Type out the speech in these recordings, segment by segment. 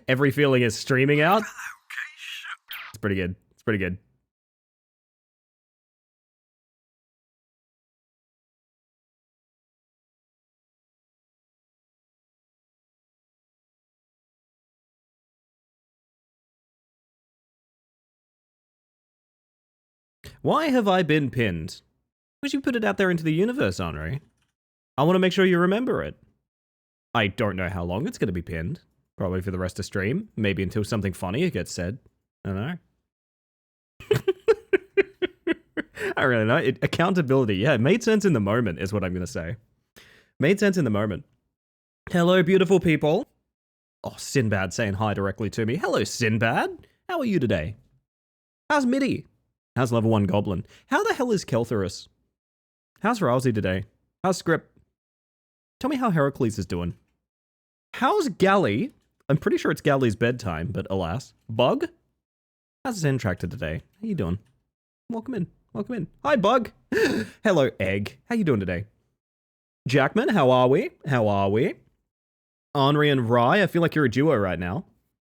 Every feeling is streaming out. It's pretty good. It's pretty good. Why have I been pinned? Would you put it out there into the universe, Henri? I want to make sure you remember it. I don't know how long it's going to be pinned. Probably for the rest of stream. Maybe until something funny gets said. I don't know. I don't really know. Accountability. Yeah, it made sense in the moment is what I'm going to say. Made sense in the moment. Hello, beautiful people. Oh, Sinbad saying hi directly to me. Hello, Sinbad. How are you today? How's Mitty? How's level 1 Goblin? How the hell is Keltherus? How's Rousey today? How's Script? Tell me how Heracles is doing. How's Galley? I'm pretty sure it's Galley's bedtime, but alas. Bug? How's Zen Tractor today? How you doing? Welcome in. Welcome in. Hi, Bug. Hello, Egg. How you doing today? Jackman, how are we? How are we? Henri and Rye, I feel like you're a duo right now.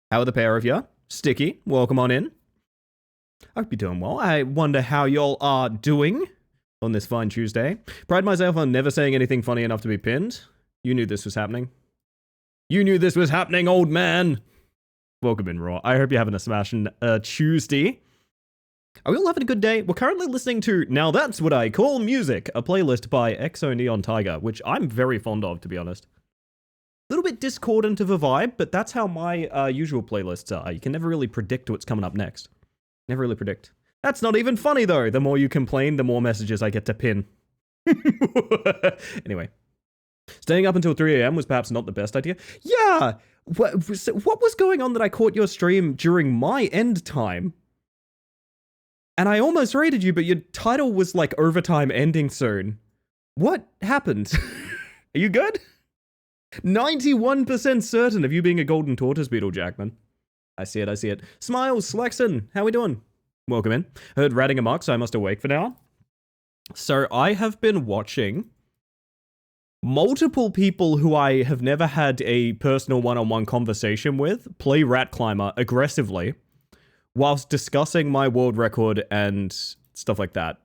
How are the pair of you? Sticky, welcome on in. I hope you're doing well. I wonder how y'all are doing on this fine Tuesday. Pride myself on never saying anything funny enough to be pinned. You knew this was happening. You knew this was happening, old man. Welcome in, Raw. I hope you're having a smashing Tuesday. Are we all having a good day? We're currently listening to Now That's What I Call Music, a playlist by Exo Neon Tiger, which I'm very fond of, to be honest. A little bit discordant of a vibe, but that's how my usual playlists are. You can never really predict what's coming up next. Never really predict. That's not even funny, though. The more you complain, the more messages I get to pin. Anyway. Staying up until 3 a.m. was perhaps not the best idea. Yeah! What was going on that I caught your stream during my end time? And I almost raided you, but your title was like overtime ending soon. What happened? Are you good? 91% certain of you being a golden tortoise beetle, Jackman. I see it, I see it. Smiles, Slexon, how we doing? Welcome in. Heard ratting amok, so I must awake for now. So I have been watching multiple people who I have never had a personal one-on-one conversation with play Rat Climber aggressively whilst discussing my world record and stuff like that.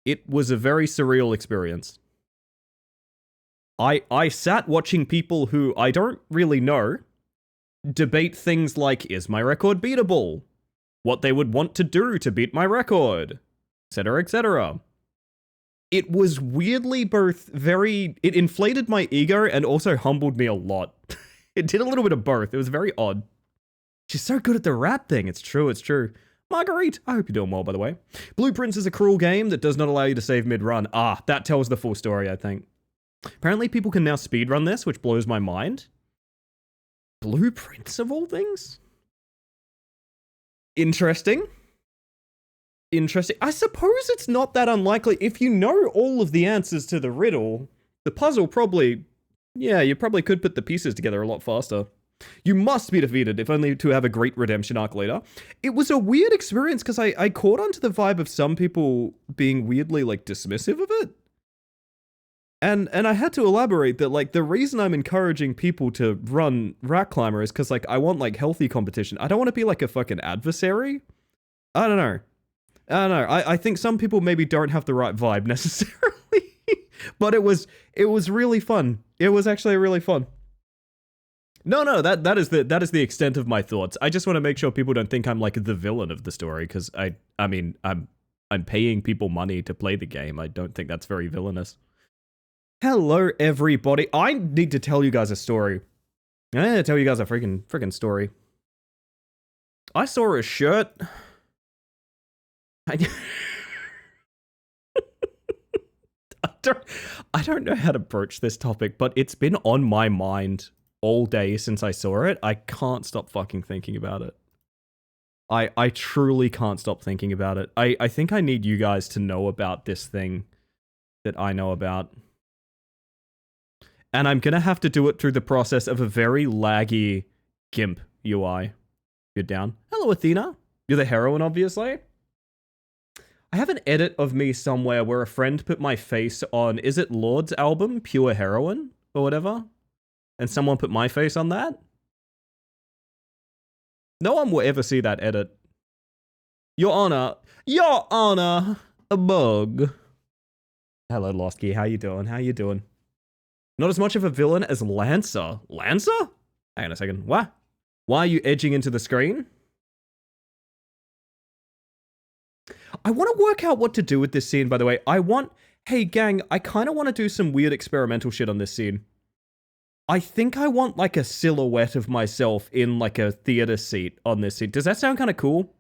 It was a very surreal experience. I sat watching people who I don't really know debate things like, is my record beatable? What they would want to do to beat my record? Etc., etc. It was weirdly both very... It inflated my ego and also humbled me a lot. It did a little bit of both. It was very odd. She's so good at the rap thing. It's true, it's true. Marguerite, I hope you're doing well, by the way. Blueprints is a cruel game that does not allow you to save mid-run. Ah, that tells the full story, I think. Apparently people can now speedrun this, which blows my mind. Blueprints of all things? Interesting. Interesting. I suppose it's not that unlikely. If you know all of the answers to the riddle, the puzzle probably... Yeah, you probably could put the pieces together a lot faster. You must be defeated, if only to have a great redemption arc later. It was a weird experience, because I caught onto the vibe of some people being weirdly, like, dismissive of it. And I had to elaborate that, like, the reason I'm encouraging people to run Rat Climber is because, like, I want, like, healthy competition. I don't want to be, like, a fucking adversary. I don't know. I think some people maybe don't have the right vibe necessarily. But it was really fun. It was actually really fun. No, that is the extent of my thoughts. I just want to make sure people don't think I'm like the villain of the story, because I mean I'm paying people money to play the game. I don't think that's very villainous. Hello everybody. I need to tell you guys a story. I need to tell you guys a freaking story. I saw a shirt. I don't know how to broach this topic, but it's been on my mind all day since I saw it. I can't stop fucking thinking about it. I truly can't stop thinking about it. I think I need you guys to know about this thing that I know about. And I'm gonna have to do it through the process of a very laggy GIMP UI. You're down. Hello, Athena. You're the heroine, obviously. I have an edit of me somewhere where a friend put my face on, is it Lord's album, Pure Heroine, or whatever? And someone put my face on that? No one will ever see that edit. Your Honor, a bug. Hello, Lost Key. How you doing? How you doing? Not as much of a villain as Lancer. Lancer? Hang on a second. What? Why are you edging into the screen? I want to work out what to do with this scene, by the way. Hey gang, I kind of want to do some weird experimental shit on this scene. I think I want like a silhouette of myself in like a theater seat on this scene. Does that sound kind of cool?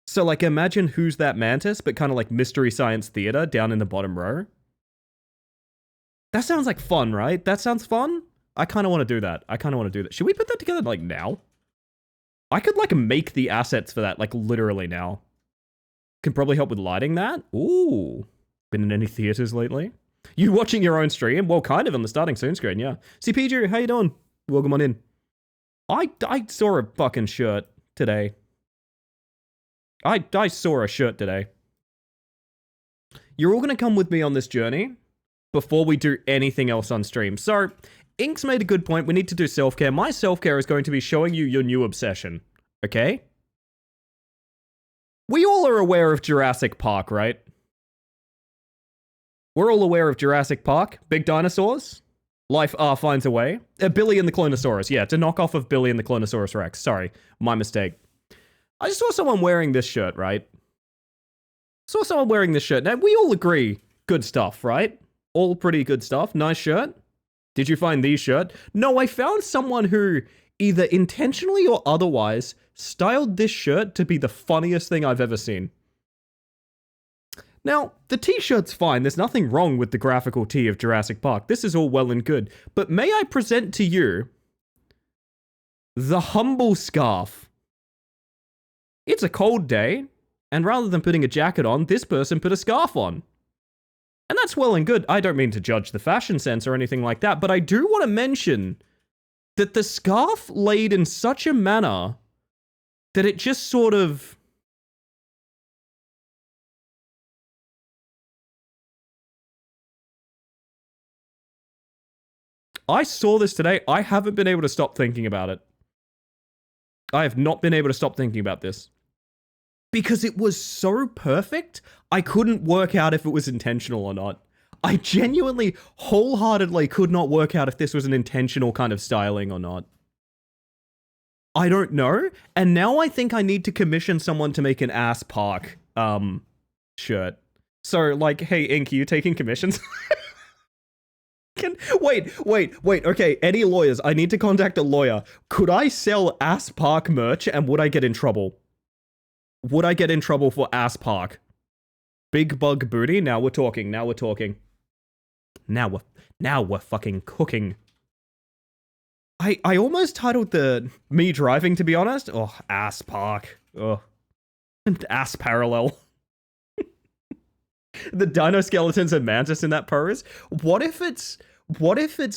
So like imagine Who's That Mantis, but kind of like Mystery Science Theater down in the bottom row. That sounds like fun, right? That sounds fun? I kind of want to do that. Should we put that together like now? I could like make the assets for that like literally now. Can probably help with lighting that. Ooh. Been in any theaters lately? You watching your own stream? Well, kind of on the starting soon screen, yeah. CPG, how you doing? Welcome on in. I saw a fucking shirt today. I saw a shirt today. You're all gonna come with me on this journey before we do anything else on stream. So, Ink's made a good point. We need to do self-care. My self-care is going to be showing you your new obsession. Okay? We all are aware of Jurassic Park, right? We're all aware of Jurassic Park. Big dinosaurs. Life finds a way. Billy and the Clonosaurus. Yeah, it's a knockoff of Billy and the Clonosaurus Rex. Sorry, my mistake. I just saw someone wearing this shirt, right? Now, we all agree, good stuff, right? All pretty good stuff. Nice shirt. Did you find the shirt? No, I found someone who, either intentionally or otherwise, styled this shirt to be the funniest thing I've ever seen. Now, the t-shirt's fine. There's nothing wrong with the graphical tee of Jurassic Park. This is all well and good. But may I present to you the humble scarf? It's a cold day, and rather than putting a jacket on, this person put a scarf on. And that's well and good. I don't mean to judge the fashion sense or anything like that, but I do want to mention that the scarf laid in such a manner that it just sort of... I saw this today. I haven't been able to stop thinking about it. I have not been able to stop thinking about this. Because it was so perfect, I couldn't work out if it was intentional or not. I genuinely, wholeheartedly could not work out if this was an intentional kind of styling or not. I don't know, and now I think I need to commission someone to make an ass park shirt. So, like, hey, Ink, are you taking commissions? Wait, okay, any lawyers? I need to contact a lawyer. Could I sell ass park merch, and would I get in trouble? Would I get in trouble for ass park? Big bug booty? Now we're talking. Now we're fucking cooking. I almost titled the me driving, to be honest. Oh, ass park. Oh. Ass parallel. The dino skeletons and mantis in that pose. What if it's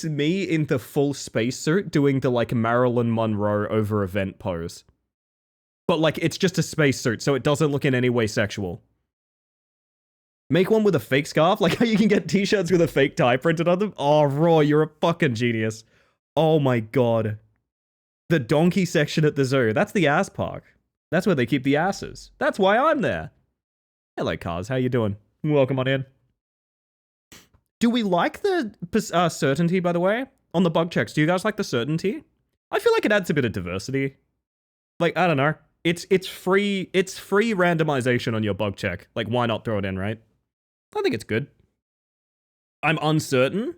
me in the full spacesuit doing the like Marilyn Monroe over event pose? But like it's just a spacesuit, so it doesn't look in any way sexual. Make one with a fake scarf, like how you can get t-shirts with a fake tie printed on them. Oh, Roy, you're a fucking genius. Oh my god. The donkey section at the zoo. That's the ass park. That's where they keep the asses. That's why I'm there. Hello, Cars. How you doing? Welcome on in. Do we like the certainty, by the way? On the bug checks, do you guys like the certainty? I feel like it adds a bit of diversity. Like, I don't know. It's free randomization on your bug check. Like, why not throw it in, right? I think it's good. I'm uncertain.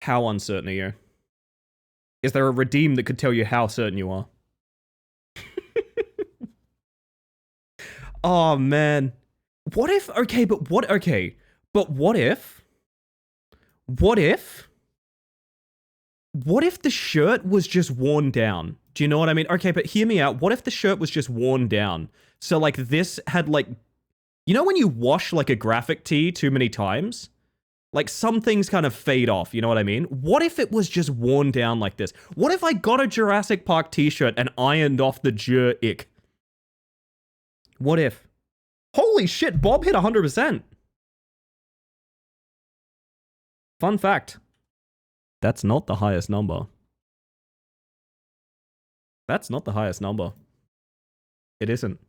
How uncertain are you? Is there a redeem that could tell you how certain you are? Oh, man. What if... Okay, but what if... What if the shirt was just worn down? Do you know what I mean? Okay, but hear me out. What if the shirt was just worn down? So, like, this had, like... You know when you wash, like, a graphic tee too many times? Like, some things kind of fade off, you know what I mean? What if it was just worn down like this? What if I got a Jurassic Park t-shirt and ironed off the Jur-ick? What if? Holy shit, Bob hit 100%. Fun fact. That's not the highest number. That's not the highest number. It isn't.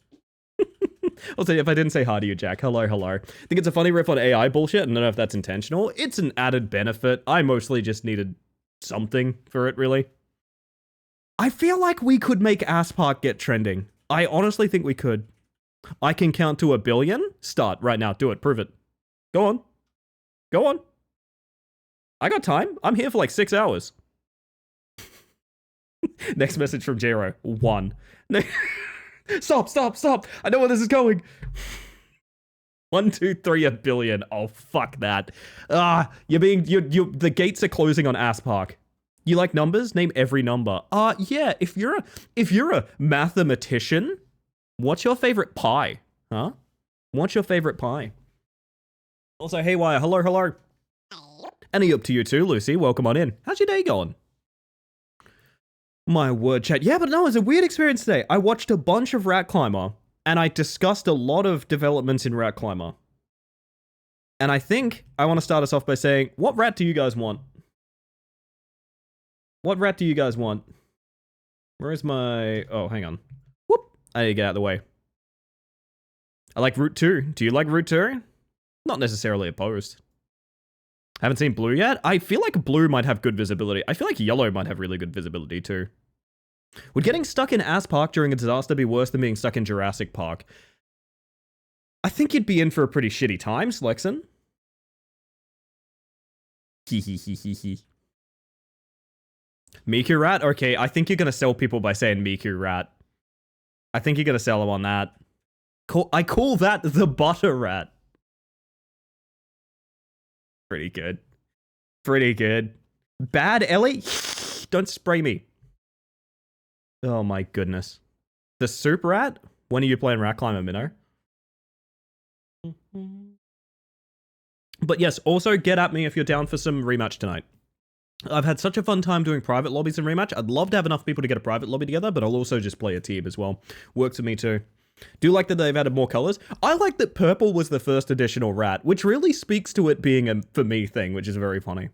Also, if I didn't say hi to you, Jack, hello. I think it's a funny riff on AI bullshit. I don't know if that's intentional. It's an added benefit. I mostly just needed something for it, really. I feel like we could make Ass Park get trending. I honestly think we could. I can count to 1 billion. Start right now. Do it. Prove it. Go on. Go on. I got time. I'm here for like 6 hours. Next message from Jero. 1. Stop. I know where this is going. 1, 2, 3, 1 billion. Oh, fuck that. The gates are closing on Ass Park. You like numbers? Name every number. Yeah, if you're a mathematician, what's your favorite pie? Huh? What's your favorite pie? Also, Haywire, hello. Any up to you too, Lucy. Welcome on in. How's your day going? My word, chat. Yeah, but no, it was a weird experience today. I watched a bunch of Rat Climber, and I discussed a lot of developments in Rat Climber. And I think I want to start us off by saying, what rat do you guys want? What rat do you guys want? Where is my... Oh, hang on. Whoop! I need to get out of the way. I like Route 2. Do you like Route 2? Not necessarily opposed. Haven't seen Blue yet? I feel like Blue might have good visibility. I feel like Yellow might have really good visibility too. Would getting stuck in Ass Park during a disaster be worse than being stuck in Jurassic Park? I think you'd be in for a pretty shitty time, Slexon. Hee. Miku Rat? Okay, I think you're gonna sell people by saying Miku Rat. I think you're gonna sell them on that. I call that the Butter Rat. Pretty good. Bad Ellie? Don't spray me. Oh my goodness. The Soup Rat? When are you playing Rat Climber, Minnow? But yes, also get at me if you're down for some rematch tonight. I've had such a fun time doing private lobbies and rematch. I'd love to have enough people to get a private lobby together, but I'll also just play a team as well. Works for me too. Do you like that they've added more colors? I like that purple was the first additional rat, which really speaks to it being a for me thing, which is very funny.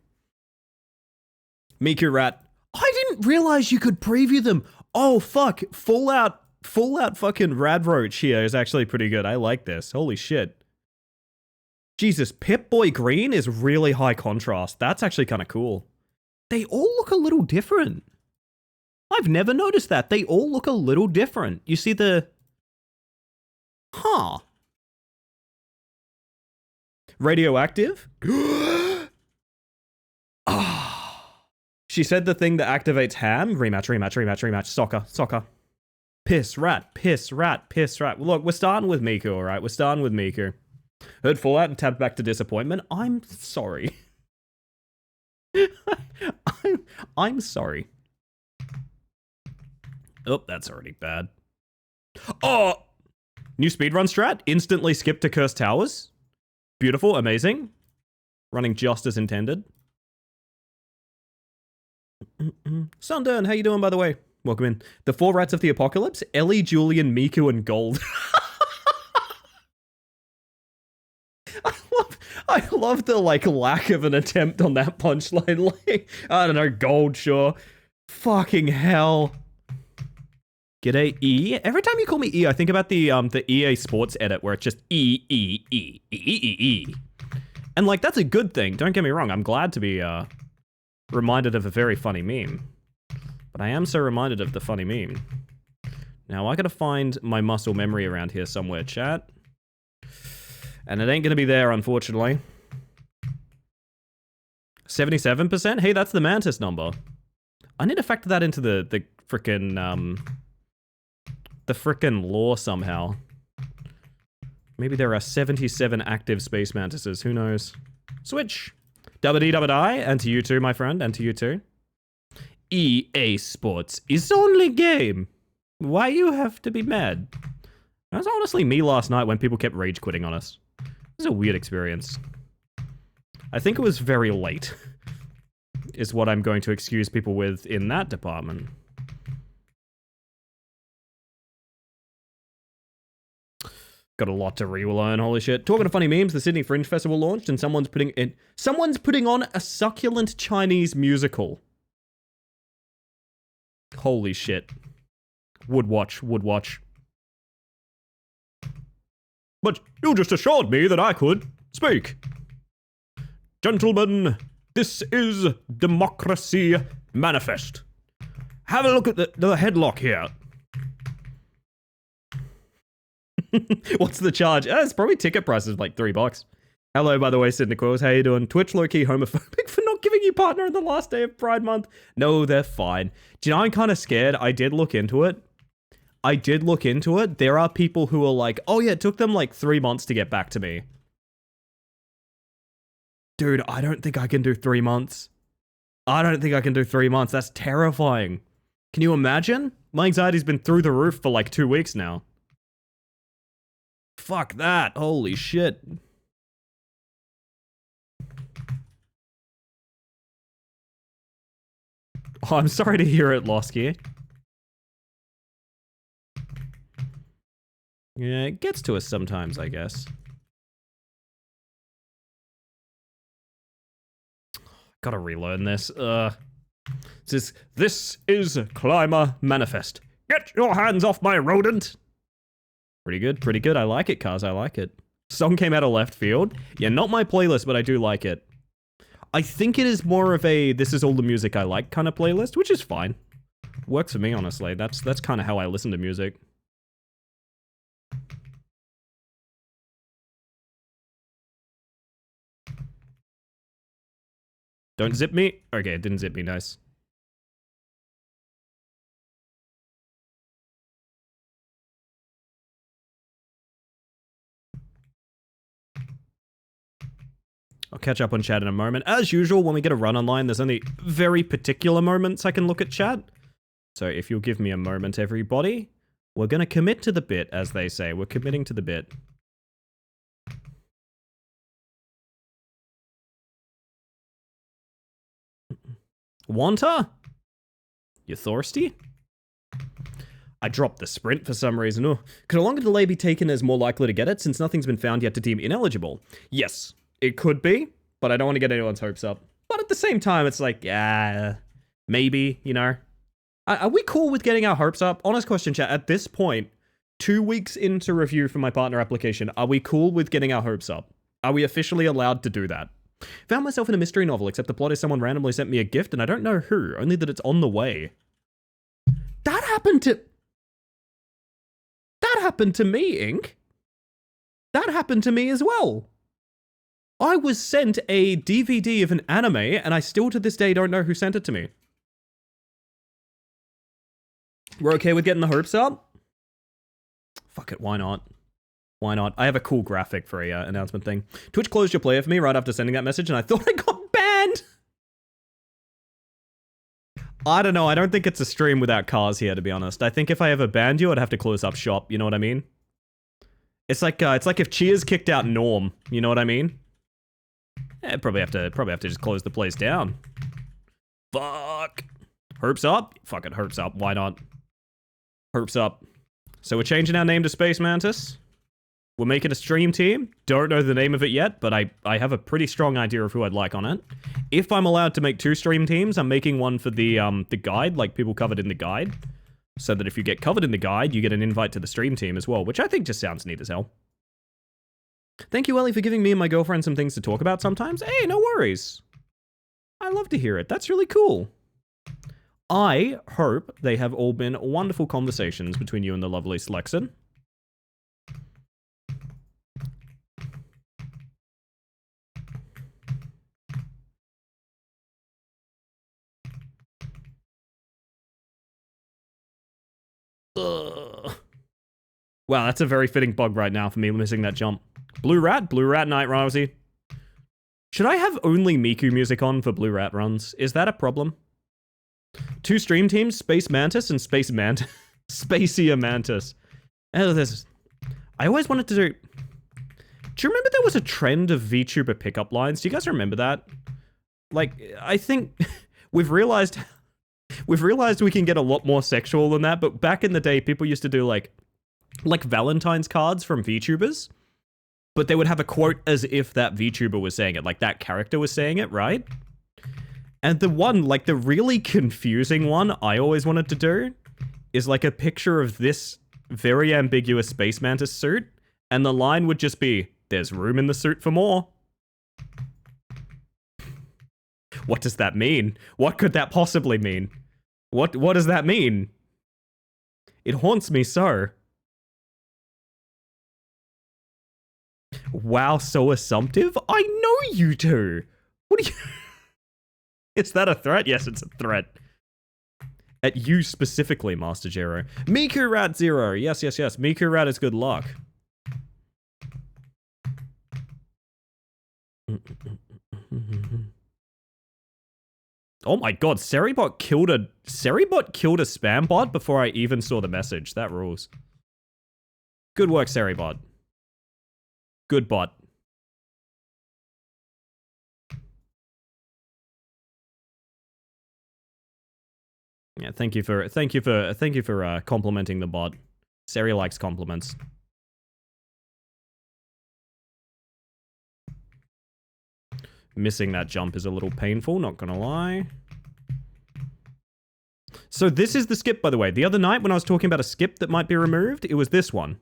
Miku Rat. I didn't realize you could preview them. Oh, fuck. Fallout fucking Radroach here is actually pretty good. I like this. Holy shit. Jesus, Pip-Boy Green is really high contrast. That's actually kind of cool. They all look a little different. I've never noticed that. They all look a little different. You see the... Huh. Radioactive? She said the thing that activates ham. Rematch. Soccer. Piss rat. Look, we're starting with Miku, alright? We're starting with Miku. Heard Fallout and tapped back to disappointment. I'm sorry. I'm sorry. Oh, that's already bad. Oh! New speedrun strat. Instantly skip to Cursed Towers. Beautiful, amazing. Running just as intended. Sundern, how you doing, by the way? Welcome in. The 4 rats of the apocalypse. Ellie, Julian, Miku, and Gold. I love the, lack of an attempt on that punchline. I don't know, Gold, sure. Fucking hell. G'day, E. Every time you call me E, I think about the EA Sports edit where it's just E. And, that's a good thing. Don't get me wrong. I'm glad to be, reminded of a very funny meme. But I am so reminded of the funny meme. Now, I gotta find my muscle memory around here somewhere, chat. And it ain't gonna be there, unfortunately. 77%? Hey, that's the Mantis number. I need to factor that into the frickin', the frickin' lore somehow. Maybe there are 77 active Space Mantises, who knows? Switch! Dubba-dee-dubba-die, and to you too, my friend, and to you too. EA Sports is only game. Why you have to be mad? That was honestly me last night when people kept rage quitting on us. It was a weird experience. I think it was very late, is what I'm going to excuse people with in that department. Got a lot to relearn, holy shit. Talking of funny memes, the Sydney Fringe Festival launched and someone's putting on a succulent Chinese musical. Holy shit. Would watch. But you just assured me that I could speak. Gentlemen, this is Democracy Manifest. Have a look at the headlock here. What's the charge? It's probably ticket prices like $3. Hello, by the way, Sid Nichols. How you doing? Twitch low-key homophobic for not giving you partner on the last day of Pride Month. No, they're fine. Do you know, I'm kind of scared. I did look into it. There are people who are like, oh yeah, it took them like 3 months to get back to me. Dude, I don't think I can do 3 months. That's terrifying. Can you imagine? My anxiety's been through the roof for like 2 weeks now. Fuck that. Holy shit. Oh, I'm sorry to hear it, Losky. Yeah, it gets to us sometimes, I guess. Gotta relearn this. This is Climber Manifest. Get your hands off my rodent! Pretty good. I like it, Cars, I like it. Song came out of left field. Yeah, not my playlist, but I do like it. I think it is more of a this is all the music I like kind of playlist, which is fine. Works for me, honestly. That's kind of how I listen to music. Don't zip me? Okay, it didn't zip me, nice. I'll catch up on chat in a moment. As usual, when we get a run online, there's only very particular moments I can look at chat. So if you'll give me a moment, everybody, we're going to commit to the bit, as they say. We're committing to the bit. Wanta? You thirsty? I dropped the sprint for some reason. Oh, could a longer delay be taken as more likely to get it, since nothing's been found yet to deem ineligible? Yes. It could be, but I don't want to get anyone's hopes up. But at the same time, it's like, yeah, maybe, you know. Are we cool with getting our hopes up? Honest question, chat. At this point, 2 weeks into review for my partner application, are we cool with getting our hopes up? Are we officially allowed to do that? Found myself in a mystery novel, except the plot is someone randomly sent me a gift, and I don't know who, only that it's on the way. That happened to me, Ink. That happened to me as well. I was sent a DVD of an anime, and I still to this day don't know who sent it to me. We're okay with getting the hopes up? Fuck it, why not? Why not? I have a cool graphic for a announcement thing. Twitch closed your player for me right after sending that message, and I thought I got banned! I don't know, I don't think it's a stream without cars here, to be honest. I think if I ever banned you, I'd have to close up shop, you know what I mean? It's like if Cheers kicked out Norm, you know what I mean? Yeah, probably have to just close the place down. Fuck. Herps up? Fuck it, herps up. Why not? Herps up. So we're changing our name to Space Mantis. We'll make it a stream team. Don't know the name of it yet, but I have a pretty strong idea of who I'd like on it. If I'm allowed to make 2 stream teams, I'm making one for the guide, like people covered in the guide. So that if you get covered in the guide, you get an invite to the stream team as well, which I think just sounds neat as hell. Thank you, Ellie, for giving me and my girlfriend some things to talk about sometimes. Hey, no worries. I love to hear it. That's really cool. I hope they have all been wonderful conversations between you and the lovely Slexon. Ugh. Wow, that's a very fitting bug right now for me missing that jump. Blue Rat Night Rousey. Should I have only Miku music on for Blue Rat runs? Is that a problem? 2 stream teams, Space Mantis and Spacia Mantis. I always wanted to do... Do you remember there was a trend of VTuber pickup lines? Do you guys remember that? Like, I think we've realized we can get a lot more sexual than that, but back in the day, people used to do like Valentine's cards from VTubers, but they would have a quote as if that VTuber was saying it, like that character was saying it, right? And the one, like the really confusing one I always wanted to do is like a picture of this very ambiguous Space Mantis suit, and the line would just be, "There's room in the suit for more." What does that mean? What could that possibly mean? What does that mean? It haunts me so. Wow, so assumptive? I know you two. What do you... Is that a threat? Yes, it's a threat. At you specifically, Master Jero. Miku Rat Zero. Yes. Miku Rat is good luck. Oh my god, Seribot killed a spam bot before I even saw the message. That rules. Good work, Seribot. Good bot. Yeah, thank you for complimenting the bot. Seri likes compliments. Missing that jump is a little painful, not gonna lie. So this is the skip, by the way. The other night when I was talking about a skip that might be removed, it was this one.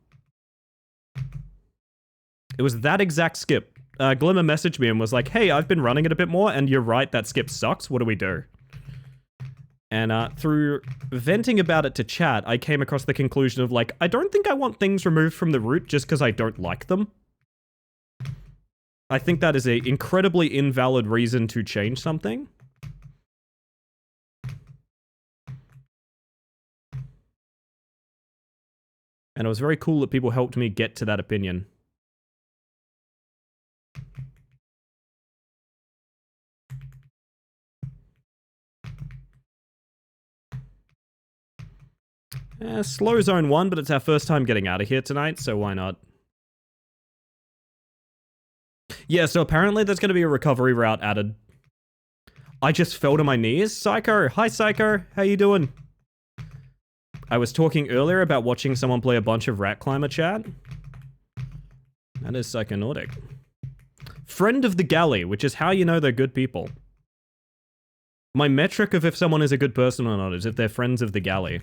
It was that exact skip. Glimmer messaged me and was like, "Hey, I've been running it a bit more, and you're right, that skip sucks. What do we do?" And through venting about it to chat, I came across the conclusion of like, I don't think I want things removed from the root just because I don't like them. I think that is an incredibly invalid reason to change something. And it was very cool that people helped me get to that opinion. Slow zone 1, but it's our first time getting out of here tonight, so why not? Yeah, so apparently there's going to be a recovery route added. I just fell to my knees. Psycho! Hi, Psycho! How you doing? I was talking earlier about watching someone play a bunch of Rat Climber chat. That is psychonautic. Friend of the galley, which is how you know they're good people. My metric of if someone is a good person or not is if they're friends of the galley.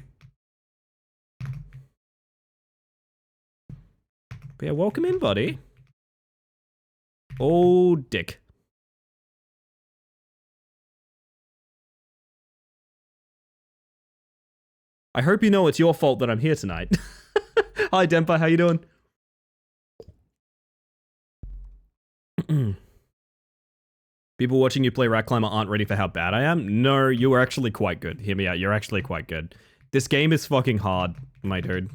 But yeah, welcome in, buddy. Oh, dick. I hope you know it's your fault that I'm here tonight. Hi, Dempa, how you doing? People watching you play Rat Climber aren't ready for how bad I am? No, you are actually quite good. Hear me out, you're actually quite good. This game is fucking hard, my dude.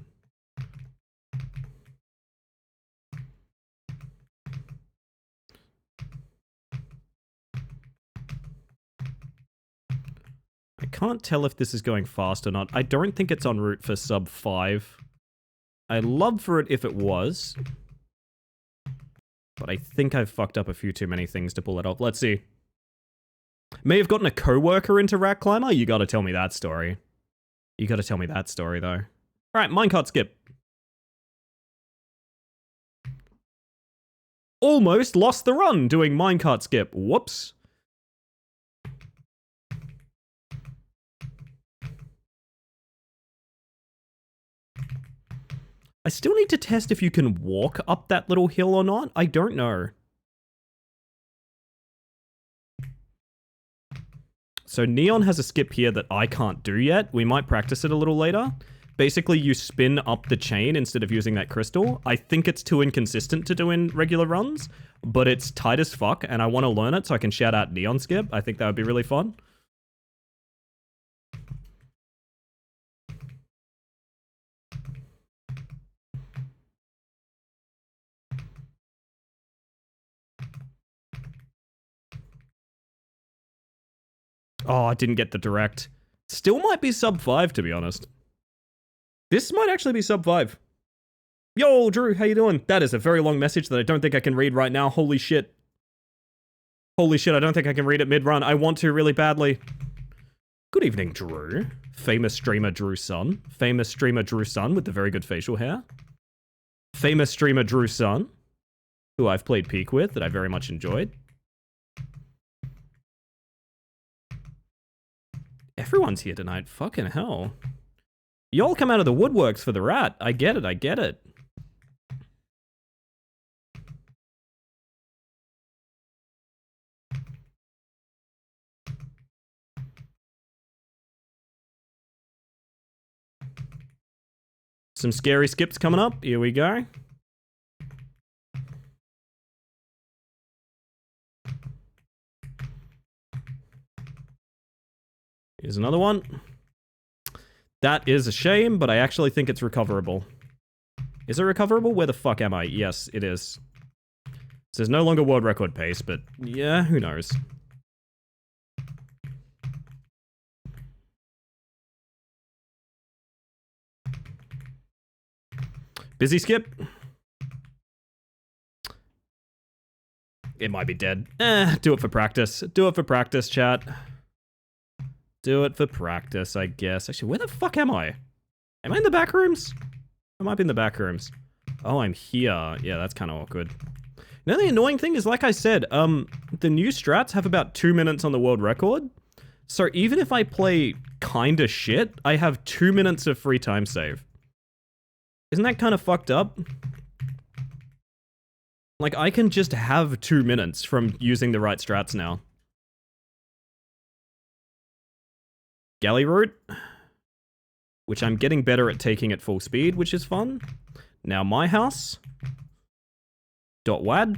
I can't tell if this is going fast or not. I don't think it's en route for sub 5. I'd love for it if it was. But I think I've fucked up a few too many things to pull it off. Let's see. May have gotten a co-worker into Rat Climber? You gotta tell me that story. You gotta tell me that story, though. Alright, minecart skip. Almost lost the run doing minecart skip. Whoops. I still need to test if you can walk up that little hill or not. I don't know. So Neon has a skip here that I can't do yet. We might practice it a little later. Basically, you spin up the chain instead of using that crystal. I think it's too inconsistent to do in regular runs, but it's tight as fuck, and I want to learn it so I can shout out Neon skip. I think that would be really fun. Oh, I didn't get the direct. Still might be sub 5, to be honest. This might actually be sub 5. Yo, Drew, how you doing? That is a very long message that I don't think I can read right now. Holy shit. Holy shit, I don't think I can read it mid-run. I want to really badly. Good evening, Drew. Famous streamer Drew Sun. Famous streamer Drew Sun with the very good facial hair. Famous streamer Drew Sun, who I've played Peak with, that I very much enjoyed. Everyone's here tonight. Fucking hell. Y'all come out of the woodworks for the rat. I get it, I get it. Some scary skips coming up. Here we go. Here's another one. That is a shame, but I actually think it's recoverable. Is it recoverable? Where the fuck am I? Yes, it is. It says no longer world record pace, but yeah, who knows. Busy skip. It might be dead. Do it for practice. Do it for practice, chat. Do it for practice, I guess. Actually, where the fuck am I? Am I in the back rooms? I might be in the back rooms. Oh, I'm here. Yeah, that's kind of awkward. Now, the annoying thing is, like I said, the new strats have about 2 minutes on the world record. So even if I play kinda shit, I have 2 minutes of free time save. Isn't that kind of fucked up? Like, I can just have 2 minutes from using the right strats now. Galley route, which I'm getting better at taking at full speed, which is fun. Now my house. .wad.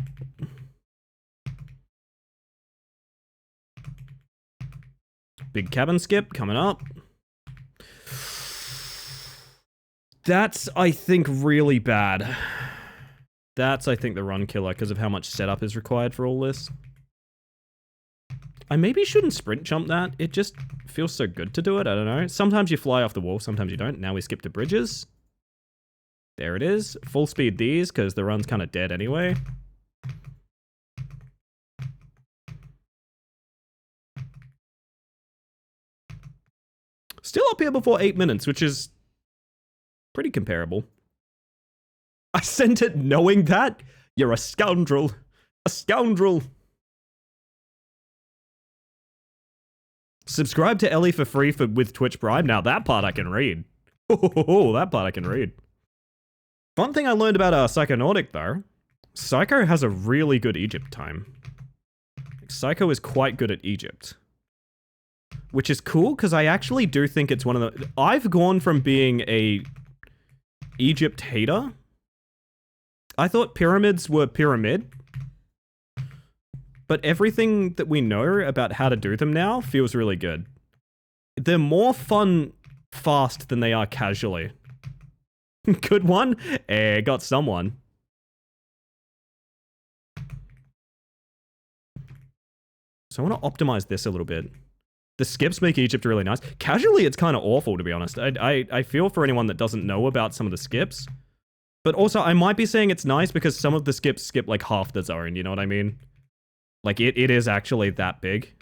Big cabin skip coming up. That's, I think, really bad. That's, I think, the run killer because of how much setup is required for all this. I maybe shouldn't sprint jump that. It just feels so good to do it. I don't know. Sometimes you fly off the wall, sometimes you don't. Now we skip to bridges. There it is. Full speed these because the run's kind of dead anyway. Still up here before 8 minutes, which is pretty comparable. I sent it knowing that? You're a scoundrel. A scoundrel. Subscribe to Ellie for free with Twitch Prime. Now that part I can read. Oh, that part I can read. One thing I learned about Psychonautic though, Psycho has a really good Egypt time. Psycho is quite good at Egypt. Which is cool because I actually do think it's one of the... I've gone from being a Egypt hater. I thought pyramids were pyramid. But everything that we know about how to do them now feels really good. They're more fun fast than they are casually. Good one? Got someone. So I want to optimize this a little bit. The skips make Egypt really nice. Casually, it's kind of awful, to be honest. I feel for anyone that doesn't know about some of the skips. But also, I might be saying it's nice because some of the skips skip like half the zone, you know what I mean? Like, it is actually that big.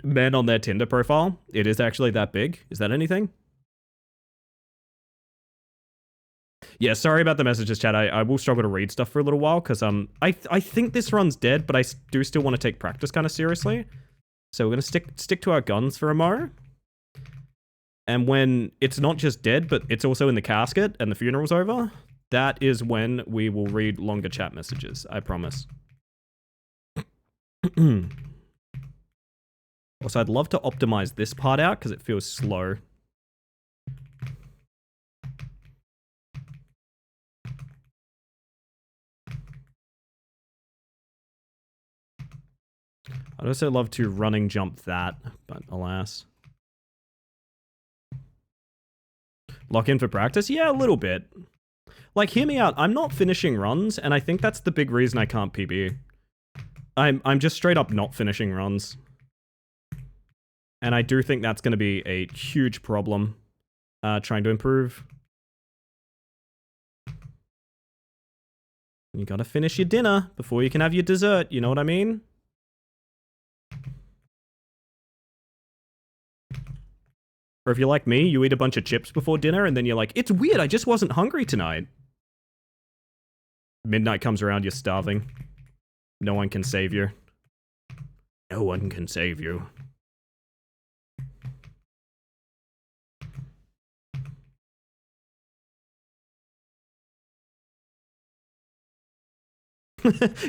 Men on their Tinder profile, it is actually that big. Is that anything? Yeah, sorry about the messages, chat. I will struggle to read stuff for a little while, because I think this run's dead, but I do still want to take practice kind of seriously. So we're going to stick to our guns for a mo. And when it's not just dead, but it's also in the casket, and the funeral's over, that is when we will read longer chat messages, I promise. Also, I'd love to optimize this part out because it feels slow. I'd also love to running jump that, but alas. Lock in for practice? Yeah, a little bit. Like, hear me out. I'm not finishing runs, and I think that's the big reason I can't PB. I'm just straight up not finishing runs. And I do think that's going to be a huge problem. Trying to improve. You gotta finish your dinner before you can have your dessert, you know what I mean? Or if you're like me, you eat a bunch of chips before dinner and then you're like, it's weird, I just wasn't hungry tonight. Midnight comes around, you're starving. No one can save you. No one can save you.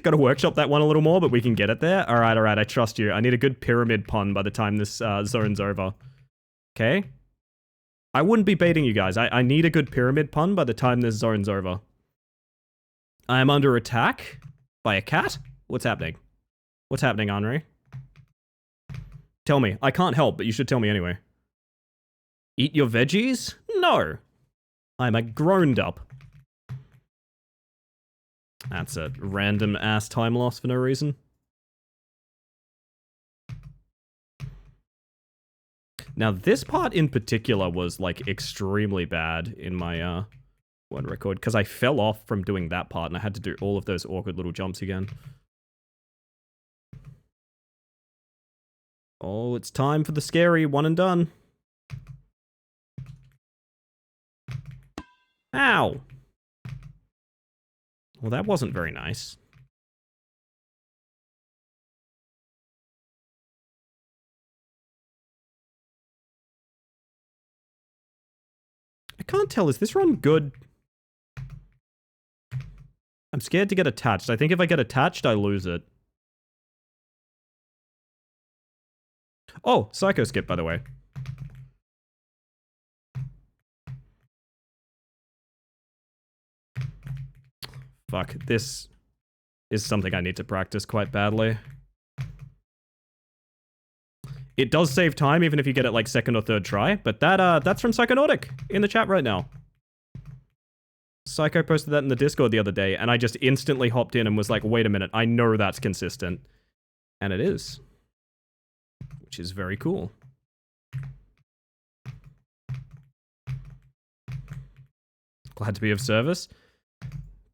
Got to workshop that one a little more, but we can get it there. All right, I trust you. I need a good pyramid pun by the time this zone's over. Okay? I wouldn't be baiting you guys. I need a good pyramid pun by the time this zone's over. I am under attack by a cat? What's happening? What's happening, Henri? Tell me. I can't help, but you should tell me anyway. Eat your veggies? No. I'm a grown-up. That's a random ass time loss for no reason. Now, this part in particular was, like, extremely bad in my, one record, because I fell off from doing that part, and I had to do all of those awkward little jumps again. Oh, it's time for the scary one and done. Ow! Well, that wasn't very nice. I can't tell, is this run good? I'm scared to get attached. I think if I get attached, I lose it. Oh, Psycho Skip, by the way. Fuck, this is something I need to practice quite badly. It does save time even if you get it like second or third try, but that's from Psychonautic in the chat right now. Psycho posted that in the Discord the other day, and I just instantly hopped in and was like, wait a minute, I know that's consistent. And it is. Which is very cool. Glad to be of service.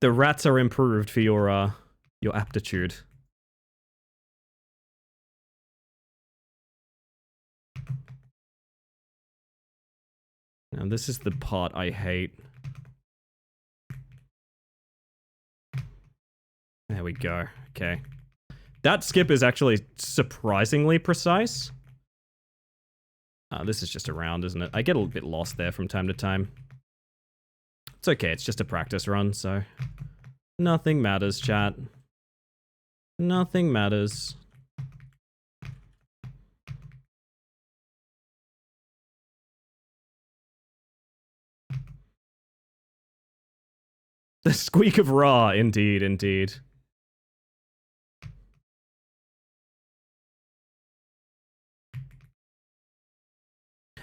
The rats are improved for your aptitude. Now this is the part I hate. There we go. Okay. That skip is actually surprisingly precise. This is just a round, isn't it? I get a little bit lost there from time to time. It's okay, it's just a practice run, so... Nothing matters, chat. Nothing matters. The squeak of raw, indeed, indeed.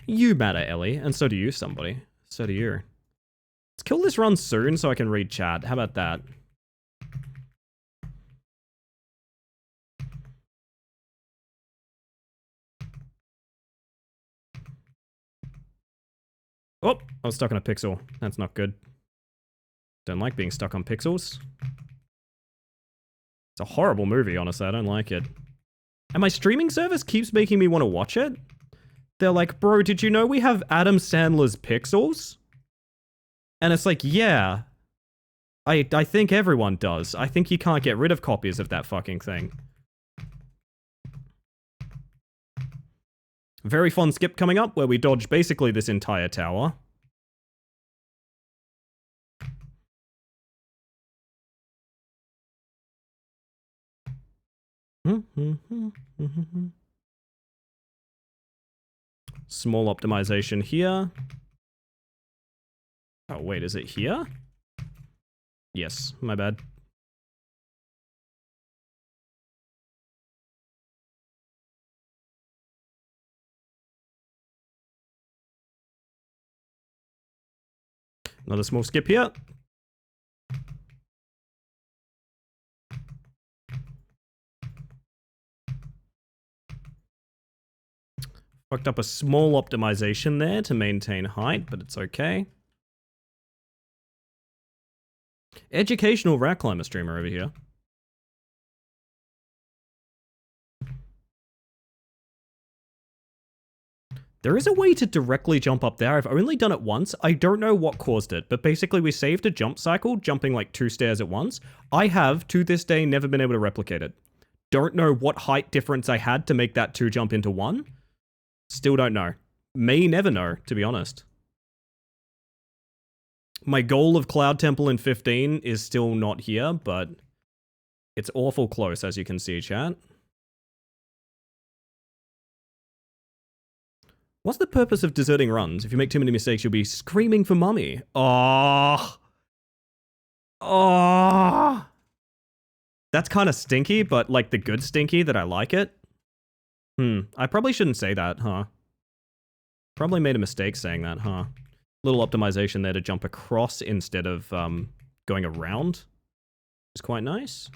You matter, Ellie, and so do you, somebody. So do you. Let's kill this run soon so I can read chat. How about that? Oh, I was stuck on a pixel. That's not good. Don't like being stuck on pixels. It's a horrible movie, honestly. I don't like it. And my streaming service keeps making me want to watch it. They're like, bro, did you know we have Adam Sandler's Pixels? And it's like, yeah. I think everyone does. I think you can't get rid of copies of that fucking thing. Very fun skip coming up where we dodge basically this entire tower. Small optimization here. Oh, wait, is it here? Yes, my bad. Another small skip here. Fucked up a small optimization there to maintain height, but it's okay. Educational rat climber streamer over here. There is a way to directly jump up there. I've only done it once. I don't know what caused it, but basically we saved a jump cycle, jumping like 2 stairs at once. I have, to this day, never been able to replicate it. Don't know what height difference I had to make that 2 jump into 1. Still don't know. May never know, to be honest. My goal of Cloud Temple in 15 is still not here, but It's awful close, as you can see, chat. What's the purpose of deserting runs? If you make too many mistakes, you'll be screaming for mummy. Oh. Oh. That's kind of stinky, but like the good stinky that I like it. I probably shouldn't say that, huh? Probably made a mistake saying that, huh? Little optimization there to jump across instead of going around. It's quite nice.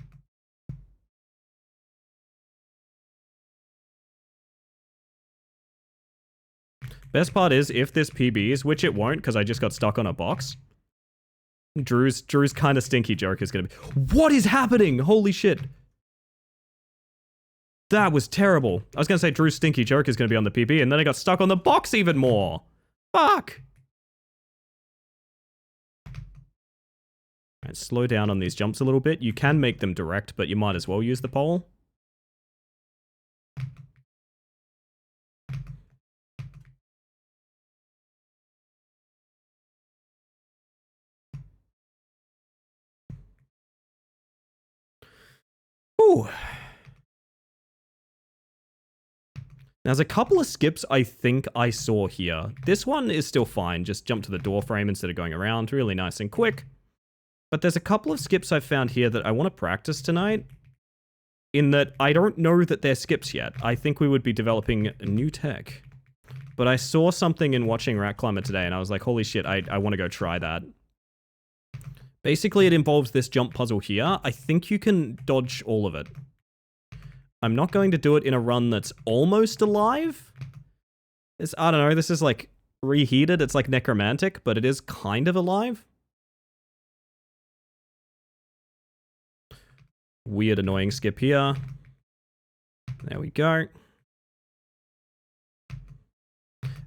Best part is, if this PBs, which it won't because I just got stuck on a box, Drew's kind of stinky joke is going to be... What is happening? Holy shit. That was terrible. I was going to say Drew's stinky joke is going to be on the PB, and then I got stuck on the box even more. Fuck. Alright, slow down on these jumps a little bit. You can make them direct, but you might as well use the pole. Ooh. Now, there's a couple of skips I think I saw here. This one is still fine. Just jump to the door frame instead of going around. Really nice and quick. But there's a couple of skips I've found here that I want to practice tonight. In that I don't know that they're skips yet. I think we would be developing a new tech. But I saw something in watching Rat Climber today and I was like, holy shit, I want to go try that. Basically, it involves this jump puzzle here. I think you can dodge all of it. I'm not going to do it in a run that's almost alive. I don't know, this is like reheated. It's like necromantic, but it is kind of alive. Weird, annoying skip here. There we go.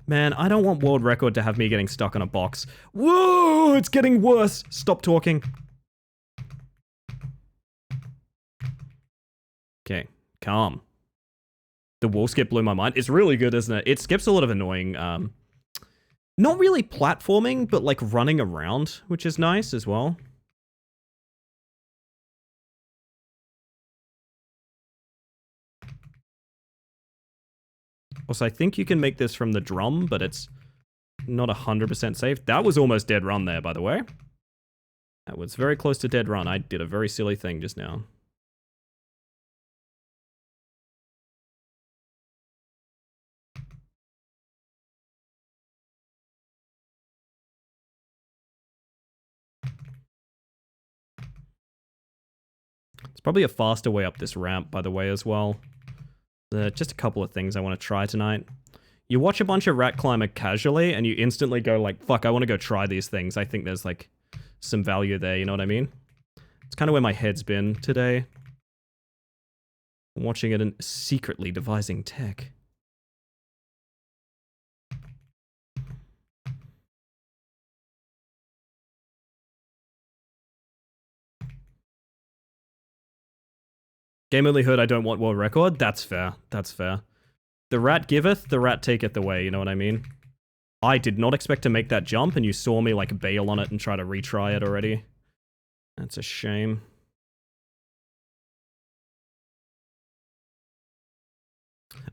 Man, I don't want world record to have me getting stuck on a box. Whoa, it's getting worse. Stop talking. Okay, calm. The wall skip blew my mind. It's really good, isn't it? It skips a lot of annoying, not really platforming, but like running around, which is nice as well. Also, I think you can make this from the drum, but it's not 100% safe. That was almost dead run there, by the way. That was very close to dead run. I did a very silly thing just now. It's probably a faster way up this ramp, by the way, as well. Just a couple of things I want to try tonight. You watch a bunch of Rat Climber casually, and you instantly go like, fuck, I want to go try these things. I think there's like some value there, you know what I mean? It's kind of where my head's been today. I'm watching it and secretly devising tech. Game only heard I don't want world record. That's fair. That's fair. The rat giveth, the rat taketh away, you know what I mean? I did not expect to make that jump, and you saw me like bail on it and try to retry it already. That's a shame.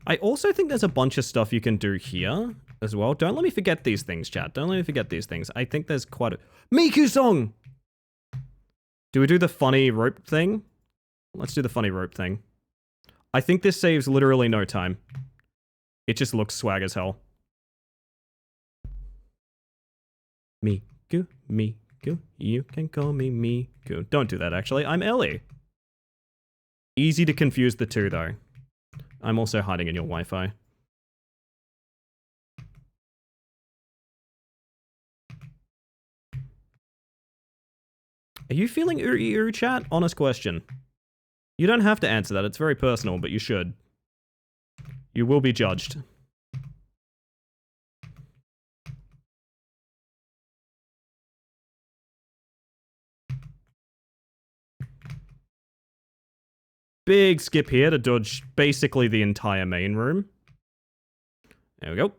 I also think there's a bunch of stuff you can do here as well. Don't let me forget these things, chat. Don't let me forget these things. I think there's quite a... Miku song! Do we do the funny rope thing? Let's do the funny rope thing. I think this saves literally no time. It just looks swag as hell. Miku, Miku, you can call me Miku. Don't do that, actually. I'm Ellie. Easy to confuse the two, though. I'm also hiding in your Wi-Fi. Are you feeling ooh chat? Honest question. You don't have to answer that. It's very personal, but you should. You will be judged. Big skip here to dodge basically the entire main room. There we go.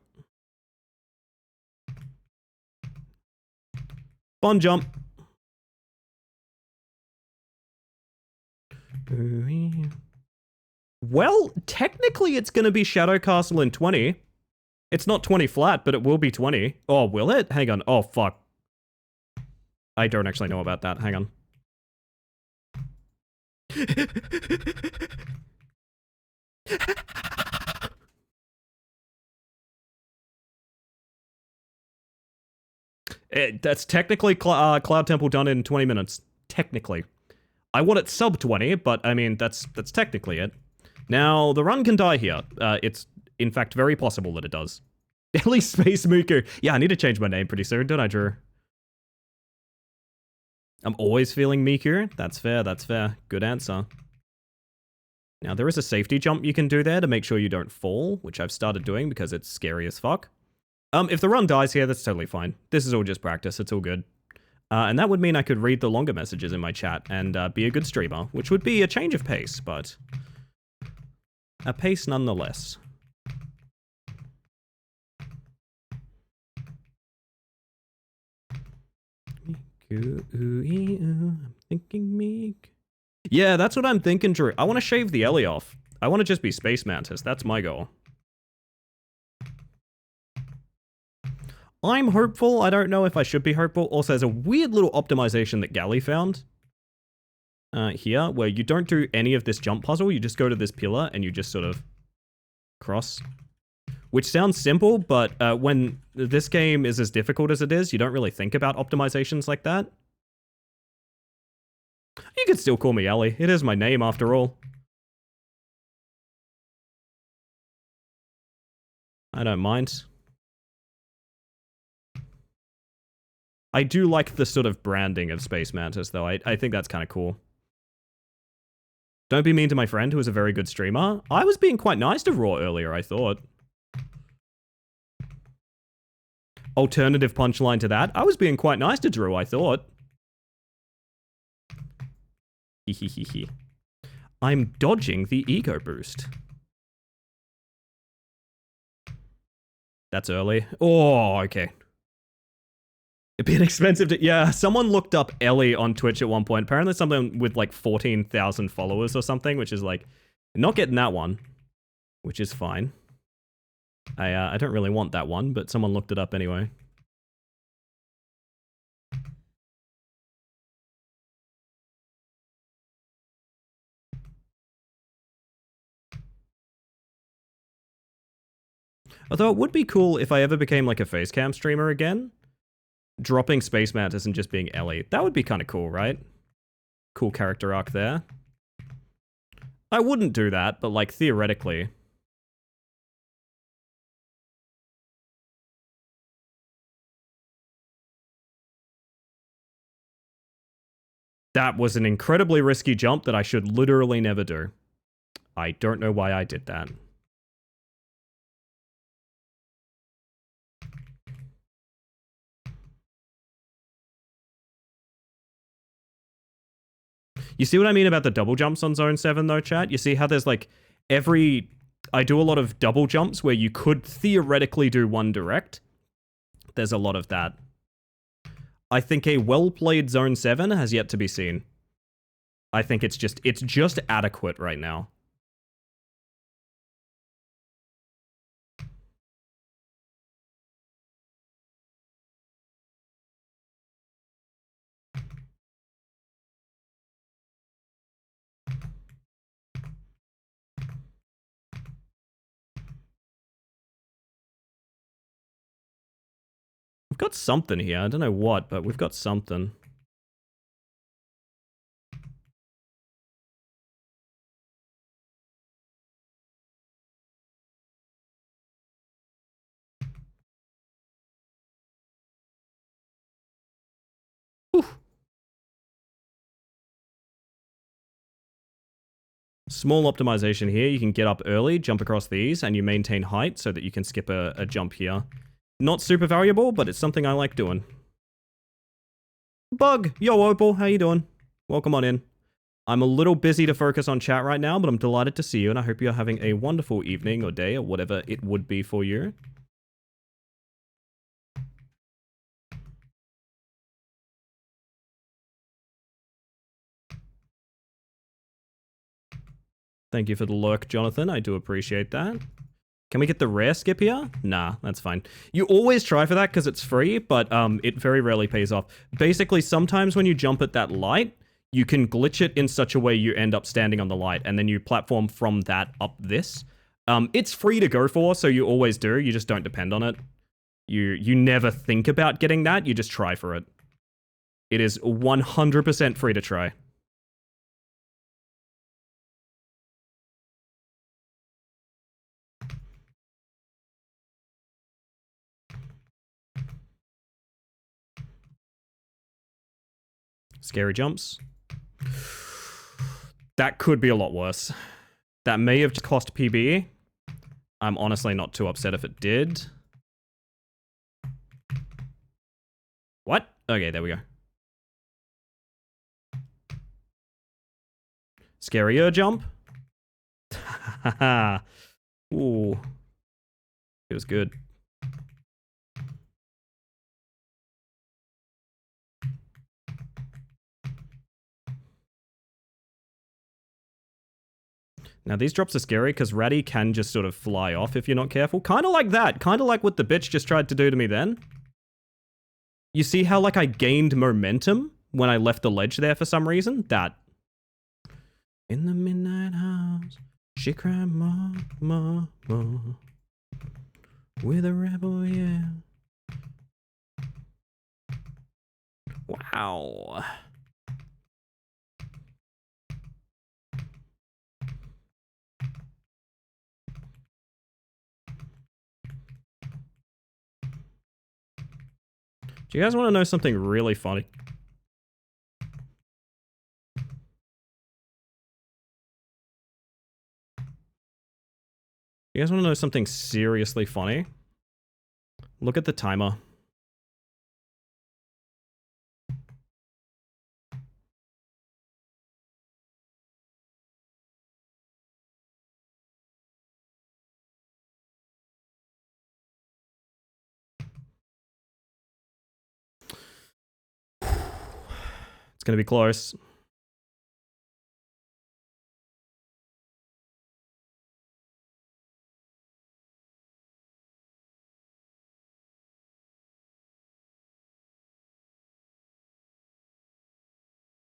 Fun jump. Well, technically it's going to be Shadow Castle in 20. It's not 20 flat, but it will be 20. Oh, will it? Hang on. Oh, fuck. I don't actually know about that. Hang on. That's technically Cloud Temple done in 20 minutes. Technically. I want it sub 20, but I mean, that's technically it. Now, the run can die here. It's, in fact, very possible that it does. At least Space Muku. Yeah, I need to change my name pretty soon, don't I, Drew? I'm always feeling Miku. That's fair, that's fair. Good answer. Now, there is a safety jump you can do there to make sure you don't fall, which I've started doing because it's scary as fuck. If the run dies here, that's totally fine. This is all just practice, it's all good. And that would mean I could read the longer messages in my chat and be a good streamer, which would be a change of pace, but a pace nonetheless. I'm thinking meek. Yeah, that's what I'm thinking, Drew. I want to shave the Ellie off. I want to just be Space Mantis. That's my goal. I'm hopeful. I don't know if I should be hopeful. Also, there's a weird little optimization that Gally found here, where you don't do any of this jump puzzle. You just go to this pillar and you just sort of cross. Which sounds simple, but when this game is as difficult as it is, you don't really think about optimizations like that. You could still call me Ellie. It is my name after all. I don't mind. I do like the sort of branding of Space Mantis, though. I think that's kind of cool. Don't be mean to my friend, who is a very good streamer. I was being quite nice to Raw earlier, I thought. Alternative punchline to that. I was being quite nice to Drew, I thought. Hehehehe. I'm dodging the ego boost. That's early. Oh, okay. A bit expensive to... Yeah, someone looked up Ellie on Twitch at one point. Apparently something with like 14,000 followers or something, which is like... Not getting that one. Which is fine. I don't really want that one, but someone looked it up anyway. Although it would be cool if I ever became like a facecam streamer again. Dropping Space Mantis and just being Ellie. That would be kind of cool, right? Cool character arc there. I wouldn't do that, but like theoretically. That was an incredibly risky jump that I should literally never do. I don't know why I did that. You see what I mean about the double jumps on Zone 7 though, chat? You see how there's like I do a lot of double jumps where you could theoretically do one direct. There's a lot of that. I think a well-played Zone 7 has yet to be seen. I think it's just adequate right now. We've got something here. I don't know what, but we've got something. Whew. Small optimization here. You can get up early, jump across these, and you maintain height so that you can skip a jump here. Not super valuable, but it's something I like doing. Bug! Yo, Opal, how you doing? Welcome on in. I'm a little busy to focus on chat right now, but I'm delighted to see you, and I hope you're having a wonderful evening or day or whatever it would be for you. Thank you for the lurk, Jonathan. I do appreciate that. Can we get the rare skip here? Nah, that's fine. You always try for that because it's free, but it very rarely pays off. Basically, sometimes when you jump at that light, you can glitch it in such a way you end up standing on the light, and then you platform from that up this. It's free to go for, so you always do. You just don't depend on it. You never think about getting that. You just try for it. It is 100% free to try. Scary jumps. That could be a lot worse. That may have cost PBE. I'm honestly not too upset if it did. What? Okay, there we go. Scarier jump. Haha. Ooh. It was good. Now, these drops are scary because Ratty can just sort of fly off if you're not careful. Kind of like that. Kind of like what the bitch just tried to do to me then. You see how, like, I gained momentum when I left the ledge there for some reason? That. In the midnight house, she cried, ma, ma, ma. With a rebel, yeah. Wow. Do you guys want to know something really funny? You guys want to know something seriously funny? Look at the timer. It's gonna be close.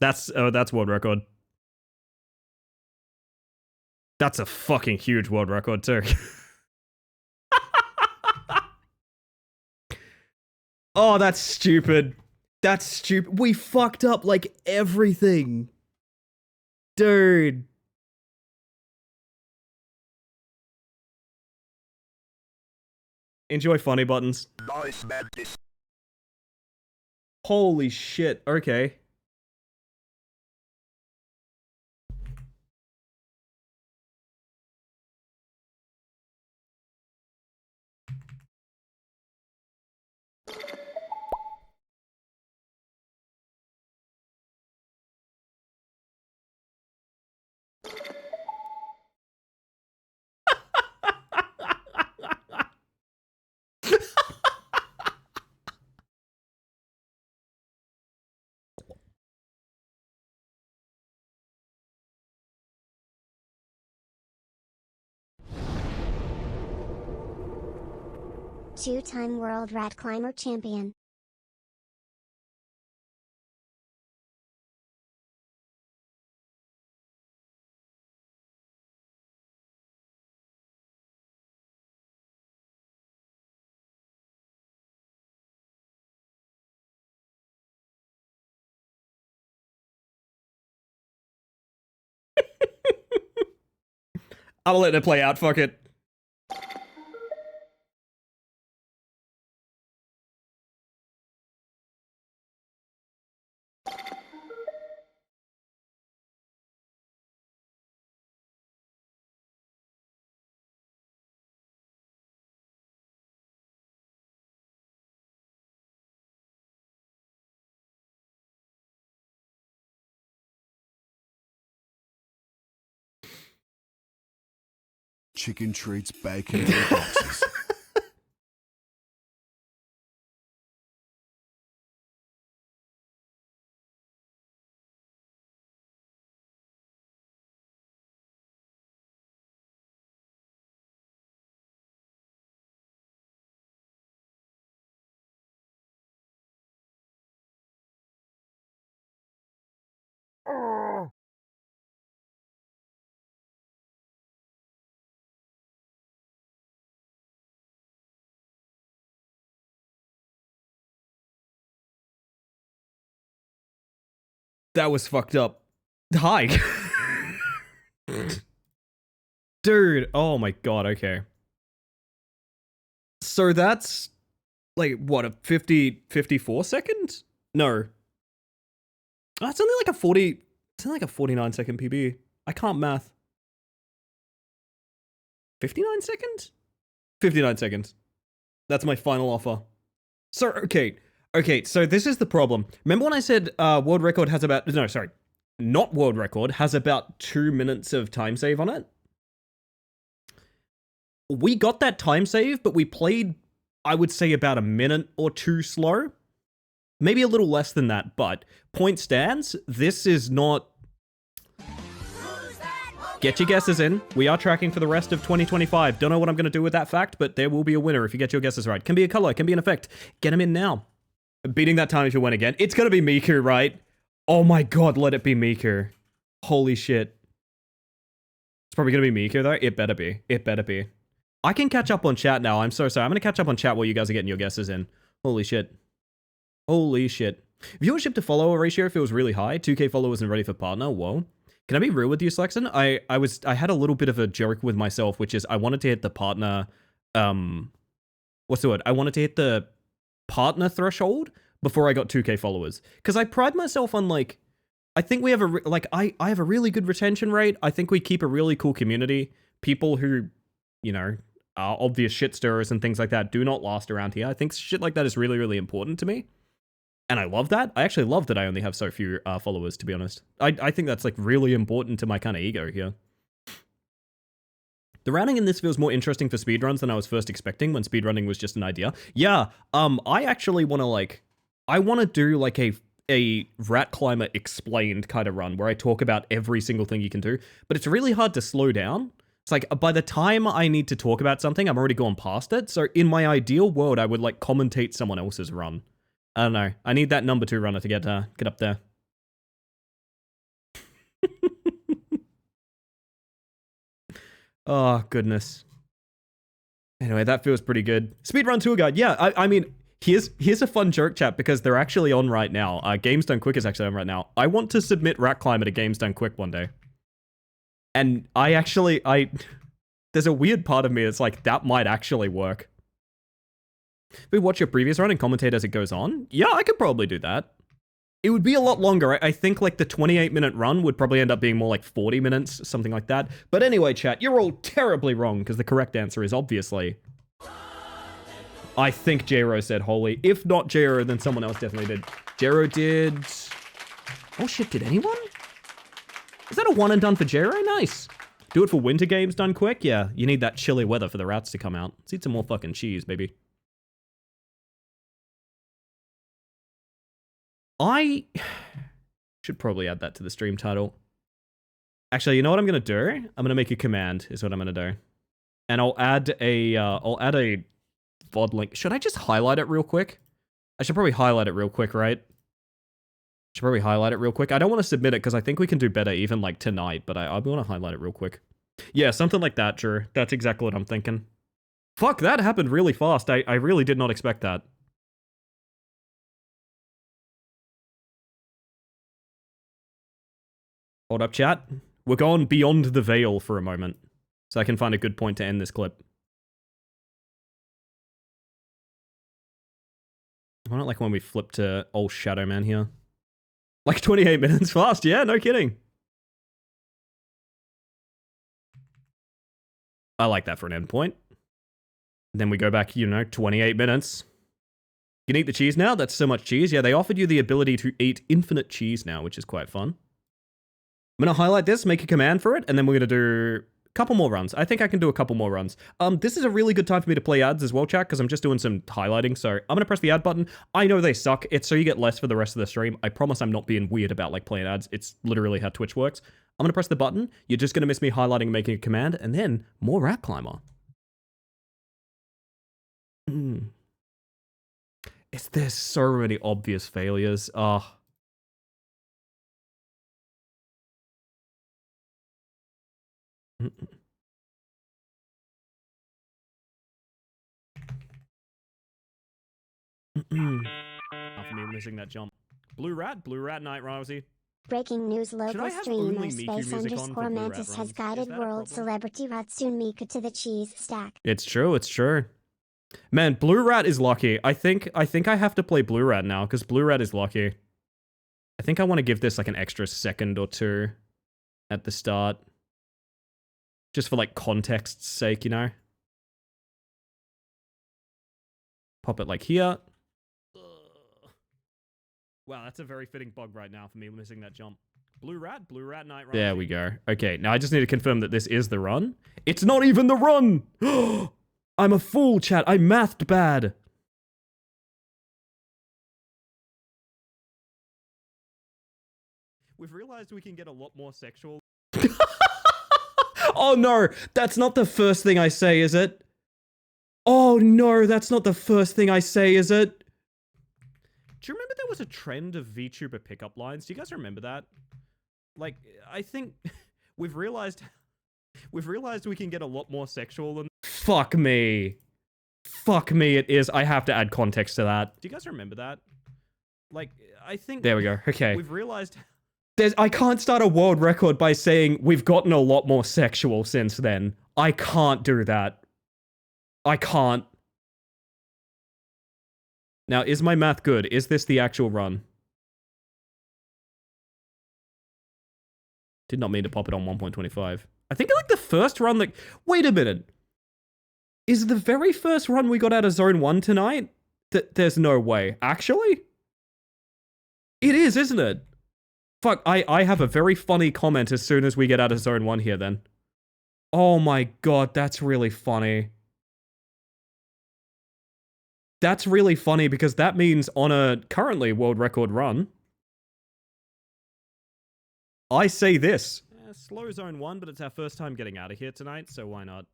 That's world record. That's a fucking huge world record too. Oh, that's stupid. That's stupid. We fucked up like everything. Dude. Enjoy funny buttons. Holy shit. Okay. Two-time World Rat Climber Champion. I'm letting it play out, fuck it. Chicken treats back into the boxes. That was fucked up. Hi. Dude, oh my god, okay. So that's like what, a 54 second? No. That's only like a 40, it's only like a 49 second PB. I can't math. 59 seconds? 59 seconds. That's my final offer. So, okay, so this is the problem. Remember when I said world record has about, no, sorry, not world record, has about 2 minutes of time save on it? We got that time save, but we played, I would say, about a minute or two slow. Maybe a little less than that, but point stands, this is not... Get your guesses in. We are tracking for the rest of 2025. Don't know what I'm going to do with that fact, but there will be a winner if you get your guesses right. Can be a color, can be an effect. Get them in now. Beating that time if you win again. It's going to be Miku, right? Oh my god, let it be Miku. Holy shit. It's probably going to be Miku, though. It better be. It better be. I can catch up on chat now. I'm so sorry. I'm going to catch up on chat while you guys are getting your guesses in. Holy shit. Holy shit. Viewership to follower ratio feels really high. 2k followers and ready for partner. Whoa. Can I be real with you, Slexon? I had a little bit of a joke with myself, which is I wanted to hit the partner, what's the word? I wanted to hit the partner threshold before I got 2k followers. Because I pride myself on, like, I think we have I have a really good retention rate. I think we keep a really cool community. People who, you know, are obvious shit stirrers and things like that do not last around here. I think shit like that is really, really important to me. And I love that. I actually love that I only have so few followers, to be honest. I think that's, like, really important to my kind of ego here. The routing in this feels more interesting for speedruns than I was first expecting when speedrunning was just an idea. Yeah, I actually want to, like... I want to do, like, a Rat Climber explained kind of run where I talk about every single thing you can do. But it's really hard to slow down. It's like, by the time I need to talk about something, I'm already gone past it. So in my ideal world, I would, like, commentate someone else's run. I don't know. I need that number 2 runner to get up there. Oh, goodness. Anyway, that feels pretty good. Speedrun tour guide. Yeah, I mean, here's a fun joke, chat, because they're actually on right now. Games Done Quick is actually on right now. I want to submit Rat Climber to Games Done Quick one day. And there's a weird part of me that's like, that might actually work. We watch your previous run and commentate as it goes on? Yeah, I could probably do that. It would be a lot longer. I think like the 28-minute run would probably end up being more like 40 minutes, something like that. But anyway, chat, you're all terribly wrong because the correct answer is obviously... I think J-Ro said holy. If not J-Ro, then someone else definitely did. J-Ro did... Oh shit, did anyone? Is that a one and done for J-Ro? Nice. Do it for winter games done quick? Yeah, you need that chilly weather for the rats to come out. Let's eat some more fucking cheese, baby. I should probably add that to the stream title. Actually, you know what I'm gonna do? I'm gonna make a command, is what I'm gonna do. And I'll add a VOD link. Should I just highlight it real quick? I should probably highlight it real quick, right? Should probably highlight it real quick. I don't want to submit it because I think we can do better even like tonight, but I want to highlight it real quick. Yeah, something like that, Drew. That's exactly what I'm thinking. Fuck, that happened really fast. I really did not expect that. Hold up, chat. We're going beyond the veil for a moment, so I can find a good point to end this clip. I don't like when we flip to old Shadow Man here. Like 28 minutes fast, yeah, no kidding. I like that for an endpoint. Then we go back, you know, 28 minutes. You can eat the cheese now? That's so much cheese. Yeah, they offered you the ability to eat infinite cheese now, which is quite fun. I'm going to highlight this, make a command for it, and then we're going to do a couple more runs. I think I can do a couple more runs. This is a really good time for me to play ads as well, chat, because I'm just doing some highlighting. So I'm going to press the ad button. I know they suck. It's so you get less for the rest of the stream. I promise I'm not being weird about like playing ads. It's literally how Twitch works. I'm going to press the button. You're just going to miss me highlighting and making a command, and then more Rat Climber. There's so many obvious failures. Not for me missing that jump. Blue Rat, Night Rousey. Breaking news, I local have streamer only Miku space music on for underscore Blue Rat mantis has runs? guided Is that a world problem? celebrity Ratsune Miku to the cheese stack. It's true, it's true. Man, Blue Rat is lucky. I think I have to play Blue Rat now, because Blue Rat is lucky. I think I want to give this like an extra second or two at the start. Just for like context's sake, you know? Pop it like here. Wow, that's a very fitting bug right now for me missing that jump. Blue Rat Night Run. There we go. Okay, now I just need to confirm that this is the run. It's not even the run! I'm a fool, chat. I mathed bad. We've realized we can get a lot more sexual. Oh no, that's not the first thing I say, is it? Oh no, that's not the first thing I say, is it? Do you remember there was a trend of VTuber pickup lines? Do you guys remember that? Like, I think we've realized we can get a lot more sexual than. Fuck me. Fuck me, it is. I have to add context to that. Do you guys remember that? Like, I think. There we go. Okay. We've realized. I can't start a world record by saying we've gotten a lot more sexual since then. I can't do that. I can't. Now, is my math good? Is this the actual run? Did not mean to pop it on 1.25. I think like the first run, like, wait a minute. Is the very first run we got out of Zone 1 tonight? There's no way. Actually? It is, isn't it? Fuck, I have a very funny comment as soon as we get out of Zone 1 here then. Oh my god, that's really funny. That's really funny because that means on a currently world record run, I say this. Slow Zone 1, but it's our first time getting out of here tonight, so why not?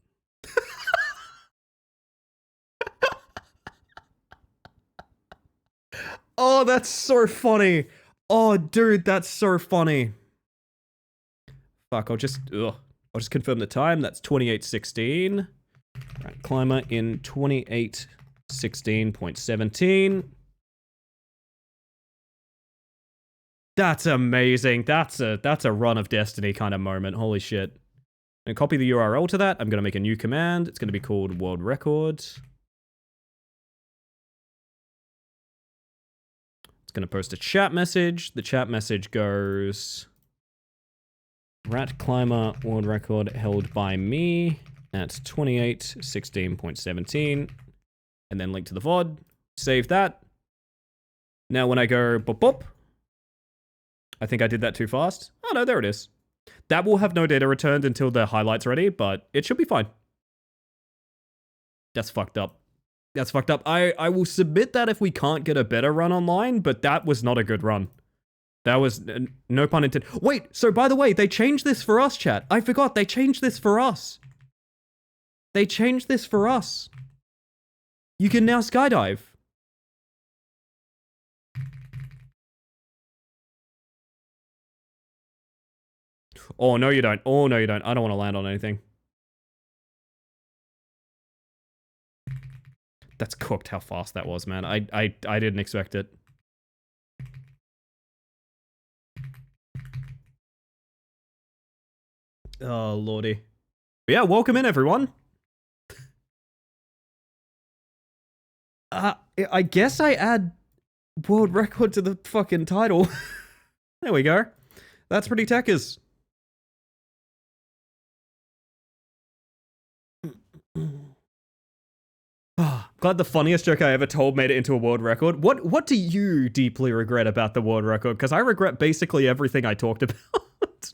Oh, that's so funny. Oh, dude, that's so funny. Fuck, I'll just confirm the time. That's 28:16. Right, climber in 28:16.17. That's amazing. That's a run of destiny kind of moment. Holy shit. And copy the URL to that. I'm going to make a new command. It's going to be called world record. Going to post a chat message. The chat message goes Rat Climber world record held by me at 28:16.17 and then link to the VOD. Save that. Now when I go boop boop, I think I did that too fast. Oh no, there it is. That will have no data returned until the highlight's ready, but it should be fine. That's fucked up. That's fucked up. I will submit that if we can't get a better run online, but that was not a good run. That was, no pun intended. Wait, so by the way, they changed this for us, chat. I forgot, they changed this for us. They changed this for us. You can now skydive. Oh, no you don't. Oh, no you don't. I don't want to land on anything. That's cooked how fast that was, man. I didn't expect it. Oh, lordy. Yeah, welcome in, everyone. I guess I add world record to the fucking title. There we go. That's pretty Tekkers. Glad the funniest joke I ever told made it into a world record. What do you deeply regret about the world record? Because I regret basically everything I talked about.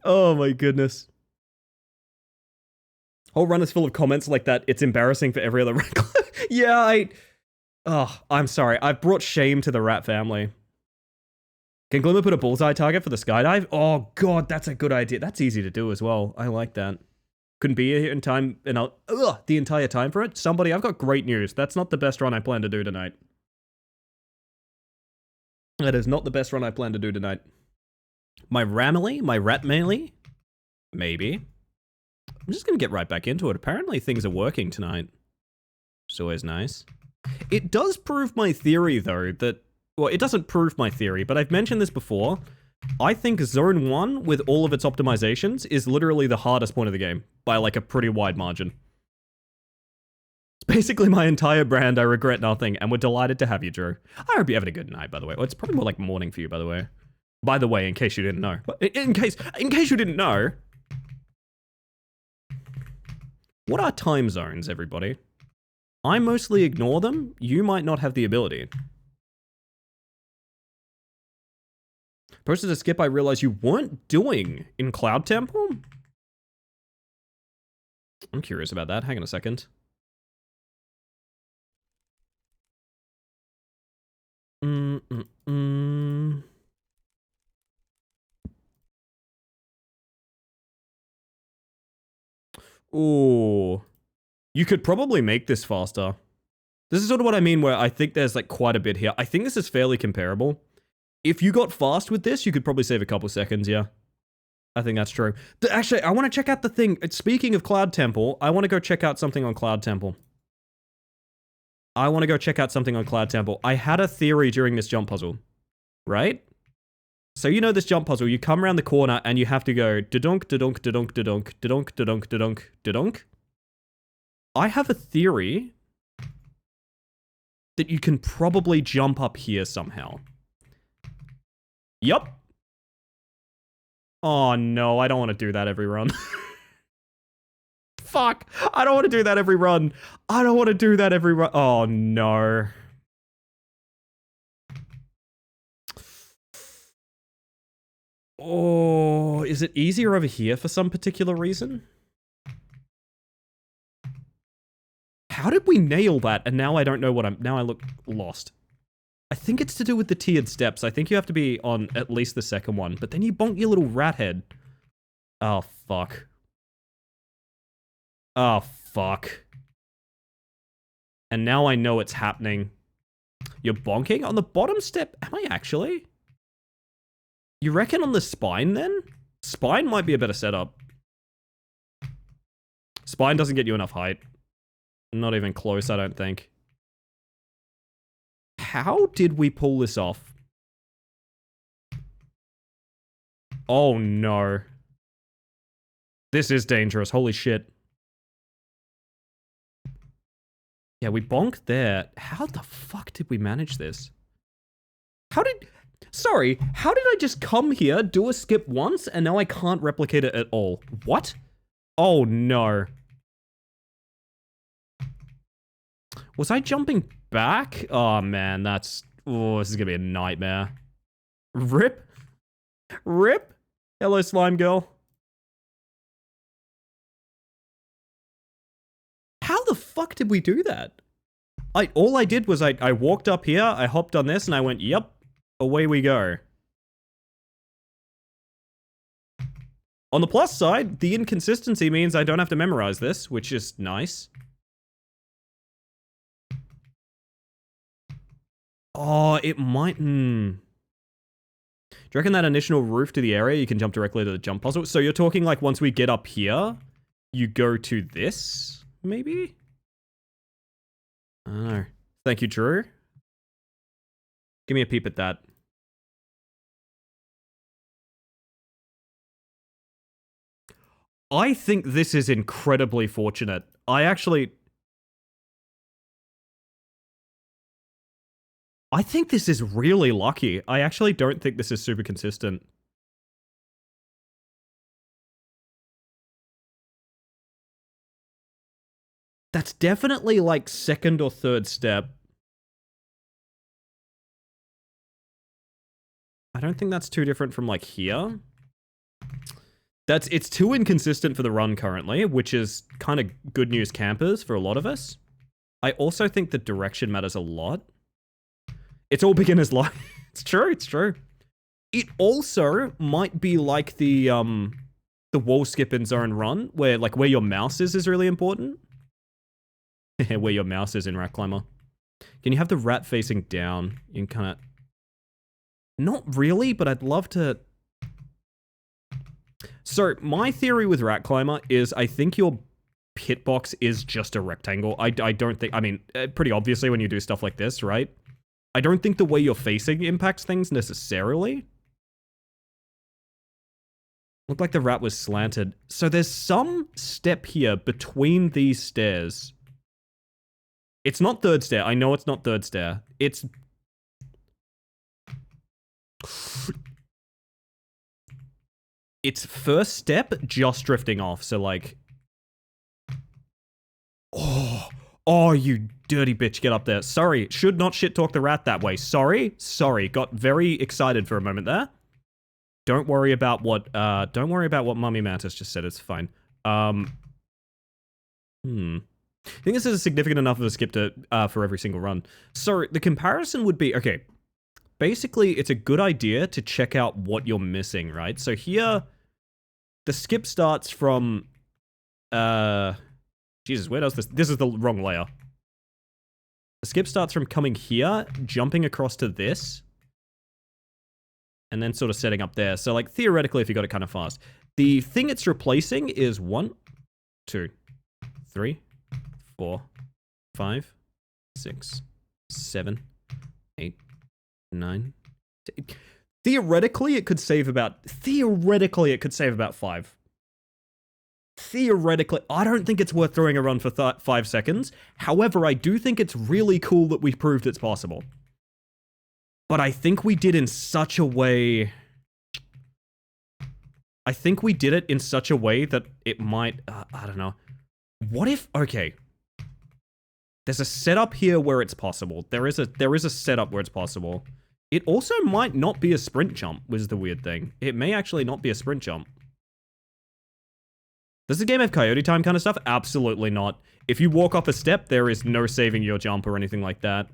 Oh my goodness. Whole run is full of comments like that. It's embarrassing for every other record. Yeah, I'm sorry. I've brought shame to the rat family. Can Glimmer put a bullseye target for the skydive? Oh god, that's a good idea. That's easy to do as well. I like that. Couldn't be here in time, and the entire time for it. Somebody, I've got great news. That's not the best run I plan to do tonight. That is not the best run I plan to do tonight. My rat melee? Maybe. I'm just gonna get right back into it. Apparently things are working tonight. It's always nice. It does prove my theory, though, that well, it doesn't prove my theory, but I've mentioned this before. I think Zone 1, with all of its optimizations, is literally the hardest point of the game, by like a pretty wide margin. It's basically my entire brand, I regret nothing, and we're delighted to have you, Drew. I hope you're having a good night, by the way. Well, it's probably more like morning for you, by the way. By the way, in case you didn't know. In case you didn't know. What are time zones, everybody? I mostly ignore them. You might not have the ability. Posted a skip I realized you weren't doing in Cloud Temple? I'm curious about that. Hang on a second. Ooh. You could probably make this faster. This is sort of what I mean, where I think there's like quite a bit here. I think this is fairly comparable. If you got fast with this, you could probably save a couple seconds, yeah. I think that's true. Actually, I want to check out the thing. Speaking of Cloud Temple, I want to go check out something on Cloud Temple. I had a theory during this jump puzzle, right? So you know this jump puzzle, you come around the corner and you have to go da-dunk, da-dunk, da-dunk, da-dunk, da-dunk, da-dunk, da-dunk, da-dunk. I have a theory that you can probably jump up here somehow. Yup. Oh no, I don't want to do that every run. Fuck, I don't want to do that every run. Oh no. Oh, is it easier over here for some particular reason? How did we nail that? And now I don't know what now I look lost. I think it's to do with the tiered steps. I think you have to be on at least the second one, but then you bonk your little rat head. Oh, fuck. Oh, fuck. And now I know it's happening. You're bonking on the bottom step. Am I actually? You reckon on the spine then? Spine might be a better setup. Spine doesn't get you enough height. Not even close, I don't think. How did we pull this off? Oh no. This is dangerous, holy shit. Yeah, we bonked there. How the fuck did we manage this? Sorry, how did I just come here, do a skip once, and now I can't replicate it at all? What? Oh no. Was I jumping back? Oh man, this is gonna be a nightmare. Rip? Rip? Hello, slime girl. How the fuck did we do that? All I did was I walked up here, I hopped on this, and I went, yep, away we go. On the plus side, the inconsistency means I don't have to memorize this, which is nice. Oh, it might... Do you reckon that initial roof to the area, you can jump directly to the jump puzzle? So you're talking like once we get up here, you go to this, maybe? I don't know. Thank you, Drew. Give me a peep at that. I think this is incredibly fortunate. I think this is really lucky. I actually don't think this is super consistent. That's definitely like second or third step. I don't think that's too different from like here. It's too inconsistent for the run currently, which is kind of good news campers for a lot of us. I also think the direction matters a lot. It's all beginner's luck. It's true, it's true. It also might be like the wall skip in Zone Run, where like where your mouse is really important. Where your mouse is in Rat Climber. Can you have the rat facing down? You can kind of... Not really, but I'd love to... So, my theory with Rat Climber is I think your hitbox is just a rectangle. I don't think... I mean, pretty obviously when you do stuff like this, right? I don't think the way you're facing impacts things necessarily. Looked like the rat was slanted. So there's some step here between these stairs. It's not third stair. I know it's not third stair. It's... It's first step just drifting off. So like... Oh, you dirty bitch. Get up there. Sorry. Should not shit talk the rat that way. Sorry. Got very excited for a moment there. Don't worry about what Mummy Mantis just said. It's fine. I think this is significant enough of a skip to, for every single run. So the comparison would be, okay, basically it's a good idea to check out what you're missing, right? So here, the skip starts from, Jesus, where does this, this is the wrong layer. The skip starts from coming here, jumping across to this, and then sort of setting up there. So like theoretically, if you got it kind of fast, the thing it's replacing is 1, 2, 3, 4, 5, 6, 7, 8, 9. Theoretically, it could save about 5. Theoretically, I don't think it's worth throwing a run for 5 seconds. However, I do think it's really cool that we proved it's possible. But I think we did in such a way... I think we did it in such a way that it might... I don't know. What if... Okay. There's a setup here where it's possible. There is a setup where it's possible. It also might not be a sprint jump, was the weird thing. It may actually not be a sprint jump. Does the game have coyote time kind of stuff? Absolutely not. If you walk off a step, there is no saving your jump or anything like that.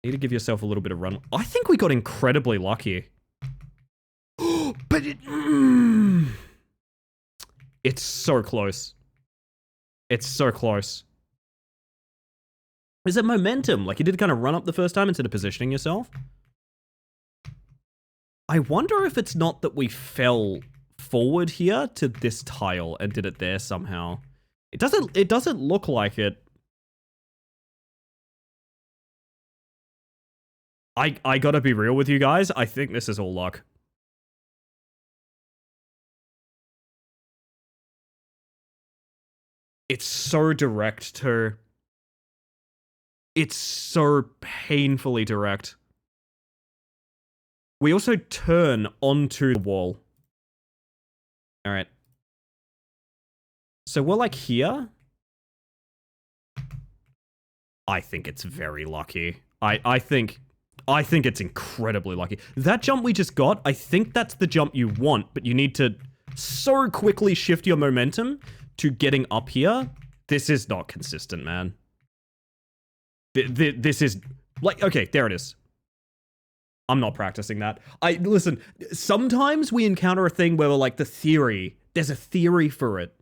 Need to give yourself a little bit of run. I think we got incredibly lucky. But it... It's so close. It's so close. Is it momentum? Like you did kind of run up the first time instead of positioning yourself? I wonder if it's not that we fell forward here to this tile and did it there somehow. It doesn't look like it. I gotta be real with you guys. I think this is all luck. It's so direct too. It's so painfully direct. We also turn onto the wall. All right. So we're like here. I think it's very lucky. I think it's incredibly lucky. That jump we just got, I think that's the jump you want, but you need to so quickly shift your momentum to getting up here. This is not consistent, man. This is like, okay, there it is. I'm not practicing that. Listen, sometimes we encounter a thing where we're like, there's a theory for it.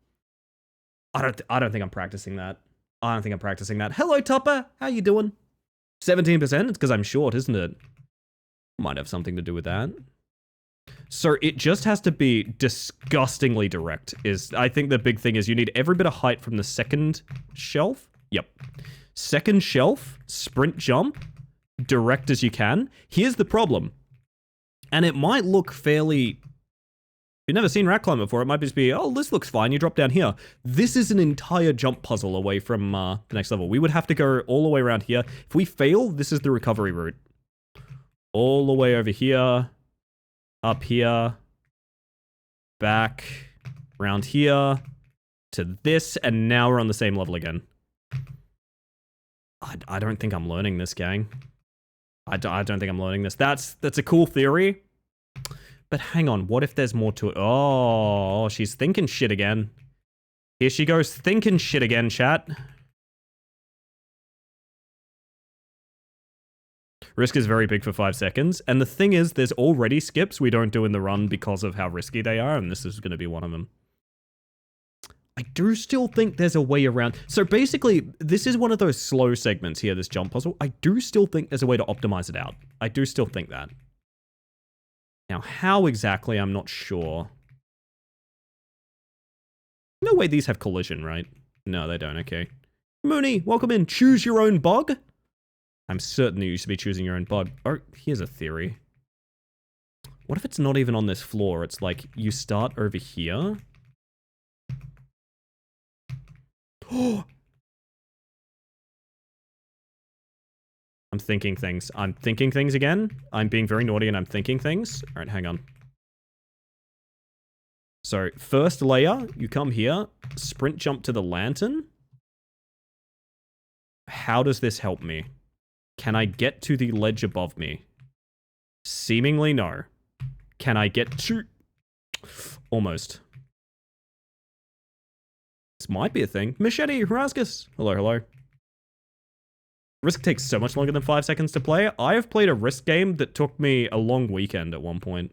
I don't think I'm practicing that. Hello, Tupper. How you doing? 17%? It's because I'm short, isn't it? Might have something to do with that. So it just has to be disgustingly direct. I think the big thing is you need every bit of height from the second shelf. Yep. Second shelf, sprint jump, direct as you can. Here's the problem. And it might look fairly... You've never seen Rat Climb before. It might just be, oh, this looks fine. You drop down here. This is an entire jump puzzle away from the next level. We would have to go all the way around here. If we fail, this is the recovery route. All the way over here. Up here. Back. Around here. To this. And now we're on the same level again. I don't think I'm learning this, gang. I don't think I'm learning this. That's a cool theory. But hang on, what if there's more to it? Oh, she's thinking shit again. Here she goes thinking shit again, chat. Risk is very big for 5 seconds. And the thing is, there's already skips we don't do in the run because of how risky they are, and this is going to be one of them. I do still think there's a way around. So basically, this is one of those slow segments here, this jump puzzle. I do still think there's a way to optimize it out. I do still think that. Now, how exactly, I'm not sure. No way these have collision, right? No, they don't, okay. Mooney, welcome in. Choose your own bug? I'm certain that you should be choosing your own bug. Oh, here's a theory. What if it's not even on this floor? It's like, you start over here. Oh! I'm thinking things. I'm thinking things again. I'm being very naughty and I'm thinking things. Alright, hang on. So, first layer, you come here, sprint jump to the lantern. How does this help me? Can I get to the ledge above me? Seemingly no. Can I get to... Almost. This might be a thing. Machete, Raskus. Hello, hello. Risk takes so much longer than 5 seconds to play. I have played a Risk game that took me a long weekend at one point.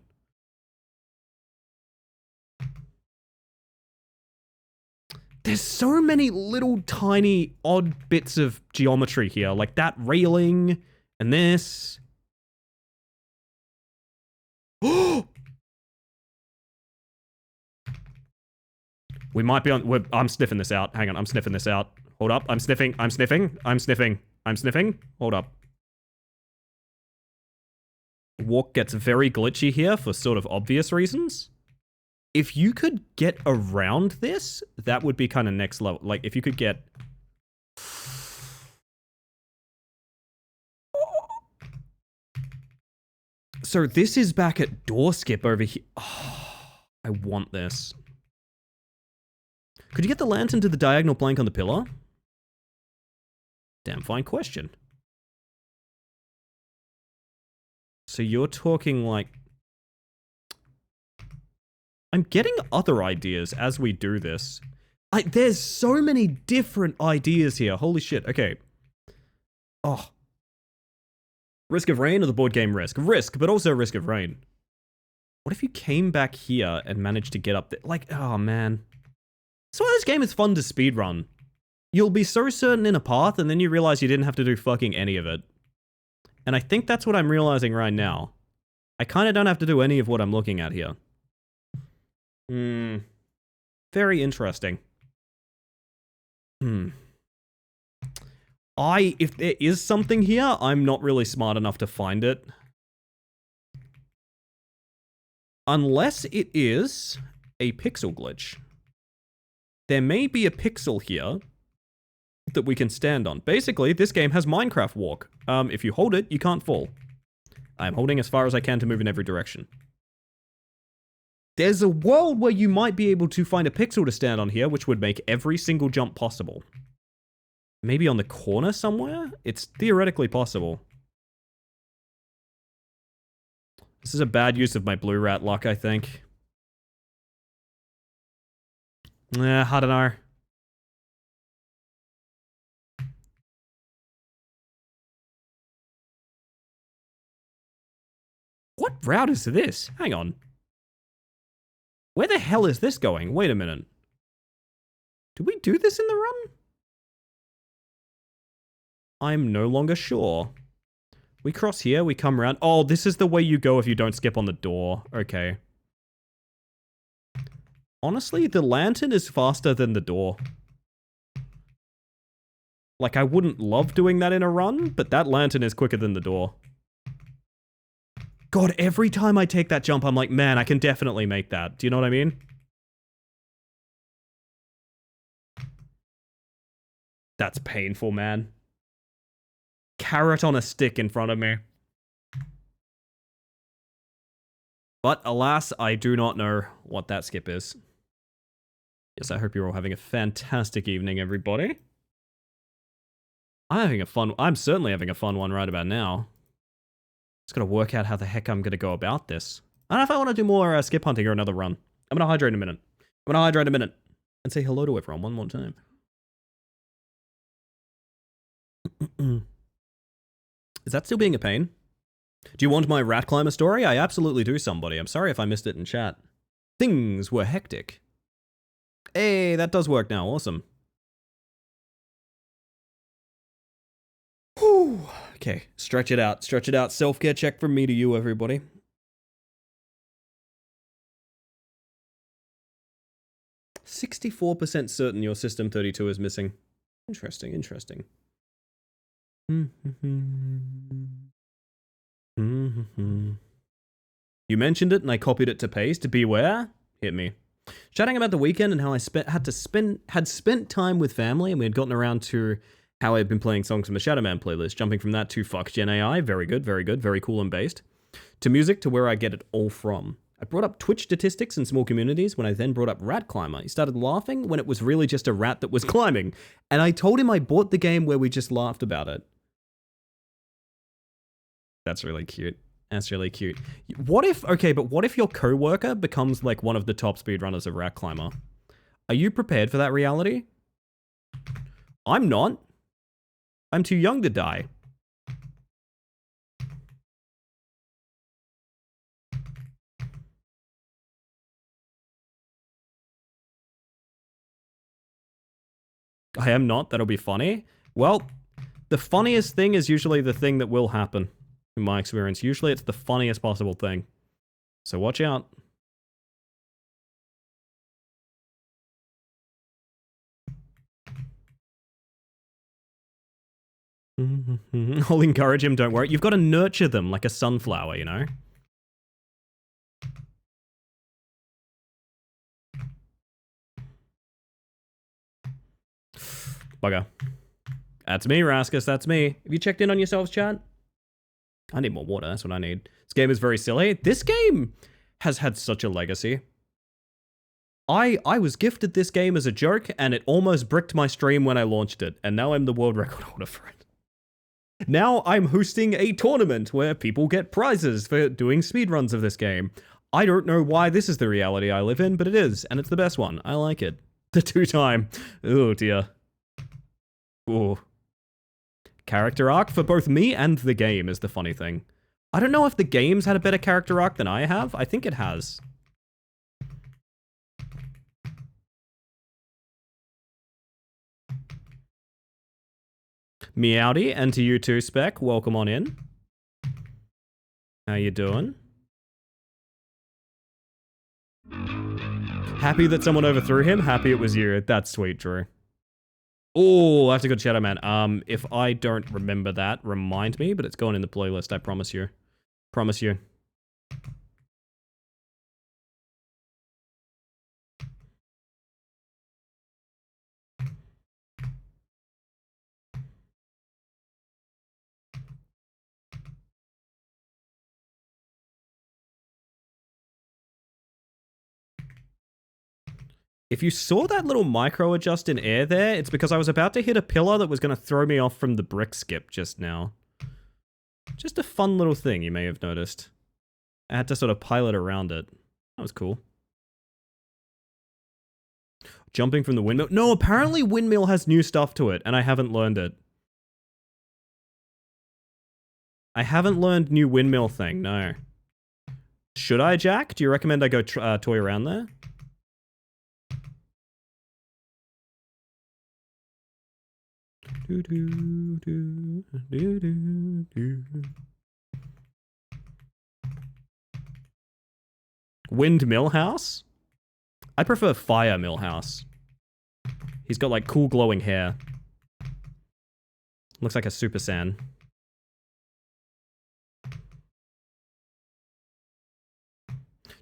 There's so many little tiny odd bits of geometry here, like that railing and this. Oh! We might be on... I'm sniffing this out. Hang on, I'm sniffing this out. Hold up, I'm sniffing. Hold up. Walk gets very glitchy here for sort of obvious reasons. If you could get around this, that would be kind of next level. Like, if you could get... So this is back at door skip over here. Oh, I want this. Could you get the lantern to the diagonal plank on the pillar? Damn fine question. So you're talking like... I'm getting other ideas as we do this. There's so many different ideas here. Holy shit. Okay. Oh. Risk of Rain or the board game Risk? Risk, but also Risk of Rain. What if you came back here and managed to get up there? Like, oh man. That's why this game is fun to speedrun. You'll be so certain in a path, and then you realize you didn't have to do fucking any of it. And I think that's what I'm realizing right now. I kind of don't have to do any of what I'm looking at here. Very interesting. If there is something here, I'm not really smart enough to find it. Unless it is a pixel glitch. There may be a pixel here that we can stand on. Basically, this game has Minecraft walk. If you hold it, you can't fall. I'm holding as far as I can to move in every direction. There's a world where you might be able to find a pixel to stand on here, which would make every single jump possible. Maybe on the corner somewhere? It's theoretically possible. This is a bad use of my blue rat luck, I think. I don't know. What route is this? Hang on. Where the hell is this going? Wait a minute. Did we do this in the run? I'm no longer sure. We cross here, we come around. Oh, this is the way you go if you don't skip on the door. Okay. Honestly, the lantern is faster than the door. Like, I wouldn't love doing that in a run, but that lantern is quicker than the door. God, every time I take that jump, I'm like, man, I can definitely make that. Do you know what I mean? That's painful, man. Carrot on a stick in front of me. But alas, I do not know what that skip is. Yes, I hope you're all having a fantastic evening, everybody. I'm certainly having a fun one right about now. Just gotta work out how the heck I'm gonna go about this. I don't know if I want to do more skip hunting or another run. I'm gonna hydrate in a minute. And say hello to everyone one more time. Is that still being a pain? Do you want my rat climber story? I absolutely do, somebody. I'm sorry if I missed it in chat. Things were hectic. Hey, that does work now. Awesome. Whew. Okay, stretch it out. Stretch it out. Self-care check from me to you, everybody. "64% certain your System 32 is missing." Interesting, interesting. You mentioned it and I copied it to paste. Beware, hit me. Chatting about the weekend and how I had spent time with family, and we had gotten around to how I'd been playing songs from the Shadow Man playlist, jumping from that to fuck Gen AI, very good, very cool and based, to music, to where I get it all from. I brought up Twitch statistics and small communities when I then brought up Rat Climber. He started laughing when it was really just a rat that was climbing, and I told him I bought the game where we just laughed about it. That's really cute. That's really cute. What if your coworker becomes like one of the top speedrunners of Rat Climber? Are you prepared for that reality? I'm not. I'm too young to die. I am not. That'll be funny. Well, the funniest thing is usually the thing that will happen. In my experience, usually it's the funniest possible thing. So watch out. I'll encourage him, don't worry. You've got to nurture them like a sunflower, you know? Bugger. That's me, Raskus, that's me. Have you checked in on yourselves, chat? I need more water, that's what I need. This game is very silly. This game has had such a legacy. I was gifted this game as a joke, and it almost bricked my stream when I launched it, and now I'm the world record holder for it. Now I'm hosting a tournament where people get prizes for doing speedruns of this game. I don't know why this is the reality I live in, but it is, and it's the best one. I like it. The 2-time. Oh dear. Ooh. Character arc for both me and the game is the funny thing. I don't know if the game's had a better character arc than I have. I think it has. Meowdy, and to you too, Spec. Welcome on in. How you doing? Happy that someone overthrew him? Happy it was you. That's sweet, Drew. Oh, that's a good Shadow Man. If I don't remember that, remind me, but it's going in the playlist, I promise you. Promise you. If you saw that little micro adjust in air there, it's because I was about to hit a pillar that was going to throw me off from the brick skip just now. Just a fun little thing you may have noticed. I had to sort of pilot around it. That was cool. Jumping from the windmill. No, apparently windmill has new stuff to it, and I haven't learned it. I haven't learned new windmill thing, no. Should I, Jack? Do you recommend I go toy around there? Do, do, do, do, do, do. Windmill house? I prefer fire mill house. He's got like cool glowing hair. Looks like a Super Saiyan.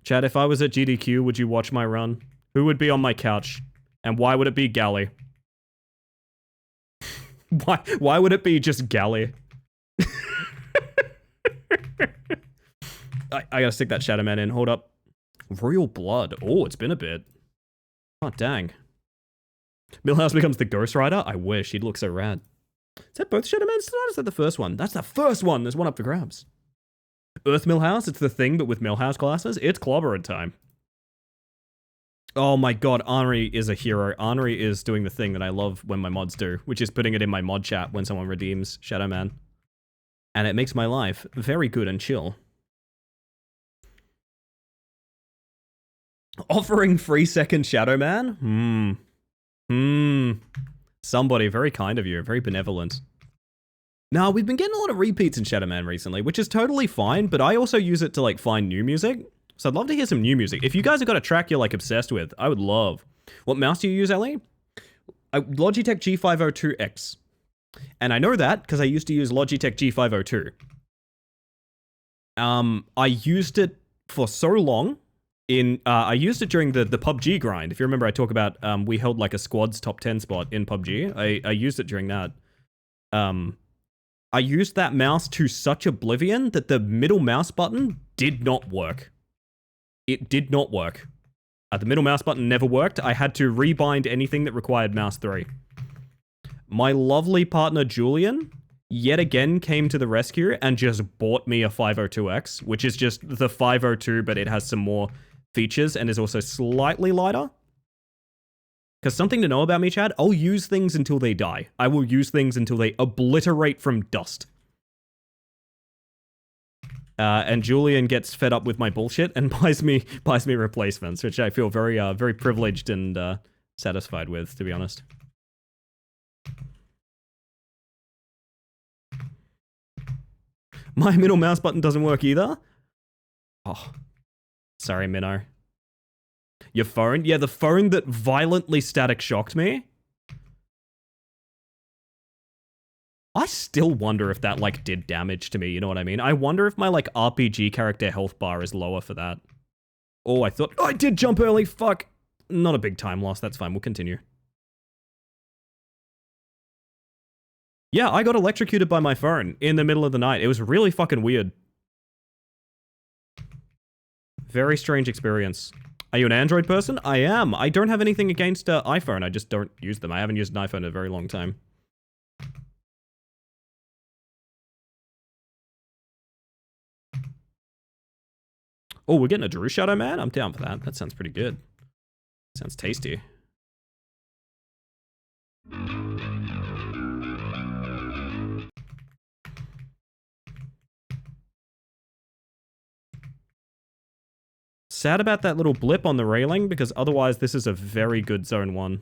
Chad, if I was at GDQ, would you watch my run? Who would be on my couch? And why would it be Galley? Why would it be just Galley? I gotta stick that Shadow Man in. Hold up. Royal Blood. Oh, it's been a bit. Oh, dang. Millhouse becomes the Ghost Rider? I wish. He'd look so rad. Is that both Shadow Mans tonight? Is that the first one? That's the first one. There's one up for grabs. Earth Millhouse. It's the thing, but with Millhouse glasses. It's clobbering time. Oh my god, Henri is a hero. Henri is doing the thing that I love when my mods do, which is putting it in my mod chat when someone redeems Shadow Man. And it makes my life very good and chill. Offering free second Shadow Man? Somebody, very kind of you, very benevolent. Now, we've been getting a lot of repeats in Shadow Man recently, which is totally fine, but I also use it to like find new music. So I'd love to hear some new music. If you guys have got a track you're like obsessed with, I would love. What mouse do you use, Ellie? Logitech G502X. And I know that because I used to use Logitech G502. I used it for so long. I used it during the PUBG grind. If you remember, I talk about we held like a squad's top 10 spot in PUBG. I used it during that. I used that mouse to such oblivion that the middle mouse button did not work. It did not work. The middle mouse button never worked. I had to rebind anything that required mouse 3. My lovely partner Julian yet again came to the rescue and just bought me a 502X, which is just the 502, but it has some more features and is also slightly lighter. Because something to know about me, Chad, I'll use things until they die. I will use things until they obliterate from dust. And Julian gets fed up with my bullshit and buys me replacements, which I feel very privileged and satisfied with, to be honest. My middle mouse button doesn't work either. Oh, sorry, Minnow. Your phone? Yeah, the phone that violently static shocked me. I still wonder if that, like, did damage to me, you know what I mean? I wonder if my, like, RPG character health bar is lower for that. Oh, I thought... Oh, I did jump early, fuck! Not a big time loss, that's fine, we'll continue. Yeah, I got electrocuted by my phone in the middle of the night. It was really fucking weird. Very strange experience. Are you an Android person? I am. I don't have anything against iPhone, I just don't use them. I haven't used an iPhone in a very long time. Oh, we're getting a Drew Shadow, man? I'm down for that. That sounds pretty good. Sounds tasty. Sad about that little blip on the railing, because otherwise this is a very good Zone 1.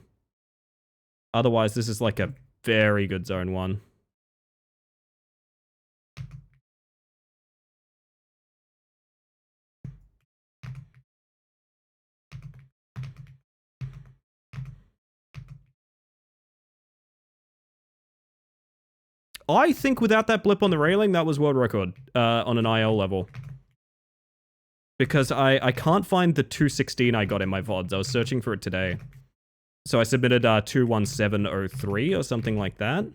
Otherwise this is like a very good Zone 1. I think without that blip on the railing, that was world record on an IL level. Because I can't find the 216 I got in my VODs. I was searching for it today. So I submitted 21703 or something like that.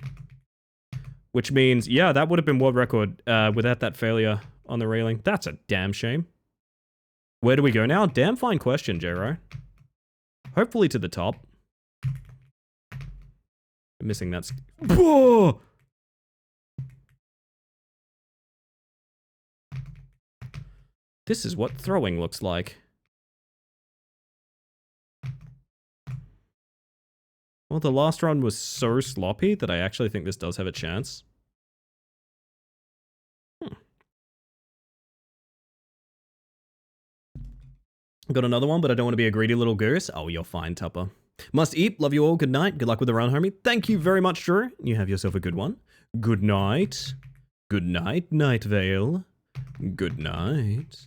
Which means, yeah, that would have been world record without that failure on the railing. That's a damn shame. Where do we go now? Damn fine question, J-Ro. Hopefully to the top. I'm missing that. Whoa! This is what throwing looks like. Well, the last run was so sloppy that I actually think this does have a chance. Got another one, but I don't want to be a greedy little goose. Oh, you're fine, Tupper. Must eat. Love you all. Good night. Good luck with the run, homie. Thank you very much, Drew. You have yourself a good one. Good night. Good night, Night Vale. Good night.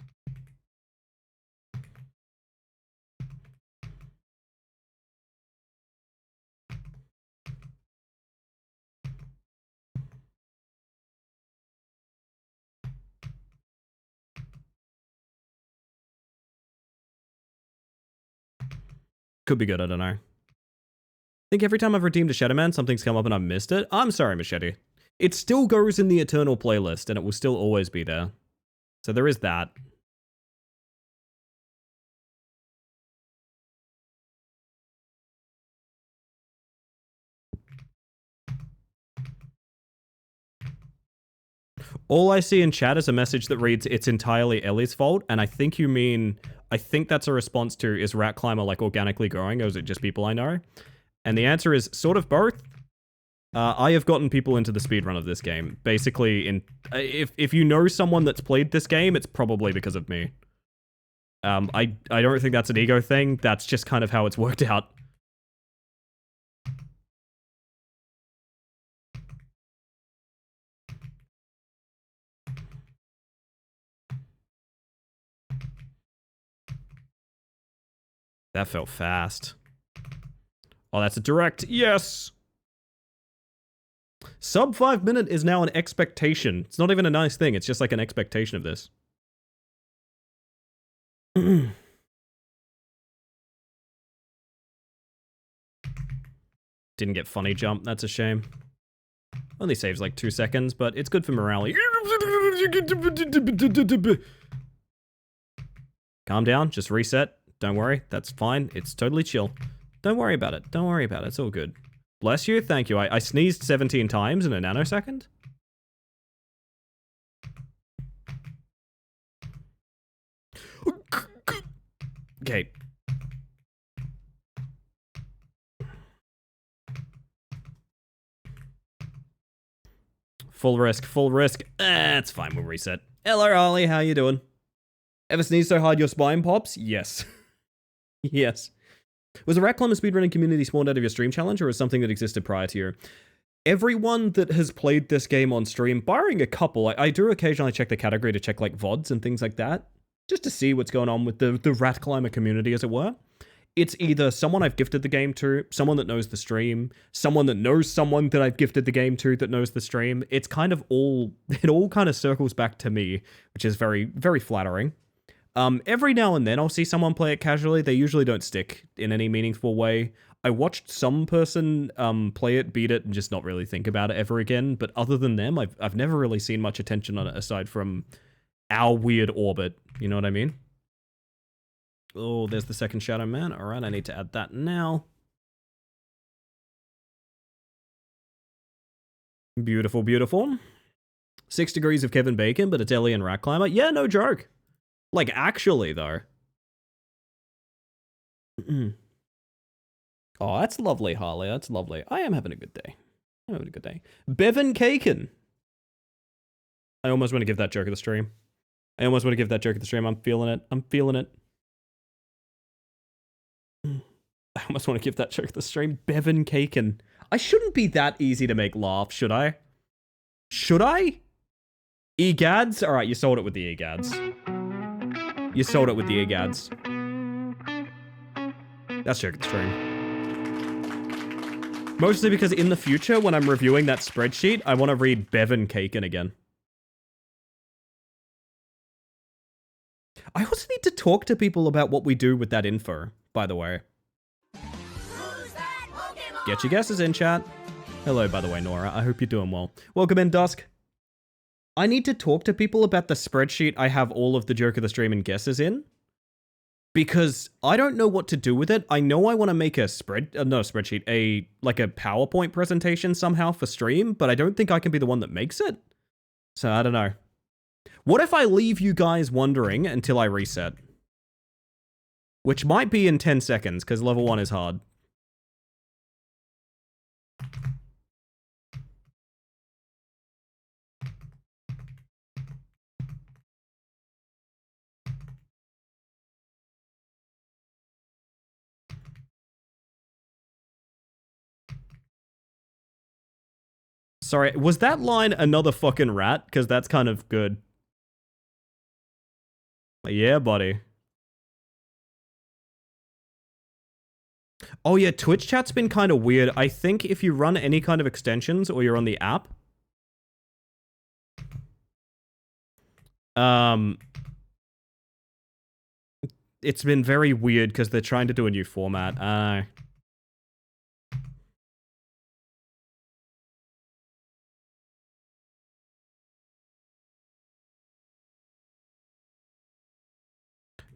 Could be good, I don't know. I think every time I've redeemed a Shadow Man, something's come up and I've missed it. I'm sorry, Machete. It still goes in the Eternal playlist, and it will still always be there. So there is that. All I see in chat is a message that reads, "It's entirely Ellie's fault," and I think you mean, I think that's a response to, is Rat Climber like organically growing, or is it just people I know? And the answer is sort of both. I have gotten people into the speedrun of this game. Basically, if you know someone that's played this game, it's probably because of me. I don't think that's an ego thing, that's just kind of how it's worked out. That felt fast. Oh, that's a direct. Yes! Sub 5 minute is now an expectation. It's not even a nice thing. It's just like an expectation of this. Didn't get funny jump. That's a shame. Only saves like 2 seconds, but it's good for morale. Calm down. Just reset. Don't worry. That's fine. It's totally chill. Don't worry about it. Don't worry about it. It's all good. Bless you. Thank you. I sneezed 17 times in a nanosecond. Okay. Full risk, full risk. It's fine, we'll reset. Hello, Ollie, how you doing? Ever sneeze so hard your spine pops? Yes. Yes. Was a rat climber speedrunning community spawned out of your stream challenge, or is something that existed prior to you? Everyone that has played this game on stream, barring a couple, I do occasionally check the category to check like VODs and things like that, just to see what's going on with the rat climber community, as it were. It's either someone I've gifted the game to, someone that knows the stream, someone that knows someone that I've gifted the game to that knows the stream. It's kind of all, it all kind of circles back to me, which is very, very flattering. Every now and then I'll see someone play it casually. They usually don't stick in any meaningful way. I watched some person play it, beat it, and just not really think about it ever again. But other than them, I've never really seen much attention on it aside from our weird orbit. You know what I mean? Oh, there's the second Shadow Man. All right, I need to add that now. Beautiful, beautiful. 6 degrees of Kevin Bacon, but it's Ellie and Rat Climber. Yeah, no joke. Like, actually, though. Oh, that's lovely, Harley. That's lovely. I am having a good day. I'm having a good day. Bevan Kaken. I almost want to give that joke at the stream. I almost want to give that joke at the stream. I'm feeling it. I'm feeling it. I almost want to give that joke at the stream. Bevan Kaken. I shouldn't be that easy to make laugh, should I? Should I? Egads? Alright, you sold it with the egads. You sold it with the egads. That's joke at the stream. Mostly because in the future, when I'm reviewing that spreadsheet, I want to read Bevan Kaken again. I also need to talk to people about what we do with that info, by the way. Get your guesses in, chat. Hello, by the way, Nora. I hope you're doing well. Welcome in, Dusk. I need to talk to people about the spreadsheet I have all of the joke of the stream and guesses in. Because I don't know what to do with it. I know I want to make a spreadsheet, like a PowerPoint presentation somehow for stream, but I don't think I can be the one that makes it. So I don't know. What if I leave you guys wondering until I reset? Which might be in 10 seconds, because level 1 is hard. Sorry, was that line another fucking rat? Because that's kind of good. Yeah, buddy. Oh yeah, Twitch chat's been kind of weird. I think if you run any kind of extensions or you're on the app, it's been very weird because they're trying to do a new format.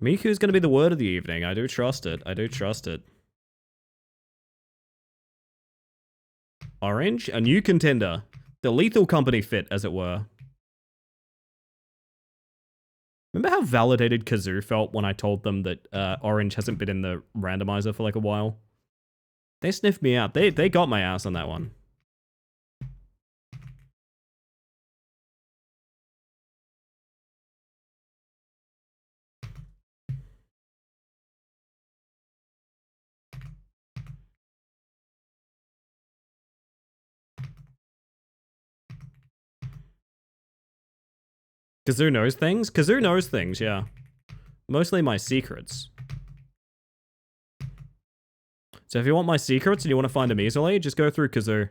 Miku's gonna be the word of the evening. I do trust it. I do trust it. Orange, a new contender. The Lethal Company fit, as it were. Remember how validated Kazoo felt when I told them that Orange hasn't been in the randomizer for like a while? They sniffed me out. They got my ass on that one. Kazoo knows things? Kazoo knows things, yeah. Mostly my secrets. So if you want my secrets and you want to find them easily, just go through Kazoo.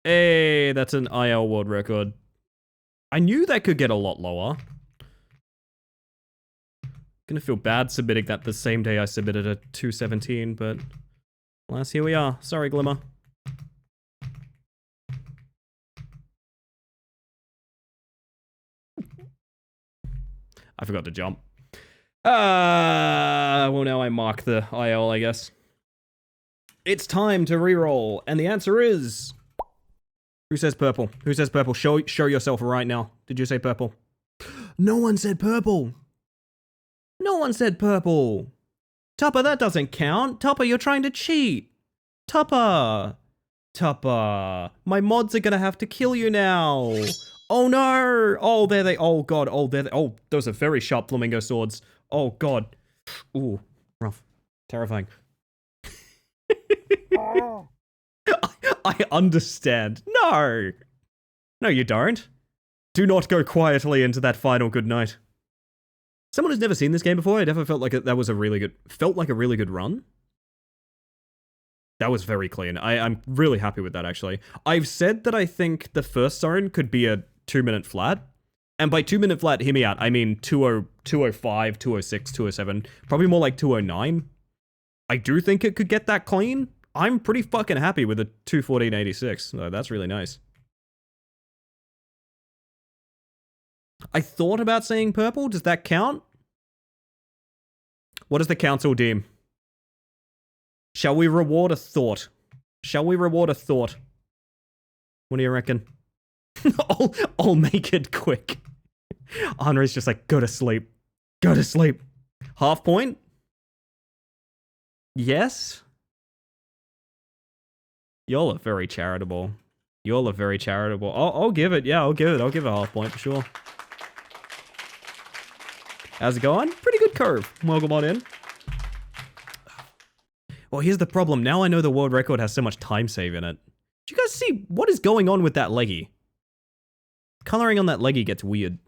Hey, that's an IL world record. I knew that could get a lot lower. Gonna feel bad submitting that the same day I submitted a 217, but alas, here we are. Sorry, Glimmer. I forgot to jump. Well, now I mark the IL, I guess. It's time to reroll, and the answer is... Who says purple? Who says purple? Show yourself right now. Did you say purple? No one said purple. No one said purple. Tupper, that doesn't count. Tupper, you're trying to cheat. Tupper. Tupper. My mods are gonna have to kill you now. Oh no. Oh, there they... Oh god. Oh, there they... Oh, those are very sharp flamingo swords. Oh god. Ooh. Rough. Terrifying. I understand. No. No, you don't. Do not go quietly into that final good night. Someone who's never seen this game before, I definitely felt like that was a really good... Felt like a really good run. That was very clean. I'm really happy with that, actually. I've said that I think the first zone could be a 2-minute flat. And by 2-minute flat, hear me out. I mean 205, 206, 207. Probably more like 209. I do think it could get that clean. I'm pretty fucking happy with a 214.86. So that's really nice. I thought about saying purple. Does that count? What does the council deem? Shall we reward a thought? Shall we reward a thought? What do you reckon? I'll make it quick. Henri's just like, go to sleep. Go to sleep. Half point? Yes? Y'all are very charitable. Y'all are very charitable. I'll give it. Yeah, I'll give it. I'll give it a half point for sure. How's it going? Pretty good curve. Welcome on in. Well, here's the problem. Now I know the world record has so much time save in it. Do you guys see what is going on with that leggy? Coloring on that leggy gets weird.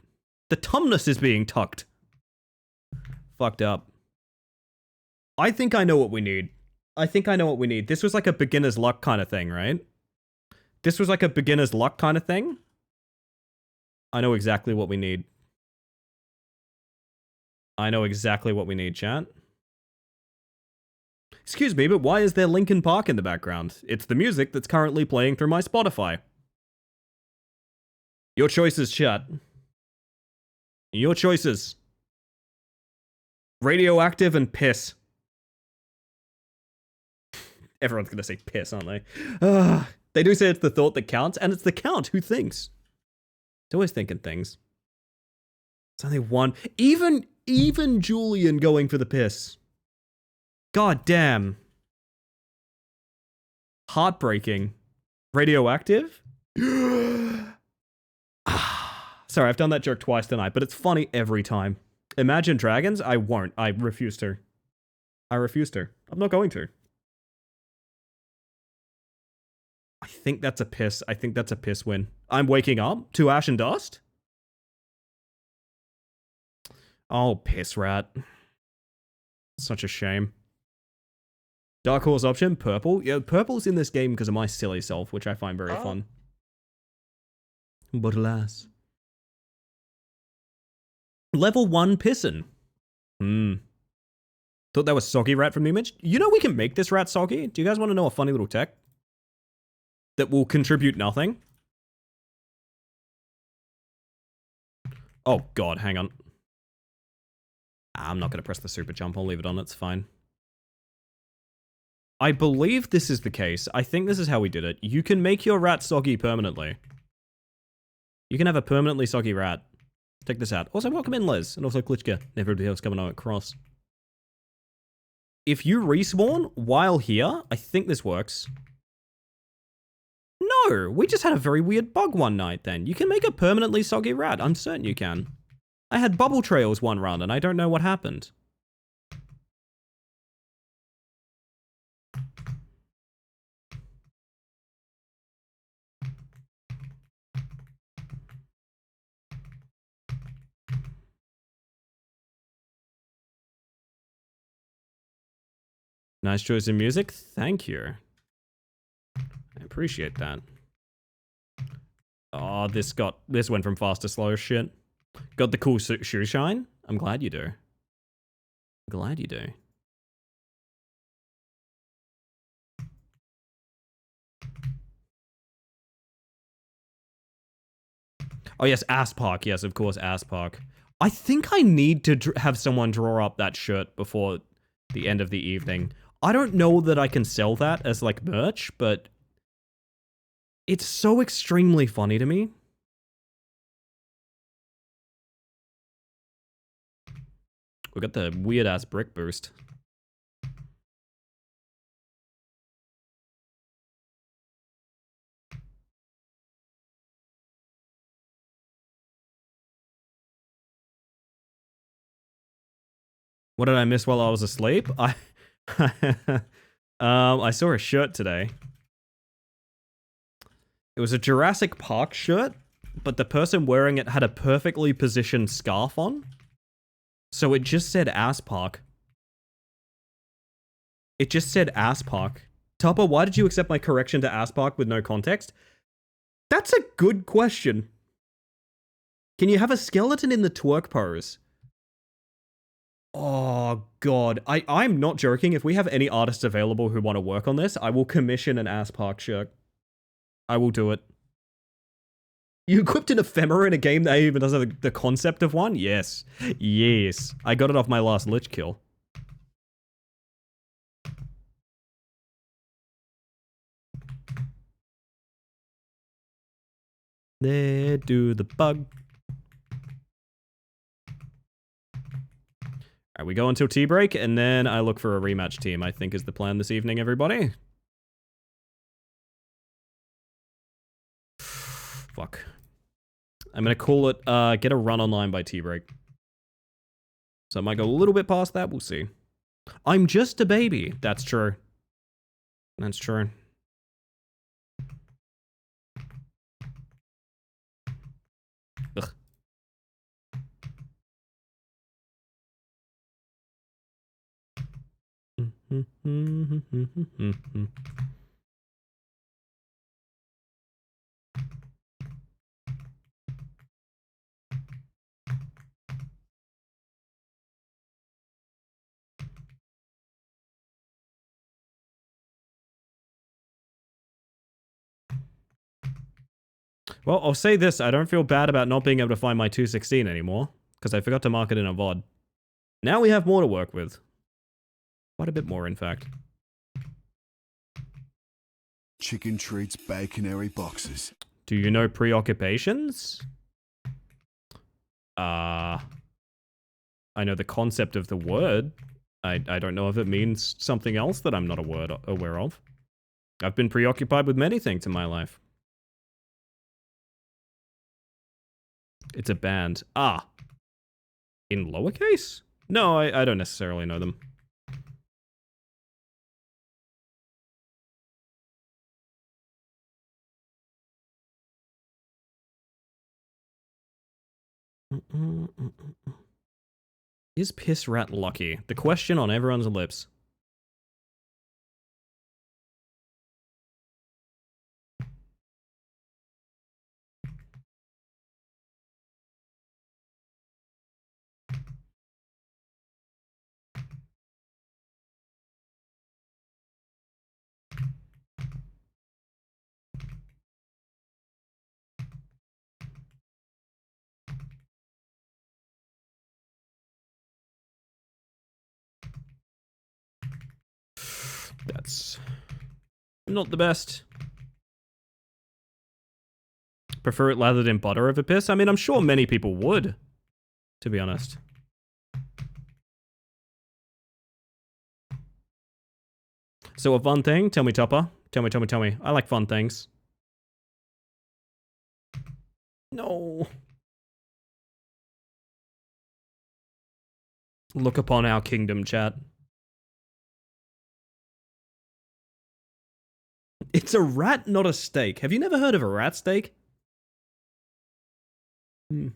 The tumnus is being tucked. Fucked up. I think I know what we need. I think I know what we need. This was like a beginner's luck kind of thing, right? This was like a beginner's luck kind of thing. I know exactly what we need. I know exactly what we need, chat. Excuse me, but why is there Linkin Park in the background? It's the music that's currently playing through my Spotify. Your choices, chat. Your choices. Radioactive and piss. Everyone's gonna say piss, aren't they? They do say it's the thought that counts, and it's the count who thinks. It's always thinking things. It's only one. Even Julian going for the piss. God damn. Heartbreaking. Radioactive? Sorry, I've done that joke twice tonight, but it's funny every time. Imagine Dragons? I won't. I refuse to. I refuse to. I'm not going to. I think that's a piss. I think that's a piss win. I'm waking up to ash and dust? Oh, piss rat. Such a shame. Dark horse option, purple. Yeah, purple's in this game because of my silly self, which I find very fun. But alas. Level 1 pissin'. Thought that was soggy rat from the image. You know we can make this rat soggy? Do you guys want to know a funny little tech? That will contribute nothing? Oh god, hang on. I'm not going to press the super jump. I'll leave it on. It's fine. I believe this is the case. I think this is how we did it. You can make your rat soggy permanently. You can have a permanently soggy rat. Check this out. Also, welcome in, Liz. And also Klitschka. And everybody else coming on across. If you respawn while here, I think this works. No, we just had a very weird bug one night then. You can make a permanently soggy rat. I'm certain you can. I had bubble trails one run and I don't know what happened. Nice choice in music. Thank you. I appreciate that. Oh, this went from fast to slow shit. Got the cool shoe shine? I'm glad you do. Glad you do. Oh yes, Ass Park. Yes, of course, Ass Park. I think I need to have someone draw up that shirt before the end of the evening. I don't know that I can sell that as like merch, but it's so extremely funny to me. We got the weird ass brick boost. What did I miss while I was asleep? I saw a shirt today. It was a Jurassic Park shirt, but the person wearing it had a perfectly positioned scarf on. So it just said Ass Park. It just said Ass Park. Tupper, why did you accept my correction to Ass Park with no context? That's a good question. Can you have a skeleton in the twerk pose? Oh, God. I'm not joking. If we have any artists available who want to work on this, I will commission an Ass Park shirt. I will do it. You equipped an ephemera in a game that even doesn't have the concept of one? Yes. Yes. I got it off my last lich kill. There do the bug. Alright, we go until tea break, and then I look for a rematch team, I think is the plan this evening, everybody. Fuck. I'm gonna call it, get a run online by tea break. So I might go a little bit past that, we'll see. I'm just a baby. That's true. That's true. Ugh. Well, I'll say this, I don't feel bad about not being able to find my 216 anymore, because I forgot to mark it in a VOD. Now we have more to work with. Quite a bit more, in fact. Chicken treats baconary boxes. Do you know preoccupations? I know the concept of the word. I don't know if it means something else that I'm not aware of. I've been preoccupied with many things in my life. It's a band. Ah. In lowercase? No, I don't necessarily know them. Is Piss Rat lucky? The question on everyone's lips. That's not the best. Prefer it lathered in butter over piss? I mean, I'm sure many people would, to be honest. So a fun thing? Tell me, Topper. Tell me. I like fun things. No. Look upon our kingdom, chat. It's a rat, not a steak. Have you never heard of a rat steak? Hmm.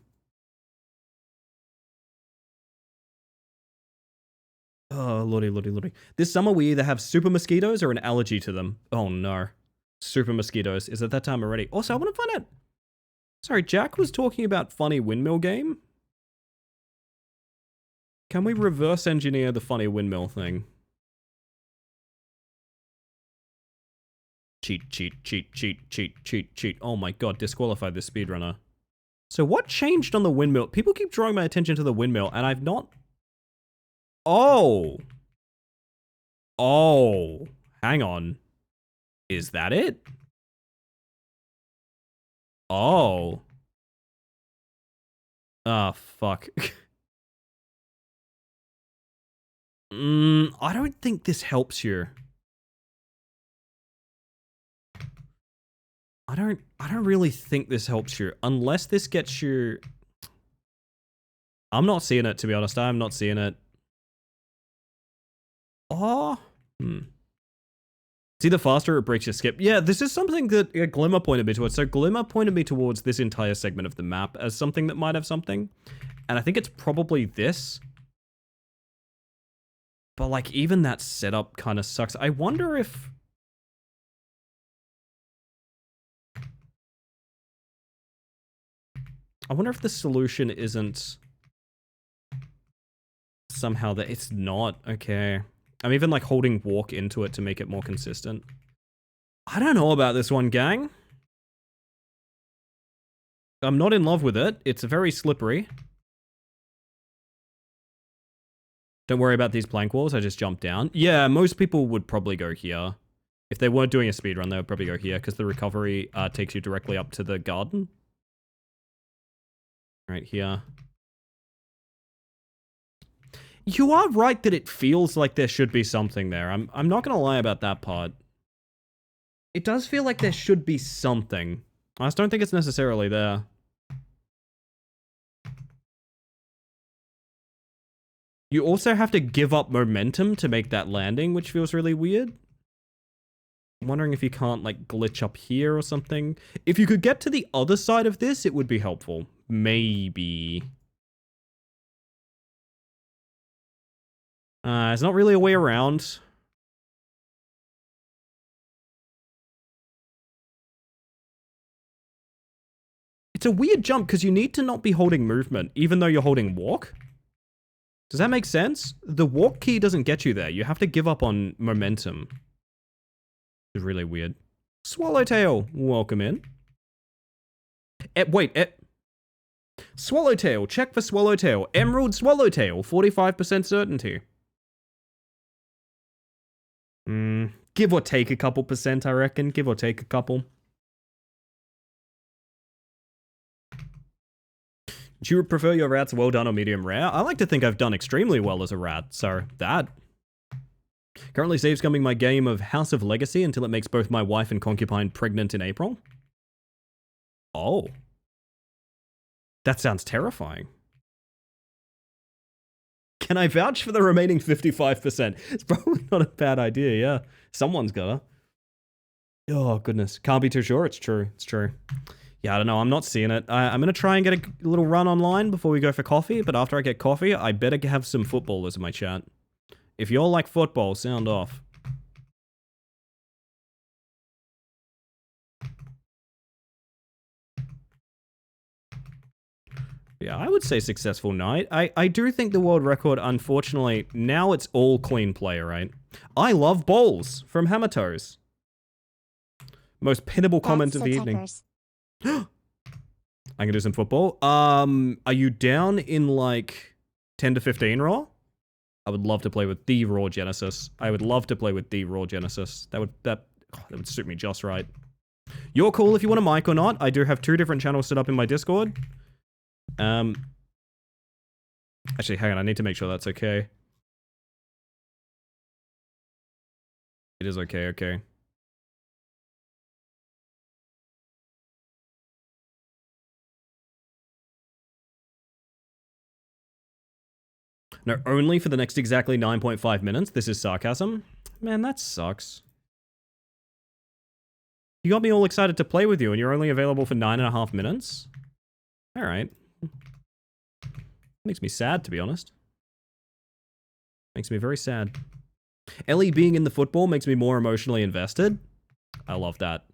Oh, lordy, lordy, lordy. This summer we either have super mosquitoes or an allergy to them. Oh no. Super mosquitoes. Is it that time already? Also, I want to find out. Sorry, Jack was talking about funny windmill game. Can we reverse engineer the funny windmill thing? Cheat, cheat, cheat, cheat, cheat, cheat, cheat. Oh my god, disqualified this speedrunner. So what changed on the windmill? People keep drawing my attention to the windmill, and I've not... Oh. Oh. Hang on. Is that it? Oh. Ah, fuck. I don't think this helps you. I don't really think this helps you. Unless this gets you... I'm not seeing it, to be honest. I'm not seeing it. Oh. See, the faster it breaks your skip. Yeah, this is something that Glimmer pointed me towards. So Glimmer pointed me towards this entire segment of the map as something that might have something. And I think it's probably this. But like, even that setup kind of sucks. I wonder if... the solution isn't somehow that it's not. Okay. I'm even like holding walk into it to make it more consistent. I don't know about this one, gang. I'm not in love with it. It's very slippery. Don't worry about these plank walls. I just jumped down. Yeah, most people would probably go here. If they weren't doing a speedrun, they would probably go here because the recovery takes you directly up to the garden. Right here. You are right that it feels like there should be something there. I'm not gonna lie about that part. It does feel like there should be something. I just don't think it's necessarily there. You also have to give up momentum to make that landing, which feels really weird. I'm wondering if you can't, like, glitch up here or something. If you could get to the other side of this, it would be helpful. Maybe. There's not really a way around. It's a weird jump because you need to not be holding movement, even though you're holding walk. Does that make sense? The walk key doesn't get you there. You have to give up on momentum. It's really weird. Swallowtail, welcome in. Swallowtail, check for Swallowtail. Emerald Swallowtail, 45% certainty. Give or take a couple percent, I reckon. Give or take a couple. Do you prefer your rats well done or medium rare? I like to think I've done extremely well as a rat, so that. Currently save scumming my game of House of Legacy until it makes both my wife and concubine pregnant in April. Oh. That sounds terrifying. Can I vouch for the remaining 55%? It's probably not a bad idea, yeah. Someone's gotta. Oh, goodness. Can't be too sure. It's true. It's true. Yeah, I don't know. I'm not seeing it. I'm going to try and get a little run online before we go for coffee. But after I get coffee, I better have some footballers in my chat. If you're like football, sound off. Yeah, I would say successful night. I do think the world record, unfortunately, now it's all clean play, right? I love bowls from Hammertoes. Most pinnable comment of the evening. I can do some football. Are you down in like 10 to 15 raw? I would love to play with the raw Genesis. I would love to play with the raw Genesis. That would suit me just right. You're cool if you want a mic or not. I do have 2 different channels set up in my Discord. Actually, hang on. I need to make sure that's okay. It is okay, okay. No, only for the next exactly 9.5 minutes. This is sarcasm. Man, that sucks. You got me all excited to play with you, and you're only available for 9.5 minutes? Alright. Makes me sad, to be honest. Makes me very sad. Ellie being in the football makes me more emotionally invested. I love that.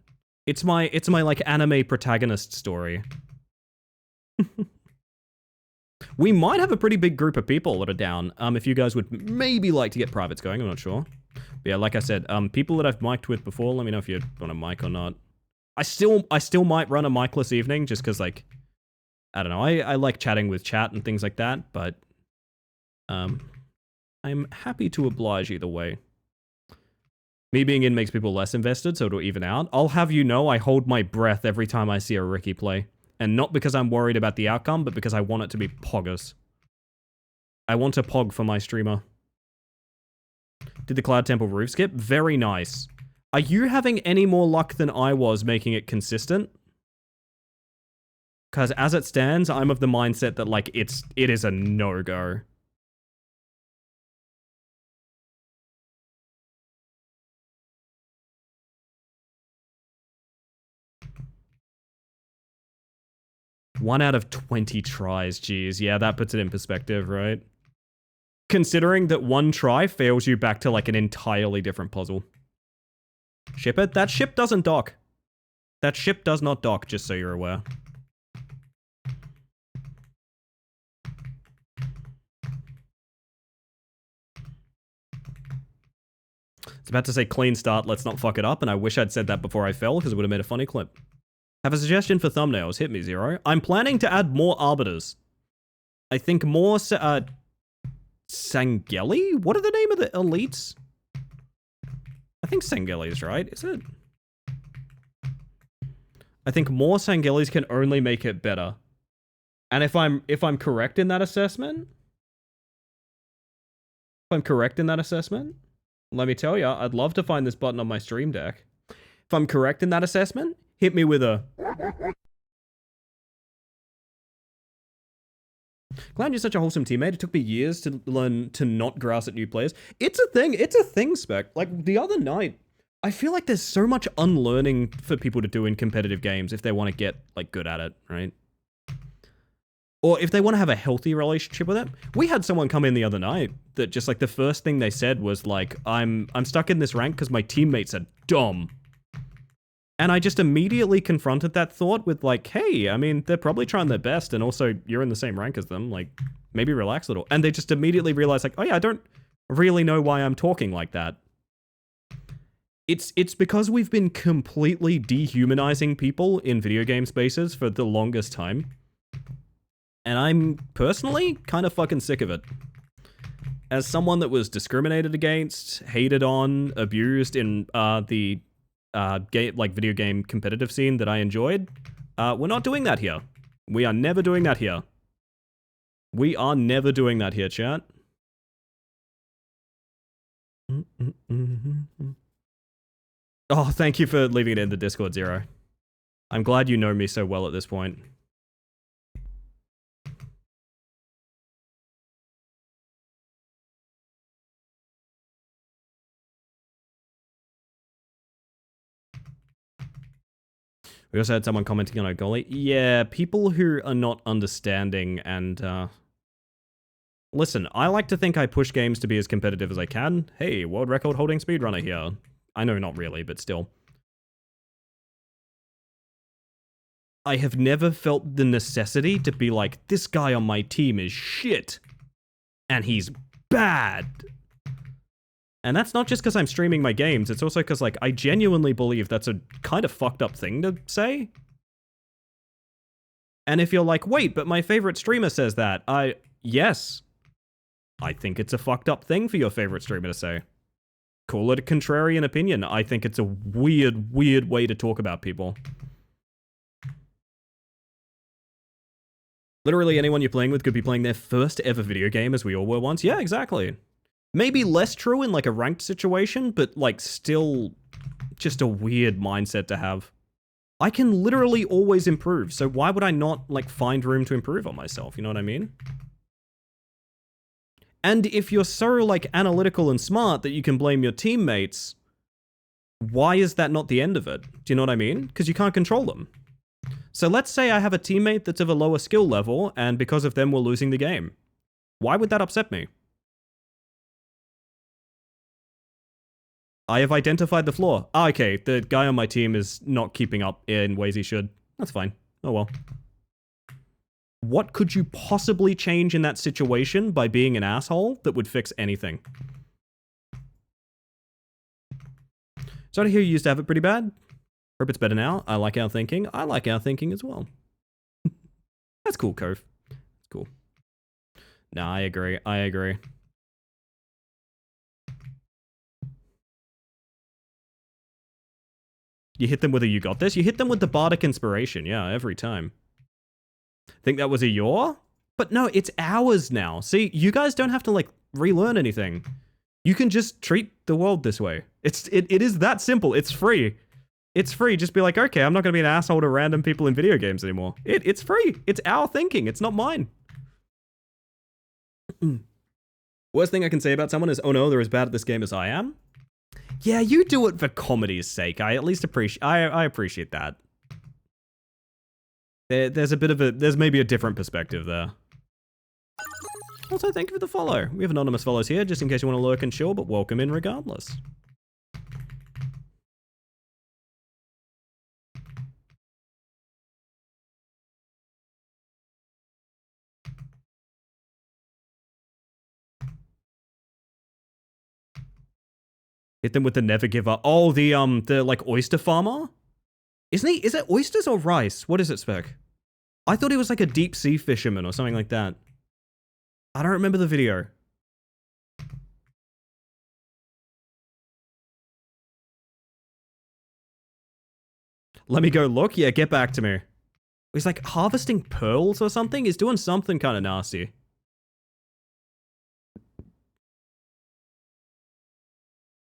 It's my like anime protagonist story. We might have a pretty big group of people that are down. If you guys would maybe like to get privates going, I'm not sure. But yeah, like I said, people that I've mic'd with before, let me know if you want a mic or not. I still might run a micless evening just because, like, I don't know. I like chatting with chat and things like that, but I'm happy to oblige either way. Me being in makes people less invested, so it'll even out. I'll have you know I hold my breath every time I see a Ricky play. And not because I'm worried about the outcome, but because I want it to be poggers. I want a pog for my streamer. Did the Cloud Temple roof skip? Very nice. Are you having any more luck than I was making it consistent? Because as it stands, I'm of the mindset that, like, it is a no-go. One out of 20 tries, geez. Yeah, that puts it in perspective, right? Considering that one try fails you back to, like, an entirely different puzzle. Ship it? That ship doesn't dock. That ship does not dock, just so you're aware. It's about to say clean start, let's not fuck it up, and I wish I'd said that before I fell, because it would have made a funny clip. Have a suggestion for thumbnails. Hit me, Zero. I'm planning to add more arbiters. I think more, Sangeli? What are the name of the elites? I think Sangeli's right, is it? I think more Sangelis can only make it better. And if I'm correct in that assessment, let me tell you, I'd love to find this button on my stream deck. If I'm correct in that assessment, hit me with a... Glad you're such a wholesome teammate. It took me years to learn to not grouse at new players. It's a thing, Spec. Like, the other night, I feel like there's so much unlearning for people to do in competitive games if they want to get, like, good at it, right? Or if they want to have a healthy relationship with it. We had someone come in the other night that just, like, the first thing they said was, like, I'm stuck in this rank because my teammates are dumb. And I just immediately confronted that thought with, like, hey, I mean, they're probably trying their best, and also you're in the same rank as them, like, maybe relax a little. And they just immediately realized, like, oh yeah, I don't really know why I'm talking like that. It's because we've been completely dehumanizing people in video game spaces for the longest time. And I'm personally kind of fucking sick of it. As someone that was discriminated against, hated on, abused in the video game competitive scene that I enjoyed, we're not doing that here. We are never doing that here. We are never doing that here, chat. Oh, thank you for leaving it in the Discord, Zero. I'm glad you know me so well at this point. We also had someone commenting on Ogoli. Yeah, people who are not understanding and, listen, I like to think I push games to be as competitive as I can. Hey, world record holding speedrunner here. I know not really, but still. I have never felt the necessity to be like, this guy on my team is shit. And he's bad. And that's not just because I'm streaming my games, it's also because, like, I genuinely believe that's a kind of fucked up thing to say. And if you're like, wait, but my favorite streamer says that, yes. I think it's a fucked up thing for your favorite streamer to say. Call it a contrarian opinion. I think it's a weird, weird way to talk about people. Literally anyone you're playing with could be playing their first ever video game, as we all were once. Yeah, exactly. Maybe less true in, like, a ranked situation, but, like, still just a weird mindset to have. I can literally always improve, so why would I not, like, find room to improve on myself? You know what I mean? And if you're so, like, analytical and smart that you can blame your teammates, why is that not the end of it? Do you know what I mean? Because you can't control them. So let's say I have a teammate that's of a lower skill level, and because of them, we're losing the game. Why would that upset me? I have identified the flaw. Ah, okay, the guy on my team is not keeping up in ways he should. That's fine. Oh well. What could you possibly change in that situation by being an asshole that would fix anything? So I hear you used to have it pretty bad. Hope it's better now. I like our thinking. I like our thinking as well. That's cool, Cove. That's cool. Nah, I agree. I agree. You hit them with a you got this? You hit them with the bardic inspiration. Yeah, every time. Think that was a yaw? But no, it's ours now. See, you guys don't have to, like, relearn anything. You can just treat the world this way. It is that simple. It's free. It's free. Just be like, okay, I'm not going to be an asshole to random people in video games anymore. It's free. It's our thinking. It's not mine. Worst thing I can say about someone is, oh no, they're as bad at this game as I am. Yeah, you do it for comedy's sake. I at least appreciate. I appreciate that. There's maybe a different perspective there. Also, thank you for the follow. We have anonymous follows here, just in case you want to lurk and chill, but welcome in regardless. Hit them with the never give up. Oh, the like oyster farmer? Isn't he? Is it oysters or rice? What is it, Spec? I thought he was like a deep sea fisherman or something like that. I don't remember the video. Let me go look. Yeah, get back to me. He's like harvesting pearls or something. He's doing something kind of nasty.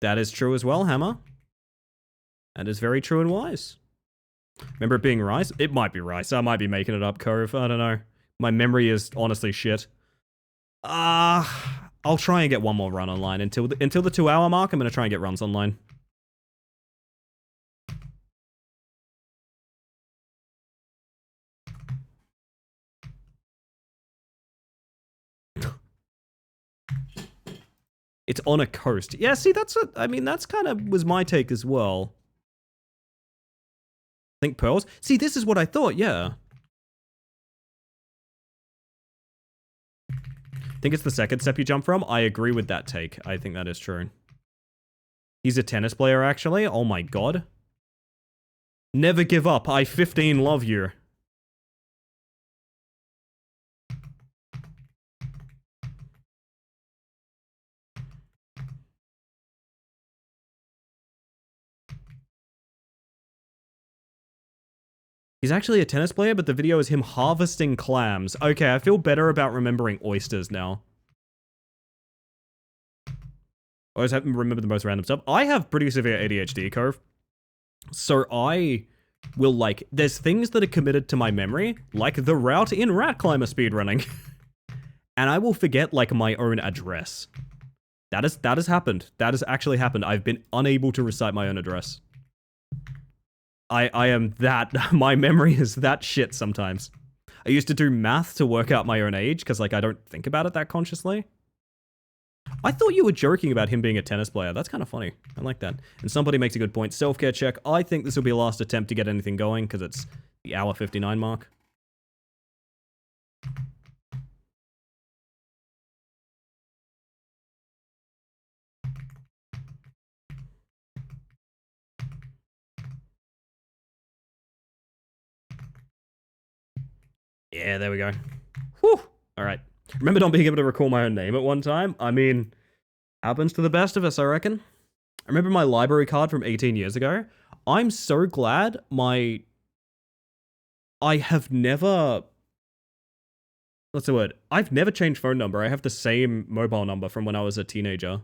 That is true as well, Hammer. That is very true and wise. Remember it being rice? It might be rice. I might be making it up, Cove. I don't know. My memory is honestly shit. I'll try and get one more run online. Until the 2-hour mark, I'm going to try and get runs online. It's on a coast. Yeah, see, that's what, I mean, that's kind of was my take as well. Think pearls? See, this is what I thought, yeah. Think it's the second step you jump from? I agree with that take. I think that is true. He's a tennis player, actually. Oh my god. Never give up. I 15 love you. He's actually a tennis player, but the video is him harvesting clams. Okay, I feel better about remembering oysters now. I always have to remember the most random stuff. I have pretty severe ADHD, Cove. So I will, like, there's things that are committed to my memory, like the route in Rat Climber speedrunning. And I will forget, like, my own address. That has happened. That has actually happened. I've been unable to recite my own address. I am that, my memory is that shit sometimes. I used to do math to work out my own age, because, like, I don't think about it that consciously. I thought you were joking about him being a tennis player. That's kind of funny. I like that. And somebody makes a good point. Self-care check. I think this will be a last attempt to get anything going, because it's the hour 59 mark. Yeah, there we go. Whew. All right. Remember not being able to recall my own name at one time? I mean, happens to the best of us, I reckon. I remember my library card from 18 years ago. I'm so glad I have never... What's the word? I've never changed phone number. I have the same mobile number from when I was a teenager.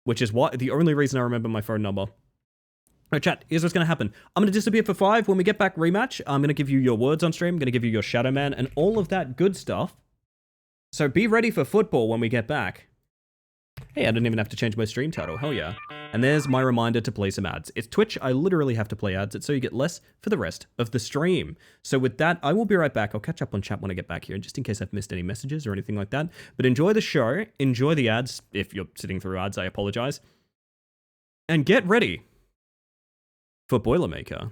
Which is the only reason I remember my phone number. Alright, chat, here's what's going to happen. I'm going to disappear for 5. When we get back rematch, I'm going to give you your words on stream. I'm going to give you your Shadow Man and all of that good stuff. So be ready for football when we get back. Hey, I didn't even have to change my stream title. Hell yeah. And there's my reminder to play some ads. It's Twitch. I literally have to play ads. It's so you get less for the rest of the stream. So with that, I will be right back. I'll catch up on chat when I get back here, just in case I've missed any messages or anything like that. But enjoy the show. Enjoy the ads. If you're sitting through ads, I apologize. And get ready for Boilermaker.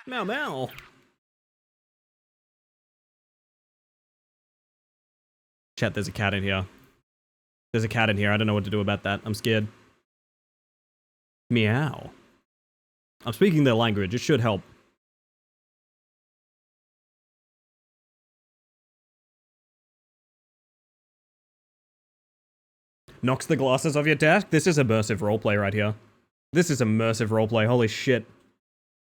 Meow meow. Chat, there's a cat in here. There's a cat in here. I don't know what to do about that. I'm scared. Meow. I'm speaking their language. It should help. Knocks the glasses off your desk. This is immersive roleplay right here. This is immersive roleplay. Holy shit.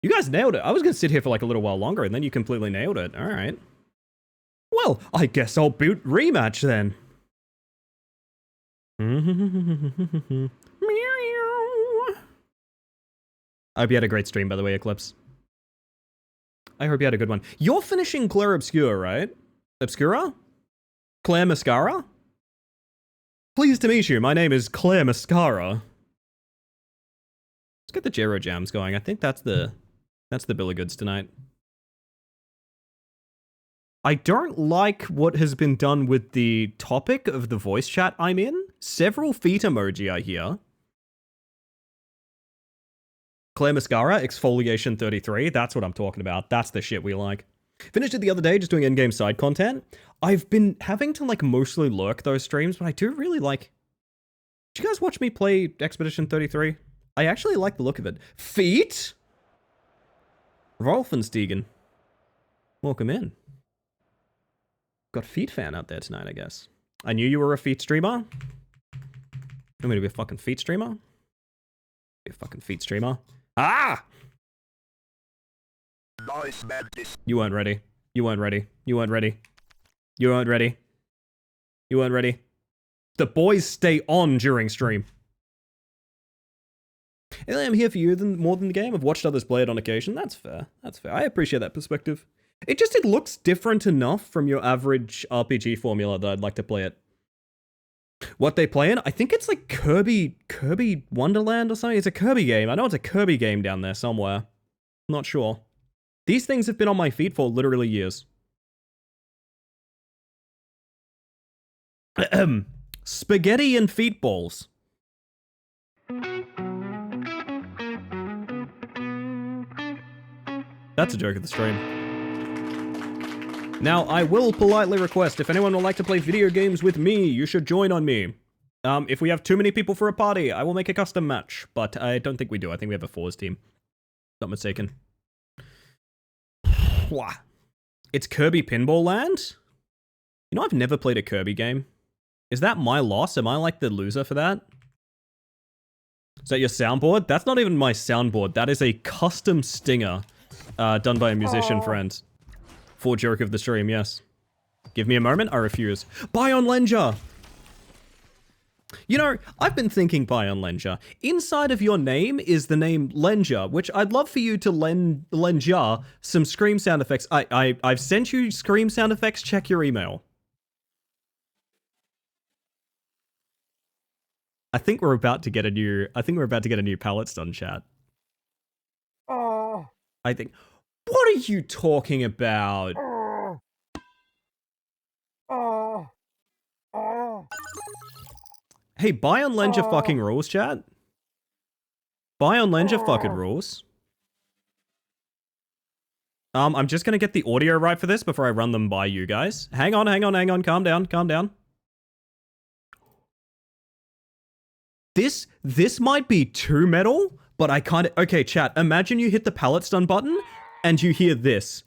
You guys nailed it. I was going to sit here for like a little while longer, and then you completely nailed it. All right. Well, I guess I'll boot rematch then. I hope you had a great stream, by the way, Eclipse. I hope you had a good one. You're finishing Claire Obscure, right? Obscura? Claire Mascara? Pleased to meet you. My name is Claire Mascara. Let's get the Jero Jams going. I think that's the bill of goods tonight. I don't like what has been done with the topic of the voice chat I'm in. Several feet emoji I hear. Claire Mascara, exfoliation 33. That's what I'm talking about. That's the shit we like. Finished it the other day, just doing in-game side content. I've been having to, like, mostly lurk those streams, but I do really like... Did you guys watch me play Expedition 33? I actually like the look of it. Feet? Rolfenstegen. Welcome in. Got Feet fan out there tonight, I guess. I knew you were a Feet streamer. You want me to be a fucking Feet streamer? Be a fucking Feet streamer. Ah! Nice, man. This You weren't ready. You weren't ready. You weren't ready. You weren't ready. You weren't ready. The boys stay on during stream. And I'm here for you more than the game. I've watched others play it on occasion. That's fair. That's fair. I appreciate that perspective. It looks different enough from your average RPG formula that I'd like to play it. What they play in? I think it's like Kirby Wonderland or something. It's a Kirby game. I know it's a Kirby game down there somewhere. Not sure. These things have been on my feet for literally years. Spaghetti and feet balls. That's a joke of the stream. Now, I will politely request, if anyone would like to play video games with me, you should join on me. If we have too many people for a party, I will make a custom match. But I don't think we do. I think we have a fours team. Not mistaken. It's Kirby Pinball Land? You know, I've never played a Kirby game. Is that my loss? Am I like the loser for that? Is that your soundboard? That's not even my soundboard. That is a custom stinger done by a musician friend. For joke of the stream, yes. Give me a moment, I refuse. Bion Lenja! You know, I've been thinking, Bion Lenja. Inside of your name is the name Lenja, which I'd love for you to Lenja some scream sound effects. I've sent you scream sound effects, check your email. I think we're about to get a new palette stun chat. I think. What are you talking about? Hey, Bion Lenja fucking rules, chat. Bion Lenja fucking rules. I'm just gonna get the audio right for this before I run them by you guys. Hang on, calm down. This might be too metal, but I kinda... Okay, chat, imagine you hit the palette stun button, and you hear this.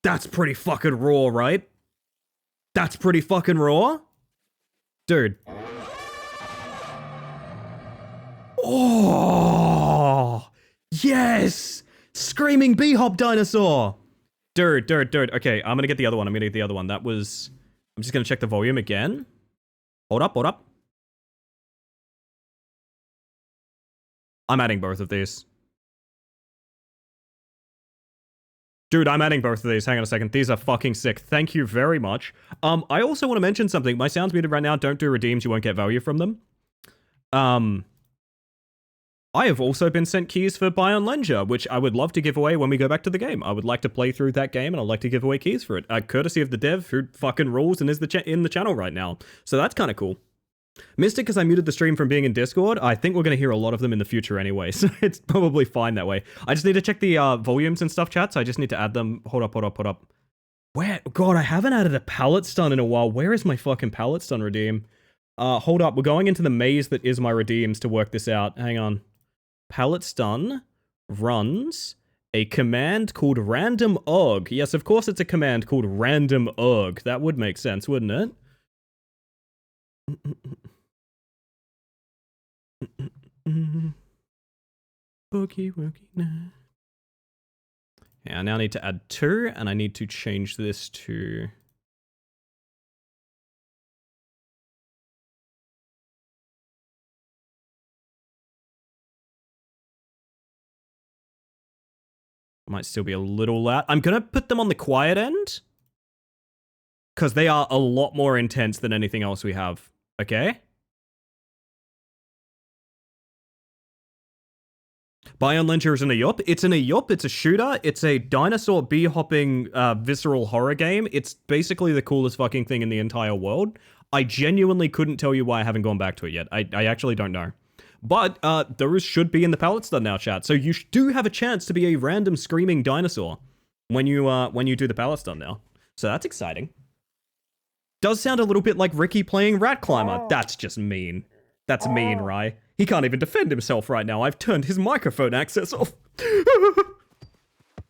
That's pretty fucking raw, right? That's pretty fucking raw? Dude. Oh! Yes! Screaming bee-hop dinosaur! Dude. Okay, I'm gonna get the other one. That was... I'm just gonna check the volume again. Hold up. I'm adding both of these. Dude, I'm adding both of these. Hang on a second. These are fucking sick. Thank you very much. I also want to mention something. My sound's muted right now. Don't do redeems. You won't get value from them. I have also been sent keys for Bion Lenja, which I would love to give away when we go back to the game. I would like to play through that game, and I'd like to give away keys for it. Courtesy of the dev who fucking rules and is in the channel right now. So that's kind of cool. Mystic, because I muted the stream from being in Discord, I think we're going to hear a lot of them in the future anyway, so it's probably fine that way. I just need to check the volumes and stuff, chat, so I just need to add them. Hold up. Where? God, I haven't added a palette stun in a while. Where is my fucking palette stun redeem? Hold up. We're going into the maze that is my redeems to work this out. Hang on. Palette stun runs a command called random ugh. Yes, of course it's a command called random ugh. That would make sense, wouldn't it? Boogie woogie now. Yeah, I now need to add 2, and I need to change this to... Might still be a little loud. I'm gonna put them on the quiet end. because they are a lot more intense than anything else we have. Okay? Bion Lyncher isn't a yup. It's an a yup. It's a shooter. It's a dinosaur bee-hopping visceral horror game. It's basically the coolest fucking thing in the entire world. I genuinely couldn't tell you why I haven't gone back to it yet. I actually don't know. But those should be in the palette store now, chat. So you do have a chance to be a random screaming dinosaur when you do the palette store now. So that's exciting. Does sound a little bit like Ricky playing Rat Climber. That's just mean. That's mean, Rye. He can't even defend himself right now. I've turned his microphone access off.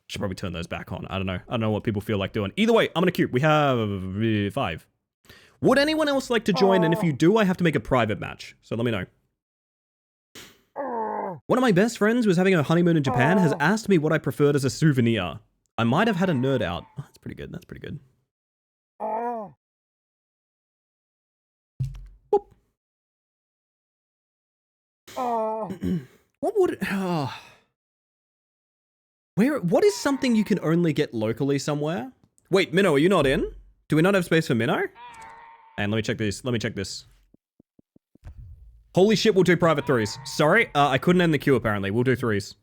Should probably turn those back on. I don't know. I don't know what people feel like doing. Either way, I'm gonna queue. We have 5. Would anyone else like to join? And if you do, I have to make a private match. So let me know. One of my best friends was having a honeymoon in Japan, has asked me what I preferred as a souvenir. I might have had a nerd out. Oh, that's pretty good. That's pretty good. What would what is something you can only get locally somewhere? Wait, Minnow, are you not in? Do we not have space for Minnow? And let me check this. Let me check this. Holy shit, we'll do private 3s. Sorry, I couldn't end the queue apparently. We'll do 3s.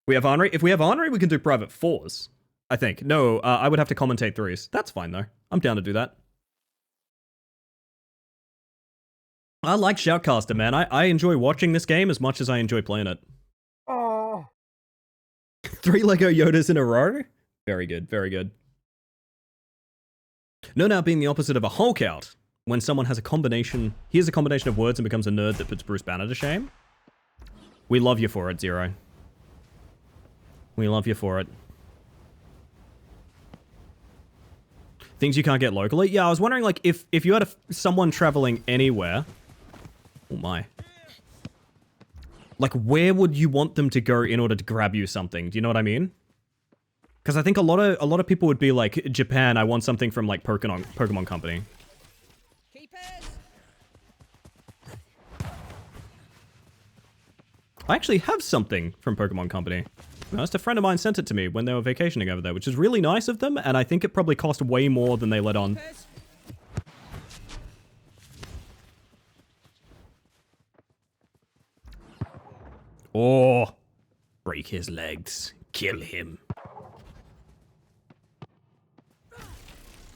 We have Henri. If we have Henri, we can do private 4s. I think. No, I would have to commentate 3s. That's fine though. I'm down to do that. I like Shoutcaster, man. I enjoy watching this game as much as I enjoy playing it. 3 Lego Yodas in a row? Very good, very good. No doubt being the opposite of a Hulk out. When someone has a combination, hears a combination of words and becomes a nerd that puts Bruce Banner to shame. We love you for it, Zero. We love you for it. Things you can't get locally? Yeah, I was wondering, like, if you had someone traveling anywhere... Oh my. Like, where would you want them to go in order to grab you something? Do you know what I mean? Because I think a lot of people would be like, Japan, I want something from, like, Pokemon Company. I actually have something from Pokemon Company. Just a friend of mine sent it to me when they were vacationing over there, which is really nice of them, and I think it probably cost way more than they let on. Oh, break his legs, kill him.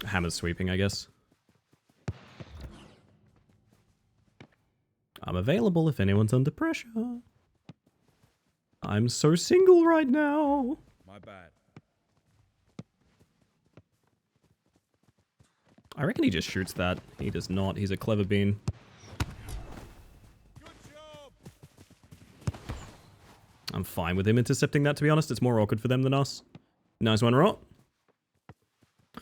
Hammer's sweeping, I guess. I'm available if anyone's under pressure. I'm so single right now. My bad. I reckon he just shoots that. He does not. He's a clever bean. I'm fine with him intercepting that, to be honest. It's more awkward for them than us. Nice one, Rot.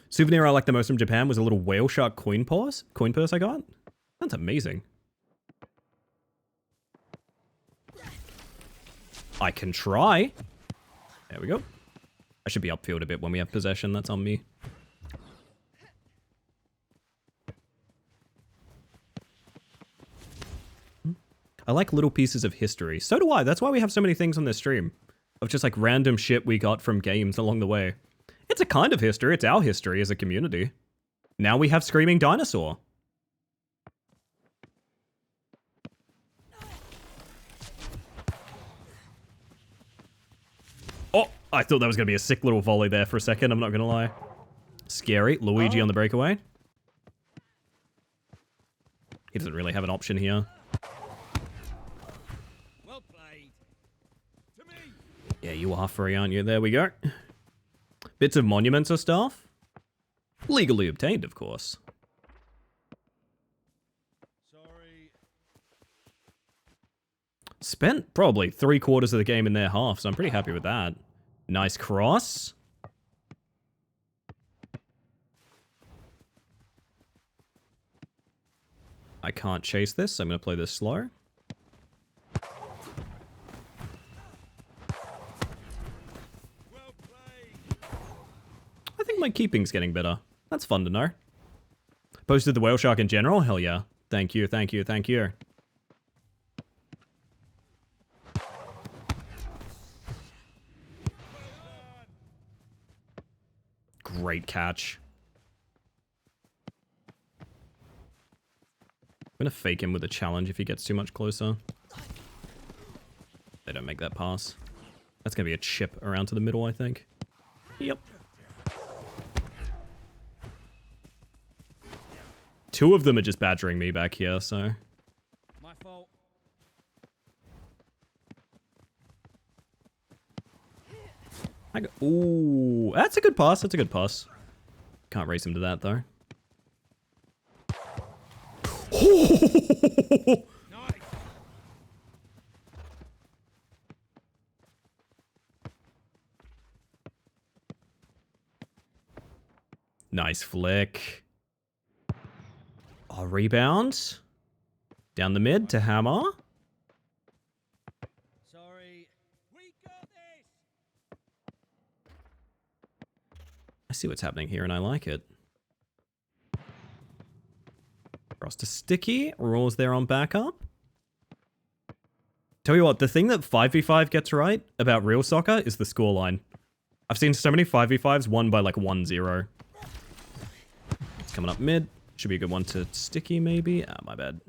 Souvenir I liked the most from Japan was a little whale shark coin purse I got. That's amazing. I can try. There we go. I should be upfield a bit when we have possession. That's on me. I like little pieces of history. So do I. That's why we have so many things on this stream. Of just like random shit we got from games along the way. It's a kind of history. It's our history as a community. Now we have Screaming Dinosaur. Oh, I thought that was going to be a sick little volley there for a second. I'm not going to lie. Scary. Luigi on the breakaway. He doesn't really have an option here. Well played. To me. Yeah, you are free, aren't you? There we go. Bits of monuments or stuff. Legally obtained, of course. Sorry. Spent probably 3/4 of the game in their half, so I'm pretty happy with that. Nice cross. I can't chase this, so I'm going to play this slow. Well played. I think my keeping's getting better. That's fun to know. Posted the whale shark in general? Hell yeah. Thank you, thank you, thank you. Great catch. gonna fake him with a challenge if he gets too much closer. They don't make that pass. That's gonna be a chip around to the middle, I think. Yep. Two of them are just badgering me back here, so... My fault. Ooh, that's a good pass. That's a good pass. Can't race him to that, though. Nice. Nice flick. Oh, rebound. Down the mid to Hammer. Sorry. We got this. I see what's happening here, and I like it. Cross to Sticky. Raw's there on backup. Tell you what, the thing that 5v5 gets right about real soccer is the scoreline. I've seen so many 5v5s won by like 1-0. It's coming up mid. Should be a good one to Sticky, maybe. Ah, my bad.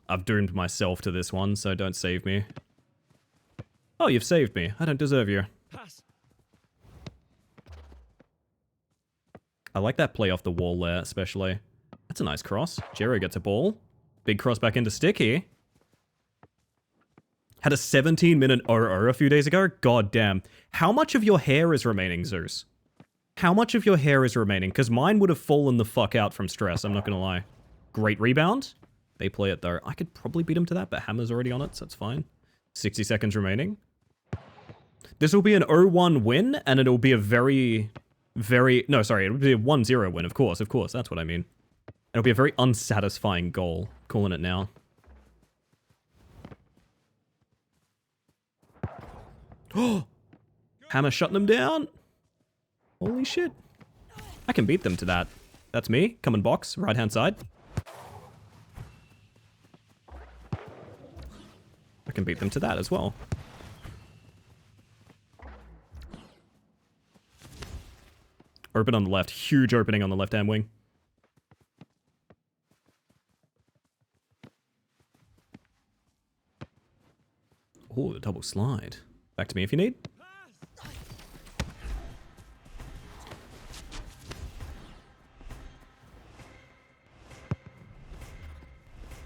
I've doomed myself to this one, so don't save me. Oh, you've saved me. I don't deserve you. Pass. I like that play off the wall there, especially. That's a nice cross. Jero gets a ball. Big cross back into Sticky. Had a 17-minute 0-0 a few days ago. God damn. How much of your hair is remaining, Zeus? How much of your hair is remaining? Because mine would have fallen the fuck out from stress, I'm not going to lie. Great rebound. They play it, though. I could probably beat him to that, but Hammer's already on it, so it's fine. 60 seconds remaining. This will be an 0-1 win, and it'll be a very... No, sorry, it'll be a 1-0 win, of course, that's what I mean. It'll be a very unsatisfying goal. Calling it now. Oh! Hammer shutting them down. Holy shit. I can beat them to that. That's me. Come in box. Right hand side. I can beat them to that as well. Open on the left. Huge opening on the left hand wing. Oh, the double slide. Back to me if you need.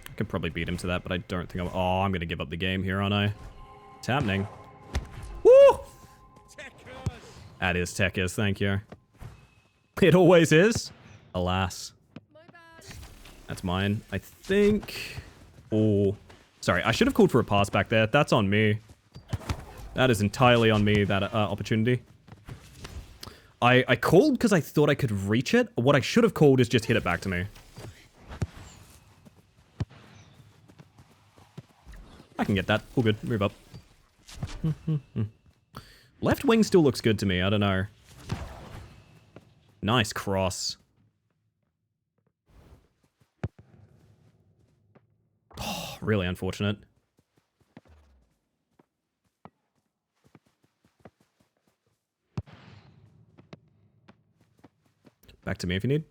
I could probably beat him to that, but I don't think I'm... Oh, I'm going to give up the game here, aren't I? It's happening. Woo! Tekkers. That is Tekkers, thank you. It always is. Alas. That's mine, I think. Oh. Sorry, I should have called for a pass back there. That's on me. That is entirely on me, that opportunity. I called because I thought I could reach it. What I should have called is just hit it back to me. I can get that. All good. Move up. Left wing still looks good to me. I don't know. Nice cross. Oh, really unfortunate. Back to me if you need.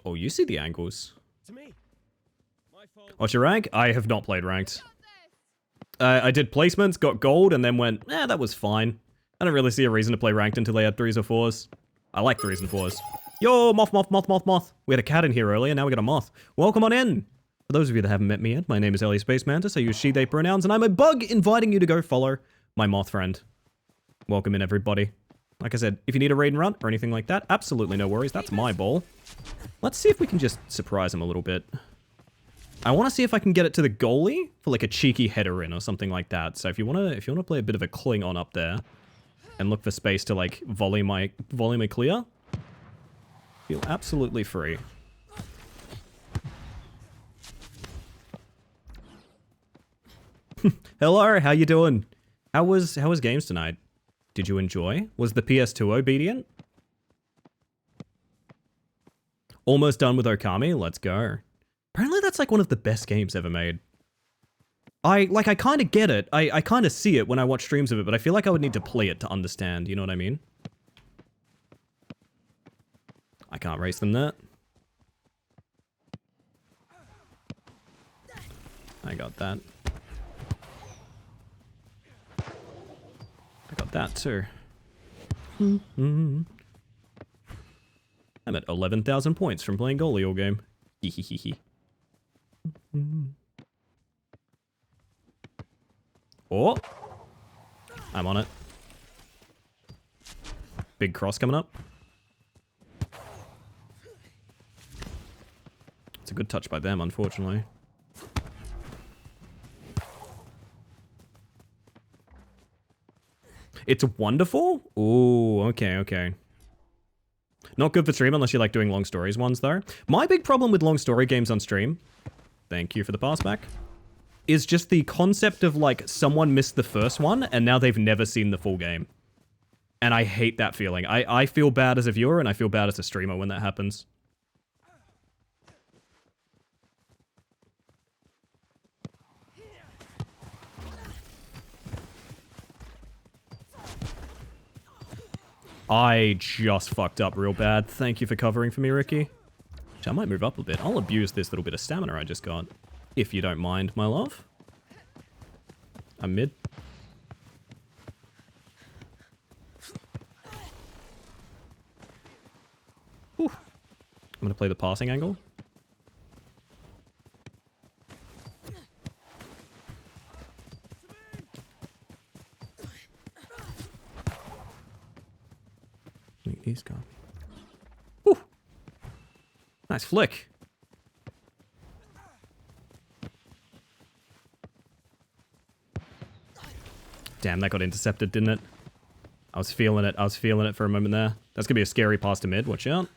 Oh, you see the angles. To me. My fault. What's your rank? I have not played ranked. I did placements, got gold, and then went, that was fine. I don't really see a reason to play ranked until they had 3s or 4s. I like 3s and 4s. Yo, moth. We had a cat in here earlier, now we got a moth. Welcome on in. For those of you that haven't met me yet, my name is Ellie Space Mantis. I use she, they pronouns, and I'm a bug inviting you to go follow my moth friend. Welcome in, everybody. Like I said, if you need a raid and run or anything like that, absolutely no worries. That's my ball. Let's see if we can just surprise him a little bit. I want to see if I can get it to the goalie for like a cheeky header in or something like that. So if you want to play a bit of a cling on up there and look for space to like volley my clear, feel absolutely free. Hello, how you doing? How was games tonight? Did you enjoy? Was the PS2 obedient? Almost done with Okami? Let's go. Apparently that's like one of the best games ever made. I kind of get it. I kind of see it when I watch streams of it, but I feel like I would need to play it to understand, you know what I mean? I can't race them that. I got that. I got that too. I'm at 11,000 points from playing goalie all game. Hehehehe. Oh! I'm on it. Big cross coming up. It's a good touch by them, unfortunately. It's wonderful? Ooh, okay, okay. Not good for stream unless you like doing long stories ones, though. My big problem with long story games on stream, thank you for the pass back, is just the concept of, like, someone missed the first one, and now they've never seen the full game. And I hate that feeling. I feel bad as a viewer, and I feel bad as a streamer when that happens. I just fucked up real bad. Thank you for covering for me, Ricky. Actually, I might move up a bit. I'll abuse this little bit of stamina I just got. If you don't mind, my love. I'm mid. Whew. I'm going to play the passing angle. He's gone. Whew. Nice flick. Damn, that got intercepted, didn't it? I was feeling it. I was feeling it for a moment there. That's going to be a scary pass to mid. Watch out.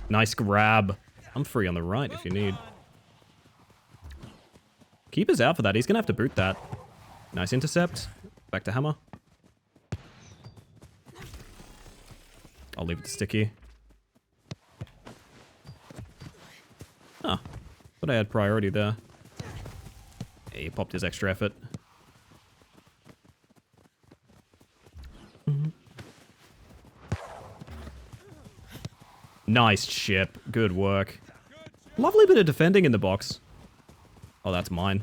Nice grab. I'm free on the right if you need. Keeper's out for that. He's going to have to boot that. Nice intercept. Back to hammer. I'll leave it to sticky. Ah, but I had priority there. Yeah, he popped his extra effort. Nice chip. Good work. Lovely bit of defending in the box. Oh, that's mine.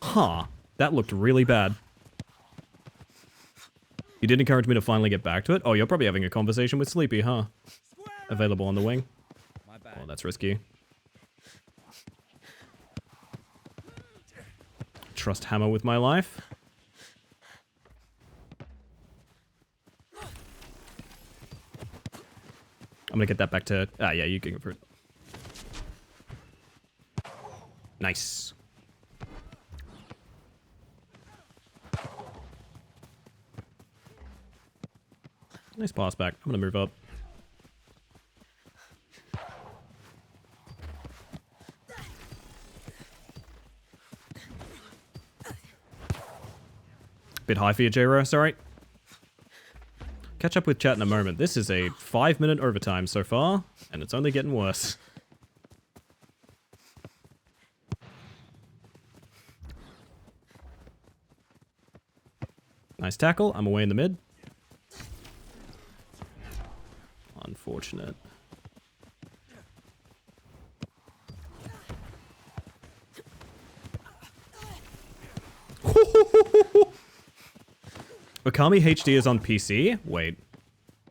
Huh. That looked really bad. You did encourage me to finally get back to it? Oh, you're probably having a conversation with Sleepy, huh? Available on the wing. Oh, that's risky. Trust hammer with my life. I'm gonna get that back to... Ah, yeah, you can go for it. Nice. Nice pass back. I'm gonna move up. Bit high for you, J-Ro. Sorry. Catch up with chat in a moment. This is a 5-minute overtime so far, and it's only getting worse. Nice tackle. I'm away in the mid. Unfortunate. Okami HD is on PC? Wait.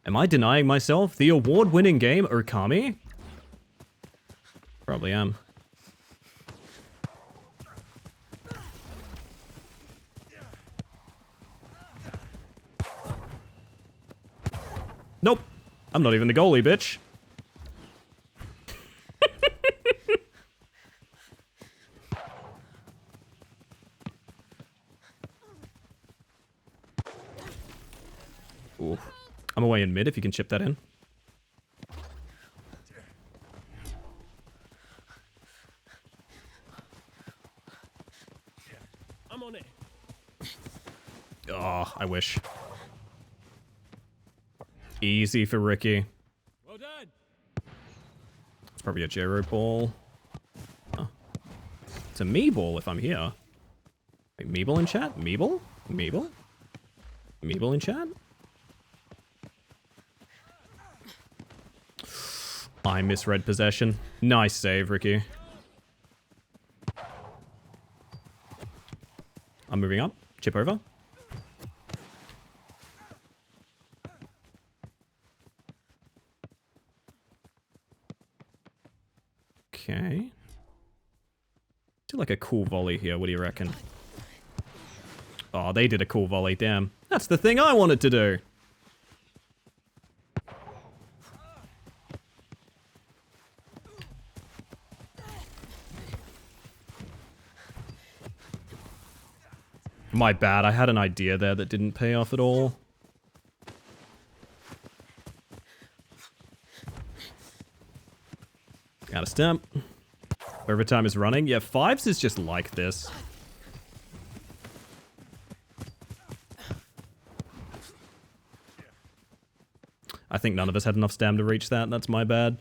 Am I denying myself the award-winning game Okami? Probably am. Nope. I'm not even the goalie, bitch. Ooh. I'm away in mid if you can chip that in. I'm on it. Oh, I wish. Easy for Ricky. Well done. It's probably a Jero ball. Oh. It's a me ball if I'm here. Wait, Meeble in chat? Meeble? Meeble? Meeble in chat? I misread possession. Nice save, Ricky. I'm moving up. Chip over. Okay. Do like a cool volley here. What do you reckon? Oh, they did a cool volley. Damn. That's the thing I wanted to do. My bad. I had an idea there that didn't pay off at all. Out of stamp. Overtime is running. Yeah, fives is just like this. I think none of us had enough stam to reach that. That's my bad.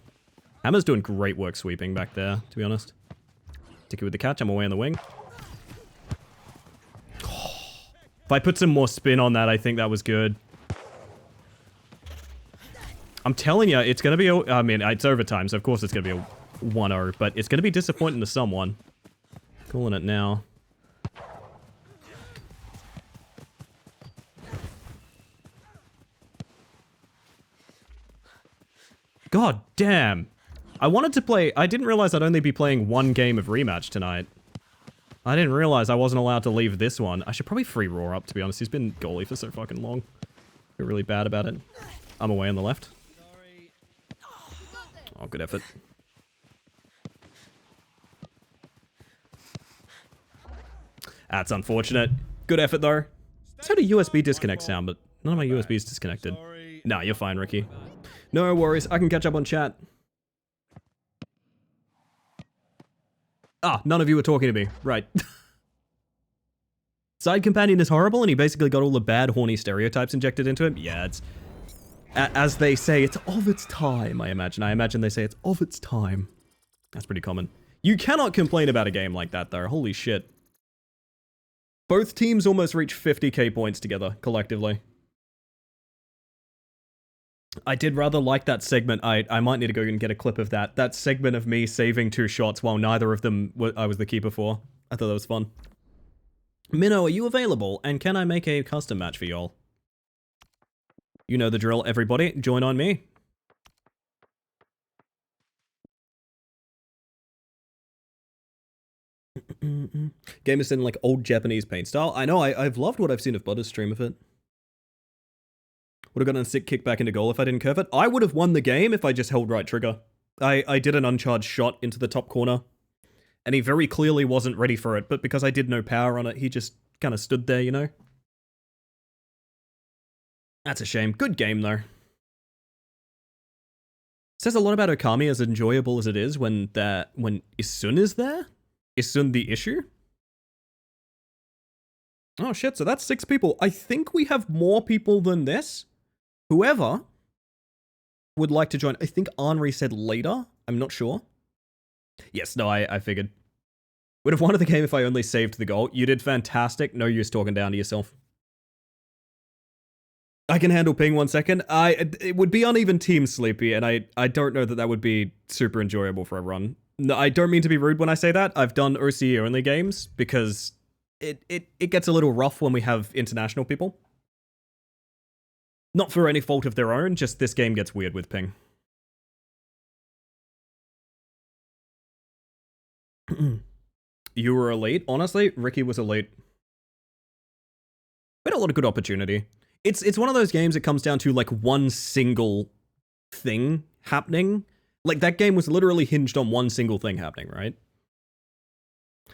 Hammer's doing great work sweeping back there, to be honest. Ticky with the catch. I'm away on the wing. If I put some more spin on that, I think that was good. I'm telling you, it's going to be... I mean, it's overtime, so of course it's going to be a 1-0, but it's going to be disappointing to someone. Calling it now. God damn. I wanted to play... I didn't realize I'd only be playing one game of rematch tonight. I didn't realize I wasn't allowed to leave this one. I should probably free Roar up, to be honest. He's been goalie for so fucking long. Feel really bad about it. I'm away on the left. Oh, good effort. That's unfortunate. Good effort, though. Just had a USB disconnect sound, but none of my USBs disconnected. Nah, you're fine, Ricky. No worries. I can catch up on chat. Ah, none of you were talking to me. Right. Side companion is horrible, and he basically got all the bad, horny stereotypes injected into him. Yeah, it's... as they say, it's of its time, I imagine. I imagine they say it's of its time. That's pretty common. You cannot complain about a game like that, though. Holy shit. Both teams almost reached 50k points together, collectively. I did rather like that segment. I might need to go and get a clip of that. That segment of me saving 2 shots while neither of them I was the keeper for. I thought that was fun. Minnow, are you available? And can I make a custom match for y'all? You know the drill, everybody. Join on me. Game is in like old Japanese paint style. I know, I've loved what I've seen of Butter's stream of it. Would have gotten a sick kick back into goal if I didn't curve it. I would have won the game if I just held right trigger. I did an uncharged shot into the top corner. And he very clearly wasn't ready for it, but because I did no power on it, he just kind of stood there, you know? That's a shame. Good game, though. Says a lot about Okami, as enjoyable as it is when Isun is there? Isun the issue? Oh shit, so that's 6 people. I think we have more people than this. Whoever would like to join. I think Henri said later. I'm not sure. Yes, no, I figured. Would have won the game if I only saved the goal. You did fantastic. No use talking down to yourself. I can handle ping 1 second. It would be uneven team sleepy, and I don't know that that would be super enjoyable for a run. No, I don't mean to be rude when I say that. I've done OCE only games because it gets a little rough when we have international people. Not for any fault of their own, just this game gets weird with ping. You were elite? Honestly, Ricky was elite. We had a lot of good opportunity. It's one of those games that comes down to like one single thing happening. Like that game was literally hinged on one single thing happening, right?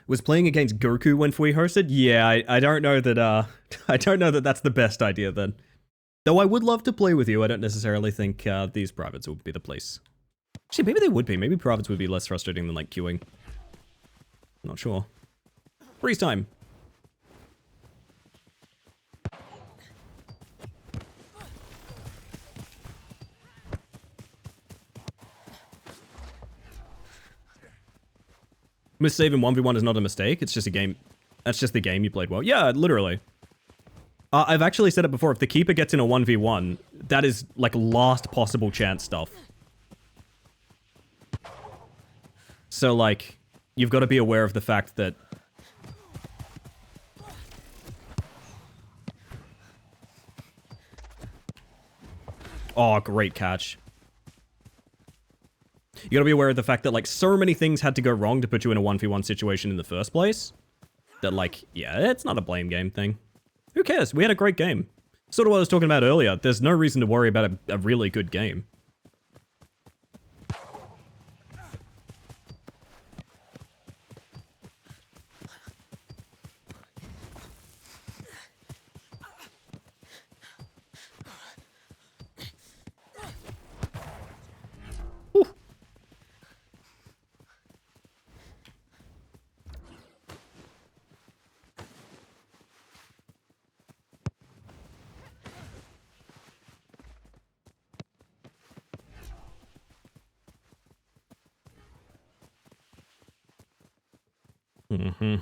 Was playing against Goku when Fui hosted? Yeah, I don't know that I don't know that that's the best idea then. Though I would love to play with you, I don't necessarily think these privates would be the place. Actually, maybe they would be. Maybe privates would be less frustrating than like queuing. Not sure. Freeze time. Missave in 1v1 is not a mistake. It's just a game. That's just the game you played well. Yeah, literally. I've actually said it before. If the keeper gets in a 1v1, that is like last possible chance stuff. So, like, you've got to be aware of the fact that... Oh, great catch. You gotta be aware of the fact that, like, so many things had to go wrong to put you in a 1v1 situation in the first place. That, like, yeah, it's not a blame game thing. Who cares? We had a great game. Sort of what I was talking about earlier. There's no reason to worry about a really good game.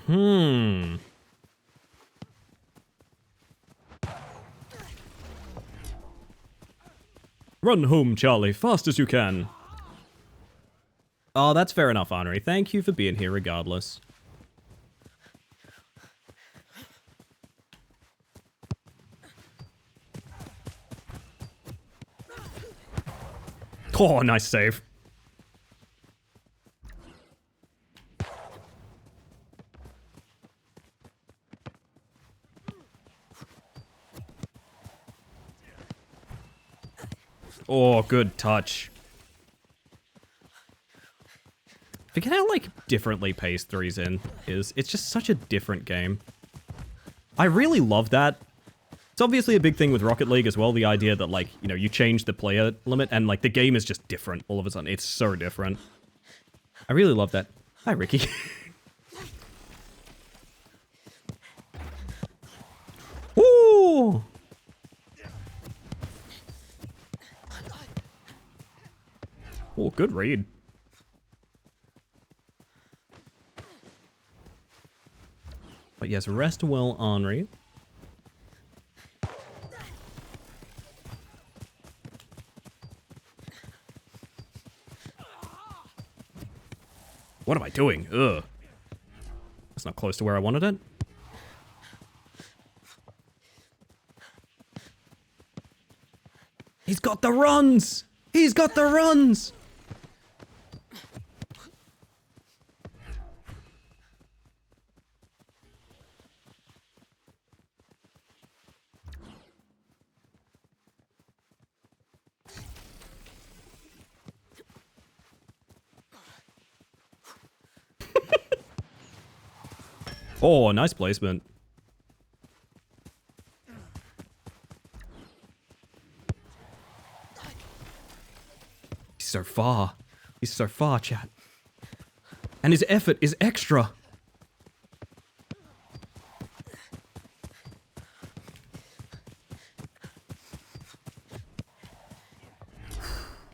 Hmm. Run home, Charlie, fast as you can. Oh, that's fair enough, Henri. Thank you for being here regardless. Oh, nice save. Oh, good touch. Forget how, like, differently paced 3's in is. It's just such a different game. I really love that. It's obviously a big thing with Rocket League as well, the idea that, like, you know, you change the player limit and, like, the game is just different all of a sudden. It's so different. I really love that. Hi, Ricky. Woo! Oh, good read. But yes, rest well, Henri. What am I doing? Ugh. That's not close to where I wanted it. He's got the runs! He's got the runs! Oh, nice placement. He's so far. He's so far, chat. And his effort is extra.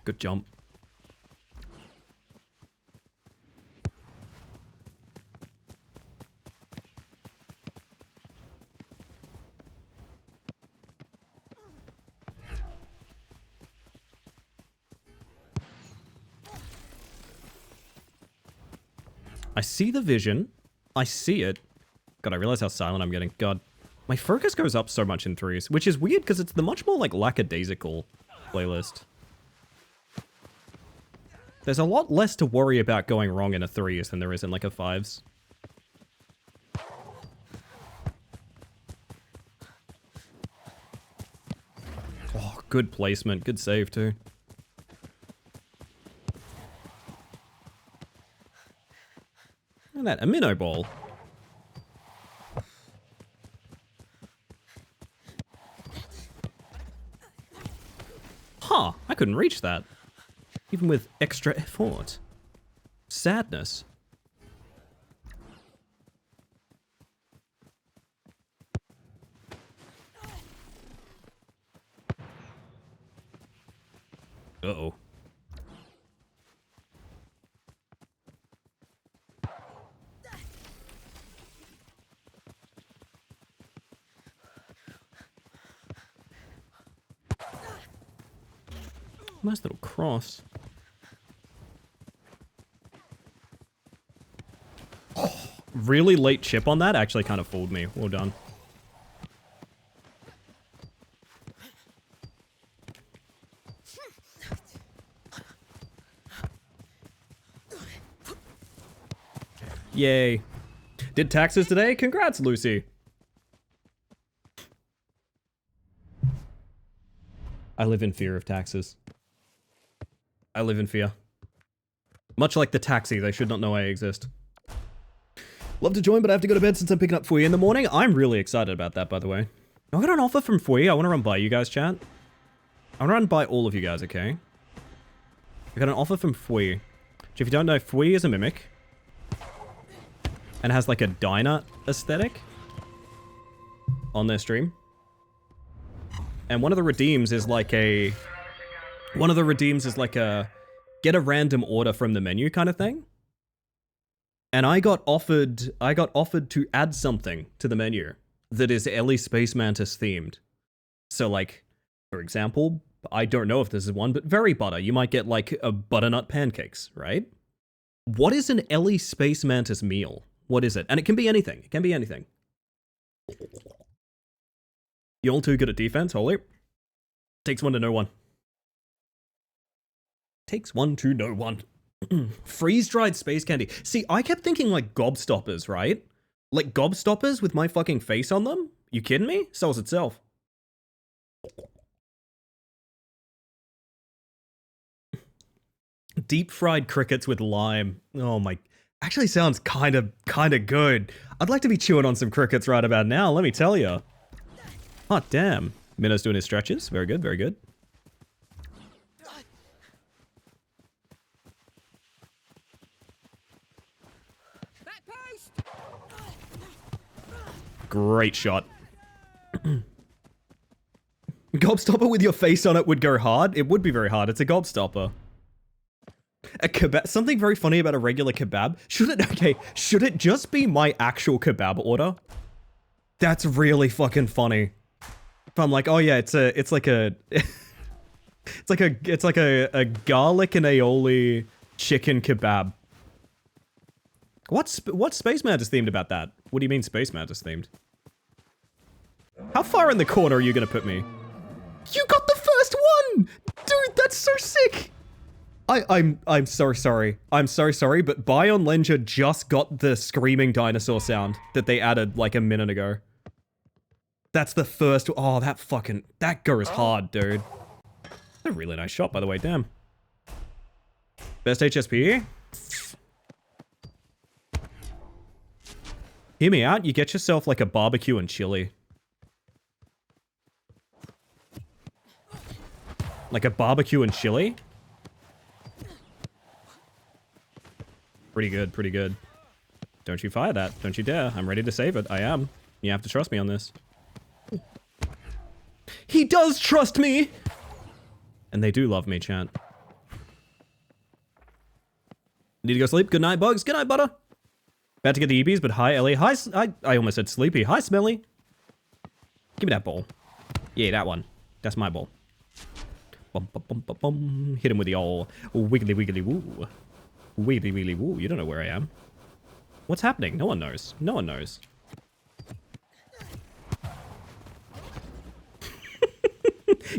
Good jump. I see the vision. I see it. God, I realize how silent I'm getting. God. My focus goes up so much in 3's, which is weird because it's the much more, like, lackadaisical playlist. There's a lot less to worry about going wrong in a 3's than there is in, like, a 5's. Oh, good placement. Good save, too. And that, a minnow ball. Huh, I couldn't reach that. Even with extra effort. Sadness. Uh-oh. Nice little cross. really late chip on that actually kind of fooled me. Well done. Yay. Did taxes today? Congrats, Lucy. I live in fear of taxes. I live in fear. Much like the taxi, they should not know I exist. Love to join, but I have to go to bed since I'm picking up Fui in the morning. I'm really excited about that, by the way. I got an offer from Fui. I want to run by you guys, chat. I want to run by all of you guys, okay? I got an offer from Fui. Which, if you don't know, Fui is a mimic. And has like a diner aesthetic on their stream. And one of the redeems is like a... get a random order from the menu kind of thing. And I got offered to add something to the menu that is Ellie Space Mantis themed. So like, for example, I don't know if this is one, but very butter. You might get like a butternut pancakes, right? What is an Ellie Space Mantis meal? What is it? And it can be anything. It can be anything. You all too good at defense? Holy. Takes one to know one. Takes one to know one. Freeze-dried space candy. See, I kept thinking like gobstoppers, right? Like gobstoppers with my fucking face on them? You kidding me? Sells itself. Deep fried crickets with lime. Oh my... Actually sounds kind of good. I'd like to be chewing on some crickets right about now, let me tell you. Oh, damn. Minnow's doing his stretches. Very good, very good. Great shot. Gobstopper with your face on it would go hard? It would be very hard. It's a gobstopper. A kebab. Something very funny about a regular kebab. Should it just be my actual kebab order? That's really fucking funny. If I'm like, oh yeah, it's like a garlic and aioli chicken kebab. What's Space Mantis themed about that? What do you mean Space Mantis themed? How far in the corner are you gonna put me? You got the first one! Dude, that's so sick! I'm so sorry. I'm so sorry, but Bion Lenja just got the screaming dinosaur sound that they added like a minute ago. That's the first. Oh, that goes hard, dude. That's a really nice shot, by the way. Damn. Best HSP? Hear me out. You get yourself like a barbecue and chili. Like a barbecue and chili? Pretty good, pretty good. Don't you fire that. Don't you dare. I'm ready to save it. I am. You have to trust me on this. He does trust me! And they do love me, chat. Need to go sleep. Good night, Bugs. Good night, Butter. About to get the EBs, but hi, Ellie. Hi, I almost said Sleepy. Hi, Smelly. Give me that ball. Yeah, that one. That's my ball. Bum, bum, bum, bum, bum. Hit him with the old wiggly wiggly woo. Wiggly wiggly woo. You don't know where I am. What's happening? No one knows. No one knows.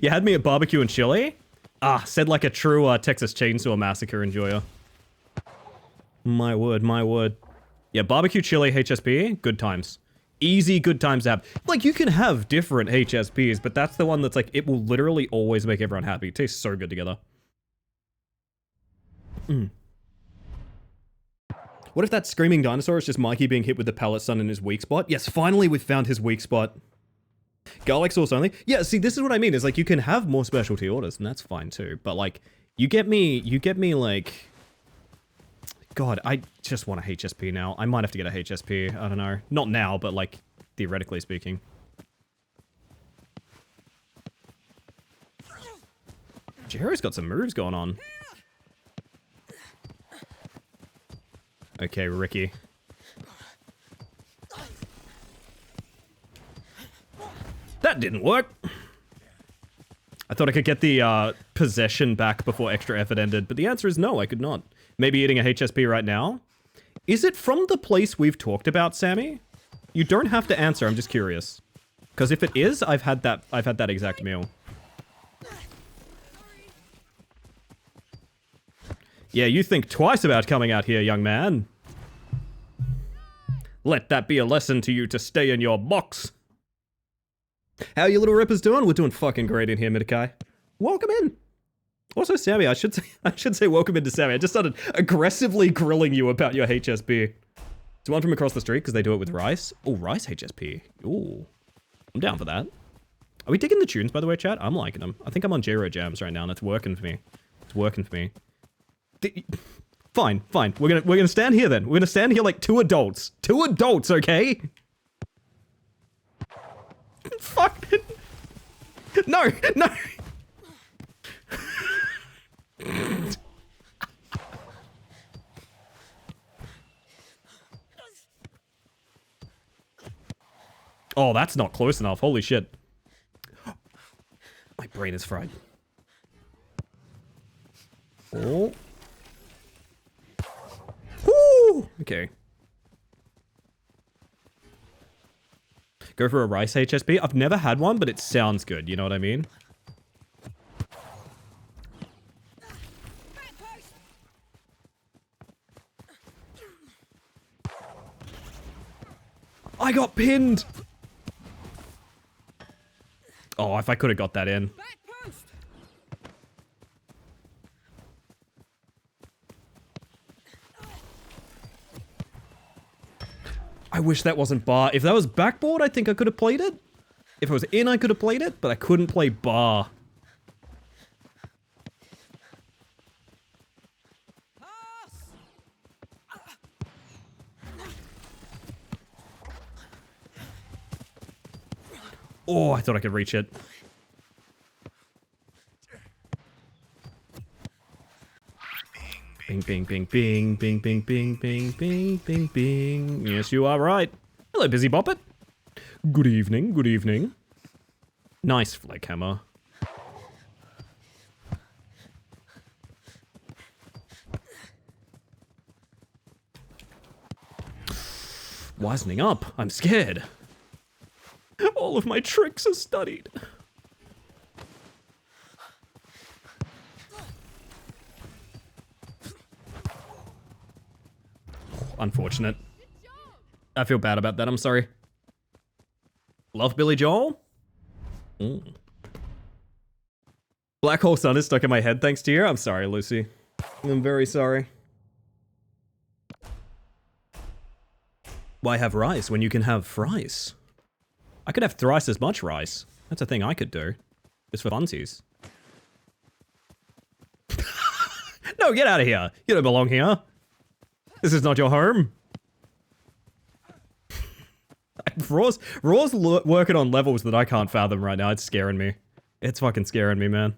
You had me at barbecue and chili? Ah, said like a true Texas Chainsaw Massacre enjoyer. My word, my word. Yeah, barbecue chili HSP, good times. Easy good times to have. Like, you can have different HSPs, but that's the one that's like, it will literally always make everyone happy. It tastes so good together. What if that screaming dinosaur is just Mikey being hit with the pellet stun in his weak spot? Yes, finally we've found his weak spot. Garlic sauce only? Yeah, see, this is what I mean, is like, you can have more specialty orders, and that's fine too. But like, you get me like... God, I just want a HSP now. I might have to get a HSP, I don't know. Not now, but like, theoretically speaking. Jero's got some moves going on. Okay, Ricky. That didn't work. I thought I could get the possession back before extra effort ended, but the answer is no, I could not. Maybe eating a HSP right now? Is it from the place we've talked about, Sammy? You don't have to answer, I'm just curious. Because if it is, I've had that exact meal. Yeah, you think twice about coming out here, young man. Let that be a lesson to you to stay in your box. How you little rippers doing? We're doing fucking great in here, Midakai. Welcome in. Also, Sammy, I should say welcome into Sammy. I just started aggressively grilling you about your HSP. It's one from across the street because they do it with rice. Oh, rice HSP. Ooh, I'm down for that. Are we digging the tunes, by the way, chat? I'm liking them. I think I'm on J-Ro Jams right now, and it's working for me. It's working for me. Fine. We're gonna stand here then. We're gonna stand here like two adults. Two adults, okay? Fuck. No. Oh, that's not close enough. Holy shit. My brain is fried. Oh. Woo! Okay. Go for a rice HSP. I've never had one, but it sounds good. You know what I mean? I got pinned! Oh, if I could have got that in. I wish that wasn't bar. If that was backboard, I think I could have played it. If it was in, I could have played it, but I couldn't play bar. Oh, I thought I could reach it. Bing, bing, bing, bing, bing, bing, bing, bing, bing, bing, bing. Yes, you are right. Hello, Busy Boppet. Good evening, good evening. Nice flick hammer. Wisening up. I'm scared. All of my tricks are studied. Unfortunate. I feel bad about that. I'm sorry. Love Billy Joel? Black Hole Sun is stuck in my head thanks to you. I'm sorry, Lucy. I'm very sorry. Why have rice when you can have fries? I could have thrice as much rice. That's a thing I could do. Just for funsies. No, get out of here. You don't belong here. This is not your home. Raw's working on levels that I can't fathom right now. It's scaring me. It's fucking scaring me, man.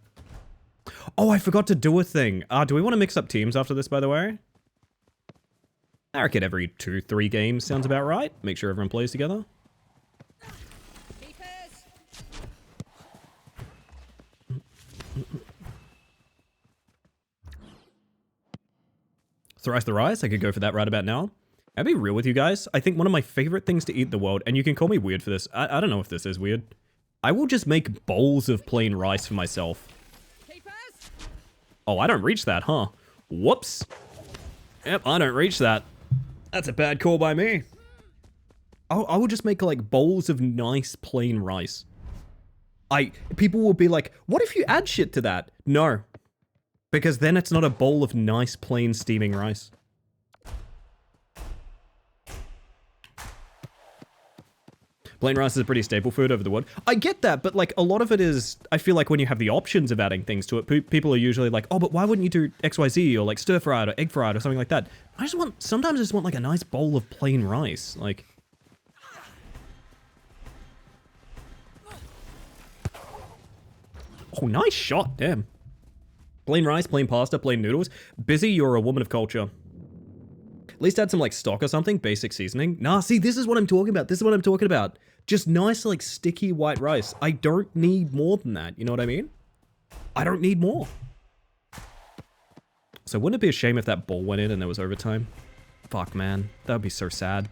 Oh, I forgot to do a thing. Do we want to mix up teams after this, by the way? I reckon every 2-3 games sounds about right. Make sure everyone plays together. Thrice the rice, I could go for that right about now. I'll be real with you guys. I think one of my favorite things to eat in the world, and you can call me weird for this. I don't know if this is weird. I will just make bowls of plain rice for myself. Oh, I don't reach that, huh? Whoops. Yep, I don't reach that. That's a bad call by me. I will just make like bowls of nice plain rice. People will be like, what if you add shit to that? No. Because then it's not a bowl of nice plain steaming rice. Plain rice is a pretty staple food over the world. I get that, but like a lot of it is, I feel like when you have the options of adding things to it, people are usually like, oh, but why wouldn't you do XYZ or like stir fried or egg fried or something like that? Sometimes I just want like a nice bowl of plain rice. Like, oh, nice shot, damn. Plain rice, plain pasta, plain noodles. Busy, you're a woman of culture. At least add some like stock or something, basic seasoning. Nah, see, this is what I'm talking about. This is what I'm talking about. Just nice, like sticky white rice. I don't need more than that. You know what I mean? I don't need more. So wouldn't it be a shame if that ball went in and there was overtime? Fuck, man. That would be so sad.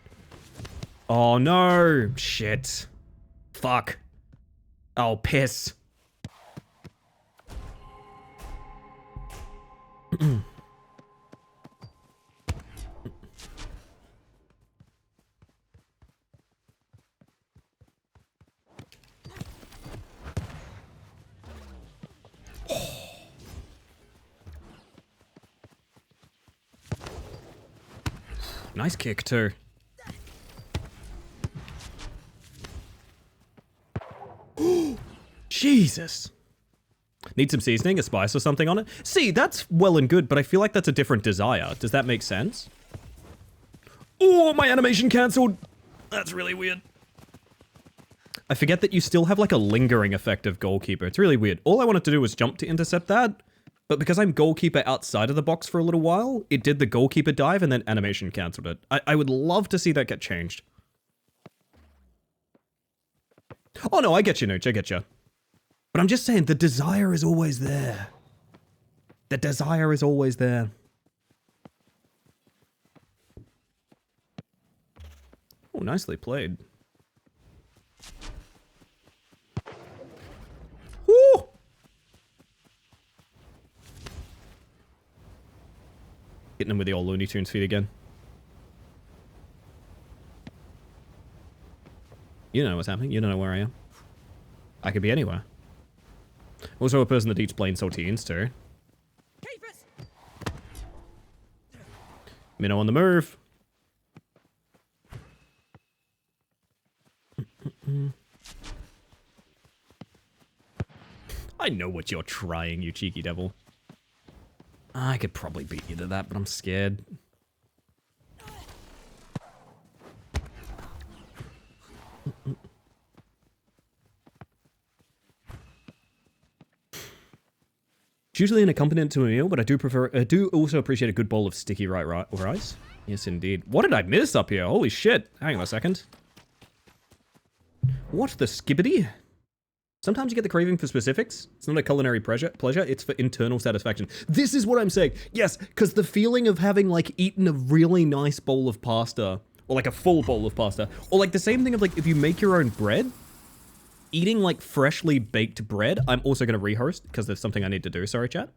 Oh, no. Shit. Fuck. Oh, piss. Nice kick, too. Jesus. Need some seasoning, a spice or something on it? See, that's well and good, but I feel like that's a different desire. Does that make sense? Oh, my animation cancelled. That's really weird. I forget that you still have like a lingering effect of goalkeeper. It's really weird. All I wanted to do was jump to intercept that, but because I'm goalkeeper outside of the box for a little while, it did the goalkeeper dive and then animation cancelled it. I would love to see that get changed. Oh no, I get you, Nooch, I get you. But I'm just saying, the desire is always there. The desire is always there. Oh, nicely played. Woo! Hitting him with the old Looney Tunes feet again. You don't know what's happening. You don't know where I am. I could be anywhere. Also a person that eats plain saltines too. Minnow on the move. I know what you're trying, you cheeky devil. I could probably beat you to that, but I'm scared. It's usually an accompaniment to a meal, but I do also appreciate a good bowl of sticky rice. Yes, indeed. What did I miss up here? Holy shit. Hang on a second. What the skibbity? Sometimes you get the craving for specifics. It's not a culinary pleasure, it's for internal satisfaction. This is what I'm saying. Yes, because the feeling of having, like, eaten a really nice bowl of pasta, or like a full bowl of pasta, or like the same thing of, like, if you make your own bread, eating, like, freshly baked bread. I'm also going to rehost, because there's something I need to do. Sorry, chat.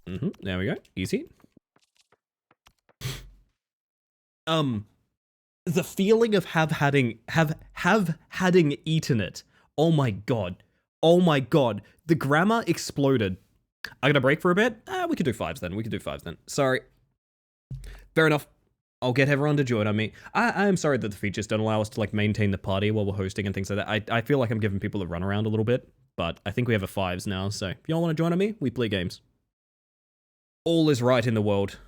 There we go. Easy. The feeling of having eaten it. Oh my god. Oh my god. The grammar exploded. I got a break for a bit? We could do fives then. Sorry. Fair enough. I'll get everyone to join on me. I am sorry that the features don't allow us to, like, maintain the party while we're hosting and things like that. I feel like I'm giving people a run around a little bit, but I think we have a fives now, so if y'all want to join on me, we play games. All is right in the world.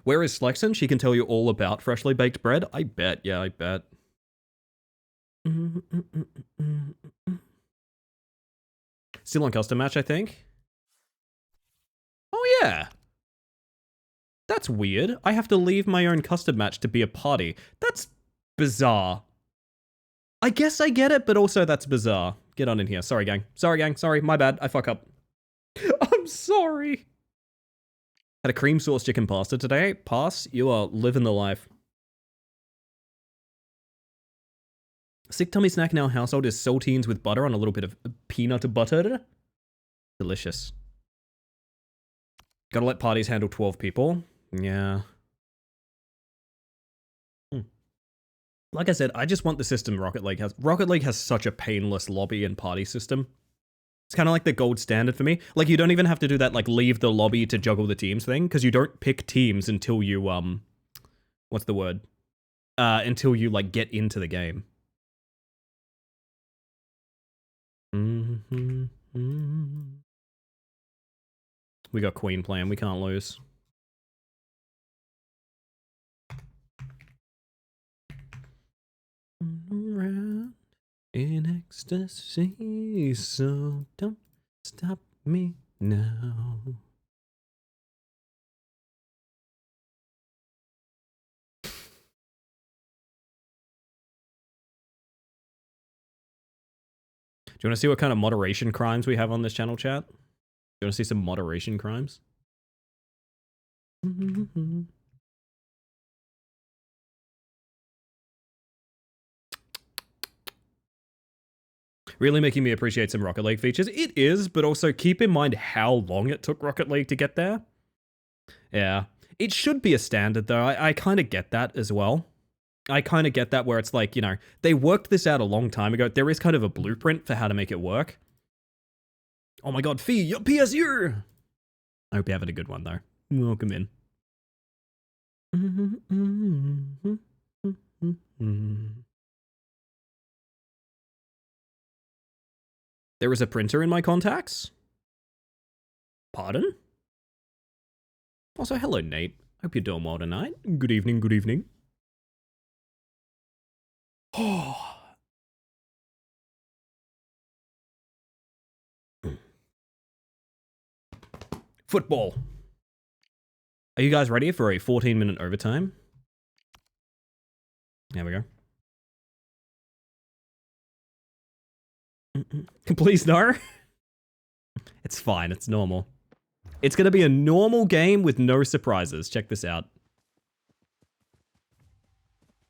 Where is Slexon? She can tell you all about freshly baked bread. I bet. Yeah, I bet. Still on custom match, I think. Oh, yeah. That's weird. I have to leave my own custom match to be a party. That's bizarre. I guess I get it, but also that's bizarre. Get on in here. Sorry, gang. Sorry, my bad. I fuck up. I'm sorry. Had a cream sauce chicken pasta today. Pass, you are living the life. Sick tummy snack in our household is saltines with butter on a little bit of peanut butter. Delicious. Gotta let parties handle 12 people. Yeah. Like I said, I just want the system Rocket League has. Rocket League has such a painless lobby and party system. It's kind of like the gold standard for me. Like, you don't even have to do that, like, leave the lobby to juggle the teams thing, because you don't pick teams until you, what's the word? Until you, like, get into the game. We got Queen playing, we can't lose. Around in ecstasy, so don't stop me now. Do you want to see what kind of moderation crimes we have on this channel, chat? Do you want to see some moderation crimes? Really making me appreciate some Rocket League features. It is, but also keep in mind how long it took Rocket League to get there. Yeah. It should be a standard, though. I kind of get that as well. I kind of get that where it's like, you know, they worked this out a long time ago. There is kind of a blueprint for how to make it work. Oh my god, Fee, your PSU! I hope you're having a good one, though. Welcome in. There is a printer in my contacts? Pardon? Also, hello, Nate. Hope you're doing well tonight. Good evening, good evening. Oh. Football. Are you guys ready for a 14-minute overtime? There we go. Please no. It's fine, it's normal. It's gonna be a normal game with no surprises. Check this out.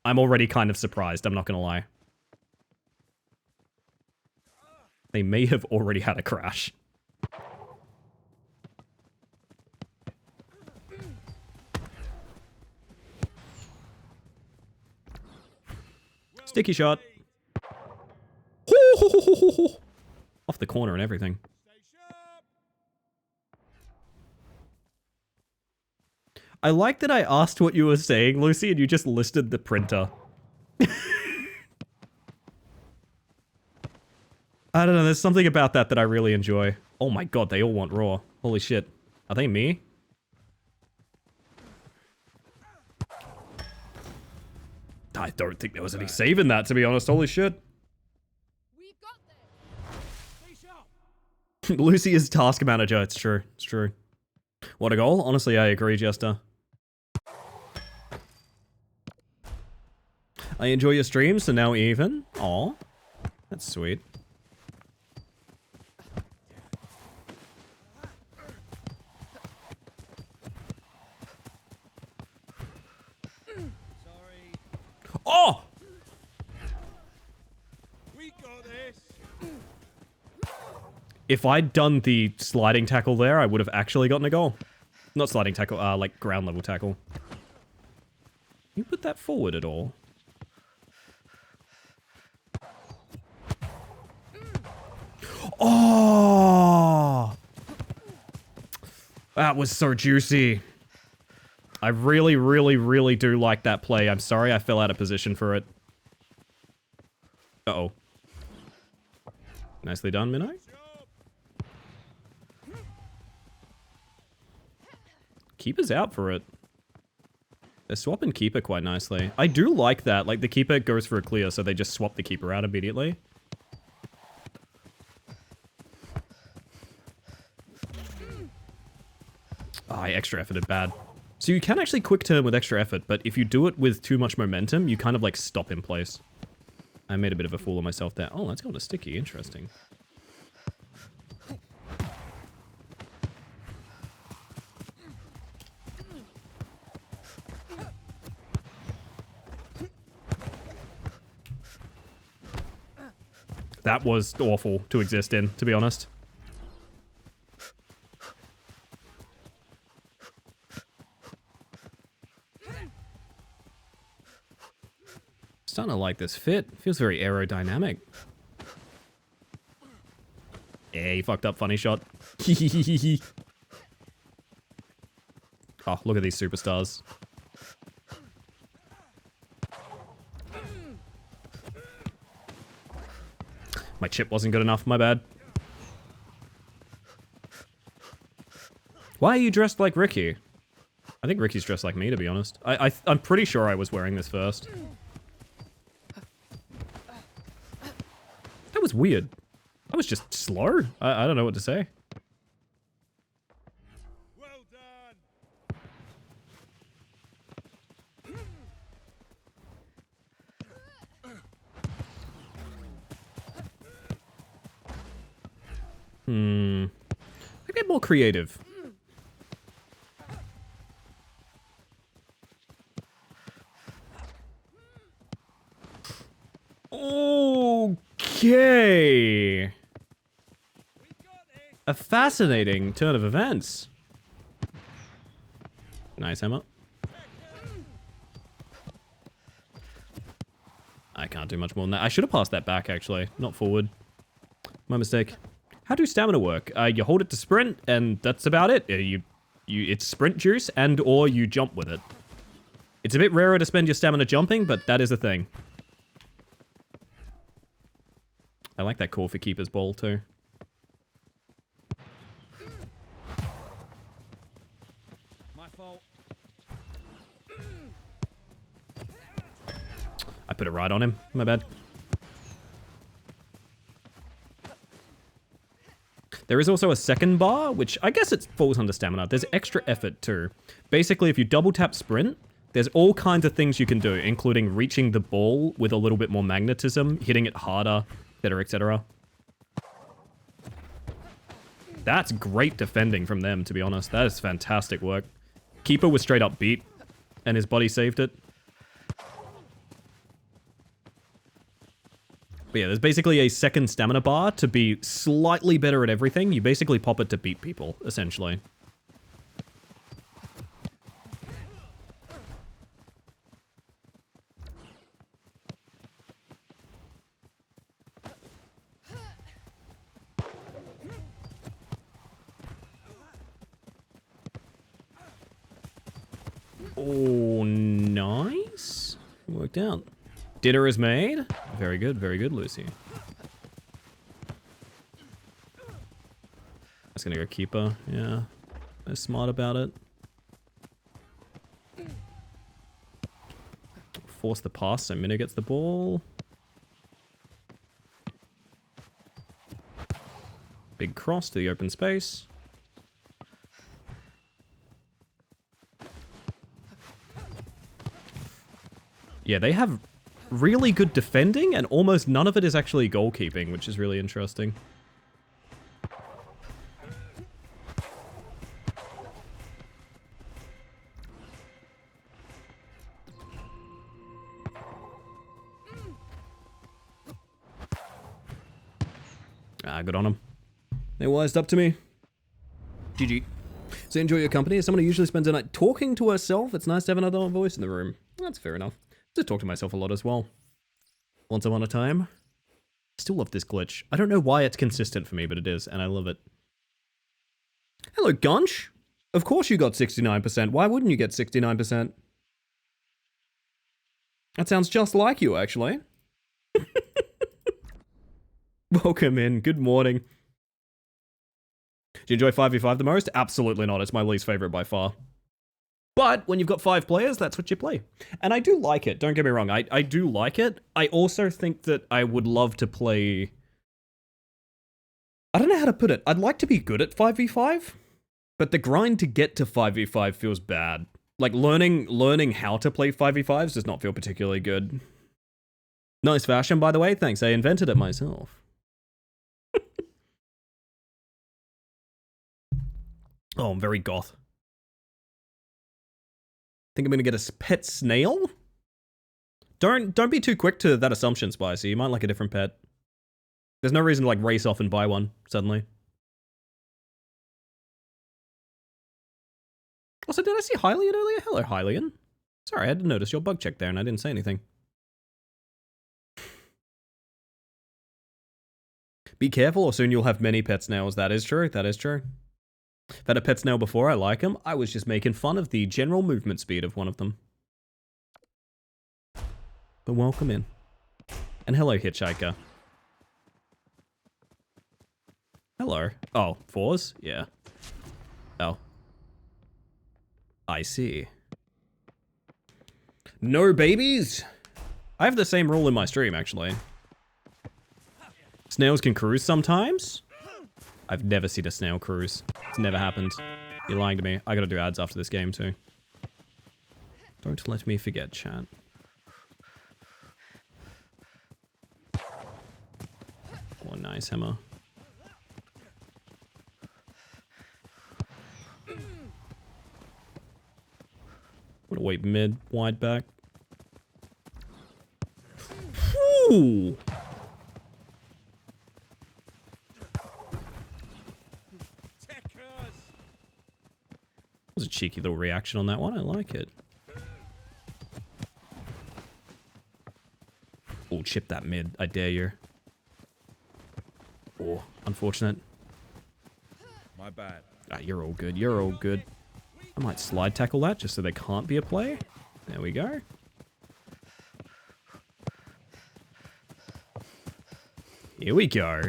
I'm already kind of surprised, I'm not gonna lie. They may have already had a crash. Sticky shot. Off the corner and everything. I like that I asked what you were saying, Lucy, and you just listed the printer. I don't know, there's something about that that I really enjoy. Oh my god, they all want raw. Holy shit. Are they me? I don't think there was any save in that, to be honest. Holy shit. We've got this. Stay sharp. Lucy is task manager. It's true. It's true. What a goal. Honestly, I agree, Jester. I enjoy your streams, so now even. Aw. That's sweet. Oh! We got this. If I'd done the sliding tackle there, I would have actually gotten a goal. Not sliding tackle, like ground level tackle. You put that forward at all? Oh! That was so juicy. I really, really, really do like that play. I'm sorry I fell out of position for it. Uh-oh. Nicely done, Minnow. Keeper's out for it. They're swapping keeper quite nicely. I do like that. Like, the keeper goes for a clear, so they just swap the keeper out immediately. Oh, I extra efforted bad. So you can actually quick turn with extra effort, but if you do it with too much momentum, you kind of like stop in place. I made a bit of a fool of myself there. Oh, that's got a sticky. Interesting. That was awful to exist in, to be honest. Starting to like this fit. Feels very aerodynamic. Yeah, you fucked up, funny shot. Oh, look at these superstars. My chip wasn't good enough, my bad. Why are you dressed like Ricky? I think Ricky's dressed like me, to be honest. I'm pretty sure I was wearing this first. That was weird. I was just slow. I don't know what to say. Well done. I get more creative. Okay. A fascinating turn of events. Nice, Emma. I can't do much more than that. I should have passed that back, actually. Not forward. My mistake. How do stamina work? You hold it to sprint, and that's about it. It's sprint juice, and or you jump with it. It's a bit rarer to spend your stamina jumping, but that is a thing. I like that call for Keeper's Ball, too. My fault. I put it right on him. My bad. There is also a second bar, which I guess it falls under stamina. There's extra effort too. Basically, if you double tap sprint, there's all kinds of things you can do, including reaching the ball with a little bit more magnetism, hitting it harder, etc., etc. That's great defending from them, to be honest. That is fantastic work. Keeper was straight up beat, and his body saved it. But yeah, there's basically a second stamina bar to be slightly better at everything. You basically pop it to beat people, essentially. Oh, nice. Worked out. Dinner is made. Very good, Lucy. That's gonna go Keeper, yeah. They're smart about it. Force the pass so Minna gets the ball. Big cross to the open space. Yeah, they have really good defending, and almost none of it is actually goalkeeping, which is really interesting. Good on them. They wised up to me. GG. So enjoy your company. As someone who usually spends a night talking to herself, it's nice to have another voice in the room. That's fair enough. Just talk to myself a lot as well. Once upon a time. Still love this glitch. I don't know why it's consistent for me, but it is, and I love it. Hello, Gunch. Of course you got 69%. Why wouldn't you get 69%? That sounds just like you, actually. Welcome in. Good morning. Do you enjoy 5v5 the most? Absolutely not. It's my least favorite by far. But when you've got 5 players, that's what you play. And I do like it. Don't get me wrong. I do like it. I also think that I would love to play... I don't know how to put it. I'd like to be good at 5v5, but the grind to get to 5v5 feels bad. Like, learning how to play 5v5s does not feel particularly good. Nice fashion, by the way. Thanks. I invented it myself. Oh, I'm very goth. Think I'm gonna get a pet snail? Don't be too quick to that assumption, Spicy. You might like a different pet. There's no reason to like race off and buy one suddenly. Also, did I see Hylian earlier? Hello, Hylian. Sorry, I had to notice your bug check there and I didn't say anything. Be careful or soon you'll have many pet snails. That is true. That is true. I've had a pet snail before, I like him. I was just making fun of the general movement speed of one of them. But welcome in. And hello, Hitchhiker. Hello. Oh, 4s? Yeah. Oh. I see. No babies? I have the same rule in my stream, actually. Snails can cruise sometimes. I've never seen a snail cruise. It's never happened. You're lying to me. I gotta do ads after this game too. Don't let me forget, chat. Oh, nice hammer. gonna wait mid, wide back. Ooh. Tekkers. That was a cheeky little reaction on that one. I like it. Oh, chip that mid. I dare you. Oh, unfortunate. My bad. Ah, you're all good. You're all good. I might slide tackle that just so they can't be a play. There we go. Here we go.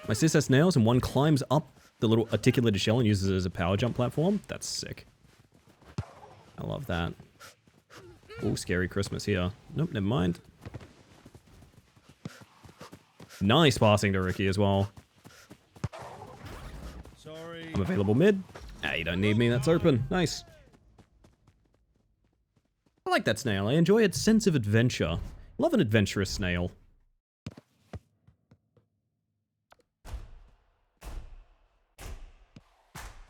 My sis has nails and one climbs up the little articulated shell and uses it as a power jump platform. That's sick. I love that. Oh, scary Christmas here. Nope, never mind. Nice passing to Ricky as well. Sorry. I'm available mid. Ah, you don't need me, that's open. Nice. I like that snail. I enjoy its sense of adventure. Love an adventurous snail.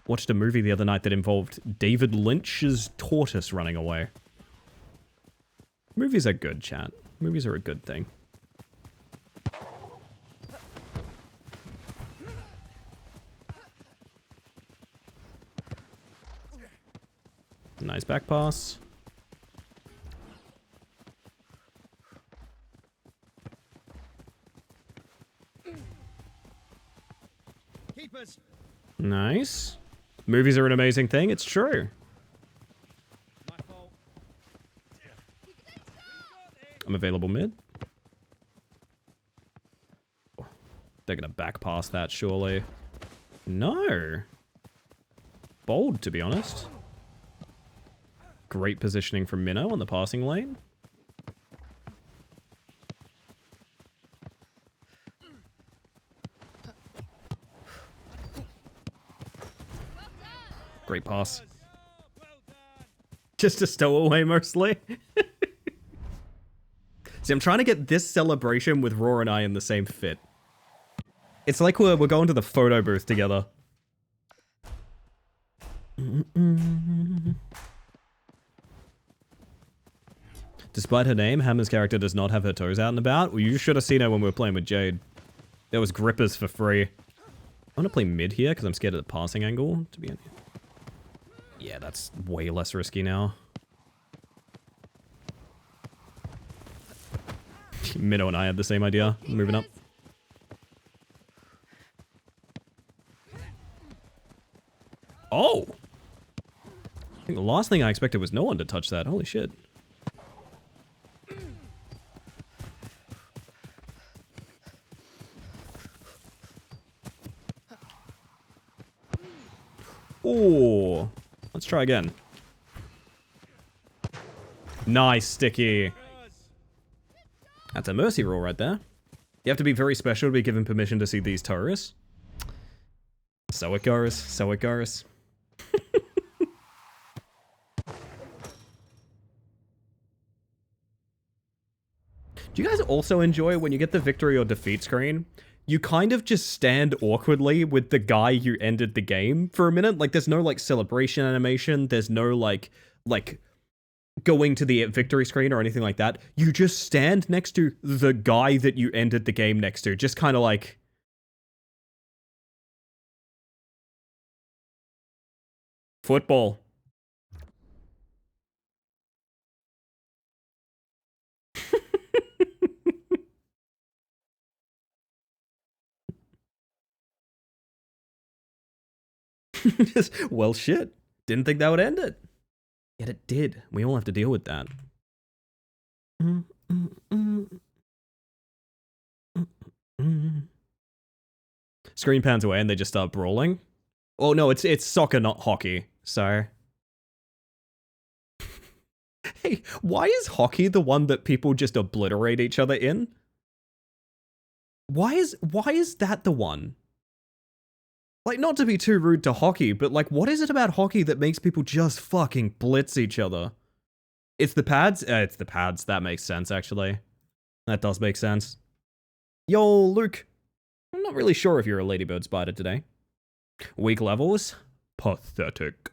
Watched a movie the other night that involved David Lynch's tortoise running away. Movies are good, chat. Movies are a good thing. Nice back pass. Keepers. Nice. Movies are an amazing thing, it's true. My fault. I'm available mid. They're gonna back pass that, surely. No. Bold, to be honest. Great positioning from Minnow on the passing lane. Great pass. Just a stowaway, mostly. See, I'm trying to get this celebration with Raw and I in the same fit. It's like we're going to the photo booth together. Despite her name, Hammer's character does not have her toes out and about. Well, you should have seen her when we were playing with Jade. There was grippers for free. I'm gonna play mid here because I'm scared of the passing angle, to be honest. Yeah, that's way less risky now. Minnow and I had the same idea. Moving up. Oh! I think the last thing I expected was no one to touch that. Holy shit. Oh, let's try again. Nice, Sticky. That's a mercy roll right there. You have to be very special to be given permission to see these tourists. So it goes, so it goes. Do you guys also enjoy when you get the victory or defeat screen? You kind of just stand awkwardly with the guy you ended the game for a minute. Like, there's no, like, celebration animation. There's no, like, going to the victory screen or anything like that. You just stand next to the guy that you ended the game next to. Just kind of like... Football. Well, shit. Didn't think that would end it. Yet it did. We all have to deal with that. Screen pans away and they just start brawling. Oh no, it's soccer, not hockey. So... Hey, why is hockey the one that people just obliterate each other in? Why is that the one? Like, not to be too rude to hockey, but like, what is it about hockey that makes people just fucking blitz each other? It's the pads? It's the pads. That makes sense, actually. That does make sense. Yo, Luke. I'm not really sure if you're a ladybird spider today. Weak levels? Pathetic.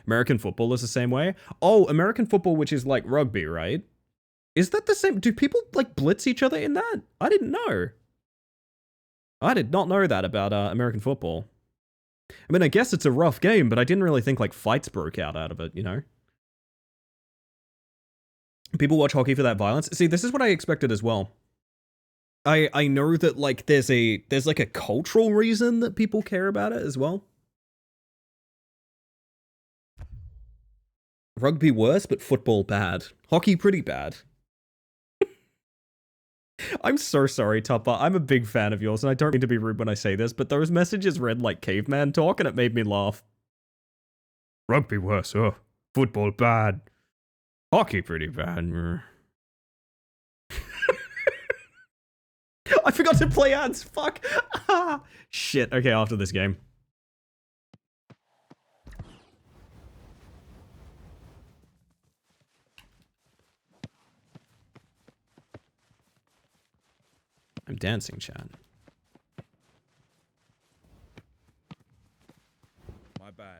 American football is the same way. Oh, American football, which is like rugby, right? Is that the same? Do people like blitz each other in that? I didn't know. I did not know that about American football. I mean, I guess it's a rough game, but I didn't really think like fights broke out of it, you know? People watch hockey for that violence. See, this is what I expected as well. I know that like there's like a cultural reason that people care about it as well. Rugby worse, but football bad. Hockey pretty bad. I'm so sorry, Tupper. I'm a big fan of yours, and I don't mean to be rude when I say this, but those messages read like caveman talk, and it made me laugh. Rugby worse, football bad. Hockey pretty bad. I forgot to play ads, fuck! Shit, okay, after this game. I'm dancing, chat. My bad.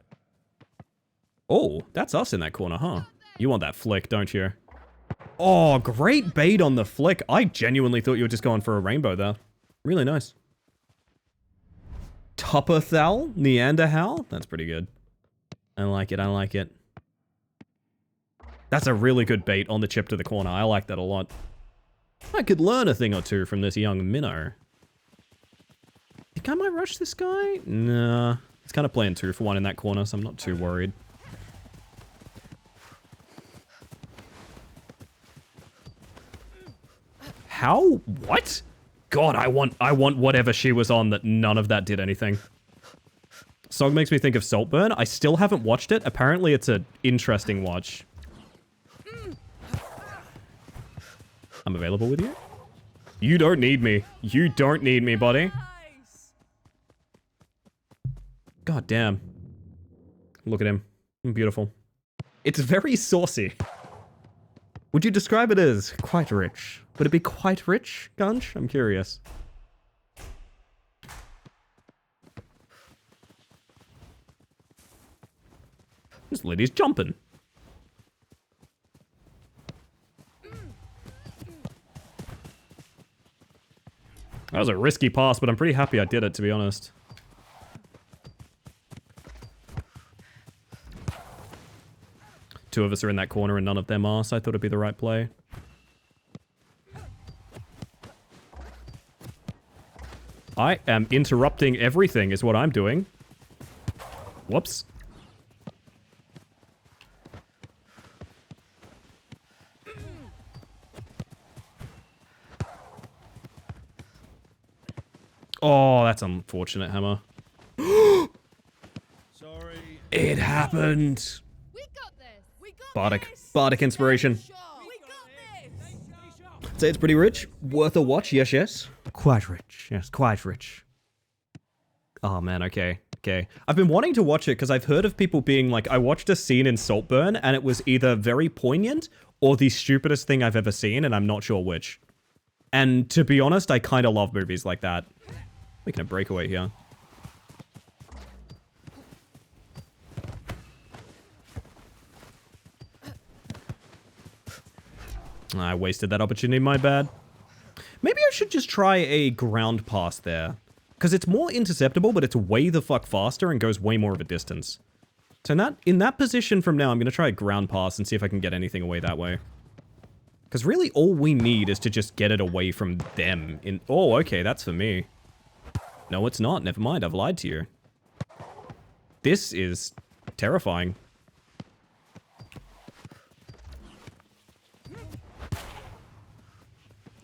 Oh, that's us in that corner, huh? You want that flick, don't you? Oh, great bait on the flick. I genuinely thought you were just going for a rainbow there. Really nice. Tupperthal? Neanderthal? That's pretty good. I like it, I like it. That's a really good bait on the chip to the corner. I like that a lot. I could learn a thing or two from this young minnow. Think I might rush this guy? Nah. It's kind of playing 2 for 1 in that corner, so I'm not too worried. How? What? God, I want whatever she was on that none of that did anything. Song makes me think of Saltburn. I still haven't watched it. Apparently it's an interesting watch. I'm available with you? You don't need me. You don't need me, buddy. God damn. Look at him. Beautiful. It's very saucy. Would you describe it as quite rich? Would it be quite rich, Gunch? I'm curious. This lady's jumping. That was a risky pass, but I'm pretty happy I did it, to be honest. Two of us are in that corner and none of them are, so I thought it'd be the right play. I am interrupting everything is what I'm doing. Whoops. Oh, that's unfortunate, Hammer. Sorry. It happened. We got this. We got Bardic. this. Bardic inspiration. We got this. Say it's pretty rich. Worth a watch, yes, yes. Quite rich. Yes, quite rich. Oh, man, okay. Okay. I've been wanting to watch it because I've heard of people being like, I watched a scene in Saltburn and it was either very poignant or the stupidest thing I've ever seen, and I'm not sure which. And to be honest, I kind of love movies like that. Making a breakaway here. I wasted that opportunity, my bad. Maybe I should just try a ground pass there. Because it's more interceptable, but it's way the fuck faster and goes way more of a distance. So in that position from now, I'm going to try a ground pass and see if I can get anything away that way. Because really all we need is to just get it away from them. Oh, okay, that's for me. No, it's not. Never mind, I've lied to you. This is terrifying.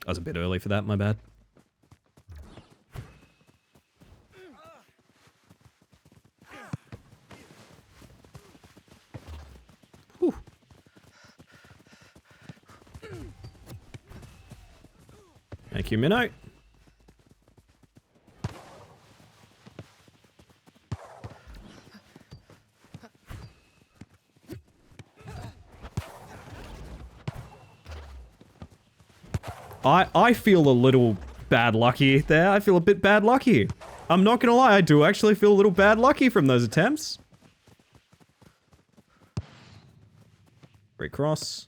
I was a bit early for that, my bad. Whew. Thank you, Minnow. I feel a little bad lucky there. I feel a bit bad lucky. I'm not gonna lie, I do actually feel a little bad lucky from those attempts. Great cross.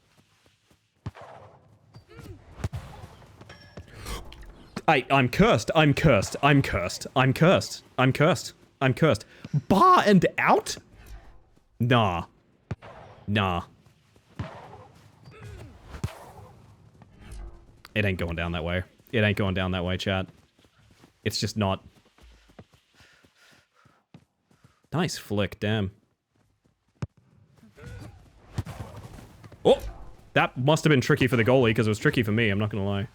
I'm cursed. I'm cursed. I'm cursed. I'm cursed. I'm cursed. I'm cursed. Bar and out? Nah. Nah. It ain't going down that way. It ain't going down that way, chat. It's just not. Nice flick, damn. Oh! That must have been tricky for the goalie, because it was tricky for me, I'm not gonna lie.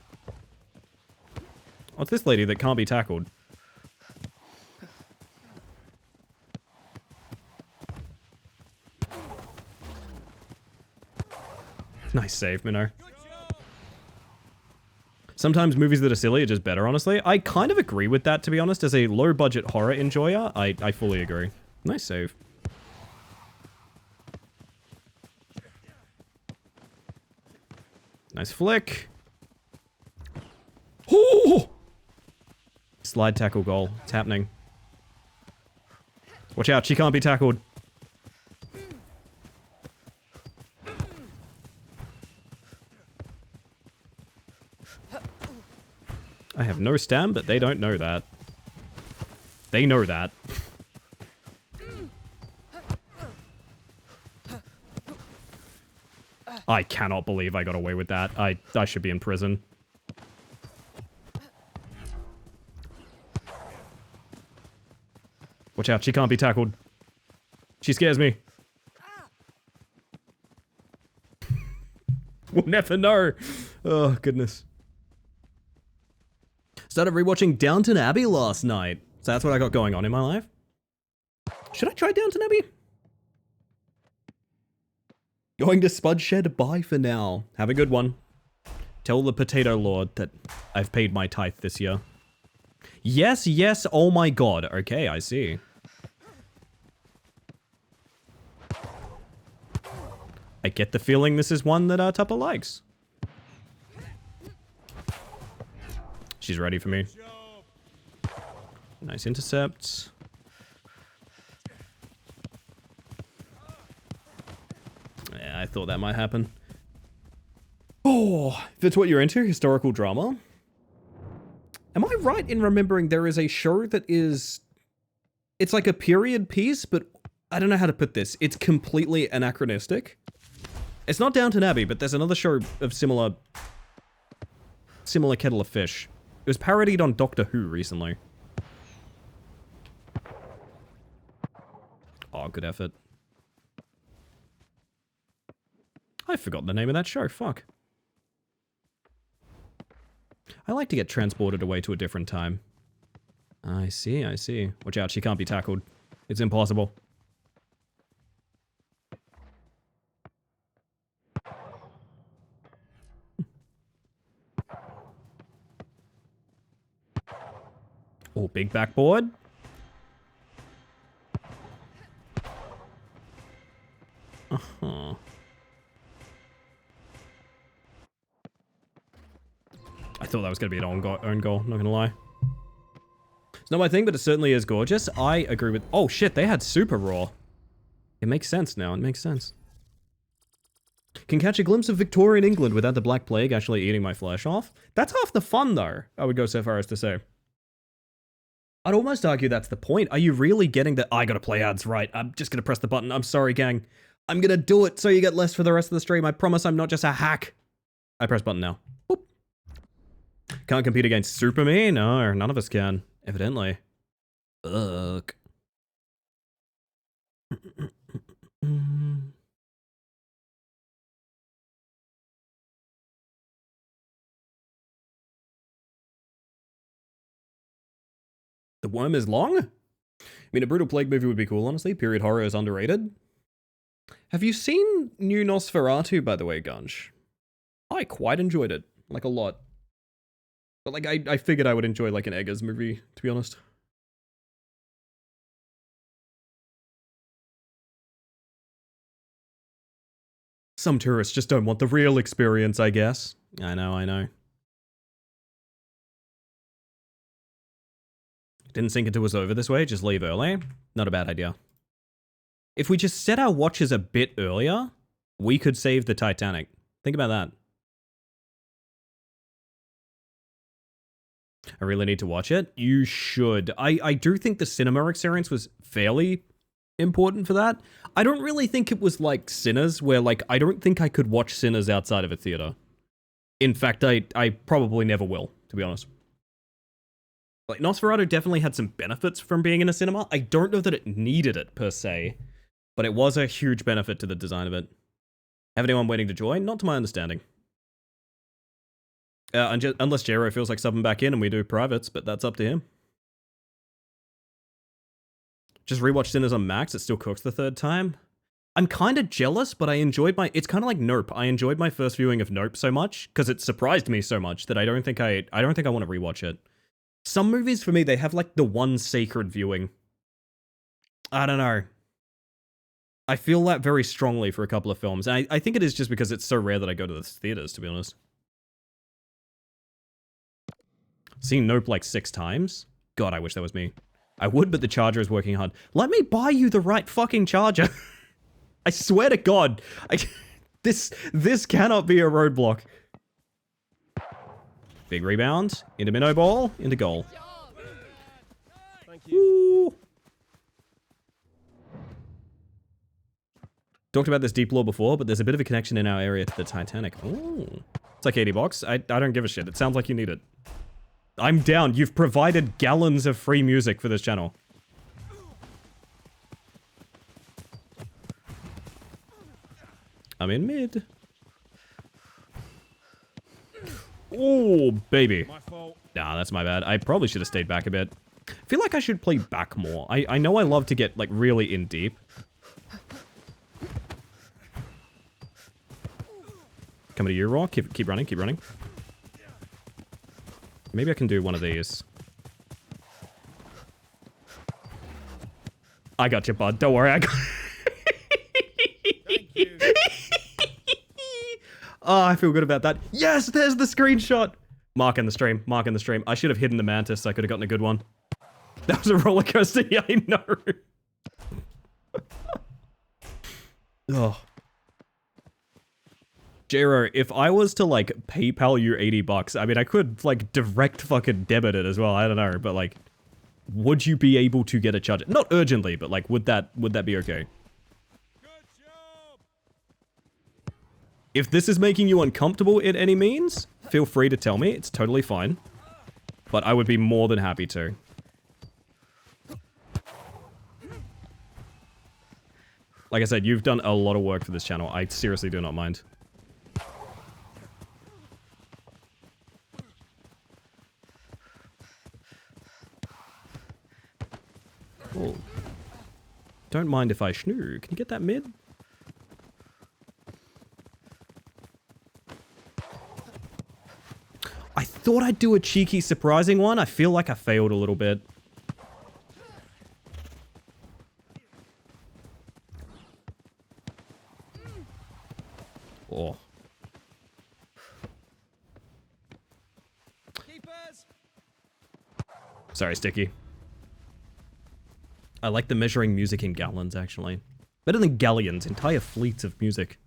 What's this lady that can't be tackled? Nice save, Minnow. Sometimes movies that are silly are just better, honestly. I kind of agree with that, to be honest. As a low-budget horror enjoyer, I fully agree. Nice save. Nice flick. Oh! Slide tackle goal. It's happening. Watch out, she can't be tackled. I have no stam, but they don't know that. They know that. I cannot believe I got away with that. I should be in prison. Watch out, she can't be tackled. She scares me. We'll never know. Oh, goodness. Started rewatching Downton Abbey last night. So that's what I got going on in my life. Should I try Downton Abbey? Going to Spudshed, bye for now. Have a good one. Tell the Potato Lord that I've paid my tithe this year. Yes, yes, oh my god. Okay, I see. I get the feeling this is one that Tupper likes. She's ready for me. Nice intercept. Yeah, I thought that might happen. Oh, if it's what you're into, historical drama. Am I right in remembering there is a show that is... It's like a period piece, but I don't know how to put this. It's completely anachronistic. It's not Downton Abbey, but there's another show of similar kettle of fish. It was parodied on Doctor Who recently. Oh, good effort. I've forgotten the name of that show, fuck. I like to get transported away to a different time. I see, I see. Watch out, she can't be tackled. It's impossible. Oh, big backboard. Uh-huh. I thought that was going to be an own goal, not going to lie. It's not my thing, but it certainly is gorgeous. I agree with... Oh, shit, they had super raw. It makes sense now, it makes sense. Can catch a glimpse of Victorian England without the Black Plague actually eating my flesh off. That's half the fun, though, I would go so far as to say. I'd almost argue that's the point. Are you really getting that? I gotta play ads right. I'm just gonna press the button. I'm sorry, gang. I'm gonna do it so you get less for the rest of the stream. I promise I'm not just a hack. I press button now. Boop. Can't compete against Super Me? No, none of us can. Evidently. Ugh. The worm is long? I mean, a brutal plague movie would be cool, honestly. Period horror is underrated. Have you seen New Nosferatu, by the way, Gunch? I quite enjoyed it. Like, a lot. But, like, I figured I would enjoy, like, an Eggers movie, to be honest. Some tourists just don't want the real experience, I guess. I know, I know. Didn't think it was over this way, just leave early. Not a bad idea. If we just set our watches a bit earlier, we could save the Titanic. Think about that. I really need to watch it. You should. I do think the cinema experience was fairly important for that. I don't really think it was like Sinners, where like, I don't think I could watch Sinners outside of a theater. In fact, I probably never will, to be honest. Like, Nosferatu definitely had some benefits from being in a cinema. I don't know that it needed it, per se. But it was a huge benefit to the design of it. Have anyone waiting to join? Not to my understanding. Unless Jero feels like subbing back in and we do privates, but that's up to him. Just rewatch Sinners on Max, it still cooks the third time. I'm kind of jealous, but I enjoyed my... It's kind of like Nope. I enjoyed my first viewing of Nope so much, because it surprised me so much that I don't think I want to rewatch it. Some movies, for me, they have like the one sacred viewing. I don't know. I feel that very strongly for a couple of films. And I think it is just because it's so rare that I go to the theaters, to be honest. Seen Nope like 6 times? God, I wish that was me. I would, but the charger is working hard. Let me buy you the right fucking charger. I swear to God. This cannot be a roadblock. Big rebound. Into minnow ball. Into goal. Thank you. Woo. Talked about this deep lore before, but there's a bit of a connection in our area to the Titanic. Ooh. It's like 80 bucks. I don't give a shit. It sounds like you need it. I'm down. You've provided gallons of free music for this channel. I'm in mid. Oh, baby. My fault. Nah, that's my bad. I probably should have stayed back a bit. I feel like I should play back more. I know I love to get, like, really in deep. Coming to you, Raw. Keep running, keep running. Maybe I can do one of these. I got you, bud. Don't worry, I got... Thank you. Oh, I feel good about that. Yes, there's the screenshot. Mark in the stream. Mark in the stream. I should have hidden the mantis. I could have gotten a good one. That was a roller coaster. Yeah, I know. Oh. Jero, if I was to, like, PayPal you 80 bucks, I mean, I could, like, direct fucking debit it as well. I don't know, but, like, would you be able to get a charger? Not urgently, but, like, would that be okay? Good job. If this is making you uncomfortable in any means, feel free to tell me. It's totally fine. But I would be more than happy to. Like I said, you've done a lot of work for this channel. I seriously do not mind. Oh. Don't mind if I schnoo. Can you get that mid? I thought I'd do a cheeky, surprising one. I feel like I failed a little bit. Oh. Keepers. Sorry, Sticky. I like the measuring music in gallons, actually. Better than galleons, entire fleets of music.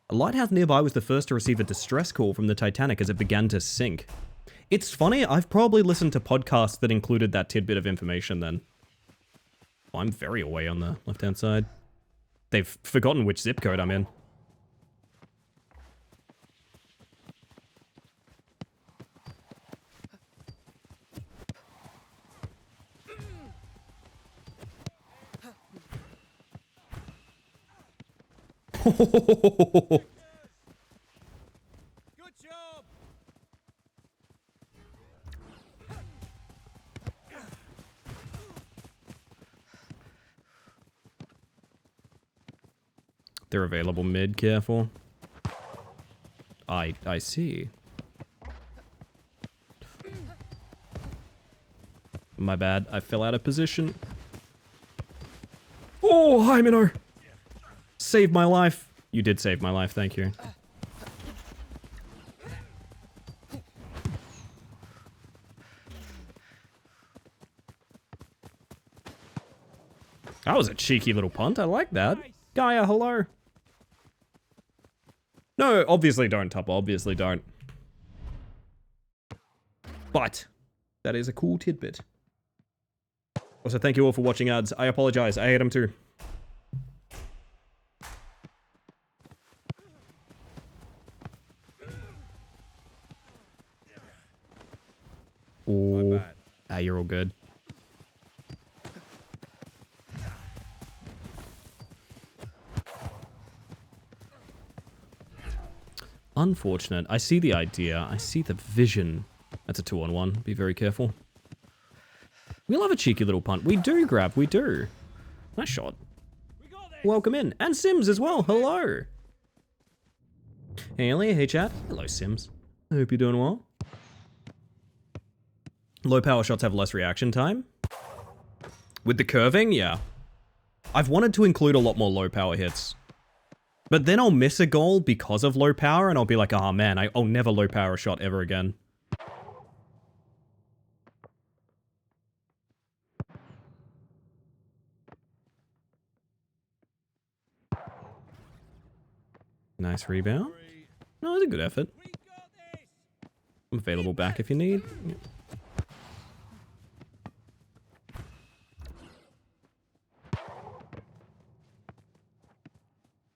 A lighthouse nearby was the first to receive a distress call from the Titanic as it began to sink. It's funny, I've probably listened to podcasts that included that tidbit of information then. Oh, I'm very away on the left-hand side. They've forgotten which zip code I'm in. Good job. They're available mid, careful. I see. My bad, I fell out of position. Oh, hi, Minnow! Saved my life. You did save my life, thank you. That was a cheeky little punt. I like that. Gaia, hello. No, obviously don't, Tupper. Obviously don't. But that is a cool tidbit. Also, thank you all for watching ads. I apologize. I hate them too. Oh, you're all good. Unfortunate. I see the idea. I see the vision. That's a 2-on-1. Be very careful. We love a cheeky little punt. We do, Grab. We do. Nice shot. Welcome in. And Sims as well. Hello. Hey, Ellie. Hey, chat. Hello, Sims. I hope you're doing well. Low power shots have less reaction time. With the curving, yeah. I've wanted to include a lot more low power hits. But then I'll miss a goal because of low power and I'll be like, oh man, I'll never low power a shot ever again. Nice rebound. No, it's a good effort. I'm available back if you need. Yeah.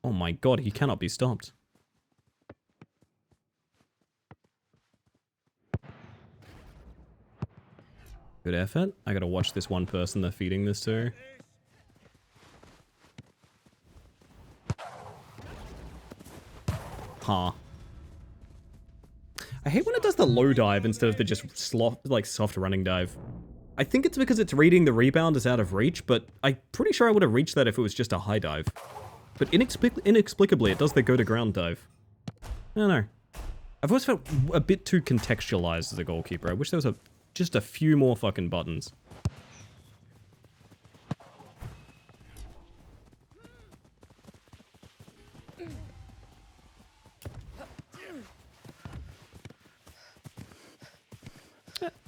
Oh my god, he cannot be stopped. Good effort. I gotta watch this one person they're feeding this to. Huh. I hate when it does the low dive instead of the just soft running dive. I think it's because it's reading the rebound as out of reach, but I'm pretty sure I would have reached that if it was just a high dive. But inexplicably, it does the go-to-ground dive. I don't know. I've always felt a bit too contextualized as a goalkeeper. I wish there was just a few more fucking buttons.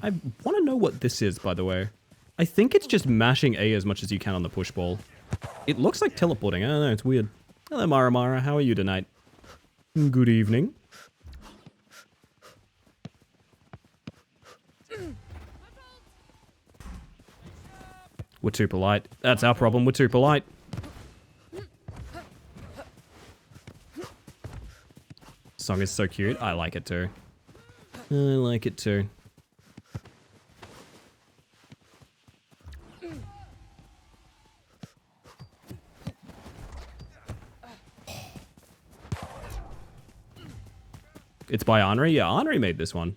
I want to know what this is, by the way. I think it's just mashing A as much as you can on the push ball. It looks like teleporting. I don't know, it's weird. Hello, Mara Mara. How are you tonight? Good evening. We're too polite. That's our problem. We're too polite. Song is so cute. I like it too. I like it too. It's by Henri? Yeah, Henri made this one.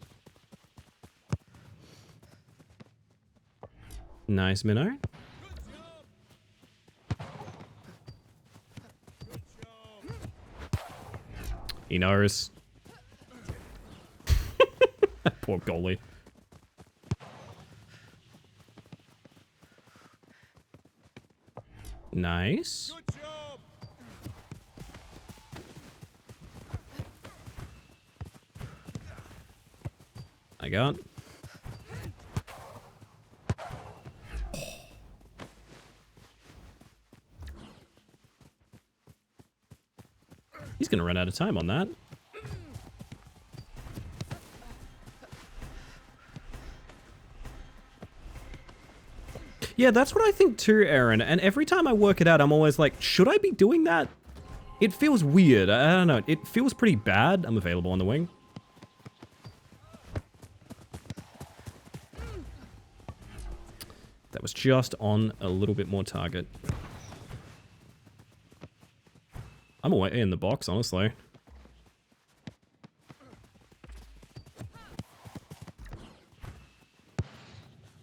Nice, Minnow. He knows. Poor goalie. Nice. I got. He's gonna run out of time on that. Yeah, that's what I think too, Aaron. And every time I work it out, I'm always like, should I be doing that? It feels weird. I don't know. It feels pretty bad. I'm available on the wing. That was just on a little bit more target. I'm away in the box, honestly.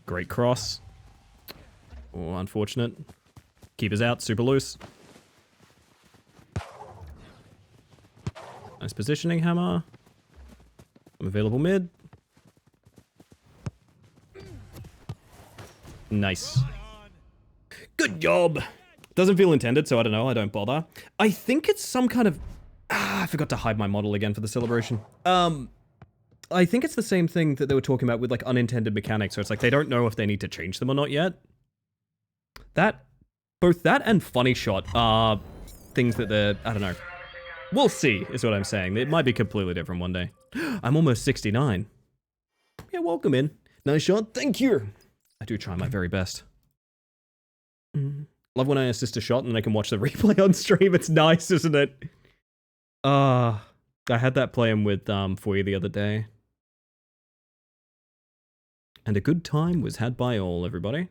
Great cross. Oh, unfortunate. Keeper's out, super loose. Nice positioning, Hammer. I'm available mid. Nice. Good job. Doesn't feel intended, so I don't know. I don't bother. I think it's some kind of... I forgot to hide my model again for the celebration. I think it's the same thing that they were talking about with like unintended mechanics. So it's like they don't know if they need to change them or not yet. That Both that and funny shot are things that they're, I don't know. We'll see, is what I'm saying. It might be completely different one day. I'm almost 69. Yeah, welcome in. Nice shot. Thank you. I do try my very best. Love when I assist a shot and then I can watch the replay on stream. It's nice, isn't it? I had that playing with for you the other day. And a good time was had by all, everybody.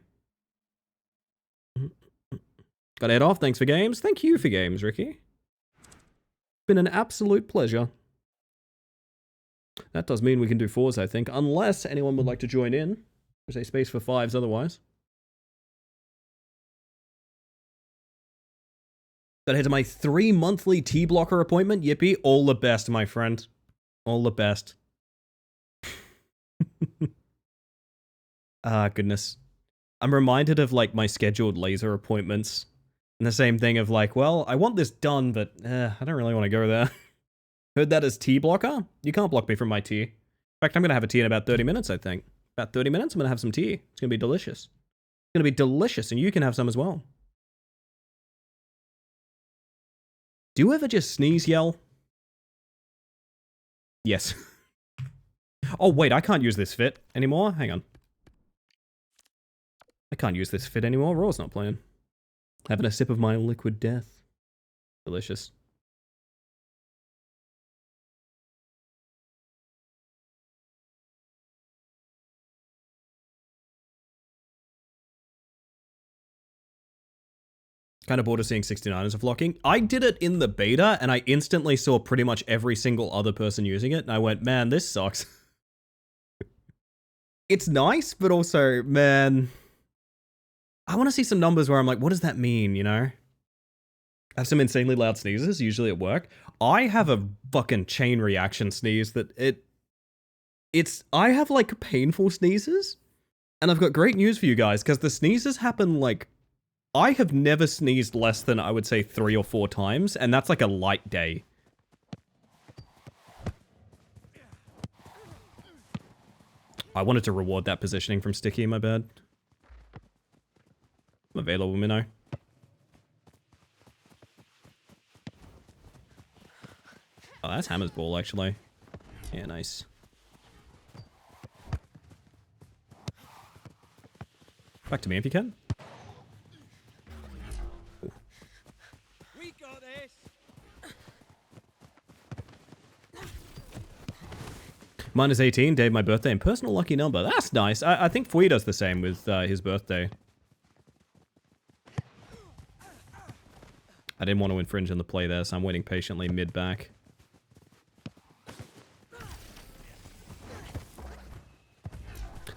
Got head off. Thanks for games. Thank you for games, Ricky. Been an absolute pleasure. That does mean we can do 4s, I think. Unless anyone would like to join in. There's a space for 5s otherwise. Gotta head to my 3 monthly T-blocker appointment. Yippee. All the best, my friend. All the best. Ah, goodness. I'm reminded of, like, my scheduled laser appointments. And the same thing of, like, well, I want this done, but I don't really want to go there. Heard that as T-blocker? You can't block me from my tea. In fact, I'm gonna have a tea in about 30 minutes, I think. About 30 minutes, I'm gonna have some tea. It's gonna be delicious. It's gonna be delicious, and you can have some as well. Do you ever just sneeze yell? Yes. Oh, wait, I can't use this fit anymore. Hang on. I can't use this fit anymore. Raw's not playing. Having a sip of my liquid death. Delicious. Kind of bored of seeing 69ers vlogging. I did it in the beta, and I instantly saw pretty much every single other person using it, and I went, man, this sucks. It's nice, but also, man, I want to see some numbers where I'm like, what does that mean, you know? I have some insanely loud sneezes, usually at work. I have a fucking chain reaction sneeze that I have, like, painful sneezes, and I've got great news for you guys, because the sneezes happen, like, I have never sneezed less than, I would say, 3 or 4 times, and that's like a light day. I wanted to reward that positioning from Sticky, my bad. I'm available, Minnow. Oh, that's Hammer's ball, actually. Yeah, nice. Back to me if you can. We got this. Mine is 18, Dave, my birthday, and personal lucky number. That's nice. I think Fui does the same with his birthday. I didn't want to infringe on the play there, so I'm waiting patiently mid-back.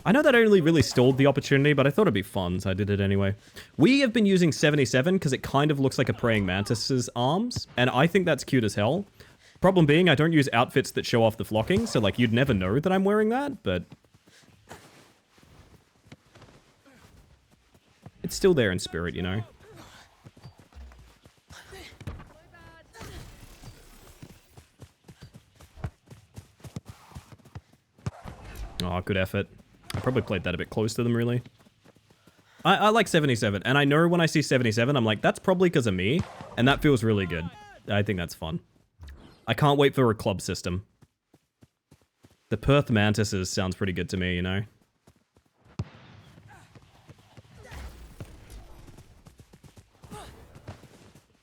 I know that only really stalled the opportunity, but I thought it'd be fun, so I did it anyway. We have been using 77 because it kind of looks like a praying mantis's arms, and I think that's cute as hell. Problem being, I don't use outfits that show off the flocking, so like you'd never know that I'm wearing that, but it's still there in spirit, you know? Oh, good effort. I probably played that a bit close to them, really. I like 77, and I know when I see 77, I'm like, that's probably because of me, and that feels really good. I think that's fun. I can't wait for a club system. The Perth Mantises sounds pretty good to me, you know?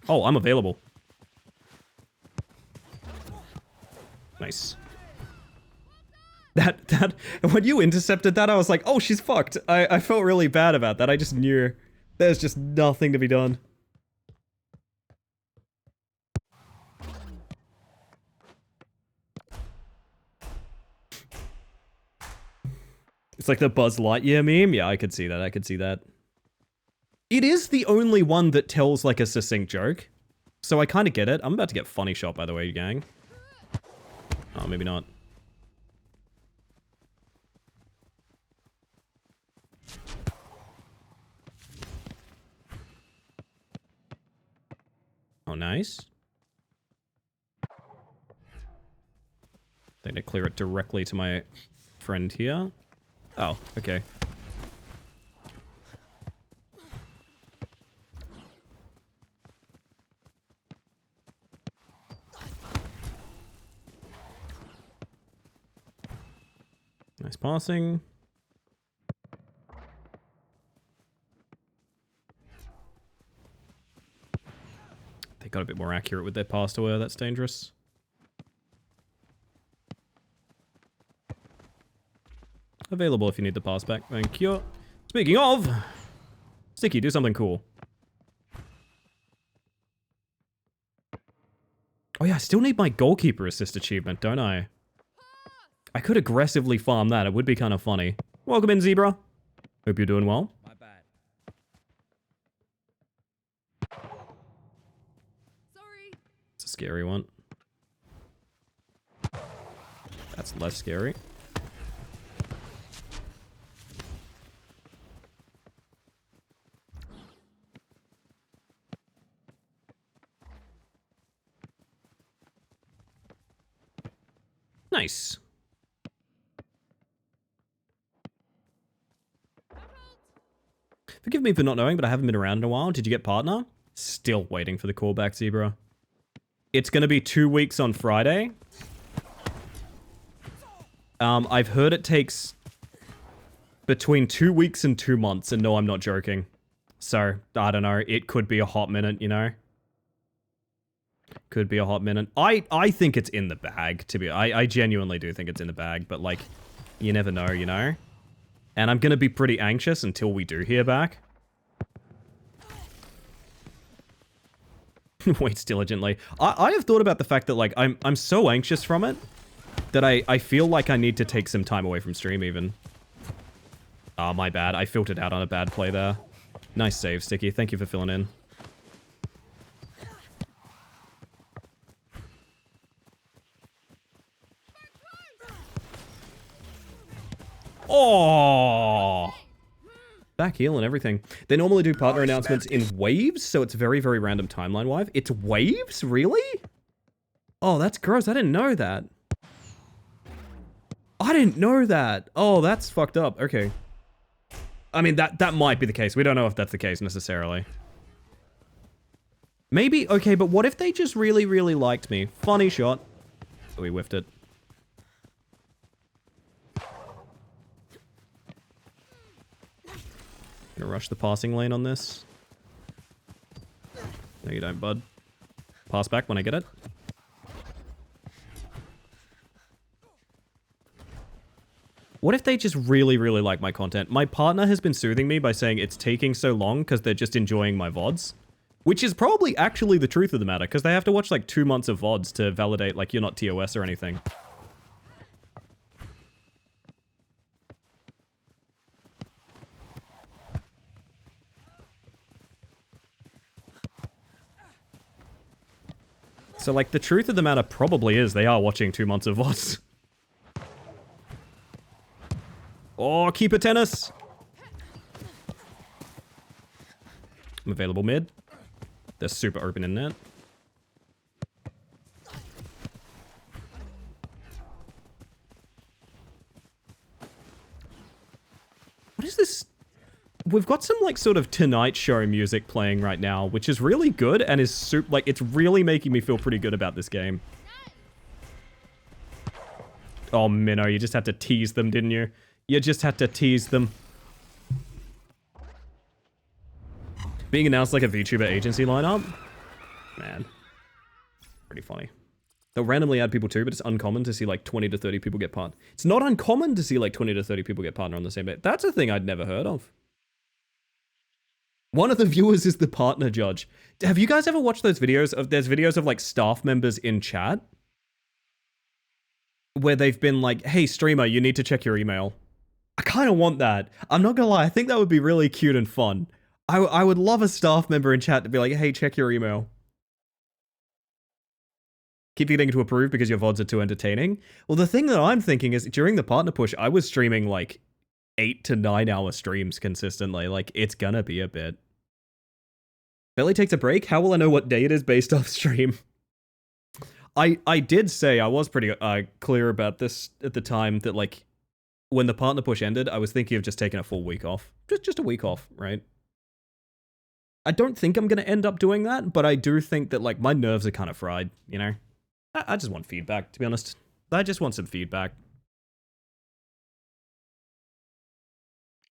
Oh, I'm available. Nice. That, when you intercepted that, I was like, oh, she's fucked. I felt really bad about that. I just knew there's just nothing to be done. It's like the Buzz Lightyear meme. Yeah, I could see that. I could see that. It is the only one that tells like a succinct joke. So I kind of get it. I'm about to get funny shot, by the way, gang. Oh, maybe not. Oh, nice. They need to clear it directly to my friend here. Oh, okay. Nice passing. They got a bit more accurate with their pass to her. That's dangerous. Available if you need the pass back. Thank you. Speaking of, Sticky, do something cool. Oh yeah, I still need my goalkeeper assist achievement, don't I? I could aggressively farm that. It would be kind of funny. Welcome in, Zebra. Hope you're doing well. My bad. Sorry. It's a scary one. That's less scary. Nice. Forgive me for not knowing, but I haven't been around in a while. Did you get partner? Still waiting for the callback, Zebra. It's going to be 2 weeks on Friday. I've heard it takes between 2 weeks and 2 months, and no, I'm not joking. So, I don't know. It could be a hot minute, you know? Could be a hot minute. I think it's in the bag, to be... I genuinely do think it's in the bag, but, like, you never know, you know? And I'm gonna be pretty anxious until we do hear back. Waits diligently. I have thought about the fact that, like, I'm so anxious from it that I feel like I need to take some time away from stream, even. Ah, my bad. I filtered out on a bad play there. Nice save, Sticky. Thank you for filling in. Oh, back heel and everything. They normally do partner announcements in waves, so it's very, very random timeline-wise. It's waves? Really? Oh, that's gross. I didn't know that. I didn't know that. Oh, that's fucked up. Okay. I mean, that might be the case. We don't know if that's the case necessarily. Maybe, okay, but what if they just really, really liked me? Funny shot. Oh, we whiffed it. Gonna rush the passing lane on this. No, you don't, bud. Pass back when I get it. What if they just really, really like my content? My partner has been soothing me by saying it's taking so long because they're just enjoying my VODs. Which is probably actually the truth of the matter, because they have to watch like 2 months of VODs to validate like you're not TOS or anything. So, like, the truth of the matter probably is they are watching 2 months of VODs. Oh, keeper tennis! I'm available mid. They're super open in net. What is this? We've got some, like, sort of Tonight Show music playing right now, which is really good and is super, like, it's really making me feel pretty good about this game. Oh, Minnow, you just had to tease them, didn't you? You just had to tease them. Being announced like a VTuber agency lineup? Man. Pretty funny. They'll randomly add people too, but it's uncommon to see like 20 to 30 people get partner. It's not uncommon to see like 20 to 30 people get partner on the same day. That's a thing I'd never heard of. One of the viewers is the partner judge. Have you guys ever watched those videos of, there's videos of like staff members in chat where they've been like, hey streamer, you need to check your email. I kind of want that. I'm not gonna lie, I think that would be really cute and fun. I would love a staff member in chat to be like, hey, check your email. Keep getting to approve because your VODs are too entertaining. Well, the thing that I'm thinking is during the partner push, I was streaming like 8 to 9 hour streams consistently. Like, it's gonna be a bit. Belly takes a break? How will I know what day it is based off stream? I did say, I was pretty clear about this at the time, that like, when the partner push ended, I was thinking of just taking a full week off. Just a week off, right? I don't think I'm going to end up doing that, but I do think that, like, my nerves are kind of fried, you know? I just want feedback, to be honest. I just want some feedback.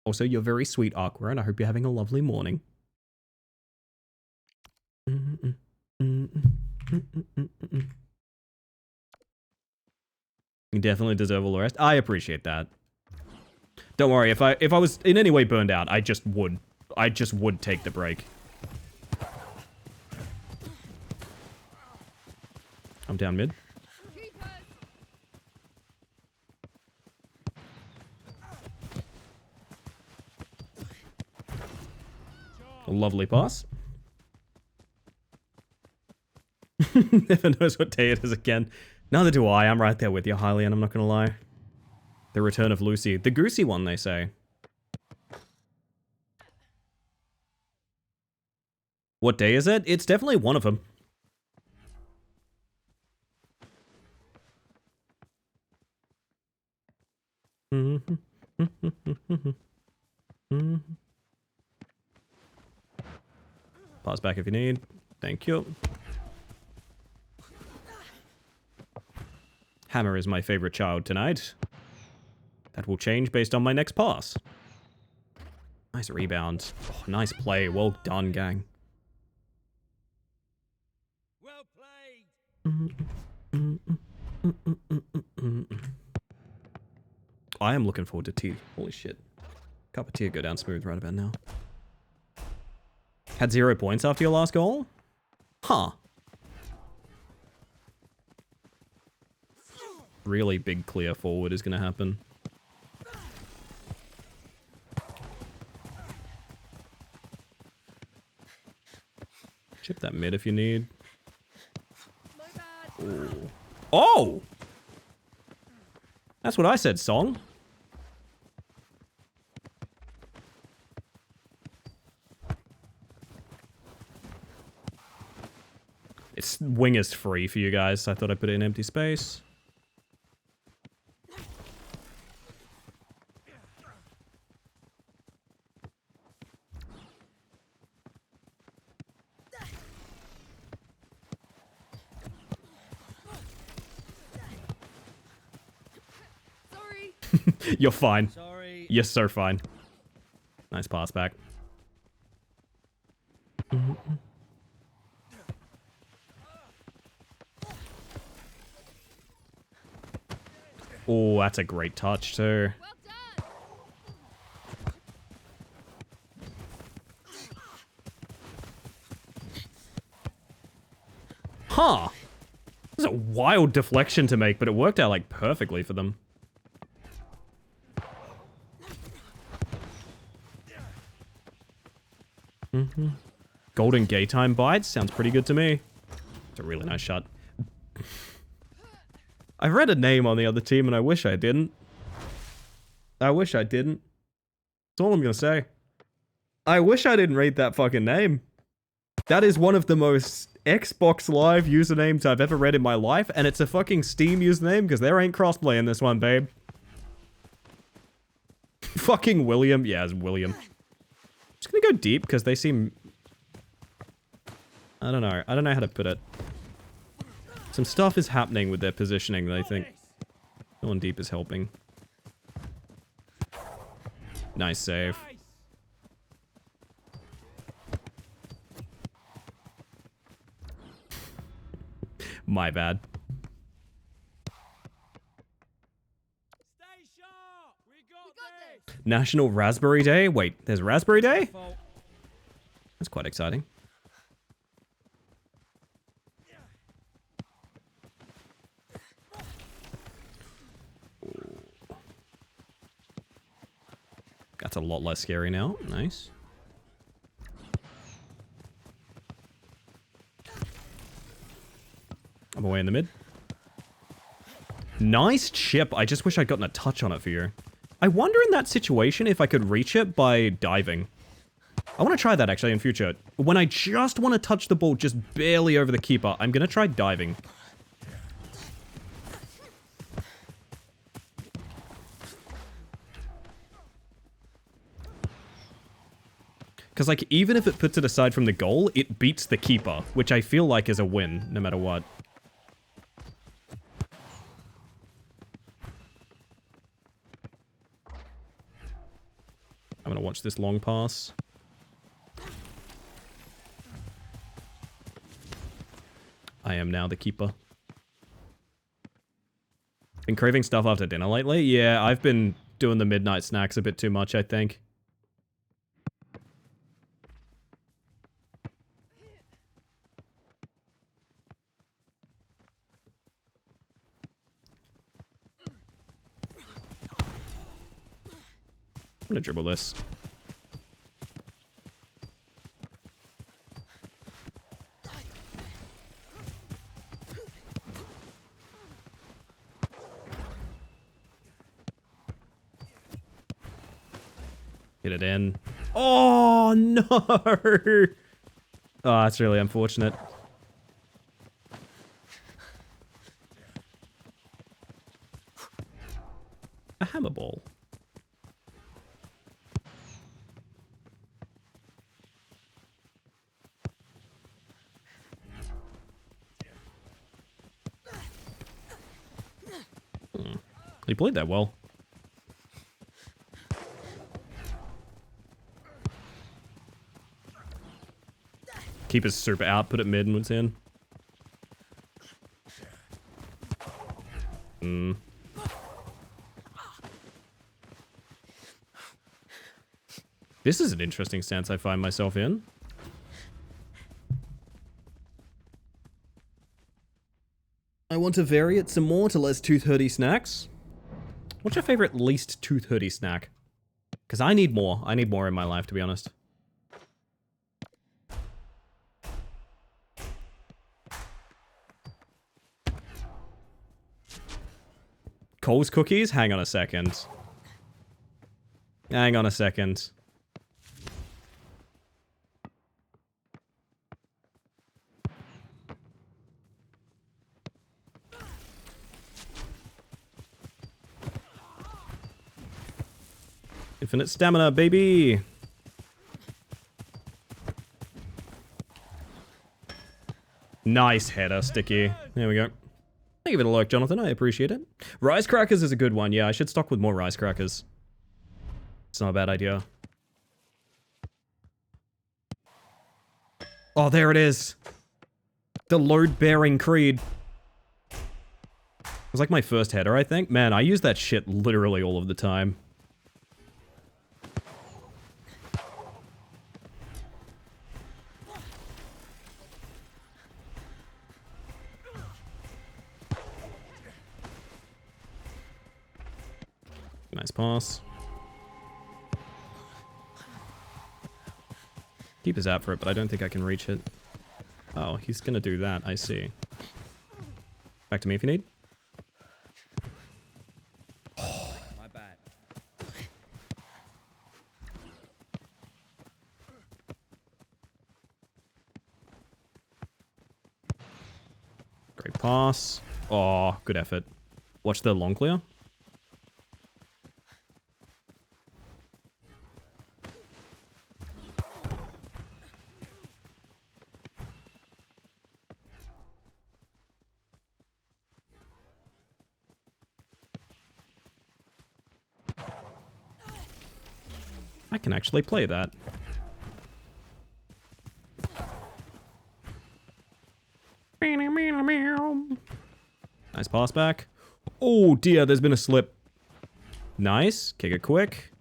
Also, you're very sweet, Aqua, and I hope you're having a lovely morning. You definitely deserve all the rest. I appreciate that. Don't worry, if I was in any way burned out, I just would take the break. I'm down mid. A lovely pass. Never knows what day it is again. Neither do I. I'm right there with you, Hylian. I'm not gonna lie. The return of Lucy. The goosey one, they say. What day is it? It's definitely one of them. Pause back if you need. Thank you. Hammer is my favorite child tonight. That will change based on my next pass. Nice rebound. Oh, nice play. Well done, gang. Well played. I am looking forward to tea. Holy shit. Cup of tea go down smooth right about now. Had 0 points after your last goal? Huh. Really big clear forward is going to happen. Chip that mid if you need. Ooh. Oh! That's what I said, Song. It's wing is free for you guys, so I thought I'd put it in empty space. Sorry. You're fine. Sorry. You're so fine. Nice pass back. Oh, that's a great touch too. Well done. Huh. This is a wild deflection to make, but it worked out like perfectly for them. Golden gay time bites sounds pretty good to me. It's a really nice shot. I've read a name on the other team and I wish I didn't. I wish I didn't. That's all I'm gonna say. I wish I didn't read that fucking name. That is one of the most Xbox Live usernames I've ever read in my life, and it's a fucking Steam username because there ain't crossplay in this one, babe. Fucking William. Yeah, it's William. Just gonna go deep because they seem... I don't know. I don't know how to put it. Some stuff is happening with their positioning that I think going deep is helping. Nice save. My bad. Stay sharp. We got this. National Raspberry Day? Wait, there's Raspberry Day? That's quite exciting. That's a lot less scary now. Nice. I'm away in the mid. Nice chip. I just wish I'd gotten a touch on it for you. I wonder in that situation if I could reach it by diving. I want to try that actually in future. When I just want to touch the ball just barely over the keeper, I'm going to try diving. Because, like, even if it puts it aside from the goal, it beats the keeper, which I feel like is a win, no matter what. I'm gonna watch this long pass. I am now the keeper. Been craving stuff after dinner lately? Yeah, I've been doing the midnight snacks a bit too much, I think. I'm gonna dribble this. Get it in. Oh, no! Oh, that's really unfortunate. A hammer ball. He played that well. Keep his super out, put it mid and what's in. This is an interesting stance I find myself in. I want to vary it some more to less tooth hurty snacks. What's your favorite least tooth hurty snack? Because I need more. I need more in my life, to be honest. Cole's cookies? Hang on a second. Hang on a second. Infinite stamina, baby! Nice header, Sticky. There we go. Thank you for the like, Jonathan. I appreciate it. Rice crackers is a good one. Yeah, I should stock with more rice crackers. It's not a bad idea. Oh, there it is. The load-bearing Creed. It was like my first header, I think. Man, I use that shit literally all of the time. Nice pass. Keep his out for it, but I don't think I can reach it. Oh, he's gonna do that, I see. Back to me if you need. My bad. Great pass. Oh, good effort. Watch the long clear. I can actually play that. Nice pass back. Oh dear, there's been a slip. Nice. Kick it quick.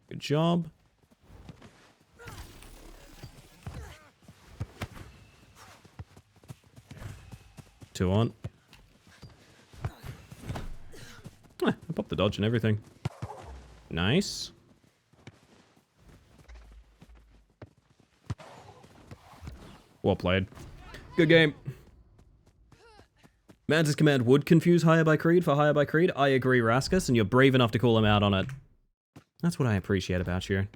Good job. Two on. I popped the dodge and everything. Nice. Well played. Good game. Man's command would confuse Higher by Creed for Higher by Creed. I agree, Raskus, and you're brave enough to call him out on it. That's what I appreciate about you.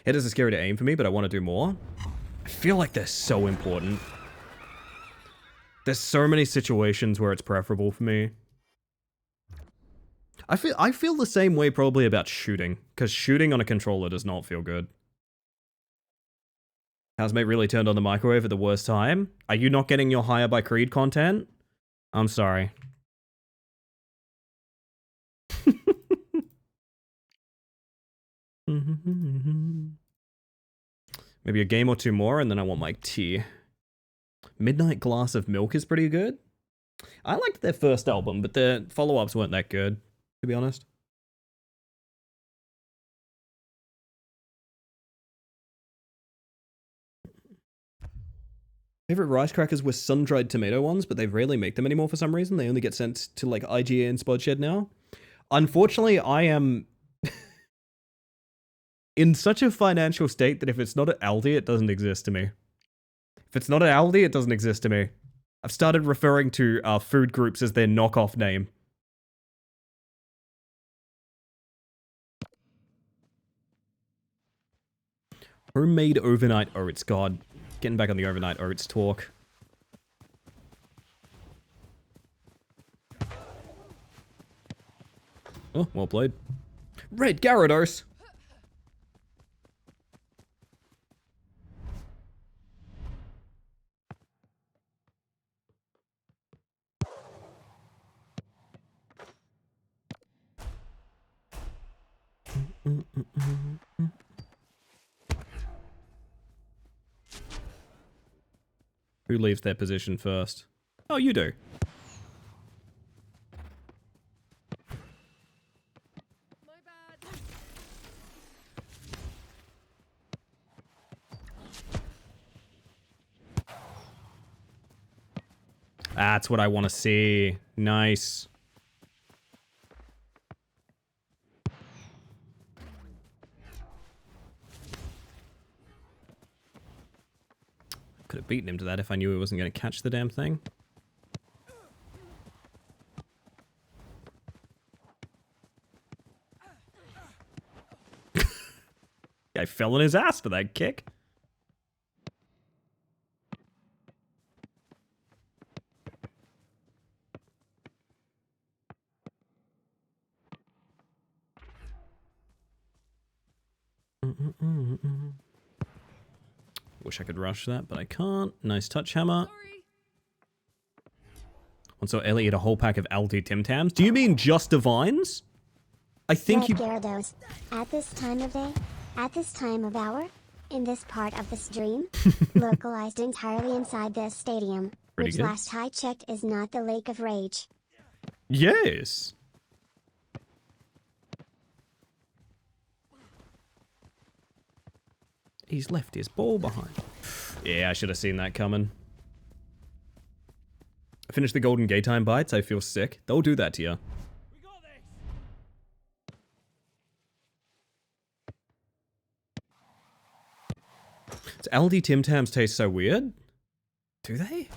Hitters are scary to aim for me, but I want to do more. I feel like they're so important. There's so many situations where it's preferable for me. I feel the same way probably about shooting, because shooting on a controller does not feel good. Housemate really turned on the microwave at the worst time. Are you not getting your Higher by Creed content? I'm sorry. Maybe a game or two more, and then I want my tea. Midnight Glass of Milk is pretty good. I liked their first album, but their follow-ups weren't that good, to be honest. Favorite rice crackers were sun-dried tomato ones, but they rarely make them anymore for some reason. They only get sent to like IGA and Spodshed now. Unfortunately, I am in such a financial state that if it's not at Aldi, it doesn't exist to me. If it's not at Aldi, it doesn't exist to me. I've started referring to food groups as their knockoff name. Homemade overnight oats. God, getting back on the overnight oats talk. Oh, well played. Red Gyarados! Who leaves their position first? Oh, you do. My bad. That's what I want to see. Nice. Could have beaten him to that if I knew he wasn't going to catch the damn thing. I fell on his ass for that kick. Wish I could rush that, but I can't. Nice touch hammer. Sorry. And so Ellie ate a whole pack of Aldi Tim Tams. Do you mean just Divines? I think Red you... Gyarados. At this time of day, at this time of hour, in this part of the stream, localized entirely inside this stadium, Pretty which good. last I checked is not the Lake of Rage. Yes. He's left his ball behind. Yeah, I should have seen that coming. I finished the Golden Gay Time bites. I feel sick. They'll do that to you. We got this. Does Aldi Tim Tams taste so weird? Do they?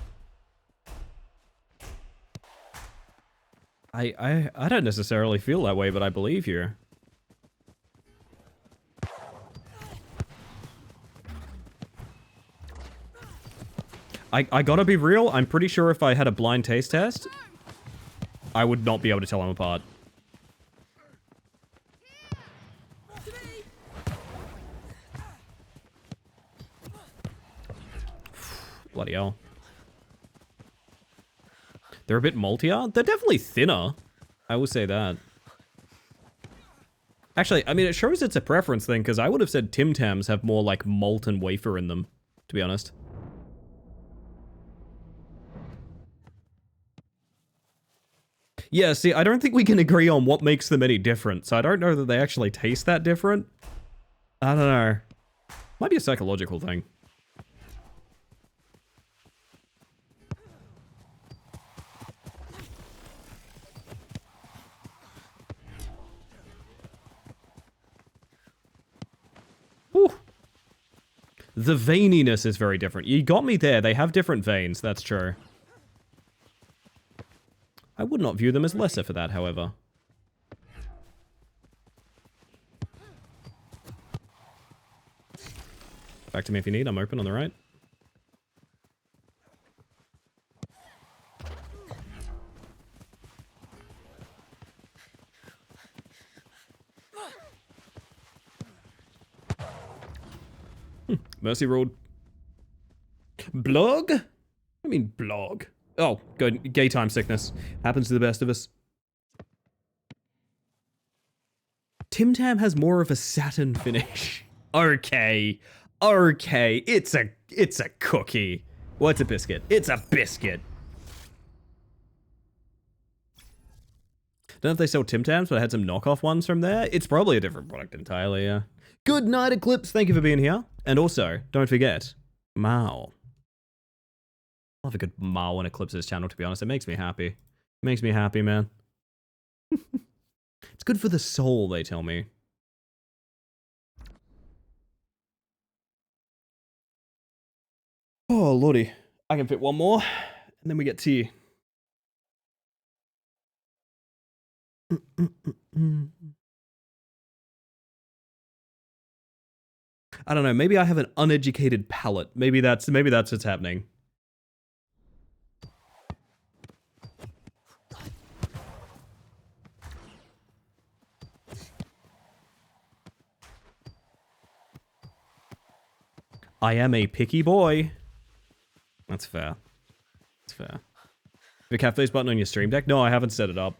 I don't necessarily feel that way, but I believe you. I gotta be real, I'm pretty sure if I had a blind taste test, I would not be able to tell them apart. Bloody hell. They're a bit maltier. They're definitely thinner. I will say that. Actually, I mean, it shows it's a preference thing, because I would have said Tim Tams have more, like, malt and wafer in them, to be honest. Yeah, see, I don't think we can agree on what makes them any different, so I don't know that they actually taste that different. I don't know. Might be a psychological thing. Whew. The veininess is very different. You got me there. They have different veins, that's true. I would not view them as lesser for that, however. Back to me if you need. I'm open on the right. Mercy ruled. Blog? I mean blog. Oh, good. Gay time sickness. Happens to the best of us. Tim Tam has more of a satin finish. Okay. Okay. It's a cookie. What's a biscuit? It's a biscuit. Don't know if they sell Tim Tams, but I had some knockoff ones from there. It's probably a different product entirely, yeah. Good night, Eclipse. Thank you for being here. And also, don't forget, Mao. I love a good Mao on Eclipse's channel, to be honest. It makes me happy. It makes me happy, man. It's good for the soul, they tell me. Oh, lordy. I can fit one more, and then we get tea. I don't know, maybe I have an uneducated palate. Maybe that's what's happening. I am a picky boy. That's fair. That's fair. The cafe's button on your stream deck? No, I haven't set it up.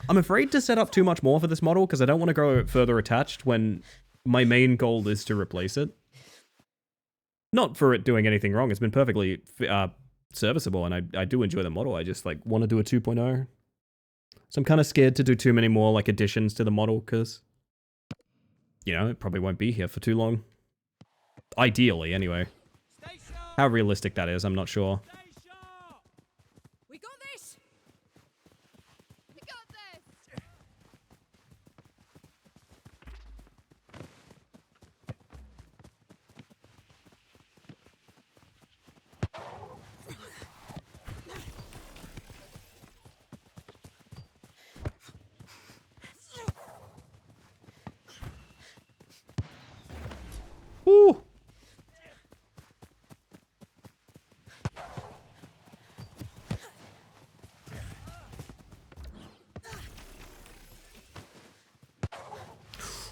I'm afraid to set up too much more for this model because I don't want to go further attached when my main goal is to replace it. Not for it doing anything wrong. It's been perfectly serviceable, and I do enjoy the model. I just like want to do a 2.0. So I'm kind of scared to do too many more like additions to the model because, you know, it probably won't be here for too long. Ideally, anyway. How realistic that is, I'm not sure. We got this. We got this. Woo!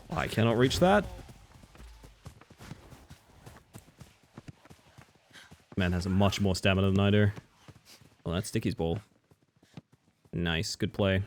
I cannot reach that. Man has much more stamina than I do. Well, that's Sticky's ball. Nice, good play.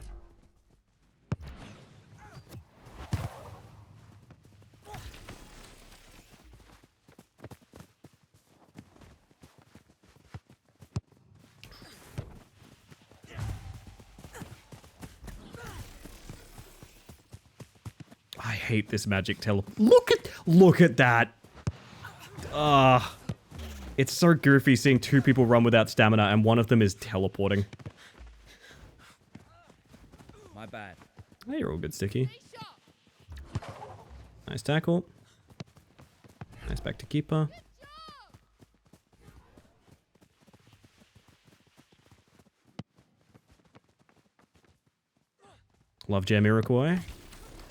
I hate this magic tele. Look at that. It's so goofy seeing two people run without stamina and one of them is teleporting. My bad. Hey, you're all good, Sticky. Nice tackle. Nice back to keeper. Love Jamiroquai.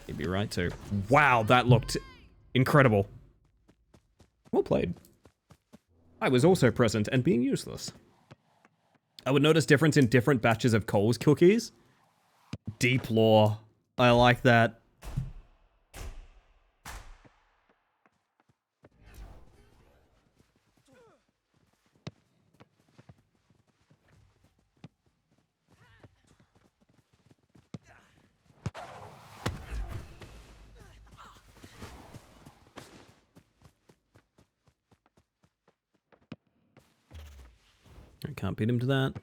You'd be right too. Wow, that looked incredible. Well played. I was also present and being useless. I would notice difference in different batches of Cole's cookies. Deep lore. I like that. I can't beat him to that.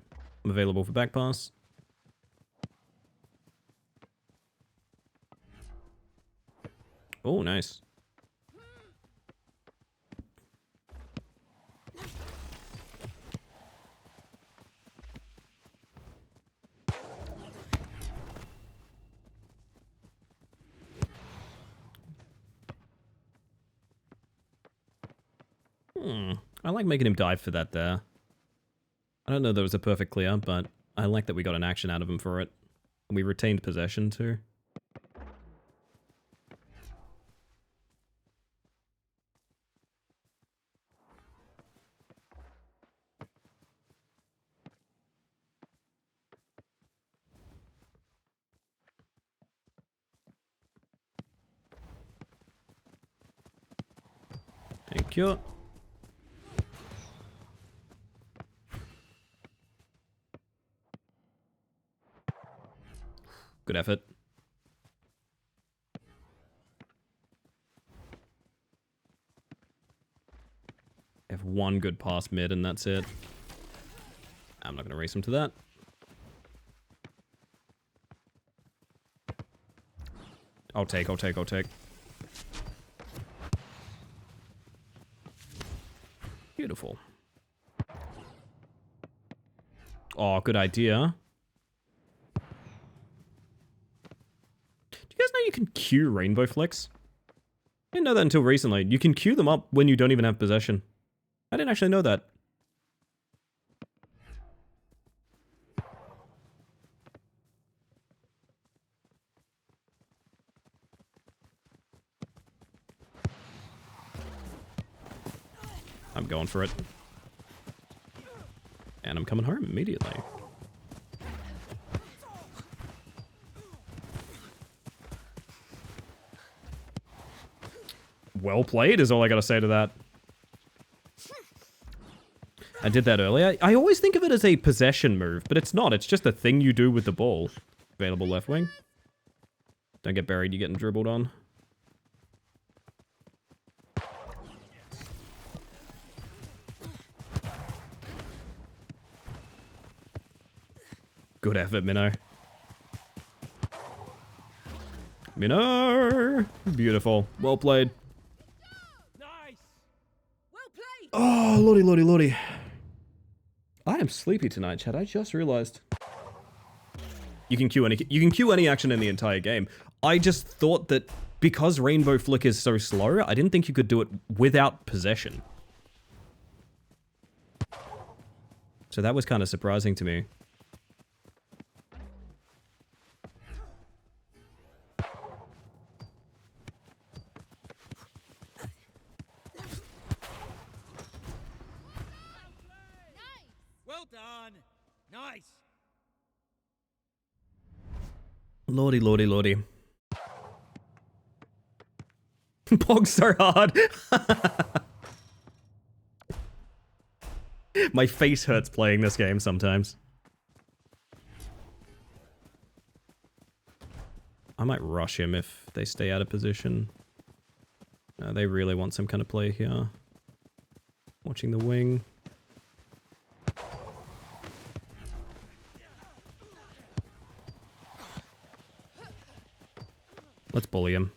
I'm available for back pass. Oh, nice. I like making him dive for that there. I don't know that was a perfect clear, but I like that we got an action out of him for it. And we retained possession too. Thank you. Good effort. one good pass mid, and that's it. I'm not going to race him to that. I'll take. Beautiful. Oh, good idea. Do you guys know you can queue rainbow flicks? I didn't know that until recently. You can queue them up when you don't even have possession. I didn't actually know that. I'm going for it. And I'm coming home immediately. Well played is all I gotta say to that. I did that earlier. I always think of it as a possession move, but it's not. It's just a thing you do with the ball. Available left wing. Don't get buried, you're getting dribbled on. Good effort, Minnow. Minnow! Beautiful. Well played. Nice. Well played. Oh, lordy. I am sleepy tonight, Chad. I just realized. You can queue any action in the entire game. I just thought that because Rainbow Flick is so slow, I didn't think you could do it without possession. So that was kind of surprising to me. Well done. Nice. Lordy. Pog so hard. My face hurts playing this game sometimes. I might rush him if they stay out of position. No, they really want some kind of play here. Watching the wing. Let's bully him.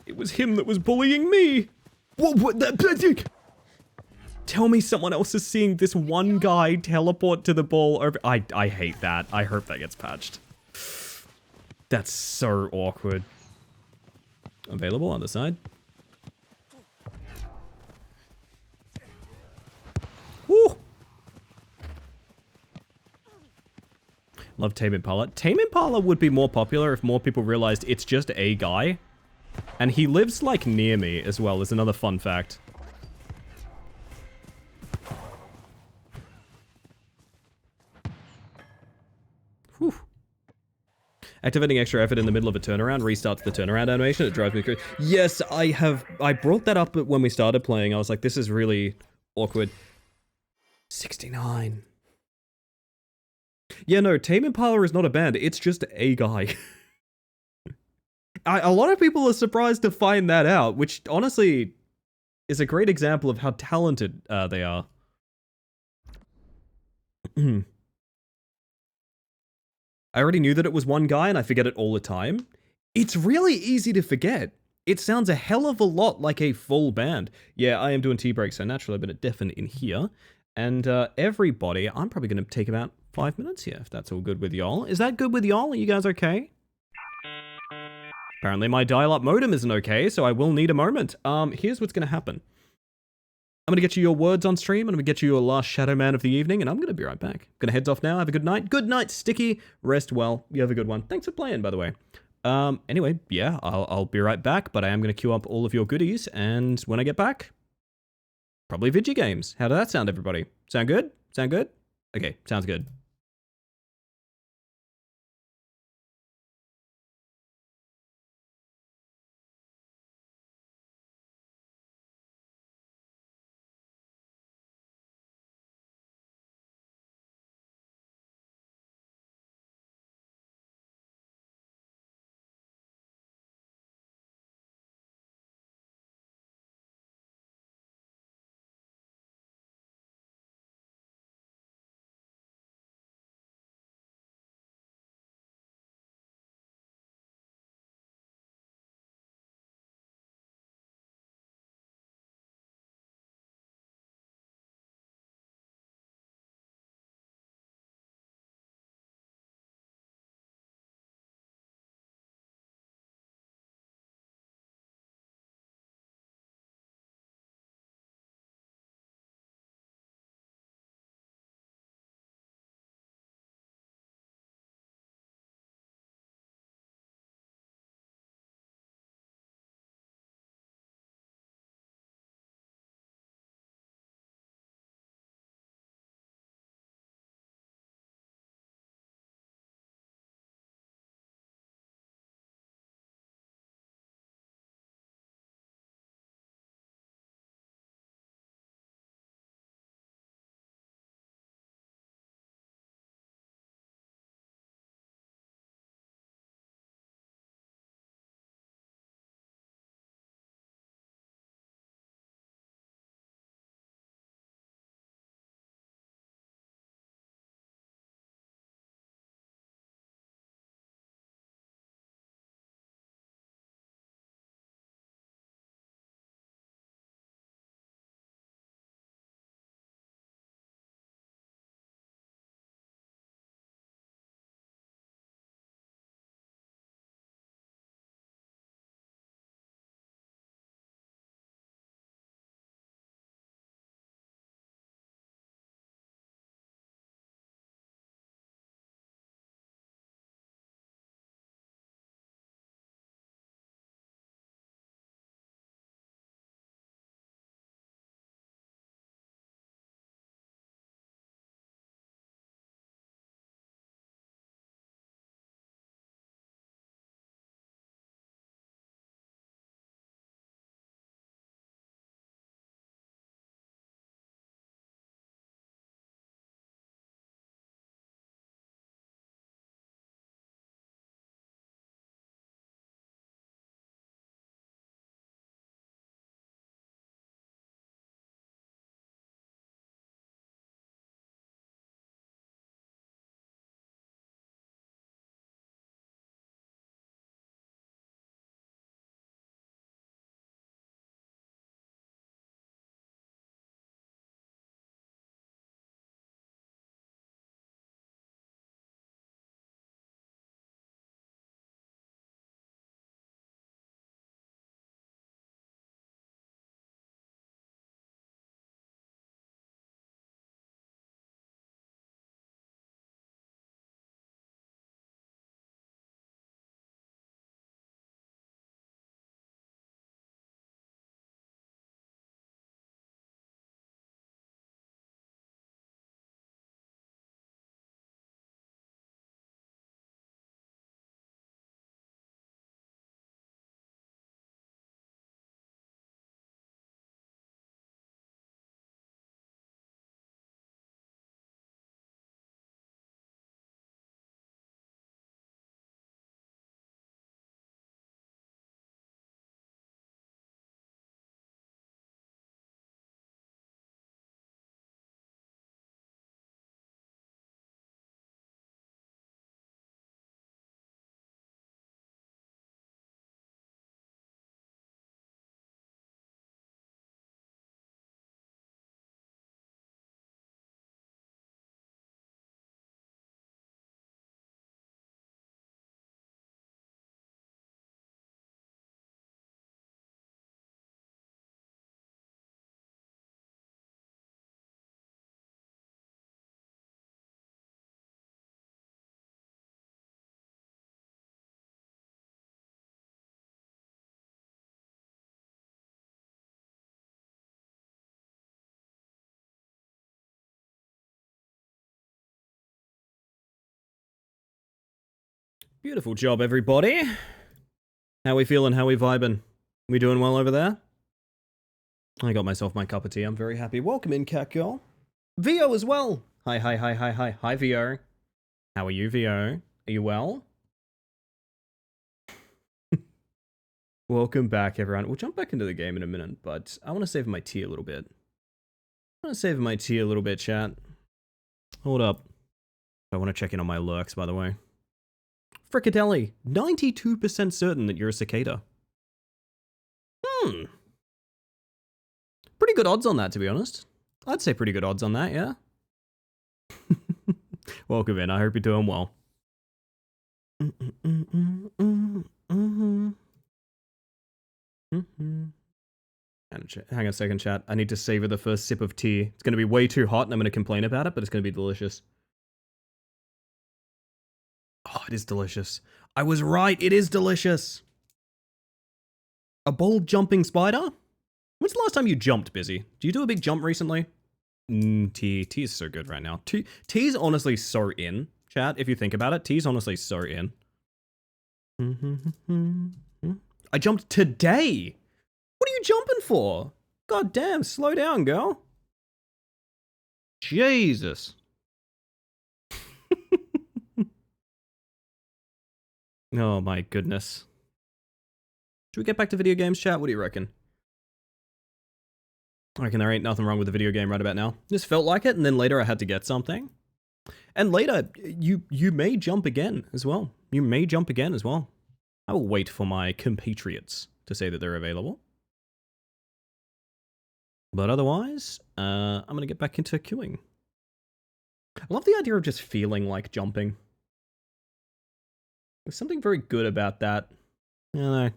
It was him that was bullying me! What that? Tell me someone else is seeing this one guy teleport to the ball over. I hate that. I hope that gets patched. That's so awkward. Available on the side. Woo! Love Tame Impala. Tame Impala would be more popular if more people realized it's just a guy. And he lives, like, near me as well, is another fun fact. Whew. Activating extra effort in the middle of a turnaround restarts the turnaround animation. It drives me crazy. Yes, I brought that up when we started playing. I was like, this is really awkward. 69. Yeah, no, Tame Impala is not a band. It's just a guy. A lot of people are surprised to find that out, which honestly is a great example of how talented they are. I already knew that it was one guy and I forget it all the time. It's really easy to forget. It sounds a hell of a lot like a full band. Yeah, I am doing tea breaks, so naturally I've been at deafen in here. And everybody, I'm probably going to take about 5 minutes here, if that's all good with y'all. Is that good with y'all? Are you guys okay? Apparently my dial-up modem isn't okay, so I will need a moment. Here's what's going to happen. I'm going to get you your words on stream, and I'm going to get you your last Shadow Man of the evening, and I'm going to be right back. Going to heads off now. Have a good night. Good night, Sticky. Rest well. You have a good one. Thanks for playing, by the way. Anyway, yeah, I'll be right back, but I am going to queue up all of your goodies, and when I get back, probably video games. How does that sound, everybody? Sound good? Sound good? Okay, sounds good. Beautiful job, everybody. How we feeling? How we vibing? We doing well over there? I got myself my cup of tea. I'm very happy. Welcome in, cat girl. VO as well. Hi, hi, hi, hi, hi. Hi, VO. How are you, VO? Are you well? Welcome back, everyone. We'll jump back into the game in a minute, but I want to save my tea a little bit. Chat. Hold up. I want to check in on my lurks, by the way. Frickadelli, 92% certain that you're a cicada. Pretty good odds on that, to be honest. I'd say pretty good odds on that, yeah? Welcome in, I hope you're doing well. Hang on a second, chat. I need to savor the first sip of tea. It's going to be way too hot and I'm going to complain about it, but it's going to be delicious. Oh, it is delicious. I was right, it is delicious. A bold jumping spider? When's the last time you jumped, Busy? Do you do a big jump recently? Tea is so good right now. Tea's honestly so in, chat, if you think about it. Tea's honestly so in. I jumped today! What are you jumping for? God damn, slow down, girl. Jesus. Oh my goodness. Should we get back to video games, chat? What do you reckon? I reckon there ain't nothing wrong with the video game right about now. Just felt like it, and then later I had to get something. And later, you may jump again as well. You may jump again as well. I will wait for my compatriots to say that they're available. But otherwise, I'm going to get back into queuing. I love the idea of just feeling like jumping. There's something very good about that. I don't know.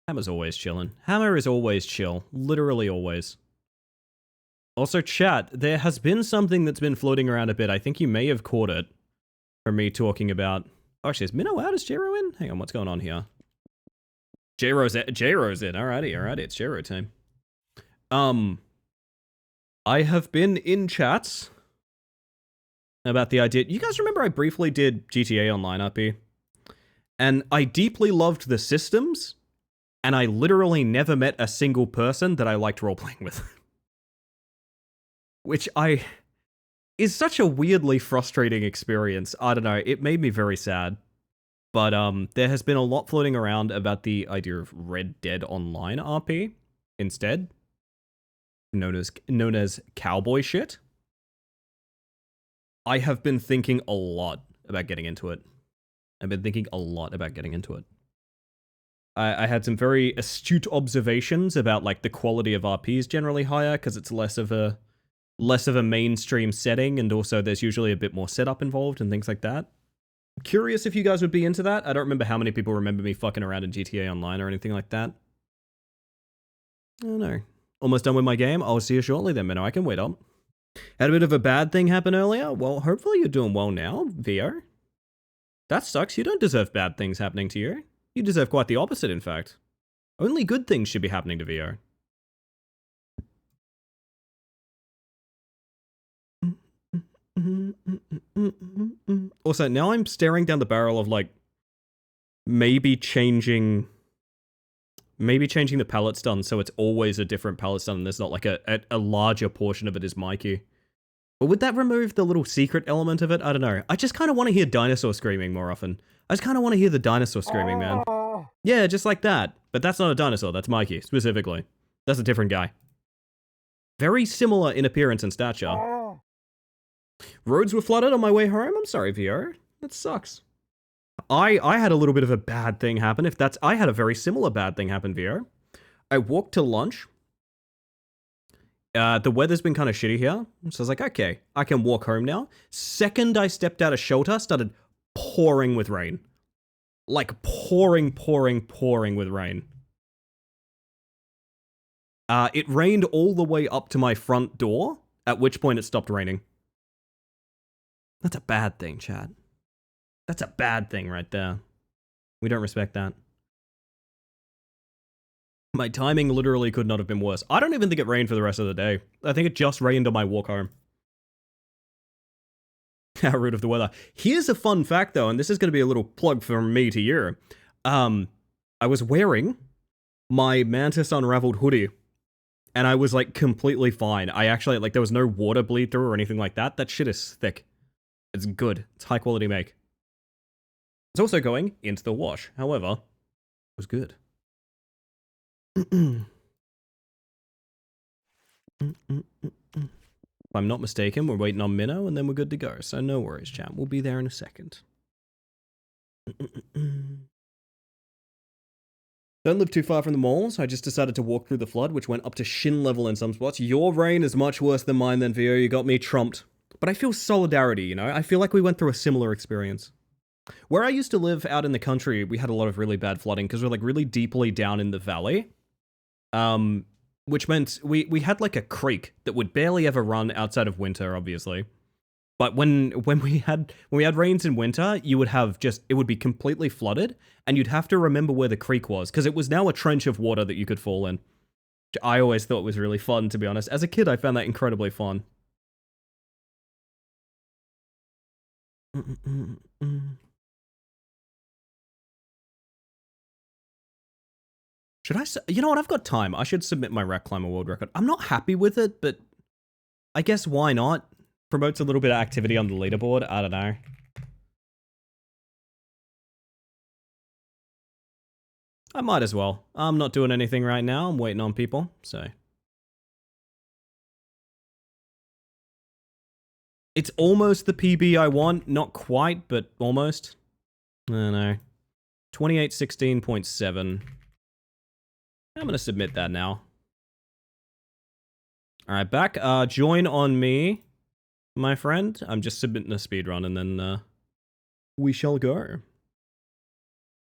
Hammer's always chilling. Hammer is always chill. Literally always. Also, chat, there has been something that's been floating around a bit. I think you may have caught it from me talking about... Oh, actually, is Minnow out? Is J-Ro in? Hang on, what's going on here? J-Ro's in. Alrighty, it's J-Ro time. I have been in chats about the idea... You guys remember I briefly did GTA Online, RP? And I deeply loved the systems, and I literally never met a single person that I liked role-playing with. Which is such a weirdly frustrating experience. I don't know, it made me very sad. But there has been a lot floating around about the idea of Red Dead Online RP instead. Known as cowboy shit. I have been thinking a lot about getting into it. I had some very astute observations about like the quality of RP is generally higher because it's less of a mainstream setting, and also there's usually a bit more setup involved and things like that. Curious if you guys would be into that. I don't remember how many people remember me fucking around in GTA Online or anything like that. I don't know. Almost done with my game. I'll see you shortly then, Minnow. I can wait up. Had a bit of a bad thing happen earlier. Well, hopefully you're doing well now, VO. That sucks. You don't deserve bad things happening to you. You deserve quite the opposite, in fact. Only good things should be happening to VO. Also, now I'm staring down the barrel of, like, maybe changing the palette stun so it's always a different palette stun and there's not, like, a larger portion of it is Mikey. But would that remove the little secret element of it? I don't know. I just kind of want to hear dinosaur screaming more often. I just kind of want to hear the dinosaur screaming, man. Yeah, just like that. But that's not a dinosaur. That's Mikey, specifically. That's a different guy. Very similar in appearance and stature. Roads were flooded on my way home? I'm sorry, VO. That sucks. I had a little bit of a bad thing happen. I had a very similar bad thing happen, VO. I walked to lunch. The weather's been kind of shitty here. So I was like, okay, I can walk home now. Second I stepped out of shelter, started pouring with rain. Like pouring with rain. It rained all the way up to my front door, at which point it stopped raining. That's a bad thing, chat. That's a bad thing right there. We don't respect that. My timing literally could not have been worse. I don't even think it rained for the rest of the day. I think it just rained on my walk home. How rude of the weather. Here's a fun fact, though, and this is going to be a little plug from me to you. I was wearing my Mantis Unraveled hoodie, and I was, like, completely fine. I actually, like, there was no water bleed through or anything like that. That shit is thick. It's good. It's high-quality make. It's also going into the wash. However, it was good. If I'm not mistaken, we're waiting on Minnow, and then we're good to go. So no worries, chat. We'll be there in a second. Don't live too far from the mall, so I just decided to walk through the flood, which went up to shin level in some spots. Your rain is much worse than mine then, Vio. You got me trumped. But I feel solidarity, you know? I feel like we went through a similar experience. Where I used to live out in the country, we had a lot of really bad flooding because we're like really deeply down in the valley. Which meant we had like a creek that would barely ever run outside of winter, obviously. But when we had rains in winter, you would have it would be completely flooded, and you'd have to remember where the creek was, because it was now a trench of water that you could fall in. Which I always thought was really fun, to be honest. As a kid, I found that incredibly fun. Should I? You know what? I've got time. I should submit my Rack Climber World Record. I'm not happy with it, but I guess why not? Promotes a little bit of activity on the leaderboard. I don't know. I might as well. I'm not doing anything right now. I'm waiting on people, so. It's almost the PB I want. Not quite, but almost. I don't know. 2816.7. I'm going to submit that now. Alright, back. Join on me, my friend. I'm just submitting a speedrun, and then we shall go.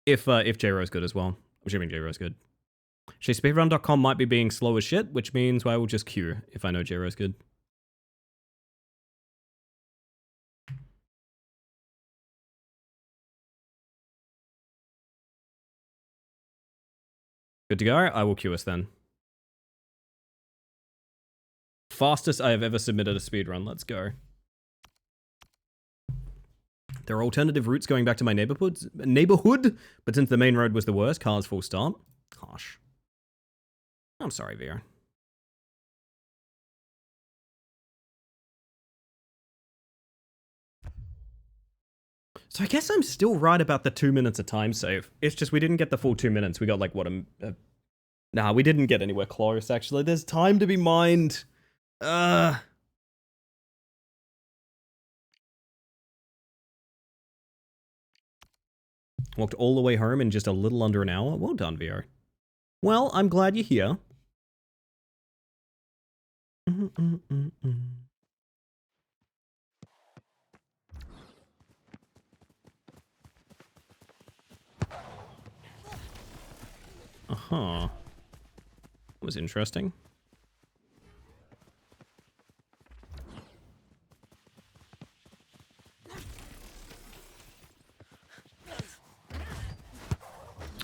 If J-Ro's good as well. I'm assuming J-Ro's good. Actually, speedrun.com might be being slow as shit, which means I will just queue if I know J-Ro's good. Good to go? I will queue us then. Fastest I have ever submitted a speedrun. Let's go. There are alternative routes going back to my neighborhood, but since the main road was the worst, cars full stop. Harsh. I'm sorry, VR. So I guess I'm still right about the 2 minutes of time save. It's just we didn't get the full 2 minutes. We got like, what, nah, we didn't get anywhere close, actually. There's time to be mined. Walked all the way home in just a little under an hour. Well done, VR. Well, I'm glad you're here. Uh-huh. That was interesting.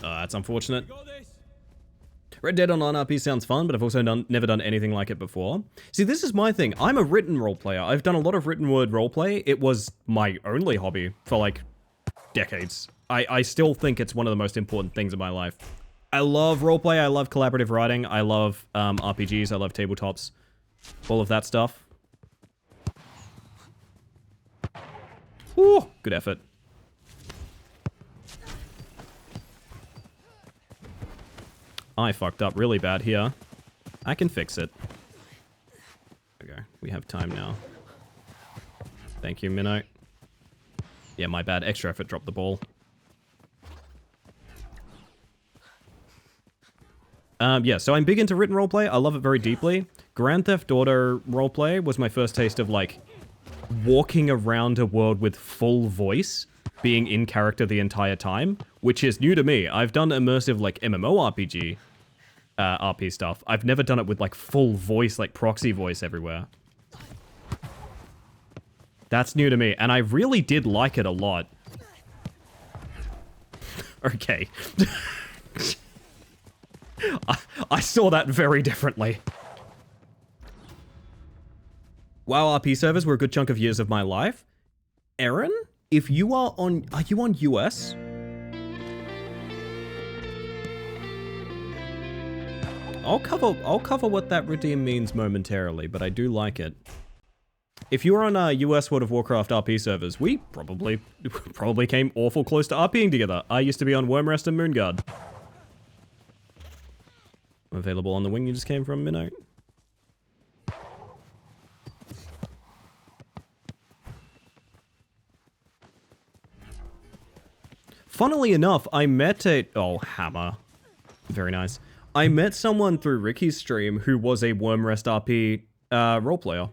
That's unfortunate. Red Dead Online RP sounds fun, but I've also never done anything like it before. See, this is my thing. I'm a written role player. I've done a lot of written word roleplay. It was my only hobby for, like, decades. I still think it's one of the most important things in my life. I love roleplay. I love collaborative writing. I love RPGs. I love tabletops. All of that stuff. Woo! Good effort. I fucked up really bad here. I can fix it. Okay, we have time now. Thank you, Minnow. Yeah, my bad. Extra effort, dropped the ball. Yeah, so I'm big into written roleplay. I love it very deeply. Grand Theft Auto roleplay was my first taste of, like, walking around a world with full voice, being in character the entire time, which is new to me. I've done immersive, like, MMORPG RP stuff. I've never done it with, like, full voice, like, proxy voice everywhere. That's new to me, and I really did like it a lot. Okay. I saw that very differently. WoW RP servers were a good chunk of years of my life. Aaron, if you are you on US? I'll cover what that redeem means momentarily, but I do like it. If you were on US World of Warcraft RP servers, we probably came awful close to RPing together. I used to be on Wormrest and Moonguard. Available on the wing you just came from, Minnow. Funnily enough, I met oh, hammer. Very nice. I met someone through Ricky's stream who was a Wormrest RP roleplayer.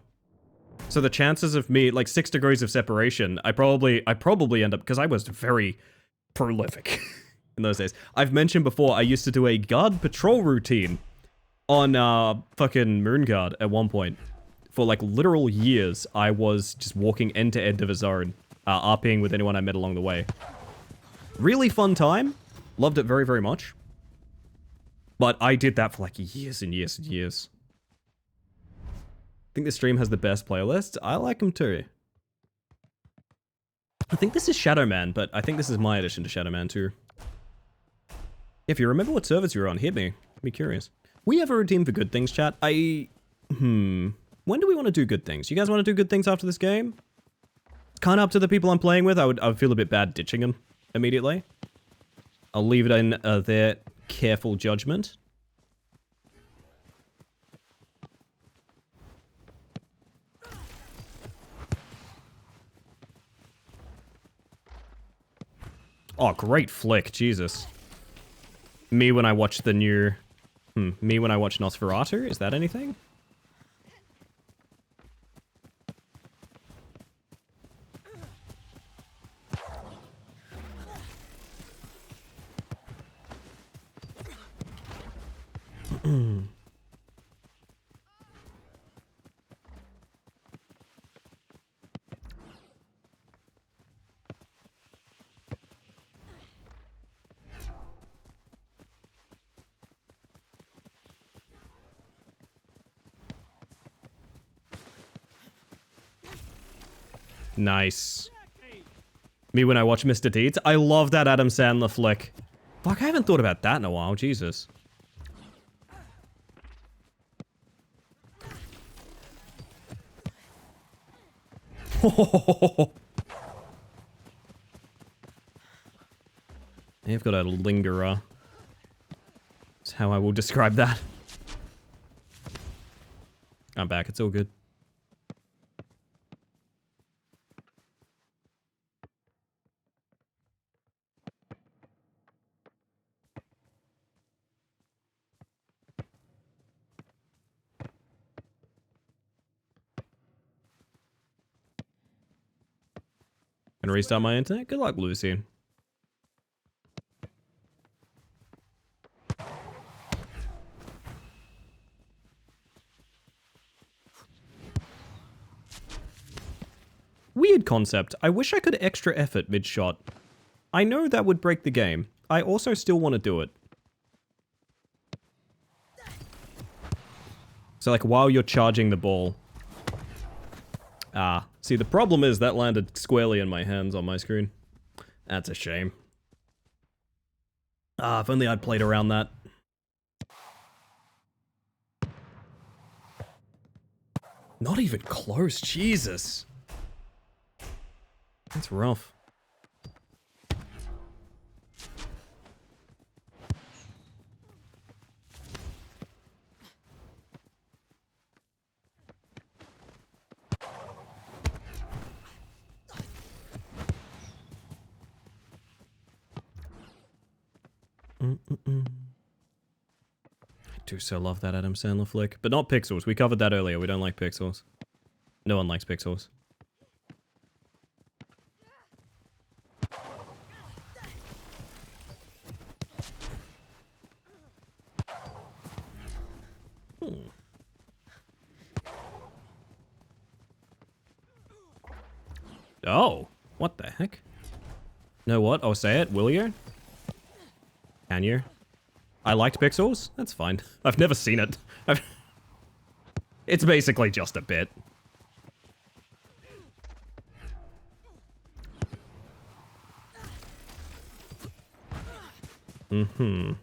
So the chances of me, like 6 degrees of separation, I probably end up, because I was very prolific in those days. I've mentioned before, I used to do a guard patrol routine on fucking Moonguard at one point. For like literal years, I was just walking end to end of a zone, RPing with anyone I met along the way. Really fun time. Loved it very, very much. But I did that for like years and years and years. I think this stream has the best playlists. I like them too. I think this is Shadow Man, but I think this is my addition to Shadow Man too. If you remember what servers you were on, hit me. I'd be curious. We have a routine for good things, chat. When do we want to do good things? You guys want to do good things after this game? It's kind of up to the people I'm playing with. I would feel a bit bad ditching them immediately. I'll leave it in their careful judgment. Oh, great flick, Jesus. Me when I watch the new... me when I watch Nosferatu? Is that anything? Nice. Me when I watch Mr. Deeds. I love that Adam Sandler flick. Fuck, I haven't thought about that in a while. Jesus. You've got a lingerer. That's how I will describe that. I'm back. It's all good. Gonna restart my internet? Good luck, Lucy. Weird concept. I wish I could extra effort mid-shot. I know that would break the game. I also still want to do it. So like while you're charging the ball. Ah, see the problem is that landed squarely in my hands on my screen. That's a shame. Ah, if only I'd played around that. Not even close, Jesus. That's rough. I do so love that Adam Sandler flick. But not pixels. We covered that earlier. We don't like pixels. No one likes pixels. Oh, what the heck? Know what? I'll say it. Will you? Can you? I liked pixels? That's fine. I've never seen it. It's basically just a bit. Mm-hmm.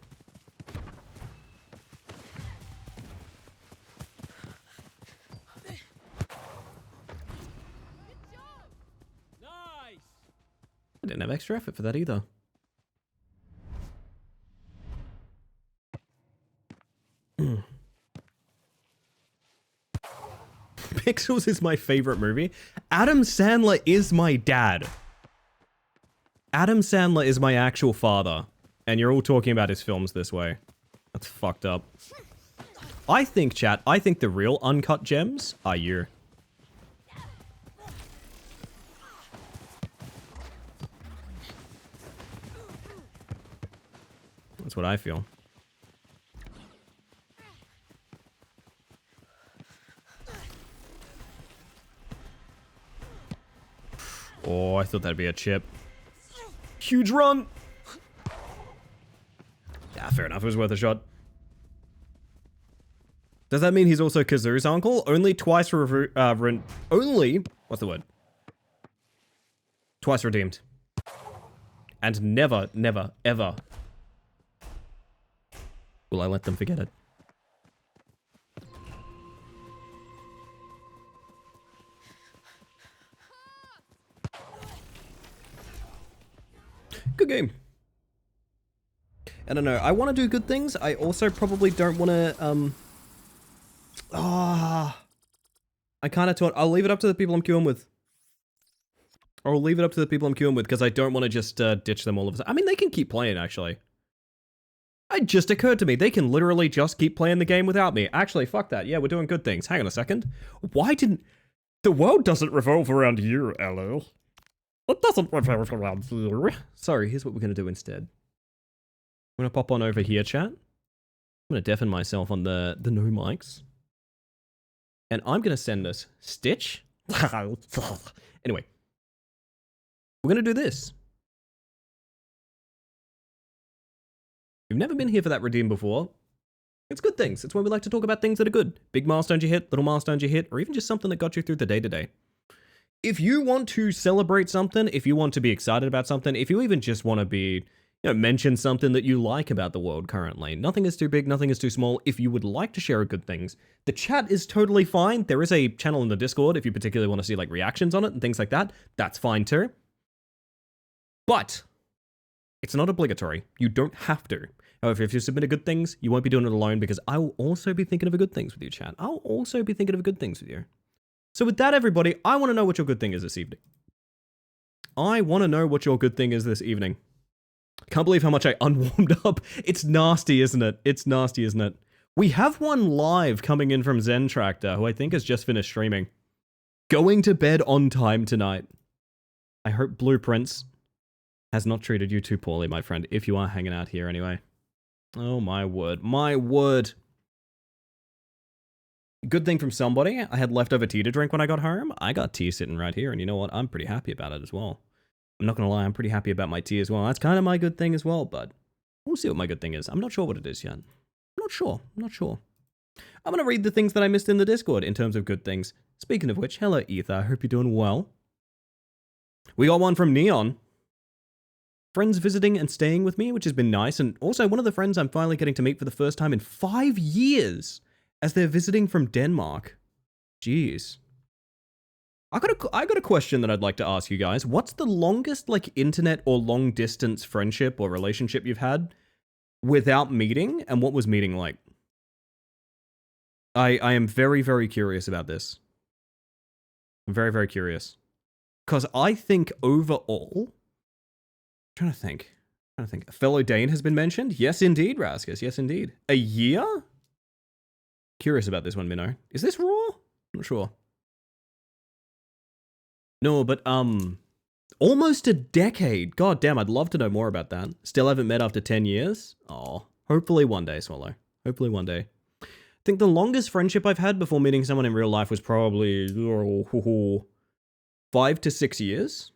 Nice. I didn't have extra effort for that either. Pixels is my favorite movie. Adam Sandler is my dad. Adam Sandler is my actual father. And you're all talking about his films this way. That's fucked up. I think, chat, I think the real uncut gems are you. That's what I feel. Oh, I thought that'd be a chip. Huge run! Yeah, fair enough. It was worth a shot. Does that mean he's also Kazoo's uncle? Only twice only... What's the word? Twice redeemed. And never, never, ever will I let them forget it. Good game. I don't know. I want to do good things. I also probably don't want to, I kind of thought I'll leave it up to the people I'm queuing with. Or I'll leave it up to the people I'm queuing with because I don't want to just ditch them all of a sudden. I mean, they can keep playing, actually. It just occurred to me, they can literally just keep playing the game without me. Actually, fuck that. Yeah, we're doing good things. Hang on a second. Why didn't... The world doesn't revolve around you, Elo. It doesn't revolve around you. Sorry, here's what we're going to do instead. I'm going to pop on over here, chat. I'm going to deafen myself on the no mics. And I'm going to send this Stitch. Anyway. We're going to do this. You've never been here for that redeem before. It's good things. It's when we like to talk about things that are good. Big milestones you hit, little milestones you hit, or even just something that got you through the day-to-day. If you want to celebrate something, if you want to be excited about something, if you even just want to be, mention something that you like about the world currently, nothing is too big, nothing is too small. If you would like to share good things, the chat is totally fine. There is a channel in the Discord if you particularly want to see like reactions on it and things like that. That's fine too. But it's not obligatory. You don't have to. However, if you submit a good things, you won't be doing it alone because I will also be thinking of a good things with you, chat. I'll also be thinking of good things with you. So with that, everybody, I want to know what your good thing is this evening. I want to know what your good thing is this evening. Can't believe how much I unwarmed up. It's nasty, isn't it? It's nasty, isn't it? We have one live coming in from Zen Tractor, who I think has just finished streaming. Going to bed on time tonight. I hope Blueprints has not treated you too poorly, my friend, if you are hanging out here anyway. Oh, my word. My word. Good thing from somebody. I had leftover tea to drink when I got home. I got tea sitting right here, and you know what? I'm pretty happy about it as well. I'm not going to lie. I'm pretty happy about my tea as well. That's kind of my good thing as well, but we'll see what my good thing is. I'm not sure what it is yet. I'm not sure. I'm not sure. I'm going to read the things that I missed in the Discord in terms of good things. Speaking of which, hello, Ether. I hope you're doing well. We got one from Neon. Friends visiting and staying with me, which has been nice. And also one of the friends I'm finally getting to meet for the first time in 5 years as they're visiting from Denmark. Jeez. I got a question that I'd like to ask you guys. What's the longest like internet or long distance friendship or relationship you've had without meeting? And what was meeting like? I am very, very curious about this. I'm very, very curious. Because I think overall... trying to think. A fellow Dane has been mentioned. Yes, indeed, Raskus. Yes, indeed. A year? Curious about this one, Minnow. Is this raw? I'm not sure. No, but, almost a decade. God damn, I'd love to know more about that. Still haven't met after 10 years? Oh, hopefully one day, Swallow. Hopefully one day. I think the longest friendship I've had before meeting someone in real life was probably 5 to 6 years.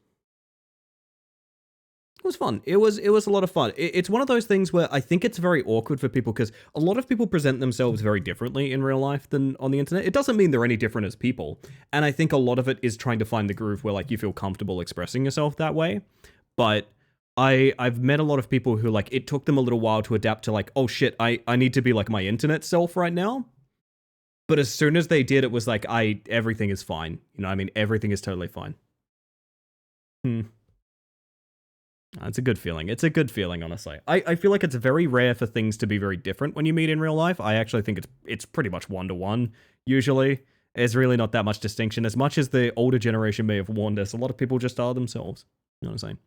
It was fun. It was a lot of fun. It's one of those things where I think it's very awkward for people because a lot of people present themselves very differently in real life than on the internet. It doesn't mean they're any different as people. And I think a lot of it is trying to find the groove where like you feel comfortable expressing yourself that way. But I've met a lot of people who like it took them a little while to adapt to like, oh shit, I need to be like my internet self right now. But as soon as they did, it was like everything is fine. You know, I mean, everything is totally fine. It's a good feeling. It's a good feeling, honestly. I feel like it's very rare for things to be very different when you meet in real life. I actually think it's pretty much 1-to-1, usually. There's really not that much distinction. As much as the older generation may have warned us, a lot of people just are themselves. You know what I'm saying?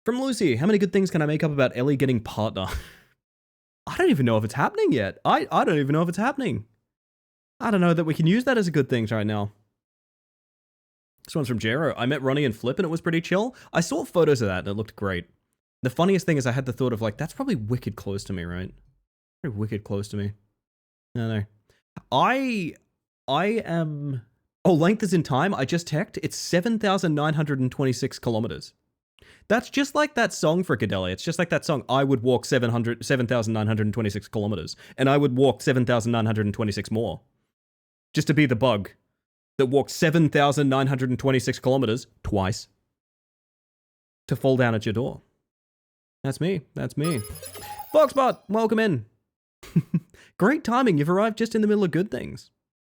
From Lucy, how many good things can I make up about Ellie getting partner? I don't even know if it's happening yet. I don't even know if it's happening. I don't know that we can use that as a good thing right now. This one's from Jero. I met Ronnie and Flip and it was pretty chill. I saw photos of that and it looked great. The funniest thing is I had the thought of like, that's probably wicked close to me, right? Very wicked close to me. No. I am... Oh, length is in time. I just checked. It's 7,926 kilometers. That's just like that song for Cadelli. It's just like that song. I would walk 7,926 kilometers. And I would walk 7,926 more. Just to be the bug that walked 7,926 kilometers twice to fall down at your door. That's me. That's me. Foxbot, welcome in. Great timing. You've arrived just in the middle of good things.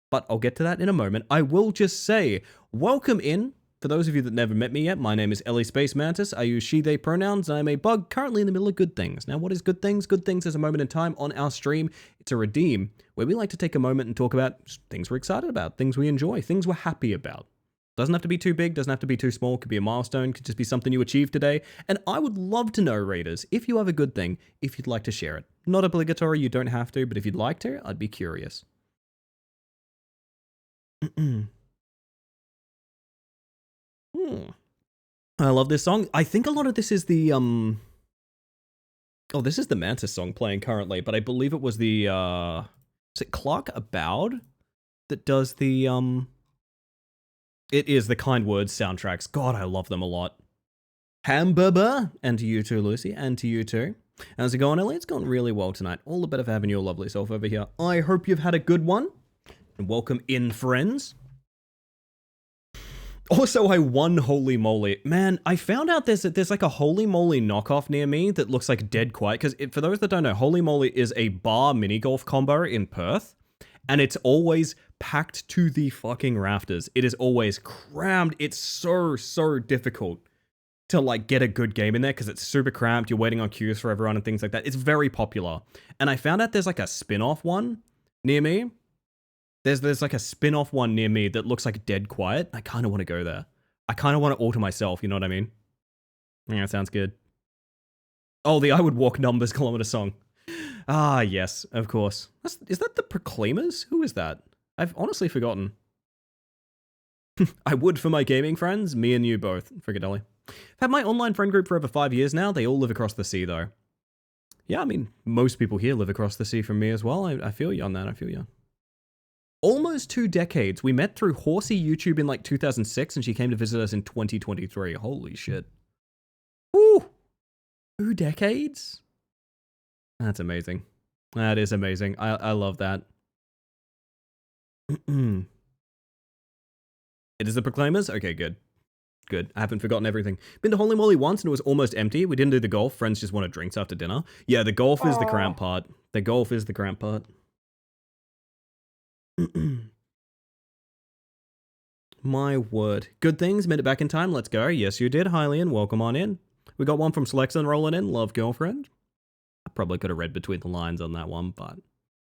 But I'll get to that in a moment. I will just say, welcome in. For those of you that never met me yet, my name is Ellie Space Mantis. I use she, they pronouns. I am a bug currently in the middle of good things. Now, what is good things? Good things is a moment in time on our stream. It's a redeem where we like to take a moment and talk about things we're excited about, things we enjoy, things we're happy about. Doesn't have to be too big, doesn't have to be too small, could be a milestone, could just be something you achieved today. And I would love to know, readers, if you have a good thing, if you'd like to share it. Not obligatory, you don't have to, but if you'd like to, I'd be curious. I love this song. I think a lot of this is the oh, this is the Mantis song playing currently, but I believe it was the is it Clark Aboud that does the it is the Kind Words soundtracks. God, I love them a lot. Hamburger, and to you too, Lucy, and to you too. How's it going, Ellie? It's going really well tonight. All the better for having your lovely self over here. I hope you've had a good one. And welcome in, friends. Also, I won Holy Moly. Man, I found out there's like a Holy Moly knockoff near me that looks like dead quiet. Because for those that don't know, Holy Moly is a bar mini golf combo in Perth. And it's always packed to the fucking rafters. It is always crammed. It's so difficult to like get a good game in there because it's super cramped. You're waiting on queues for everyone and things like that. It's very popular. And I found out there's like a spin-off one near me. There's like a spin-off one near me that looks like dead quiet. I kind of want to go there. I kind of want to alter myself, you know what I mean? Yeah, sounds good. Oh, the I Would Walk Numbers kilometer song. Ah, yes, of course. Is that the Proclaimers? Who is that? I've honestly forgotten. I would for my gaming friends, me and you both, Frigadelli. I've had my online friend group for over 5 years now. They all live across the sea, though. Yeah, I mean, most people here live across the sea from me as well. I feel you on that, I feel you. Almost 2 decades. We met through Horsey YouTube in like 2006 and she came to visit us in 2023. Holy shit. Ooh! 2 decades? That's amazing. That is amazing. I love that. It is the Proclaimers? Okay, good. Good. I haven't forgotten everything. Been to Holy Moly once and it was almost empty. We didn't do the golf. Friends just wanted drinks after dinner. Yeah, the golf is the cramp part. The golf is the cramp part. My word. Good things, made it back in time, let's go. Yes, you did, Hylian, welcome on in. We got one from Selexon rolling in, love girlfriend. I probably could have read between the lines on that one, but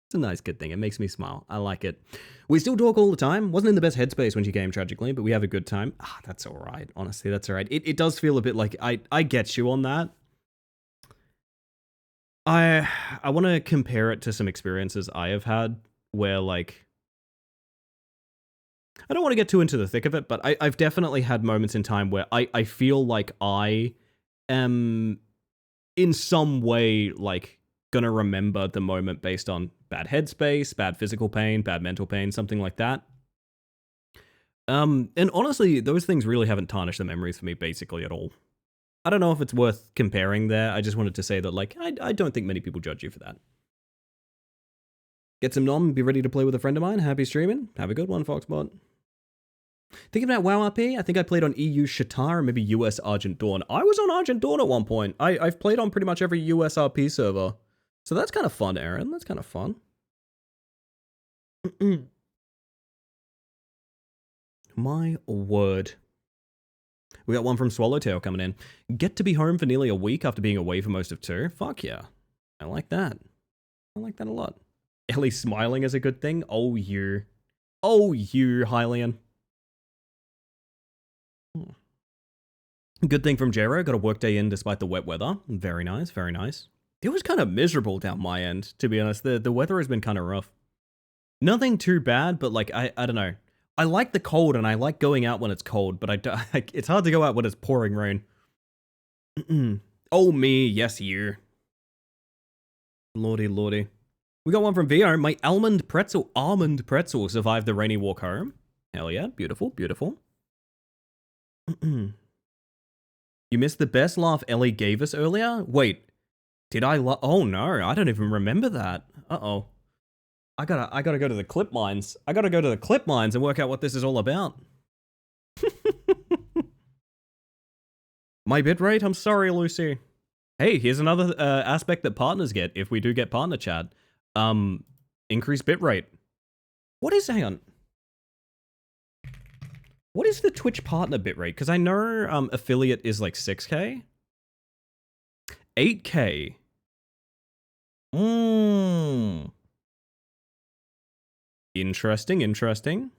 it's a nice good thing. It makes me smile. I like it. We still talk all the time. Wasn't in the best headspace when she came, tragically, but we have a good time. Ah, that's all right. Honestly, that's all right. It does feel a bit like I get you on that. I want to compare it to some experiences I have had where, like, I don't want to get too into the thick of it, but I've definitely had moments in time where I feel like I am in some way like gonna remember the moment based on bad headspace, bad physical pain, bad mental pain, something like that. And honestly, those things really haven't tarnished the memories for me basically at all. I don't know if it's worth comparing there. I just wanted to say that, like, I don't think many people judge you for that. Get some nom, be ready to play with a friend of mine. Happy streaming. Have a good one, Foxbot. Thinking about WoW RP, I think I played on EU Shatar and maybe US Argent Dawn. I was on Argent Dawn at one point. I've played on pretty much every US RP server. So that's kind of fun, Aaron. That's kind of fun. My word. We got one from Swallowtail coming in. Get to be home for nearly a week after being away for most of 2. Fuck yeah. I like that. I like that a lot. Ellie smiling is a good thing. Oh, you. Oh, you, Hylian. Good thing from Jero. Got a work day in despite the wet weather. Very nice, very nice. It was kind of miserable down my end, to be honest. The weather has been kind of rough. Nothing too bad, but like, I don't know. I like the cold and I like going out when it's cold, but it's hard to go out when it's pouring rain. Oh, me. Yes, you. Lordy, lordy. We got one from VO. My almond pretzel survived the rainy walk home. Hell yeah. Beautiful, beautiful. You missed the best laugh Ellie gave us earlier? Wait, did I oh no, I don't even remember that. Uh-oh. I gotta go to the clip lines. I gotta go to the clip lines and work out what this is all about. My bitrate? I'm sorry, Lucy. Hey, here's another aspect that partners get if we do get partner chat. Increased bitrate. What is, hang on. What is the Twitch partner bitrate? Because I know affiliate is like 6K. 8K. Interesting, interesting.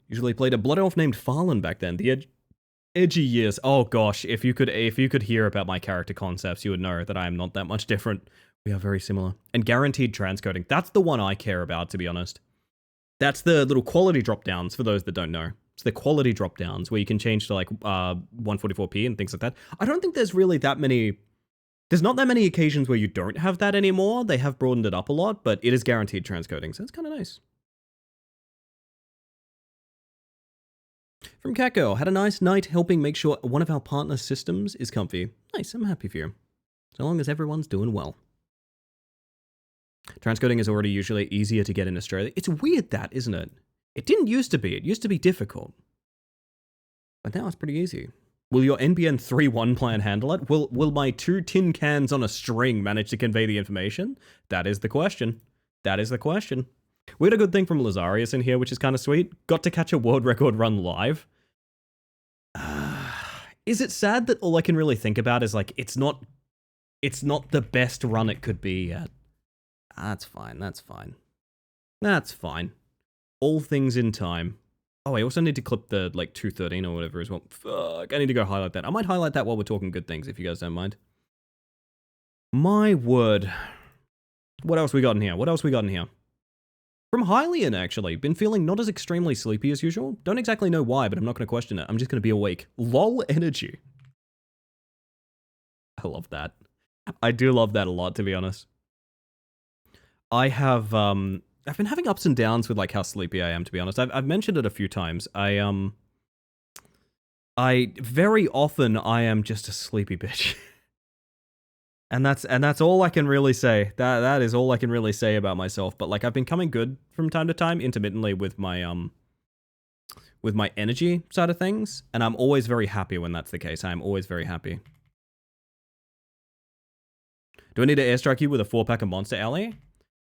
Usually played a blood elf named Farlan back then. The edgy years. Oh gosh, if you could hear about my character concepts, you would know that I am not that much different. We are very similar. And guaranteed transcoding. That's the one I care about, to be honest. That's the little quality drop downs for those that don't know. It's the quality drop downs where you can change to like 144p and things like that. I don't think there's really that many. There's not that many occasions where you don't have that anymore. They have broadened it up a lot, but it is guaranteed transcoding, so it's kind of nice. From Catgirl, had a nice night helping make sure one of our partner systems is comfy. Nice, I'm happy for you. So long as everyone's doing well. Transcoding is already usually easier to get in Australia. It's weird that, isn't it? It didn't used to be. It used to be difficult. But now it's pretty easy. Will your NBN 3.1 plan handle it? Will my 2 tin cans on a string manage to convey the information? That is the question. That is the question. We had a good thing from Lazarius in here, which is kind of sweet. Got to catch a world record run live. Is it sad that all I can really think about is like, it's not the best run it could be yet? That's fine, that's fine. That's fine. All things in time. Oh, I also need to clip the, like, 213 or whatever as well. Fuck, I need to go highlight that. I might highlight that while we're talking good things, if you guys don't mind. My word. What else we got in here? What else we got in here? From Hylian, actually. Been feeling not as extremely sleepy as usual. Don't exactly know why, but I'm not going to question it. I'm just going to be awake. LOL energy. I love that. I do love that a lot, to be honest. I have, I've been having ups and downs with like how sleepy I am, to be honest. I've mentioned it a few times. I very often I am just a sleepy bitch. and that's all I can really say. That is all I can really say about myself. But like I've been coming good from time to time intermittently with my energy side of things, and I'm always very happy when that's the case. I'm always very happy. Do I need to airstrike you with a 4-pack of Monster Alley?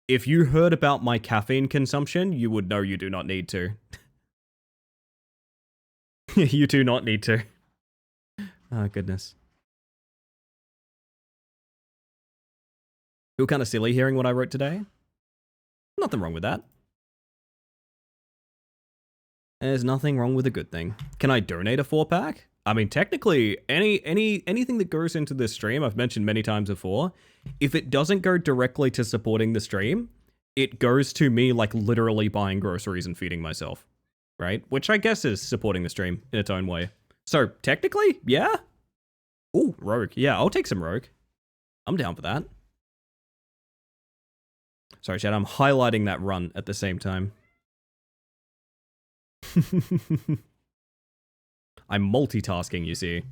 If you heard about my caffeine consumption, you would know you do not need to. You do not need to. Oh, goodness. Feel kind of silly hearing what I wrote today. Nothing wrong with that. There's nothing wrong with a good thing. Can I donate a 4-pack? I mean, technically, anything that goes into this stream, I've mentioned many times before, if it doesn't go directly to supporting the stream, it goes to me like literally buying groceries and feeding myself, right? Which I guess is supporting the stream in its own way. So technically, yeah. Ooh, Rogue. Yeah, I'll take some Rogue. I'm down for that. Sorry, Chad, I'm highlighting that run at the same time. I'm multitasking, you see.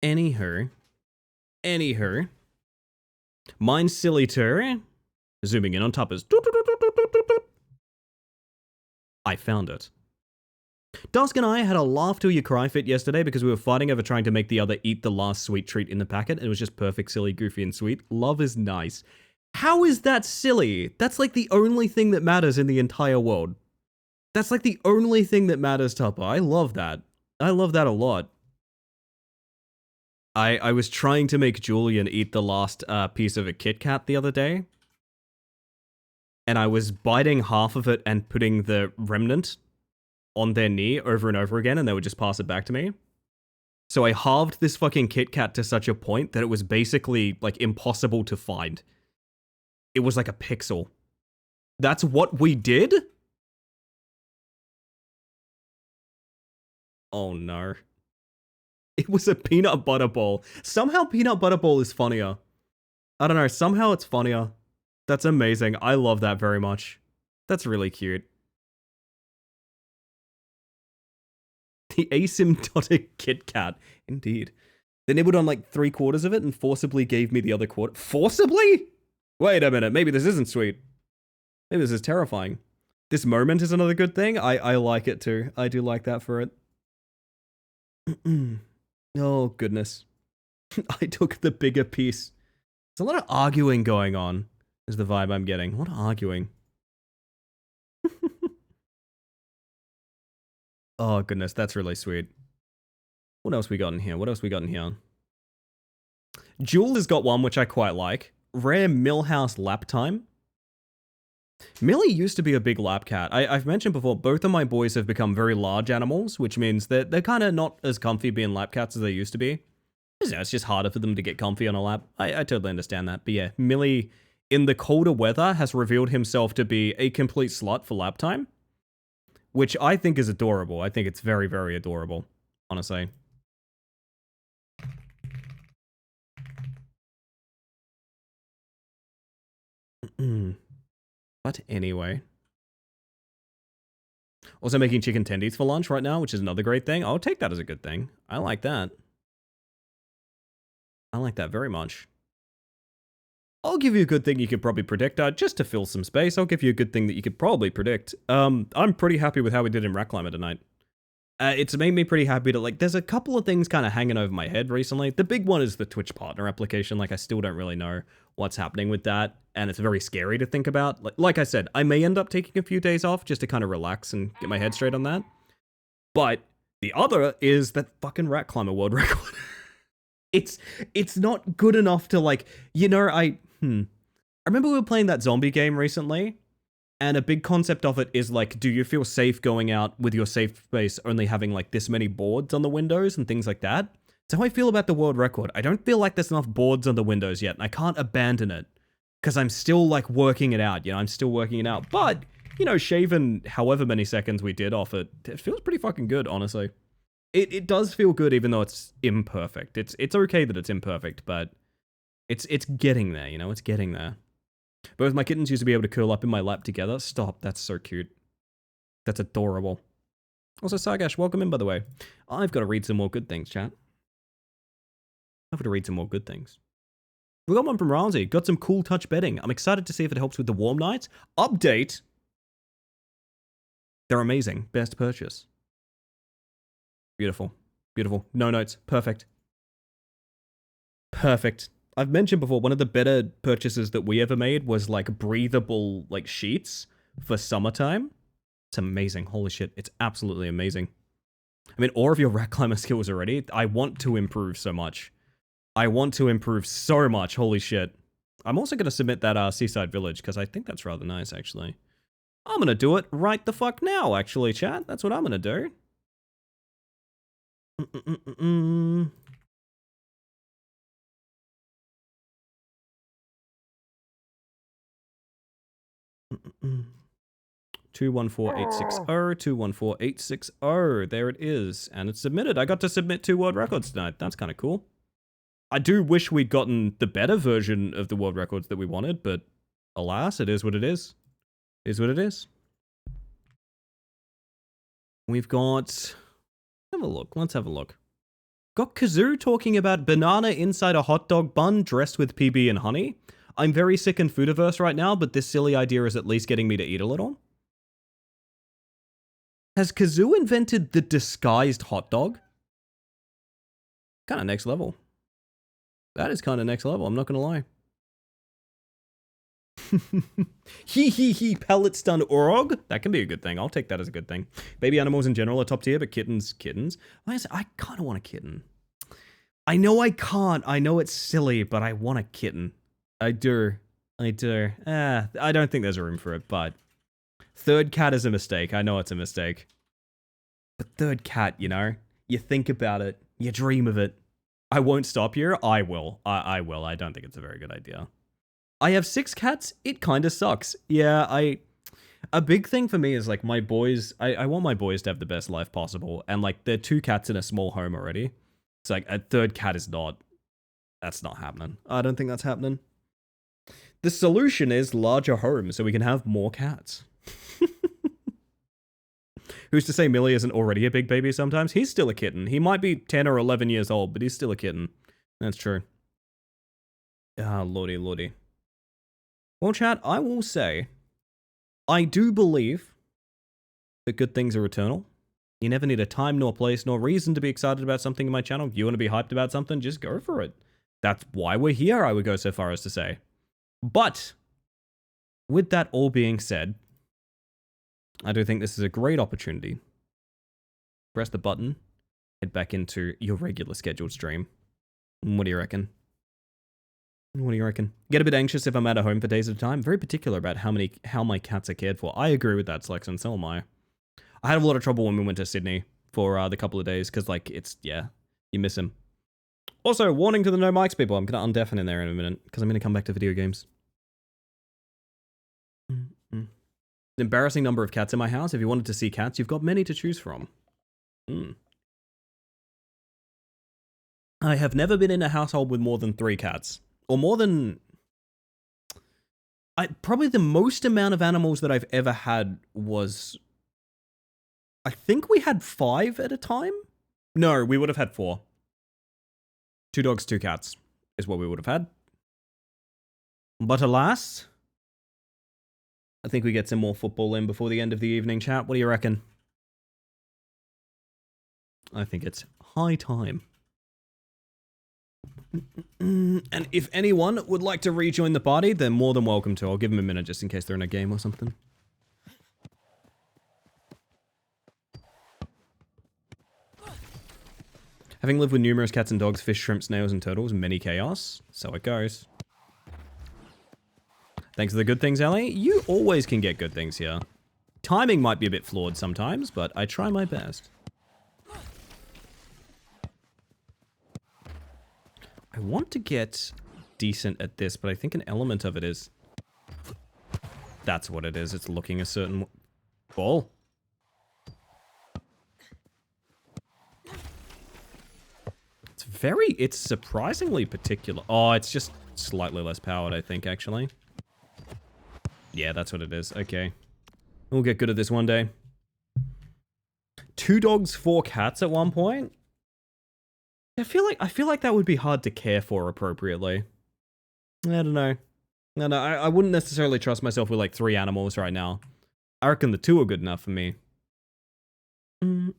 Anywho. Mine's silly too. Zooming in on Tuppers. I found it. Dusk and I had a laugh till you cry fit yesterday because we were fighting over trying to make the other eat the last sweet treat in the packet. It was just perfect, silly, goofy, and sweet. Love is nice. How is that silly? That's like the only thing that matters in the entire world. That's like the only thing that matters, Tupper. I love that. I love that a lot. I was trying to make Julian eat the last piece of a Kit Kat the other day. And I was biting half of it and putting the remnant on their knee over and over again, and they would just pass it back to me. So I halved this fucking Kit Kat to such a point that it was basically, like, impossible to find. It was like a pixel. That's what we did? Oh no. It was a peanut butter ball. Somehow peanut butter ball is funnier. I don't know, somehow it's funnier. That's amazing. I love that very much. That's really cute. The asymptotic Kit Kat. Indeed. They nibbled on like 3/4 of it and forcibly gave me the other quarter. Forcibly? Wait a minute. Maybe this isn't sweet. Maybe this is terrifying. This moment is another good thing. I like it too. I do like that for it. Oh, goodness. I took the bigger piece. There's a lot of arguing going on, is the vibe I'm getting. A lot of arguing. Oh, goodness. That's really sweet. What else we got in here? Jewel has got one which I quite like. Rare Millhouse Lap Time. Millie used to be a big lap cat. I've mentioned before, both of my boys have become very large animals, which means that they're kind of not as comfy being lap cats as they used to be. You know, it's just harder for them to get comfy on a lap. I totally understand that. But yeah, Millie, in the colder weather, has revealed himself to be a complete slut for lap time, which I think is adorable. I think it's very, very adorable, honestly. But anyway. Also making chicken tendies for lunch right now, which is another great thing. I'll take that as a good thing. I like that. I like that very much. I'll give you a good thing you could probably predict. Just to fill some space, I'll give you a good thing that you could probably predict. I'm pretty happy with how we did in Rat Climber tonight. It's made me pretty happy to, like, there's a couple of things kind of hanging over my head recently. The big one is the Twitch partner application. Like, I still don't really know what's happening with that, and it's very scary to think about. Like I said, I may end up taking a few days off just to kind of relax and get my head straight on that. But the other is that fucking Rat Climber world record. It's not good enough to, like, you know, I remember we were playing that zombie game recently, and a big concept of it is, like, do you feel safe going out with your safe space only having, like, this many boards on the windows and things like that? That's how I feel about the world record. I don't feel like there's enough boards on the windows yet, and I can't abandon it, because I'm still, like, working it out, you know, I'm still working it out. But, you know, shaving however many seconds we did off it, it feels pretty fucking good, honestly. It does feel good, even though it's imperfect. It's okay that it's imperfect, but it's getting there, you know, it's getting there. Both my kittens used to be able to curl up in my lap together. Stop, that's so cute. That's adorable. Also, Sargash, welcome in, by the way. I've got to read some more good things, chat. I've got to read some more good things. We got one from Ramsey. Got some cool touch bedding. I'm excited to see if it helps with the warm nights. Update. They're amazing. Best purchase. Beautiful. Beautiful. No notes. Perfect. Perfect. I've mentioned before, one of the better purchases that we ever made was, like, breathable, like, sheets for summertime. It's amazing. Holy shit. It's absolutely amazing. I mean, awe of your rat climber skills already. I want to improve so much. I want to improve so much. Holy shit. I'm also going to submit that Seaside Village, because I think that's rather nice, actually. I'm going to do it right the fuck now, actually, chat. That's what I'm going to do. Mm. 214860, 214860. There it is, and it's submitted. I got to submit 2 world records tonight. That's kind of cool. I do wish we'd gotten the better version of the world records that we wanted, but alas, it is what it is. It is what it is. We've got... Have a look. Let's have a look. Got Kazoo talking about banana inside a hot dog bun dressed with PB and honey. I'm very sick in foodiverse right now, but this silly idea is at least getting me to eat a little. Has Kazoo invented the disguised hot dog? Kind of next level. That is kind of next level, I'm not gonna lie. Pellets.org. That can be a good thing. I'll take that as a good thing. Baby animals in general are top tier, but kittens. I kind of want a kitten. I know I can't. I know it's silly, but I want a kitten. I do. I don't think there's room for it, but third cat is a mistake. I know it's a mistake. But third cat, you know, you think about it, you dream of it. I won't stop you. I will. I will. I don't think it's a very good idea. I have 6 cats. It kind of sucks. Yeah, a big thing for me is like my boys, I want my boys to have the best life possible. And like they're 2 cats in a small home already. It's like a third cat is that's not happening. I don't think that's happening. The solution is larger homes so we can have more cats. Who's to say Millie isn't already a big baby sometimes? He's still a kitten. He might be 10 or 11 years old, but he's still a kitten. That's true. Ah, lordy, lordy. Well, chat, I will say, I do believe that good things are eternal. You never need a time, nor place, nor reason to be excited about something in my channel. If you want to be hyped about something, just go for it. That's why we're here, I would go so far as to say. But, with that all being said, I do think this is a great opportunity. Press the button, head back into your regular scheduled stream. What do you reckon? What do you reckon? Get a bit anxious if I'm at home for days at a time. Very particular about how my cats are cared for. I agree with that, Slex, and so am I. I had a lot of trouble when we went to Sydney for the couple of days, because, like, yeah, you miss him. Also, warning to the no mics people, I'm going to undeafen in there in a minute, because I'm going to come back to video games. Embarrassing number of cats in my house. If you wanted to see cats, you've got many to choose from. I have never been in a household with more than 3 cats. Or more than... probably the most amount of animals that I've ever had was... I think we had 5 at a time? No, we would have had 4. 2 dogs, 2 cats is what we would have had. But alas, I think we get some more football in before the end of the evening, chat. What do you reckon? I think it's high time. And if anyone would like to rejoin the party, they're more than welcome to. I'll give them a minute just in case they're in a game or something. Having lived with numerous cats and dogs, fish, shrimp, snails, and turtles, many chaos. So it goes. Thanks for the good things, Ellie. You always can get good things here. Timing might be a bit flawed sometimes, but I try my best. I want to get decent at this, but I think an element of it is... That's what it is. It's looking a certain... Ball. It's surprisingly particular. Oh, it's just slightly less powered, I think, actually. Yeah, that's what it is. Okay. We'll get good at this one day. 2 dogs, 4 cats at one point? I feel like that would be hard to care for appropriately. I don't know. No, I wouldn't necessarily trust myself with like 3 animals right now. I reckon the 2 are good enough for me. I'm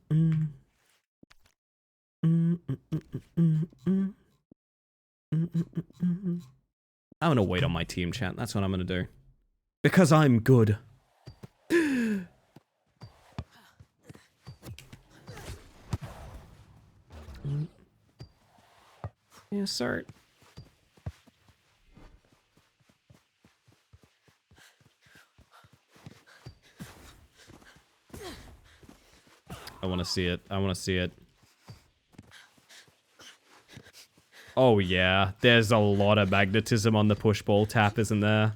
gonna wait on my team, chat. That's what I'm gonna do. Because I'm good. Yes, sir. I want to see it. I want to see it. Oh, yeah. There's a lot of magnetism on the push ball tap, isn't there?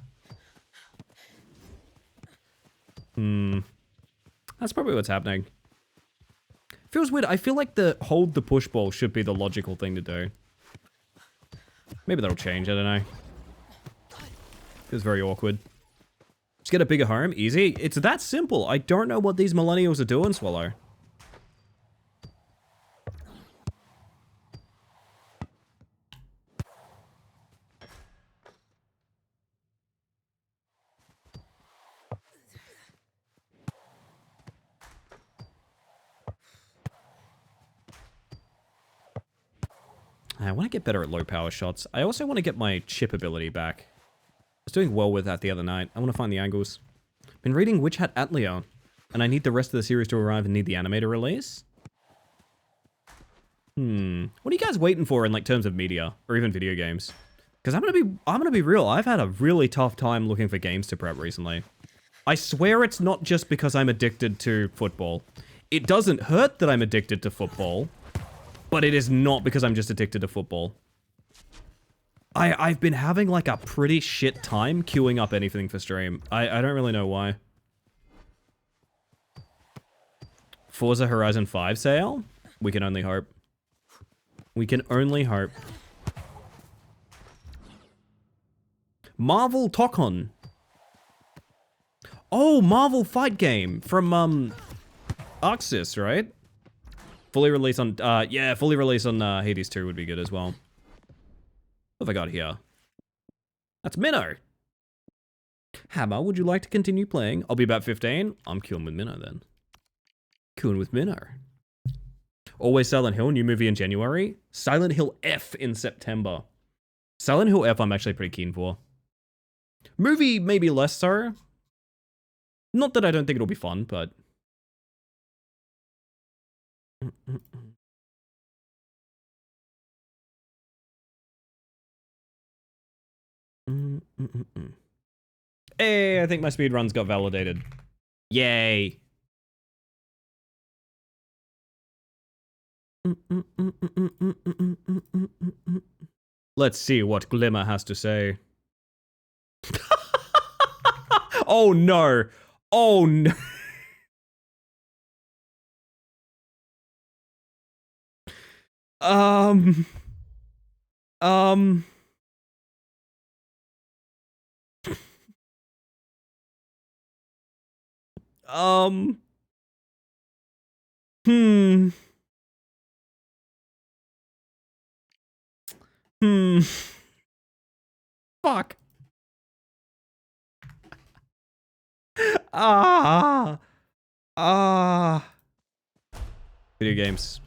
That's probably what's happening. Feels weird. I feel like the hold the push ball should be the logical thing to do. Maybe that'll change. I don't know. Feels very awkward. Just get a bigger home. Easy. It's that simple. I don't know what these millennials are doing, Swallow. I want to get better at low power shots. I also want to get my chip ability back. I was doing well with that the other night. I want to find the angles. Been reading Witch Hat Atelier, and I need the rest of the series to arrive and need the animator release. What are you guys waiting for in like terms of media or even video games? Because I'm gonna be real. I've had a really tough time looking for games to prep recently. I swear it's not just because I'm addicted to football. It doesn't hurt that I'm addicted to football, but it is not because I'm just addicted to football. I've been having like a pretty shit time queuing up anything for stream. I don't really know why. Forza Horizon 5 sale? We can only hope. We can only hope. Marvel Tokon. Oh, Marvel fight game from Arxis, right? Fully released on yeah, fully released on Hades 2 would be good as well. What have I got here? That's Minnow. Hammer, would you like to continue playing? I'll be about 15. I'm queuing with Minnow then. Queuing with Minnow. Always Silent Hill, new movie in January. Silent Hill F in September. Silent Hill F I'm actually pretty keen for. Movie maybe less so. Not that I don't think it'll be fun, but... Hey, I think my speedruns got validated. Yay. Let's see what Glimmer has to say. Oh no. Oh no. Um. Hmm. Fuck. Video games.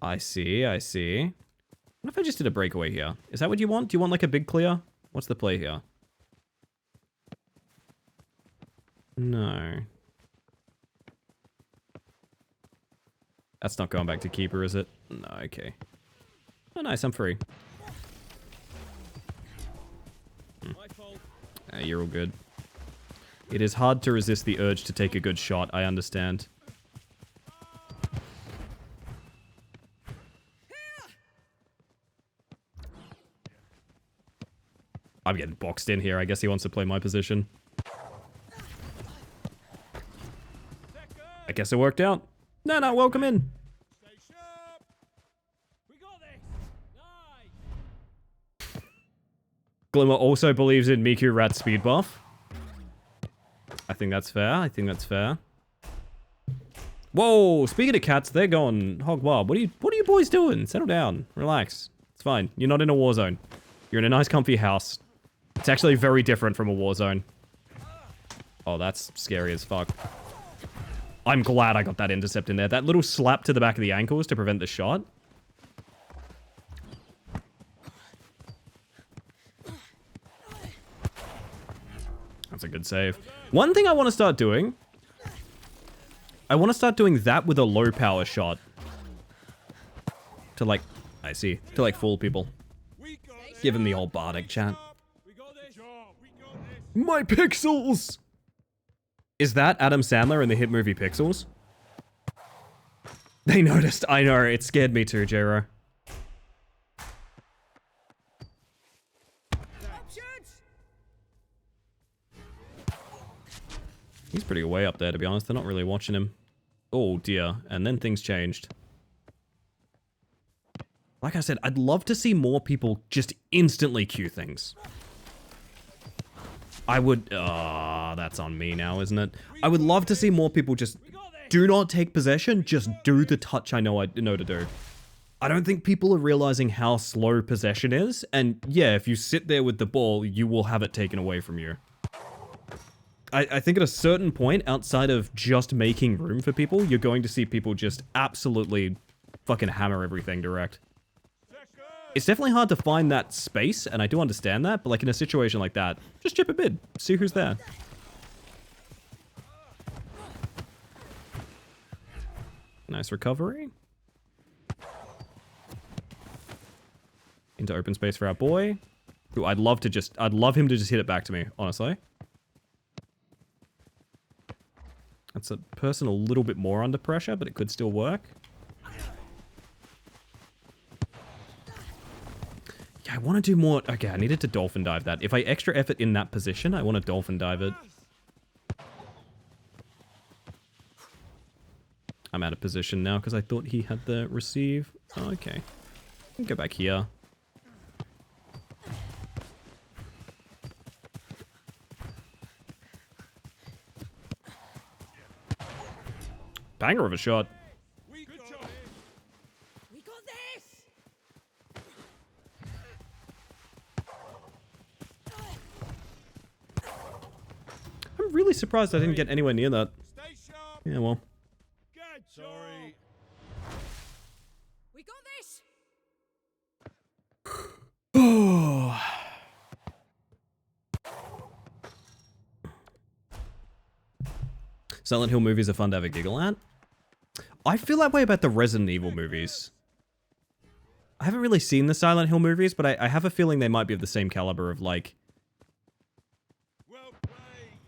I see, I see. What if I just did a breakaway here? Is that what you want? Do you want like a big clear? What's the play here? No. That's not going back to keeper, is it? No, okay. Oh, nice, I'm free. You're all good. It is hard to resist the urge to take a good shot, I understand. I'm getting boxed in here. I guess he wants to play my position. I guess it worked out. No, welcome in. Stay sharp. We got this. Nice. Glimmer also believes in Miku Rat's speed buff. I think that's fair. I think that's fair. Whoa, speaking of cats, they're going hog wild. What are you boys doing? Settle down. Relax. It's fine. You're not in a war zone. You're in a nice comfy house. It's actually very different from a war zone. Oh, that's scary as fuck. I'm glad I got that intercept in there. That little slap to the back of the ankles to prevent the shot. That's a good save. One thing I want to start doing... I want to start doing that with a low power shot. To like... I see. To like fool people. Give him the old Bardic chat. My pixels! Is that Adam Sandler in the hit movie Pixels? They noticed. I know. It scared me too, J-Ro. He's pretty way up there, to be honest. They're not really watching him. Oh, dear. And then things changed. Like I said, I'd love to see more people just instantly queue things. I would... that's on me now, isn't it? I would love to see more people just do not take possession, just do the touch I know to do. I don't think people are realizing how slow possession is, and yeah, if you sit there with the ball, you will have it taken away from you. I think at a certain point, outside of just making room for people, you're going to see people just absolutely fucking hammer everything direct. It's definitely hard to find that space, and I do understand that, but like in a situation like that, just chip a bid, see who's there. Nice recovery. Into open space for our boy. Who I'd love him to just hit it back to me, honestly. That's a person a little bit more under pressure, but it could still work. Yeah, I want to do more. Okay, I needed to dolphin dive that. If I extra effort in that position, I want to dolphin dive it. I'm out of position now because I thought he had the receive. Oh, okay. Go back here. Banger of a shot. We got it. We got this! I'm really surprised I didn't get anywhere near that. Stay sharp. Yeah, well. Good Sorry. We got this! Silent Hill movies are fun to have a giggle at. I feel that way about the Resident Evil movies. I haven't really seen the Silent Hill movies, but I have a feeling they might be of the same caliber of like... Well played.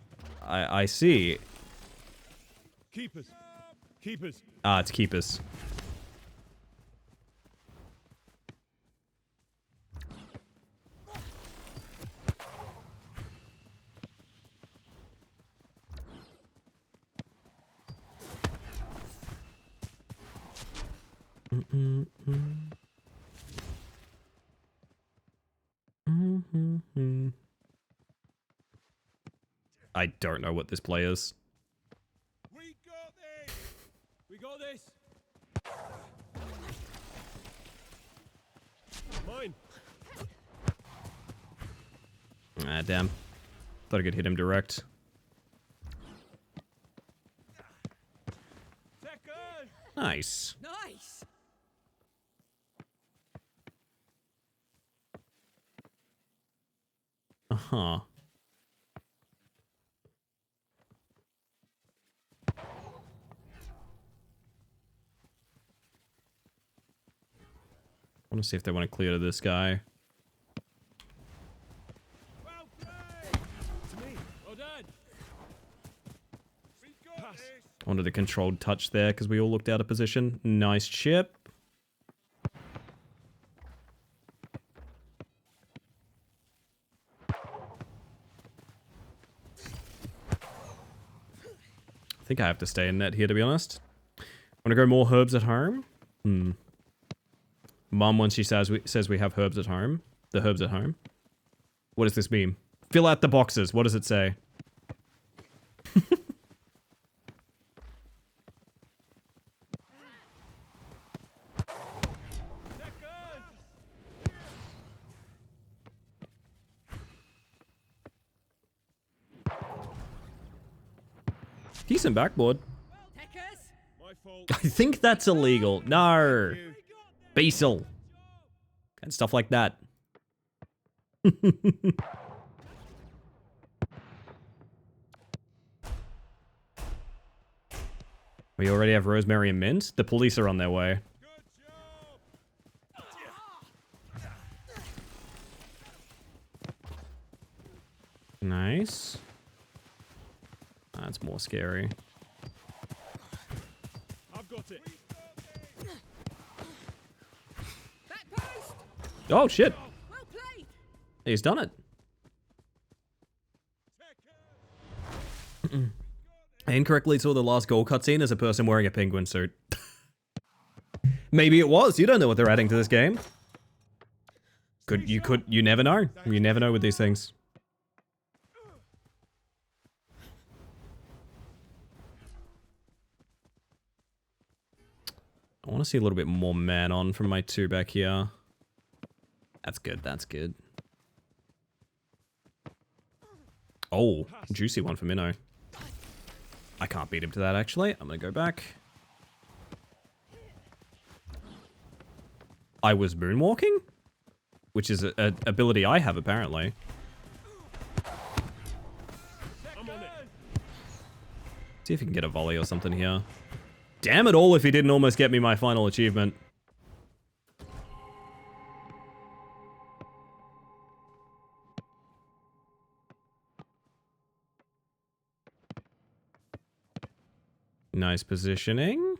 I see. Keepers. Keepers. Ah, it's Keepers. I don't know what this play is. We got this. We got this. Mine. Ah, damn. Thought I could hit him direct. Tekkers. Nice. Nice! Uh-huh. I want to see if they want to clear to this guy. Well played. To me. Well done. We got this. I wanted a controlled touch there because we all looked out of position. Nice chip. I think I have to stay in net here, to be honest. Want to go more herbs at home? Mom, when she says we have herbs at home, the herbs at home. What does this mean? Fill out the boxes. What does it say? Decent backboard. Tekkers! My fault. I think that's illegal. No. You. Basil. And stuff like that. We already have rosemary and mint. The police are on their way. Good job. Nice. That's more scary. I've got it. Back post! Oh, shit. Well played! He's done it. I incorrectly saw the last goal cutscene as a person wearing a penguin suit. Maybe it was. You don't know what they're adding to this game. You never know. You never know with these things. I want to see a little bit more man on from my two back here. That's good, that's good. Oh, juicy one for Minnow. I can't beat him to that, actually. I'm gonna go back. I was moonwalking? Which is an ability I have, apparently. See if he can get a volley or something here. Damn it all if he didn't almost get me my final achievement. Nice positioning.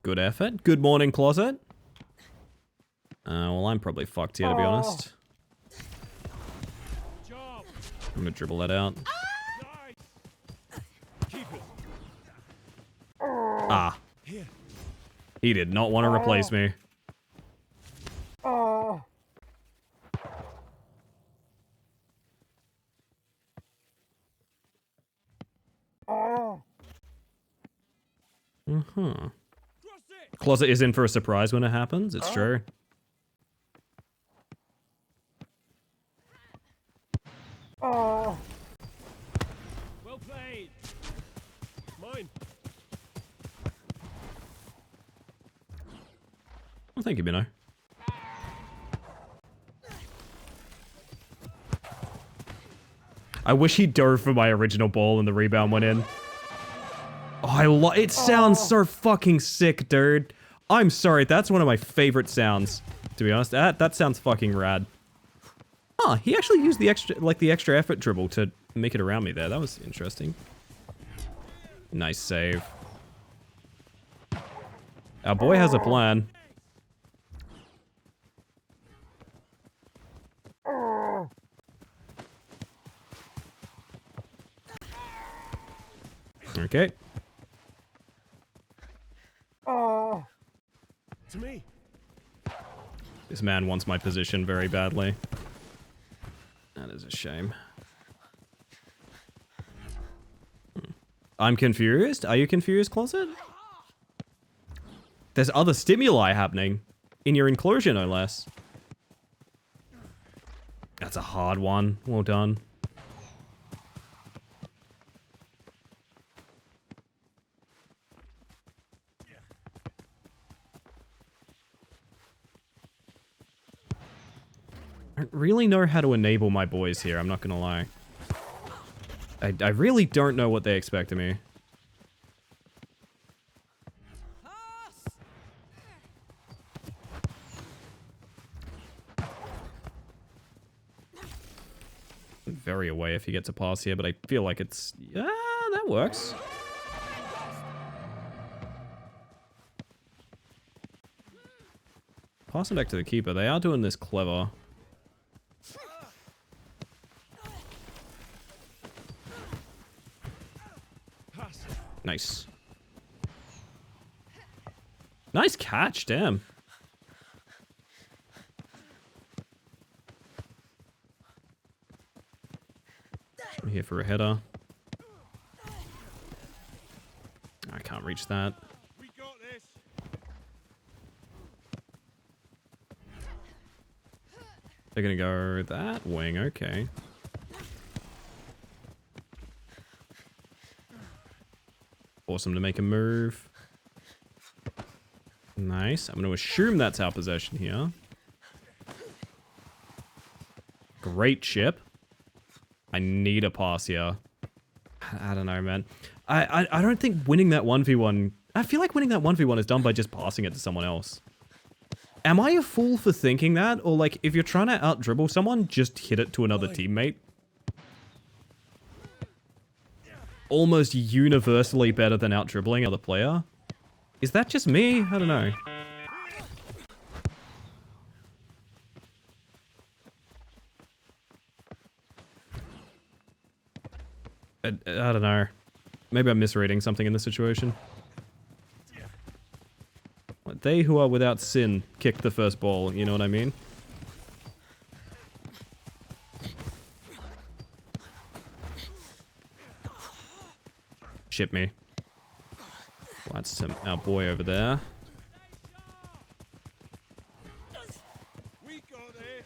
Good effort. Good morning, closet. Well, I'm probably fucked here, to be honest. Job. I'm gonna dribble that out. Nice. Keep it. Ah. Here. He did not want to replace me. Cross it. Closet is in for a surprise when it happens. It's true. Well played. Mine. Well, thank you, Minnow. I wish he dove for my original ball and the rebound went in. Oh, it sounds so fucking sick, dude. I'm sorry, that's one of my favorite sounds, to be honest. That sounds fucking rad. Huh, he actually used the extra effort dribble to make it around me there. That was interesting. Nice save. Our boy has a plan. Okay. To me. This man wants my position very badly. That is a shame. I'm confused. Are you confused, Closet? There's other stimuli happening. In your enclosure, no less. That's a hard one. Well done. I don't really know how to enable my boys here, I'm not gonna lie. I really don't know what they expect of me. Pass. Very away if he gets a pass here, but I feel like it's... Yeah, that works. Pass it back to the keeper. They are doing this clever. Pass. Nice. Nice catch, damn. I'm here for a header. I can't reach that. We got this. They're gonna go that wing, okay. Force them to make a move. Nice. I'm gonna assume that's our possession here. Great chip. I need a pass here. I don't know, man. I don't think winning that 1v1... I feel like winning that 1v1 is done by just passing it to someone else. Am I a fool for thinking that? Or like, if you're trying to out-dribble someone, just hit it to another teammate? Almost universally better than out-dribbling another player? Is that just me? I don't know. I don't know. Maybe I'm misreading something in this situation. They who are without sin kick the first ball, you know what I mean? Ship me. Well, that's our boy over there. We got this.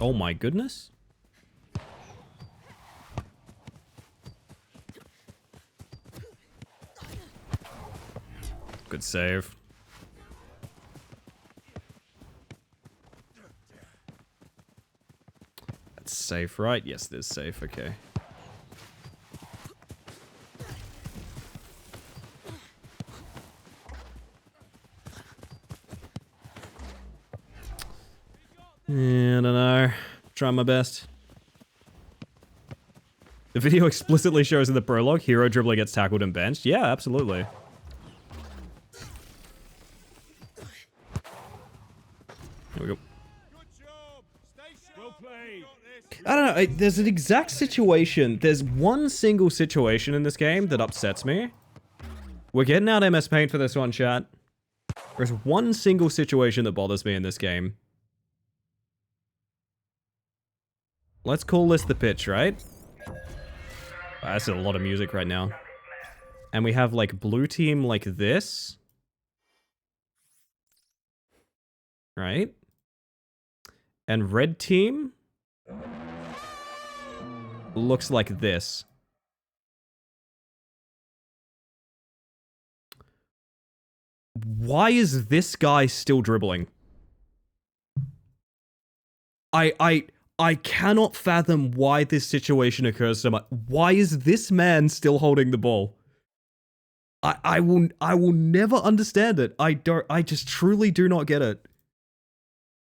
Oh my goodness. Good save. That's safe, right? Yes, it is safe. Okay. Yeah, I don't know. Trying my best. The video explicitly shows in the prologue, hero dribbler gets tackled and benched. Yeah, absolutely. Here we go. Good job. Stay sharp. Well played. I don't know. There's an exact situation. There's one single situation in this game that upsets me. We're getting out MS Paint for this one, chat. There's one single situation that bothers me in this game. Let's call this the pitch, right? That's a lot of music right now. And we have, like, blue team like this. Right? And red team looks like this. Why is this guy still dribbling? I cannot fathom why this situation occurs so much. Why is this man still holding the ball? I will never understand it. I just truly do not get it.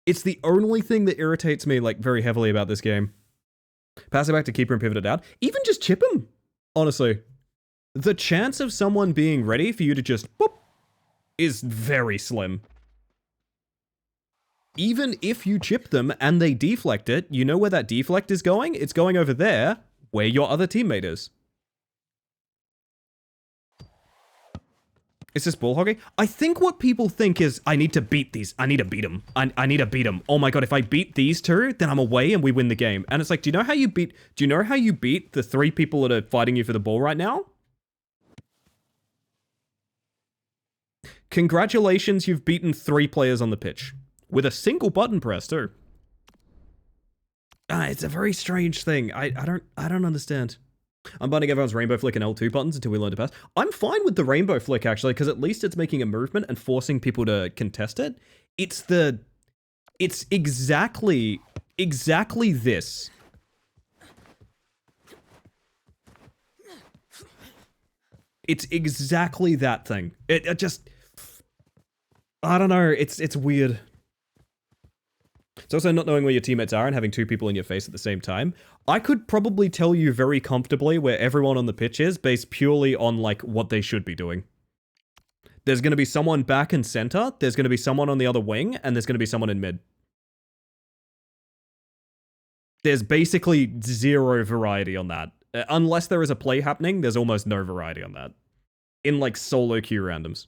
It's the only thing that irritates me, like, very heavily about this game. Pass it back to keeper and pivot it out. Even just chip him, honestly. The chance of someone being ready for you to just boop is very slim. Even if you chip them and they deflect it, you know where that deflect is going? It's going over there, where your other teammate is. Is this ball hogging? I think what people think is, I need to beat these. I need to beat them. I need to beat them. Oh my god, if I beat these two, then I'm away and we win the game. And it's like, do you know how you beat the 3 people that are fighting you for the ball right now? Congratulations, you've beaten 3 players on the pitch. With a single button press, too. It's a very strange thing. I don't understand. I'm buying everyone's rainbow flick and L2 buttons until we learn to pass. I'm fine with the rainbow flick, actually, because at least it's making a movement and forcing people to contest it. It's exactly this. It's exactly that thing. It just... I don't know, it's weird. It's also not knowing where your teammates are and having 2 people in your face at the same time. I could probably tell you very comfortably where everyone on the pitch is based purely on, like, what they should be doing. There's going to be someone back and center, there's going to be someone on the other wing, and there's going to be someone in mid. There's basically 0 variety on that. Unless there is a play happening, there's almost no variety on that. In, like, solo queue randoms.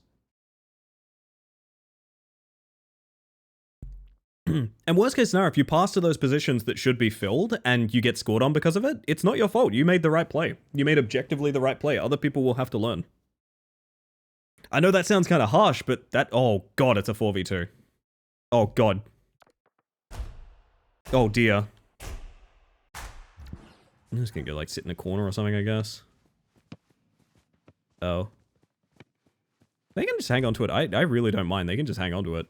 And worst case scenario, if you pass to those positions that should be filled and you get scored on because of it, it's not your fault. You made the right play. You made objectively the right play. Other people will have to learn. I know that sounds kind of harsh, but that... Oh, God, it's a 4v2. Oh, God. Oh, dear. I'm just gonna go, like, sit in a corner or something, I guess. Oh. They can just hang on to it. I really don't mind. They can just hang on to it.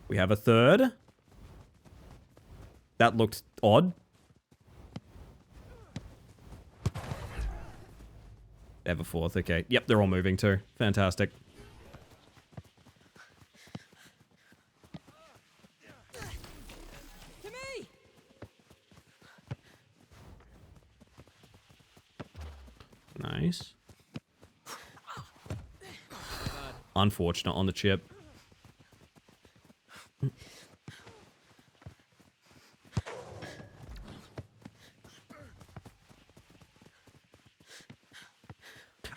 We have a third. That looked odd. They have a 4th, okay. Yep, they're all moving too. Fantastic. To me. Nice. Unfortunate on the chip.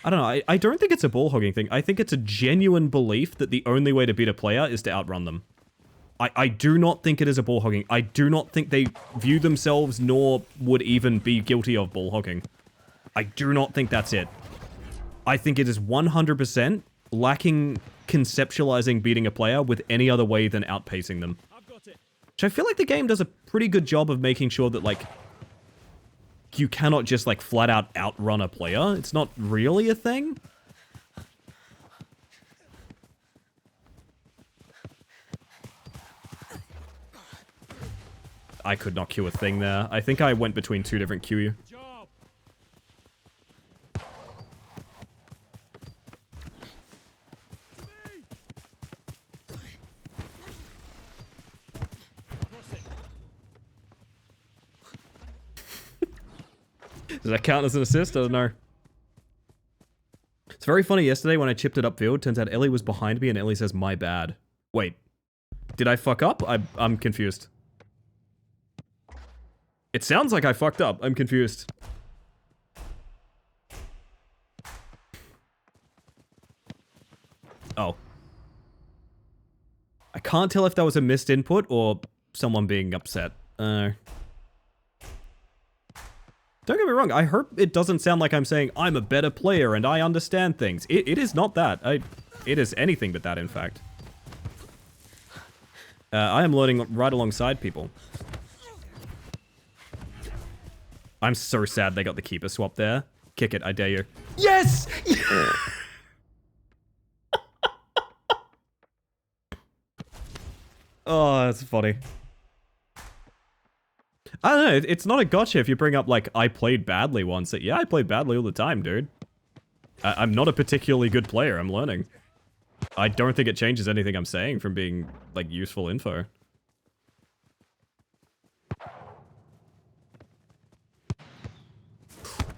I don't know, I don't think it's a ball hogging thing. I think it's a genuine belief that the only way to beat a player is to outrun them. I do not think it is a ball hogging. I do not think they view themselves nor would even be guilty of ball hogging. I do not think that's it. I think it is 100% lacking conceptualizing beating a player with any other way than outpacing them. I've got it. Which I feel like the game does a pretty good job of making sure that, like, you cannot just, like, flat out outrun a player. It's not really a thing. I could not queue a thing there. I think I went between two different queue. Job. Does that count as an assist? I don't know. It's very funny. Yesterday when I chipped it upfield, turns out Ellie was behind me and Ellie says, "My bad." Wait. Did I fuck up? I'm confused. It sounds like I fucked up. I'm confused. Oh. I can't tell if that was a missed input or someone being upset. Don't get me wrong, I hope it doesn't sound like I'm saying I'm a better player and I understand things. It is not that. It is anything but that, in fact. I am learning right alongside people. I'm so sad they got the keeper swap there. Kick it, I dare you. Yes! Oh, that's funny. I don't know, it's not a gotcha if you bring up, like, I played badly once. Yeah, I played badly all the time, dude. I'm not a particularly good player, I'm learning. I don't think it changes anything I'm saying from being, like, useful info.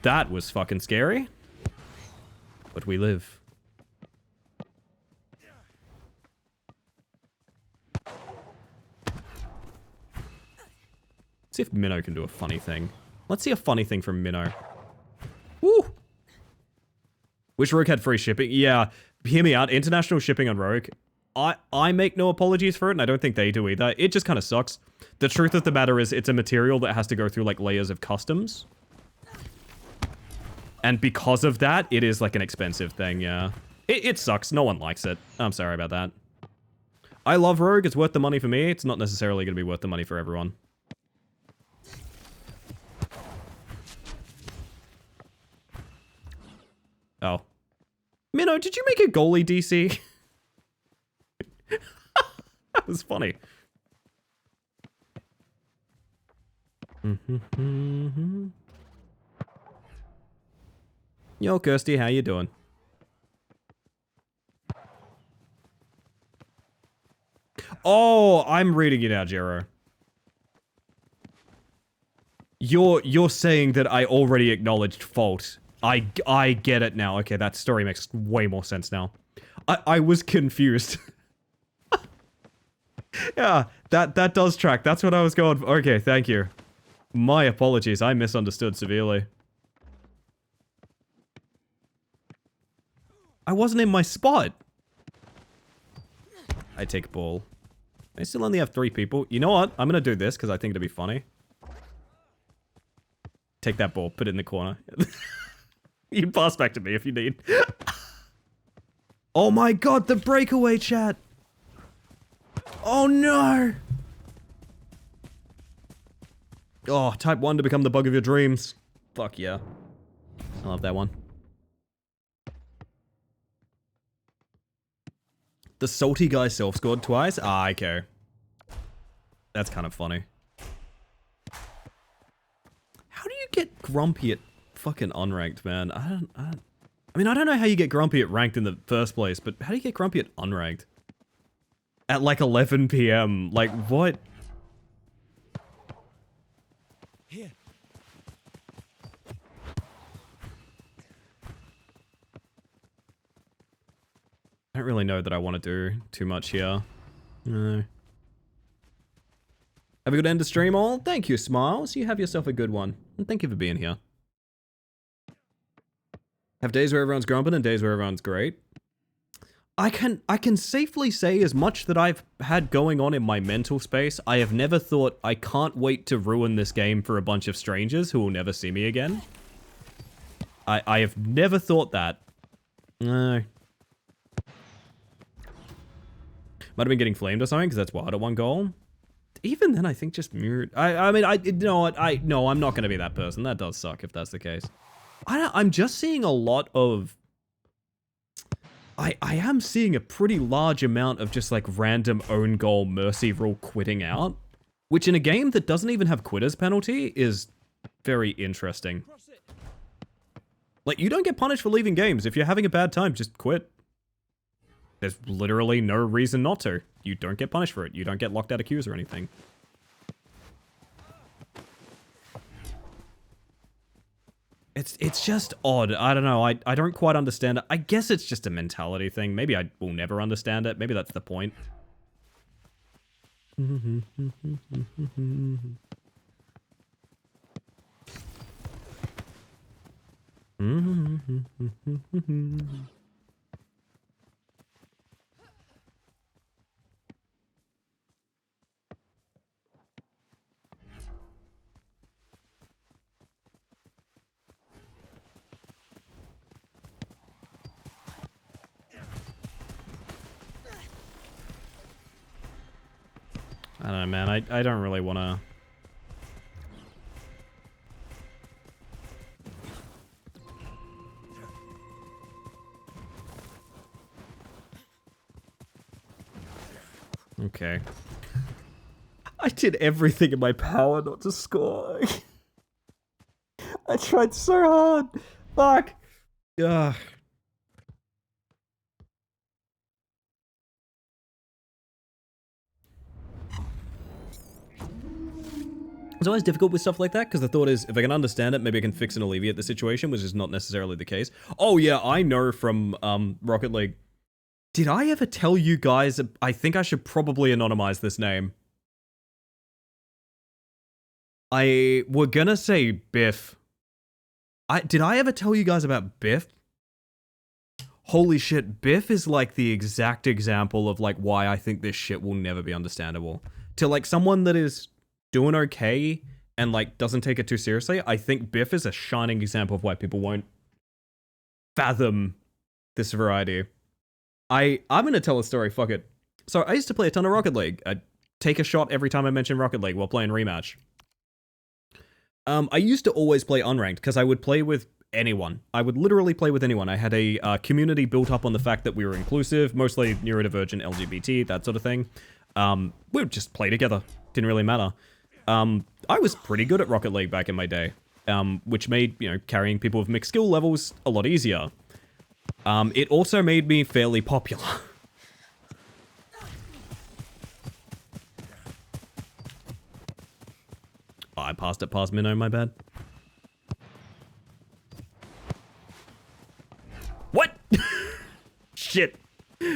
That was fucking scary. But we live. See if Minnow can do a funny thing. Let's see a funny thing from Minnow. Woo! Which Rogue had free shipping? Yeah, hear me out. International shipping on Rogue. I make no apologies for it, and I don't think they do either. It just kind of sucks. The truth of the matter is, it's a material that has to go through, like, layers of customs. And because of that, it is, like, an expensive thing, yeah. It sucks. No one likes it. I'm sorry about that. I love Rogue. It's worth the money for me. It's not necessarily going to be worth the money for everyone. Oh. Minnow, did you make a goalie, DC? That was funny. Yo, Kirsty, how you doing? Oh, I'm reading it now, Jero. You're saying that I already acknowledged fault. I get it now. Okay, that story makes way more sense now. I was confused. Yeah, that does track. That's what I was going for. Okay, thank you. My apologies. I misunderstood severely. I wasn't in my spot. I take ball. I still only have 3 people. You know what? I'm gonna do this because I think it'd be funny. Take that ball. Put it in the corner. You can pass back to me if you need. Oh my god, the breakaway chat! Oh no! Oh, type 1 to become the bug of your dreams. Fuck yeah. I love that one. The salty guy self-scored twice? Ah, okay. That's kind of funny. How do you get grumpy at fucking unranked, man? I mean, I don't know how you get grumpy at ranked in the first place, but how do you get grumpy at unranked? At like 11 PM, like what? Here. I don't really know that I want to do too much here. No. Have a good end of stream, all. Thank you, Smiles. You have yourself a good one. And thank you for being here. Have days where everyone's grumping and days where everyone's great. I can safely say as much that I've had going on in my mental space, I have never thought I can't wait to ruin this game for a bunch of strangers who will never see me again. I have never thought that. No. Might have been getting flamed or something, because that's wild at one goal. Even then, I think just mirrored. I mean, you know what? No, I'm not going to be that person. That does suck if that's the case. I'm just seeing a lot of... I am seeing a pretty large amount of just like random own goal mercy rule quitting out, which in a game that doesn't even have quitters penalty is very interesting. Cross it. Like, you don't get punished for leaving games. If you're having a bad time, just quit. There's literally no reason not to. You don't get punished for it. You don't get locked out of queues or anything. It's just odd. I don't know. I don't quite understand it. I guess it's just a mentality thing. Maybe I will never understand it. Maybe that's the point. I don't know, man. I don't really want to... Okay. I did everything in my power not to score. I tried so hard. Fuck. Ugh. It's always difficult with stuff like that, because the thought is, if I can understand it, maybe I can fix and alleviate the situation, which is not necessarily the case. Oh yeah, I know from Rocket League. Did I ever tell you guys, I think I should probably anonymize this name. We're gonna say Biff. Did I ever tell you guys about Biff? Holy shit, Biff is like the exact example of like why I think this shit will never be understandable. To like someone that is doing okay and like doesn't take it too seriously, I think Biff is a shining example of why people won't fathom this variety. I'm gonna tell a story, fuck it. So I used to play a ton of Rocket League. I'd take a shot every time I mention Rocket League while playing Rematch. I used to always play unranked because I would play with anyone. I would literally play with anyone. I had a community built up on the fact that we were inclusive, mostly neurodivergent, LGBT, that sort of thing. We would just play together. Didn't really matter. I was pretty good at Rocket League back in my day, which made, you know, carrying people with mixed skill levels a lot easier. It also made me fairly popular. Oh, I passed it past Minnow, my bad. What? Shit.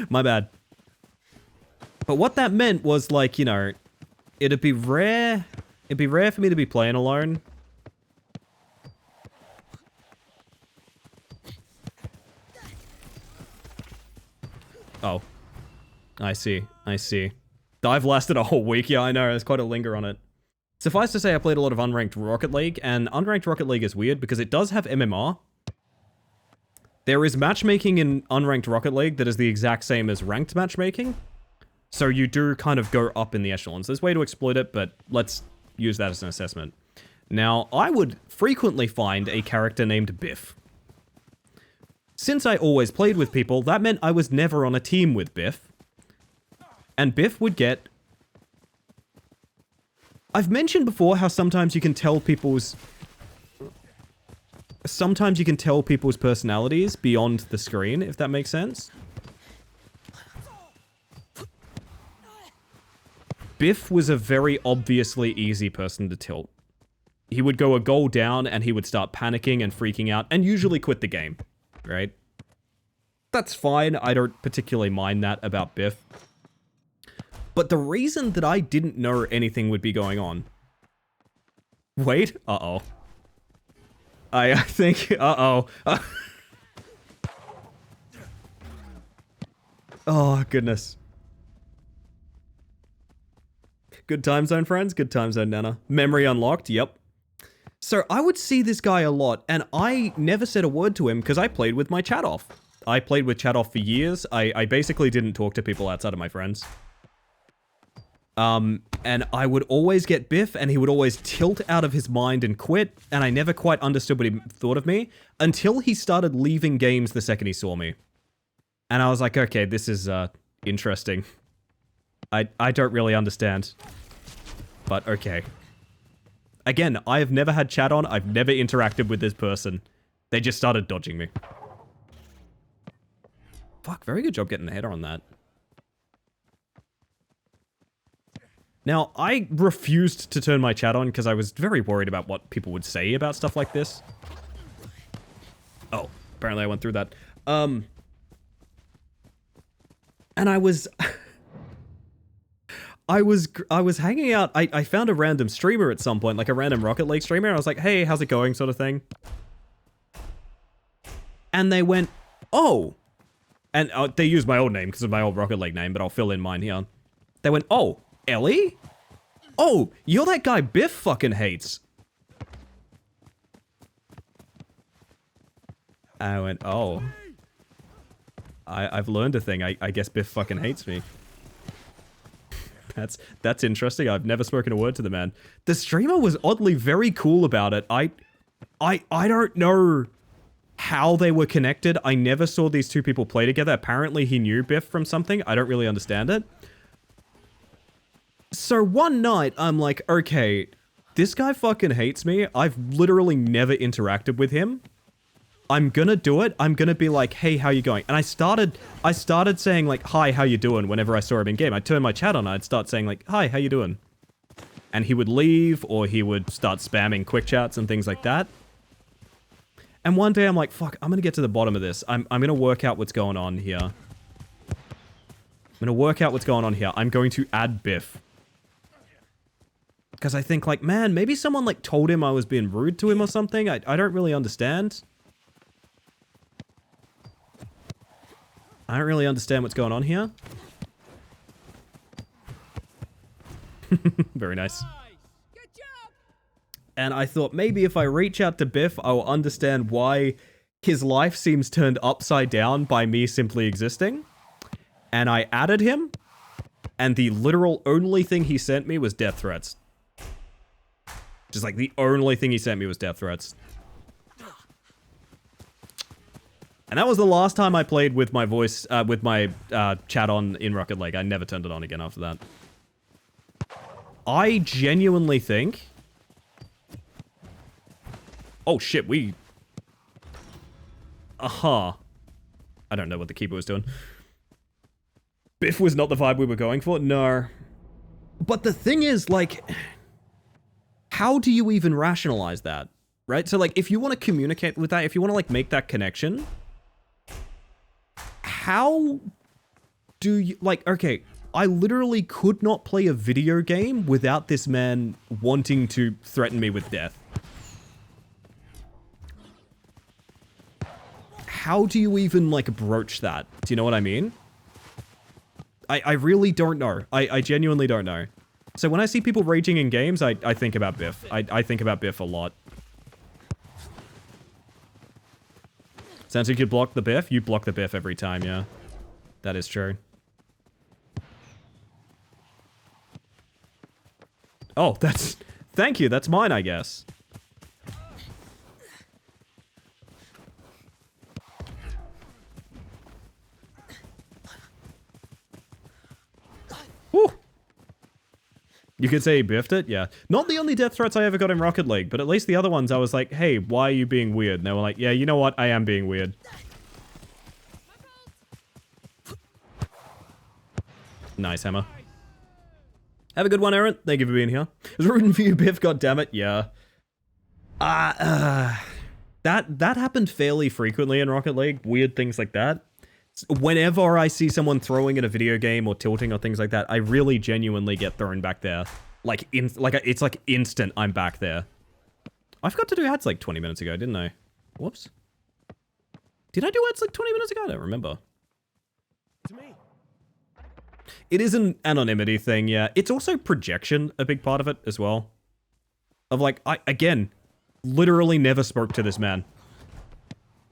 My bad. But what that meant was, like, you know, it'd be rare for me to be playing alone. Oh. I see. Dive lasted a whole week. Yeah, I know. There's quite a linger on it. Suffice to say, I played a lot of unranked Rocket League, and unranked Rocket League is weird because it does have MMR. There is matchmaking in unranked Rocket League that is the exact same as ranked matchmaking. So you do kind of go up in the echelons. There's a way to exploit it, but let's use that as an assessment. Now, I would frequently find a character named Biff. Since I always played with people, that meant I was never on a team with Biff. And Biff would get... I've mentioned before how sometimes you can tell people's... Sometimes you can tell people's personalities beyond the screen, if that makes sense. Biff was a very obviously easy person to tilt. He would go a goal down and he would start panicking and freaking out and usually quit the game, right? That's fine, I don't particularly mind that about Biff. But the reason that I didn't know anything would be going on... Wait, uh-oh. I think, uh-oh. Oh, goodness. Good time zone, friends. Good time zone, Nana. Memory unlocked, yep. So I would see this guy a lot, and I never said a word to him because I played with my chat off. I played with chat off for years. I basically didn't talk to people outside of my friends. And I would always get Biff, and he would always tilt out of his mind and quit, and I never quite understood what he thought of me, until he started leaving games the second he saw me. And I was like, okay, this is, interesting. I don't really understand. But okay. Again, I have never had chat on, I've never interacted with this person. They just started dodging me. Fuck, very good job getting the header on that. Now, I refused to turn my chat on because I was very worried about what people would say about stuff like this. Oh, apparently I went through that. And I was... I was hanging out, I found a random streamer at some point, like a random Rocket League streamer, and I was like, hey, how's it going, sort of thing. And they went, oh. And they used my old name because of my old Rocket League name, but I'll fill in mine here. They went, oh, Ellie? Oh, you're that guy Biff fucking hates. I went, oh. I've learned a thing. I guess Biff fucking hates me. That's interesting. I've never spoken a word to the man. The streamer was oddly very cool about it. I don't know how they were connected. I never saw these two people play together. Apparently he knew Biff from something. I don't really understand it. So one night, I'm like, okay, this guy fucking hates me. I've literally never interacted with him. I'm gonna do it. I'm gonna be like, hey, how you going? And I started saying like, hi, how you doing? Whenever I saw him in game, I'd turn my chat on. I'd start saying like, hi, how you doing? And he would leave, or he would start spamming quick chats and things like that. And one day I'm like, fuck, I'm gonna get to the bottom of this. I'm gonna work out what's going on here. I'm gonna work out what's going on here. I'm going to add Biff. Because I think like, man, maybe someone like told him I was being rude to him or something. I don't really understand. I don't really understand what's going on here. Very nice. Good job. And I thought maybe if I reach out to Biff, I'll understand why his life seems turned upside down by me simply existing. And I added him, and the literal only thing he sent me was death threats. Just like the only thing he sent me was death threats. And that was the last time I played with my voice, with my chat on in Rocket League. I never turned it on again after that. I genuinely think... Oh shit, we... Aha. I don't know what the keeper was doing. Biff was not the vibe we were going for? No. But the thing is, like... How do you even rationalize that? Right? So, like, if you want to communicate with that, if you want to, like, make that connection... How do you... Like, okay, I literally could not play a video game without this man wanting to threaten me with death. How do you even, like, broach that? Do you know what I mean? I really don't know. I genuinely don't know. So when I see people raging in games, I think about Biff. I think about Biff a lot. Sounds like you block the Biff? You block the Biff every time, yeah. That is true. Oh, that's... Thank you, that's mine, I guess. Woo! You could say he biffed it, yeah. Not the only death threats I ever got in Rocket League, but at least the other ones I was like, hey, why are you being weird? And they were like, yeah, you know what? I am being weird. Nice, Hammer. Have a good one, Aaron. Thank you for being here. I was rooting for you, Biff, goddammit. Yeah. That happened fairly frequently in Rocket League. Weird things like that. Whenever I see someone throwing at a video game or tilting or things like that, I really genuinely get thrown back there. Like, it's like instant I'm back there. I forgot to do ads like 20 minutes ago, didn't I? Whoops. Did I do ads like 20 minutes ago? I don't remember. To me. It is an anonymity thing, yeah. It's also projection, a big part of it as well. Of like, I, again, literally never spoke to this man.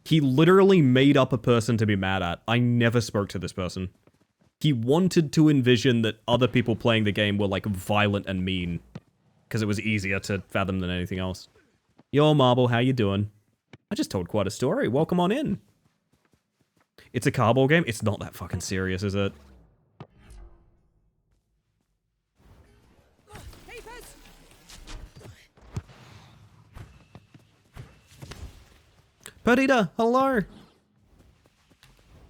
He literally made up a person to be mad at. I never spoke to this person. He wanted to envision that other people playing the game were like violent and mean. Because it was easier to fathom than anything else. Yo, Marble, how you doing? I just told quite a story. Welcome on in. It's a cardboard game? It's not that fucking serious, is it? Keepers! Perdita, hello!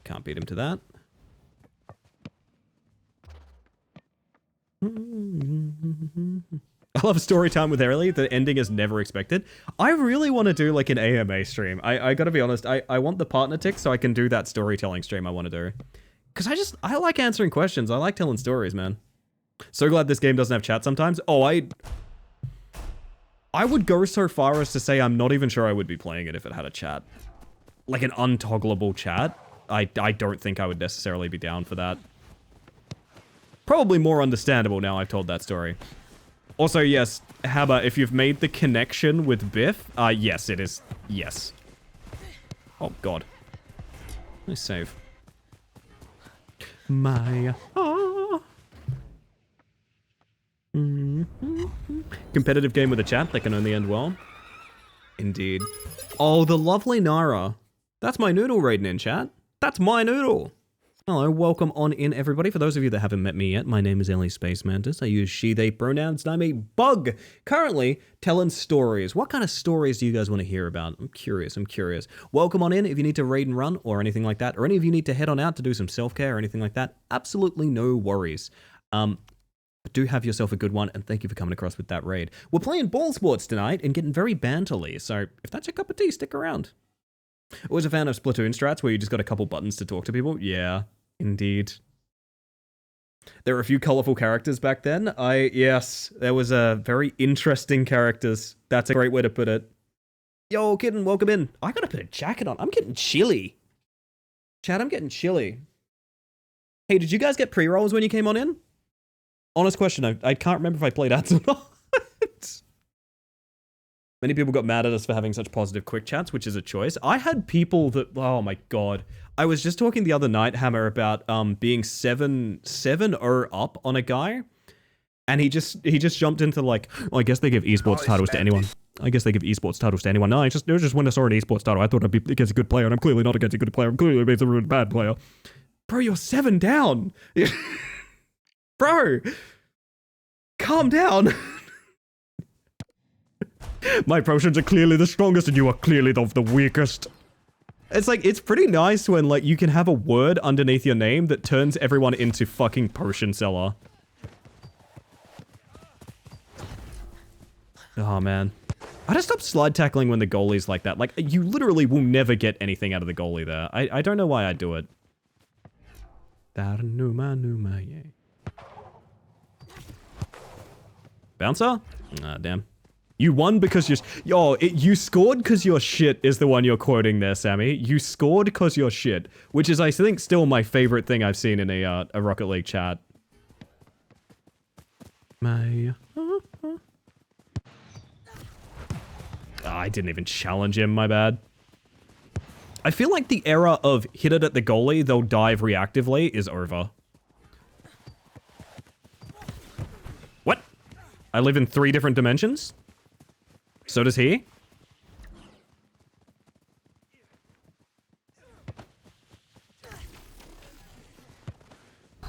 Can't beat him to that. I love story time with Airly. The ending is never expected. I really want to do like an AMA stream. I gotta be honest, I want the partner tick so I can do that storytelling stream I want to do. Because I like answering questions. I like telling stories, man. So glad this game doesn't have chat sometimes. Oh, I would go so far as to say I'm not even sure I would be playing it if it had a chat. Like an untoggleable chat. I don't think I would necessarily be down for that. Probably more understandable now I've told that story. Also, yes, Habba, if you've made the connection with Biff, yes, it is. Yes. Oh, God. Nice save. Maya. Competitive game with a chat that can only end well. Indeed. Oh, the lovely Nara. That's my noodle raiding in chat. That's my noodle. Hello, welcome on in, everybody. For those of you that haven't met me yet, my name is Ellie Space Mantis. I use she, they pronouns, and I'm a bug. Currently, telling stories. What kind of stories do you guys want to hear about? I'm curious. Welcome on in if you need to raid and run or anything like that, or any of you need to head on out to do some self-care or anything like that. Absolutely no worries. Do have yourself a good one, and thank you for coming across with that raid. We're playing ball sports tonight and getting very banterly, so if that's your cup of tea, stick around. Always a fan of Splatoon strats where you just got a couple buttons to talk to people. Yeah, indeed. There were a few colorful characters back then. Yes, there was a very interesting characters. That's a great way to put it. Yo, kitten, welcome in. I gotta put a jacket on. I'm getting chilly. Chat, I'm getting chilly. Hey, did you guys get pre-rolls when you came on in? Honest question, I can't remember if I played ads or not. Many people got mad at us for having such positive quick chats, which is a choice. I had people that, oh my god. I was just talking the other night, Hammer, about being 7-0 up on a guy. And he just jumped into like, well, I guess they give esports titles to anyone. No, I just when I saw an esports title, I thought I'd be against a good player, and I'm clearly not against a good player. I'm clearly against a bad player. Bro, you're 7 down. Bro, calm down. My potions are clearly the strongest and you are clearly the weakest. It's like, it's pretty nice when like you can have a word underneath your name that turns everyone into fucking potion seller. Oh man. I just stop slide tackling when the goalie's like that. Like, you literally will never get anything out of the goalie there. I don't know why I do it. Bouncer? Ah, damn. You won because you scored because your shit is the one you're quoting there, Sammy. You scored because you're shit, which is, I think, still my favorite thing I've seen in a Rocket League chat. I didn't even challenge him, my bad. I feel like the era of hit it at the goalie, they'll dive reactively is over. What? I live in 3 different dimensions? So does he? Do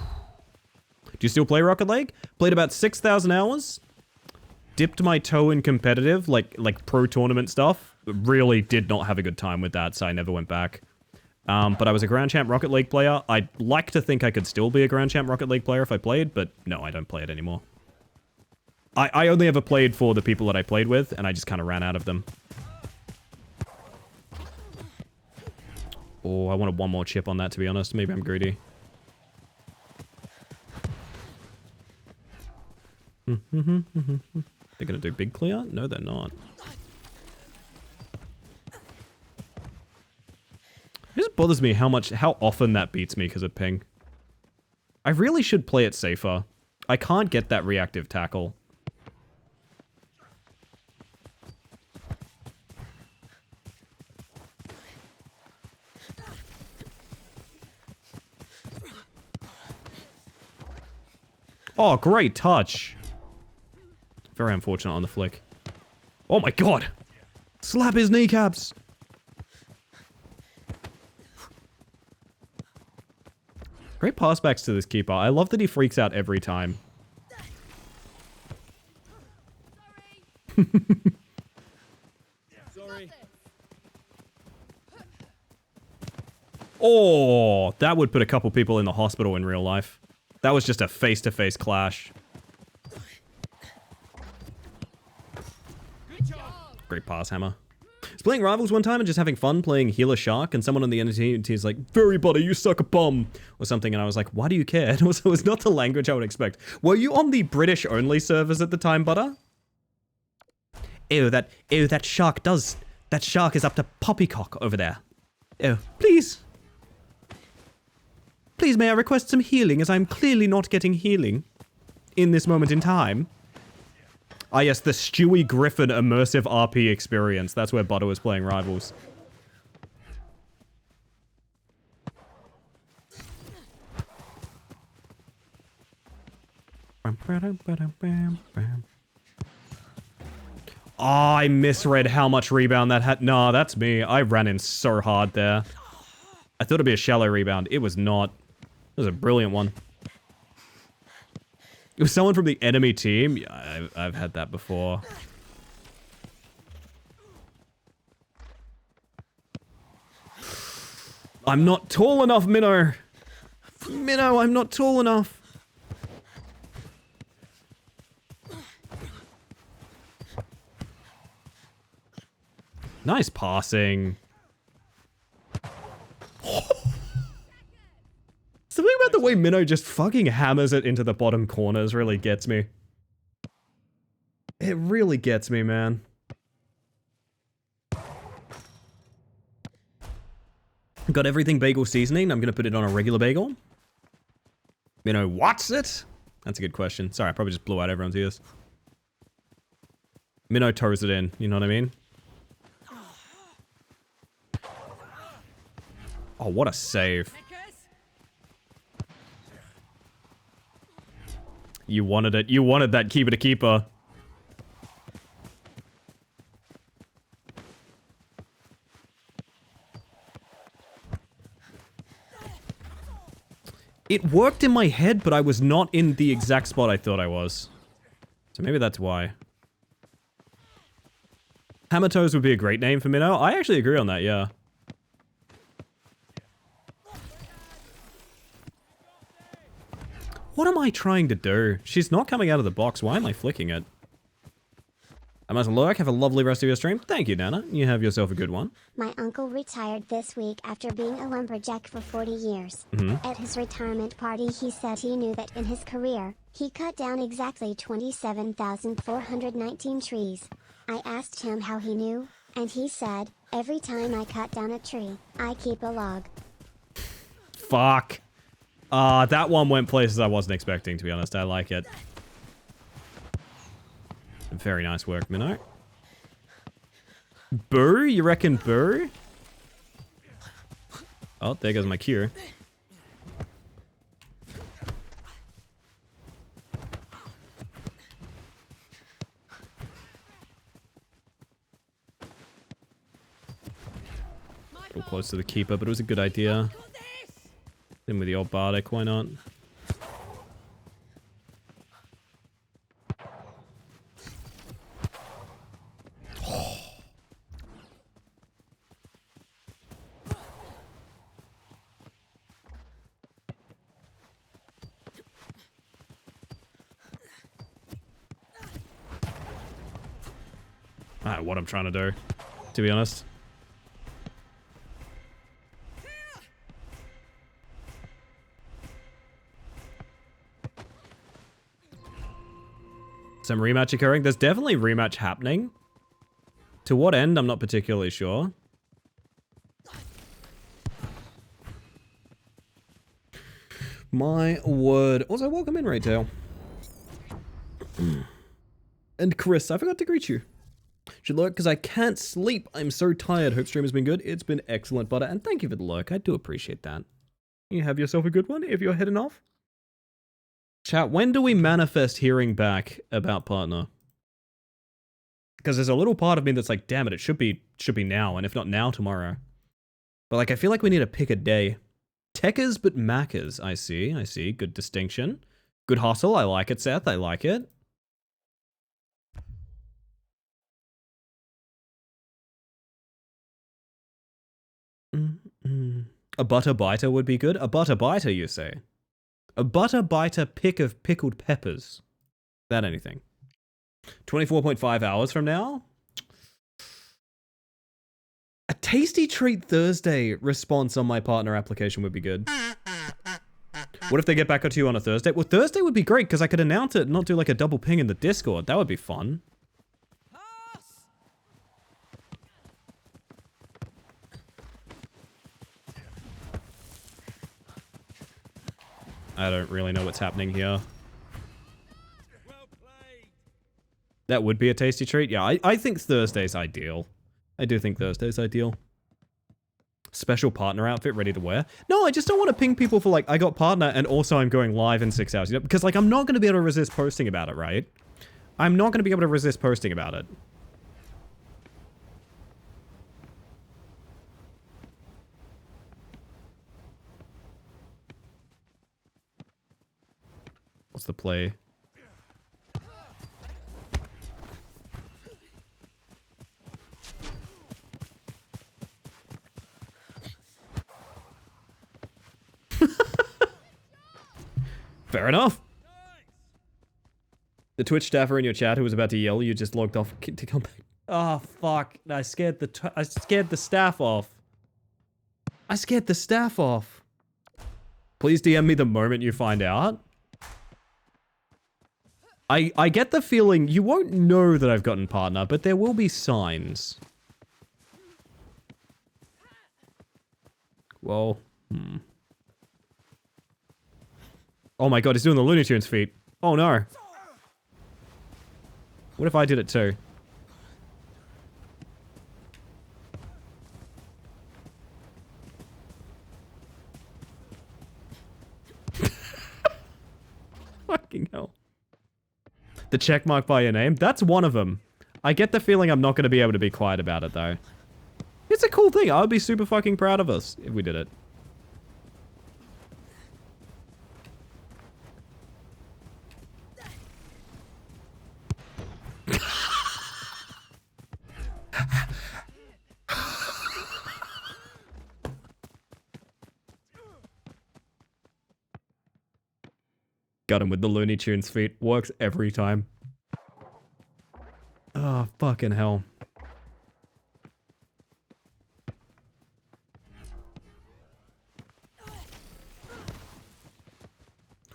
you still play Rocket League? Played about 6,000 hours. Dipped my toe in competitive, like pro tournament stuff. Really did not have a good time with that, so I never went back. But I was a Grand Champ Rocket League player. I'd like to think I could still be a Grand Champ Rocket League player if I played, but no, I don't play it anymore. I only ever played for the people that I played with, and I just kind of ran out of them. Oh, I wanted one more chip on that, to be honest. Maybe I'm greedy. They're gonna do big clear? No, they're not. It just bothers me how often that beats me because of ping. I really should play it safer. I can't get that reactive tackle. Oh, great touch. Very unfortunate on the flick. Oh my god. Slap his kneecaps. Great passbacks to this keeper. I love that he freaks out every time. Sorry. Oh, that would put a couple people in the hospital in real life. That was just a face-to-face clash. Good job. Great pass, Hammer. I was playing Rivals one time and just having fun playing Healer Shark, and someone on the end team is like, "Very buddy, you suck a bum," or something, and I was like, why do you care? It was not the language I would expect. Were you on the British-only servers at the time, Butter? Ew, that shark does... That shark is up to poppycock over there. Ew, please. Please, may I request some healing, as I'm clearly not getting healing in this moment in time. Ah, yes, the Stewie Griffin immersive RP experience. That's where Butter was playing Rivals. Oh, I misread how much rebound that had. Nah, that's me. I ran in so hard there. I thought it'd be a shallow rebound. It was not. It was a brilliant one. It was someone from the enemy team. Yeah, I've had that before. I'm not tall enough, Minnow. Minnow, I'm not tall enough. Nice passing. Something about the way Minnow just fucking hammers it into the bottom corners really gets me. It really gets me, man. Got everything bagel seasoning. I'm gonna put it on a regular bagel. Minnow what's it? That's a good question. Sorry, I probably just blew out everyone's ears. Minnow toes it in, you know what I mean? Oh, what a save. Tekkers. You wanted it. You wanted that keeper to keeper. It worked in my head, but I was not in the exact spot I thought I was. So maybe that's why. Hammer Toes would be a great name for Minnow. I actually agree on that, yeah. What am I trying to do? She's not coming out of the box. Why am I flicking it? I must lurk. Have a lovely rest of your stream. Thank you, Nana. You have yourself a good one. My uncle retired this week after being a lumberjack for 40 years. At his retirement party, he said he knew that in his career, he cut down exactly 27,419 trees. I asked him how he knew, and he said, "Every time I cut down a tree, I keep a log." Fuck. That one went places I wasn't expecting, to be honest. I like it. Very nice work, Minnow. Boo? You reckon boo? Oh, there goes my cue. A little close to the keeper, but it was a good idea. Got this. Then with the old Bardic, why not? I don't know what I'm trying to do, to be honest. Some rematch occurring. There's definitely rematch happening. To what end, I'm not particularly sure. My word. Also, welcome in, Raytail. And Chris, I forgot to greet you. Should lurk because I can't sleep. I'm so tired. Hope stream has been good. It's been excellent, Butter. And thank you for the lurk. I do appreciate that. You have yourself a good one if you're heading off. Chat, when do we manifest hearing back about partner? Because there's a little part of me that's like, damn it, it should be now, and if not now, tomorrow. But like, I feel like we need to pick a day. Tekkers but Maccas, I see. Good distinction. Good hustle, I like it, Seth, I like it. A butter biter would be good. A butter biter, you say? A butter biter pick of pickled peppers. That anything. 24.5 hours from now? A tasty treat Thursday response on my partner application would be good. What if they get back to you on a Thursday? Well, Thursday would be great because I could announce it and not do like a double ping in the Discord. That would be fun. I don't really know what's happening here. Well played. That would be a tasty treat. Yeah, I think Thursday's ideal. I do think Thursday's ideal. Special partner outfit ready to wear. No, I just don't want to ping people for like, I got partner and also I'm going live in 6 hours. You know, because like, I'm not going to be able to resist posting about it, right? I'm not going to be able to resist posting about it. What's the play? Fair enough. The Twitch staffer in your chat who was about to yell, you just logged off to come back. Oh fuck! I scared the staff off. I scared the staff off. Please DM me the moment you find out. I get the feeling you won't know that I've gotten partner, but there will be signs. Well, Oh my god, he's doing the Looney Tunes feat. Oh no. What if I did it too? Fucking hell. The check mark by your name? That's one of them. I get the feeling I'm not going to be able to be quiet about it though. It's a cool thing. I would be super fucking proud of us if we did it. Got him with the Looney Tunes feat. Works every time. Oh, fucking hell.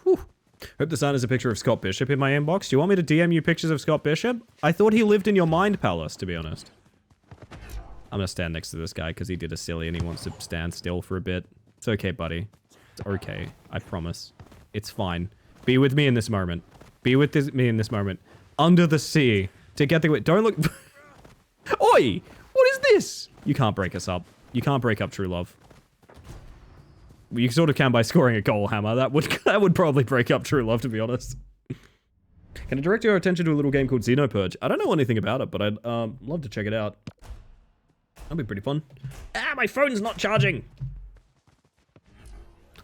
Whew. Hope the sign is a picture of Scott Bishop in my inbox. Do you want me to DM you pictures of Scott Bishop? I thought he lived in your mind palace, to be honest. I'm gonna stand next to this guy because he did a silly and he wants to stand still for a bit. It's okay, buddy. It's okay. I promise. It's fine. Be with me in this moment. Be with me in this moment. Under the sea. Together. Don't look. Oi! What is this? You can't break us up. You can't break up true love. You sort of can by scoring a goal, Hammer. That would probably break up true love, to be honest. Can I direct your attention to a little game called Xenopurge? I don't know anything about it, but I'd love to check it out. That'd be pretty fun. Ah, my phone's not charging!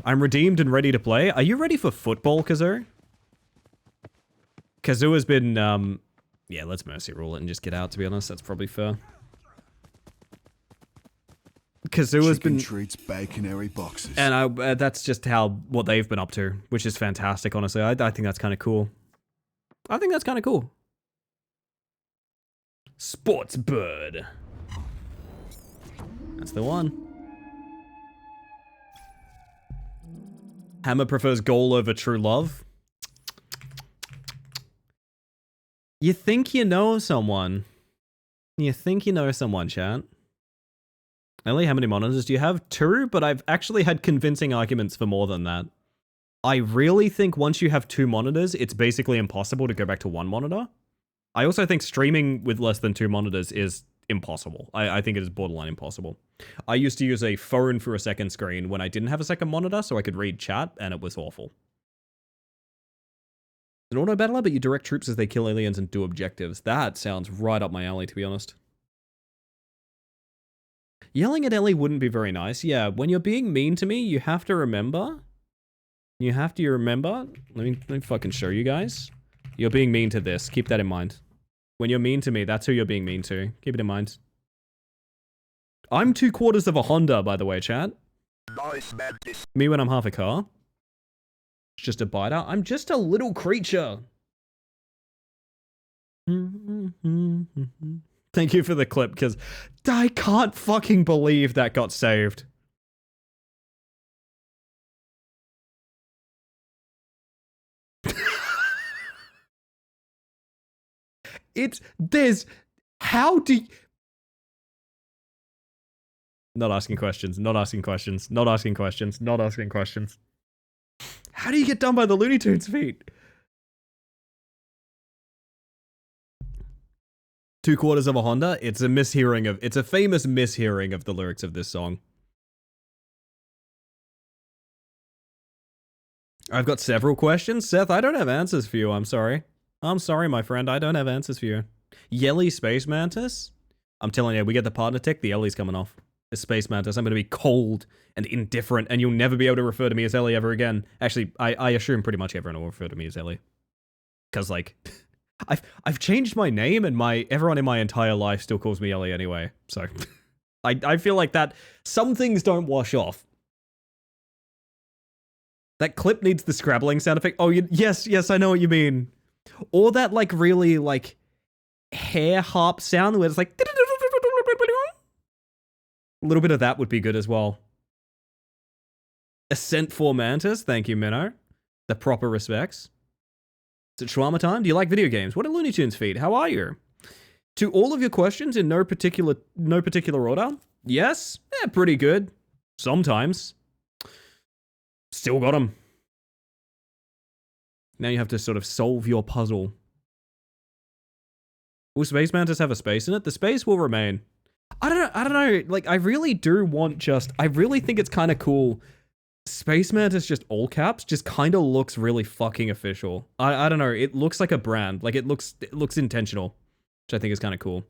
I'm redeemed and ready to play. Are you ready for football, Kazoo? Kazoo has been, yeah, let's mercy rule it and just get out, to be honest. That's probably fair. Kazoo has been... treats, baconary boxes. And that's just what they've been up to, which is fantastic, honestly. I think that's kind of cool. I think that's kind of cool. Sports bird. That's the one. Hammer prefers goal over true love. You think you know someone. You think you know someone, chat. Ellie, how many monitors do you have? 2, but I've actually had convincing arguments for more than that. I really think once you have 2 monitors, it's basically impossible to go back to 1 monitor. I also think streaming with less than 2 monitors is impossible. I think it is borderline impossible. I used to use a phone for a second screen when I didn't have a second monitor so I could read chat, and it was awful. An auto battler, but you direct troops as they kill aliens and do objectives. That sounds right up my alley, to be honest. Yelling at Ellie wouldn't be very nice. Yeah, when you're being mean to me, you have to remember. Let me fucking show you guys. You're being mean to this. Keep that in mind. When you're mean to me, that's who you're being mean to. Keep it in mind. I'm 2/4 of a Honda, by the way, chat. Nice, man. This Me when I'm half a car. It's just a biter. I'm just a little creature. Thank you for the clip, because I can't fucking believe that got saved. How do you... Not asking questions. How do you get done by the Looney Tunes feet? 2/4 of a Honda? It's a famous mishearing of the lyrics of this song. I've got several questions. Seth, I don't have answers for you, I'm sorry. I'm sorry, my friend, I don't have answers for you. Yelly Space Mantis? I'm telling you, we get the partner tech, the Ellie's coming off. The Space Mantis, I'm gonna be cold and indifferent, and you'll never be able to refer to me as Ellie ever again. Actually, I assume pretty much everyone will refer to me as Ellie. Cause like, I've changed my name, and everyone in my entire life still calls me Ellie anyway, so. I feel like that, some things don't wash off. That clip needs the scrabbling sound effect. Oh, yes, I know what you mean. Or that, like, really, like, hair harp sound where it's like... A little bit of that would be good as well. Ascent for Mantis. Thank you, Minnow. The proper respects. Is it shawarma time? Do you like video games? What are Looney Tunes feed? How are you? To all of your questions in no particular order. Yes? Yeah, pretty good. Sometimes. Still got them. Now you have to sort of solve your puzzle. Will Space Mantis have a space in it? The space will remain. I don't know. Like, I really think it's kind of cool. Space Mantis, just all caps, just kind of looks really fucking official. I don't know. It looks like a brand. Like, it looks intentional, which I think is kind of cool.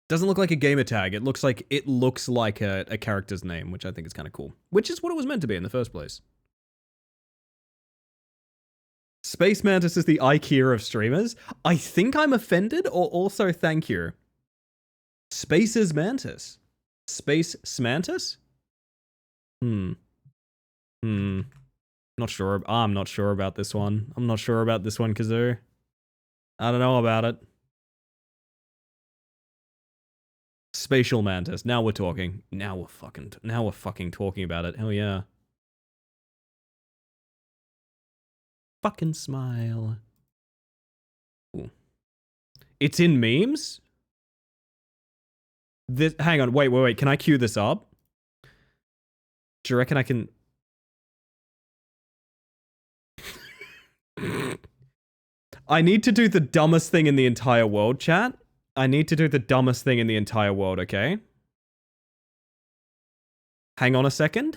Doesn't look like a gamer tag. It looks like a character's name, which I think is kind of cool. Which is what it was meant to be in the first place. Space Mantis is the IKEA of streamers. I think I'm offended, or also thank you. Space's Mantis. Space Smantis? Not sure. I'm not sure about this one. Kazoo. I don't know about it. Spatial Mantis. Now we're talking. Now we're fucking talking about it. Hell yeah. Fucking smile. Ooh. It's in memes? Hang on, wait. Can I cue this up? Do you reckon I can... I need to do the dumbest thing in the entire world, chat. I need to do the dumbest thing in the entire world, okay? Hang on a second.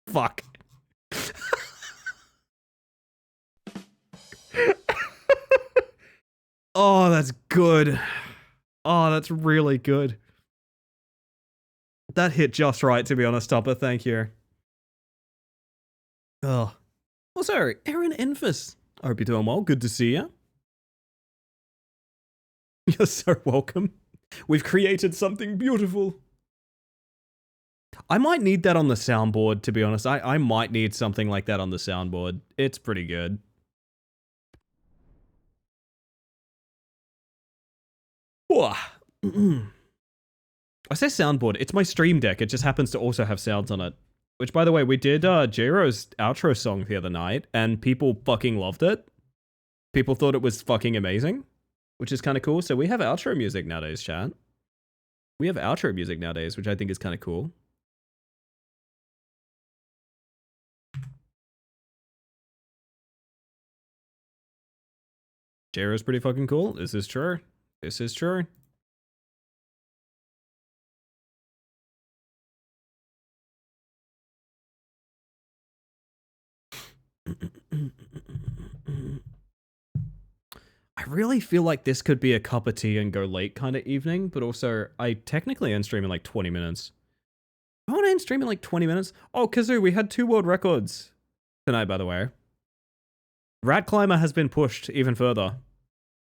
Fuck. Oh, that's good. Oh, that's really good. That hit just right, to be honest, Topper. Thank you. Oh. Also, Aaron Enfys. I hope you're doing well. Good to see you. You're so welcome. We've created something beautiful. I might need that on the soundboard, to be honest. I might need something like that on the soundboard. It's pretty good. I say soundboard. It's my Stream Deck. It just happens to also have sounds on it. Which, by the way, we did J-Ro's outro song the other night, and people fucking loved it. People thought it was fucking amazing, which is kind of cool. So we have outro music nowadays, chat. We have outro music nowadays, which I think is kind of cool. Jera's pretty fucking cool. This is true. This is true. I really feel like this could be a cup of tea and go late kind of evening, but also I technically end stream in like 20 minutes. I want to end stream in like 20 minutes. Oh, Kazoo, we had 2 world records tonight, by the way. Rat Climber has been pushed even further.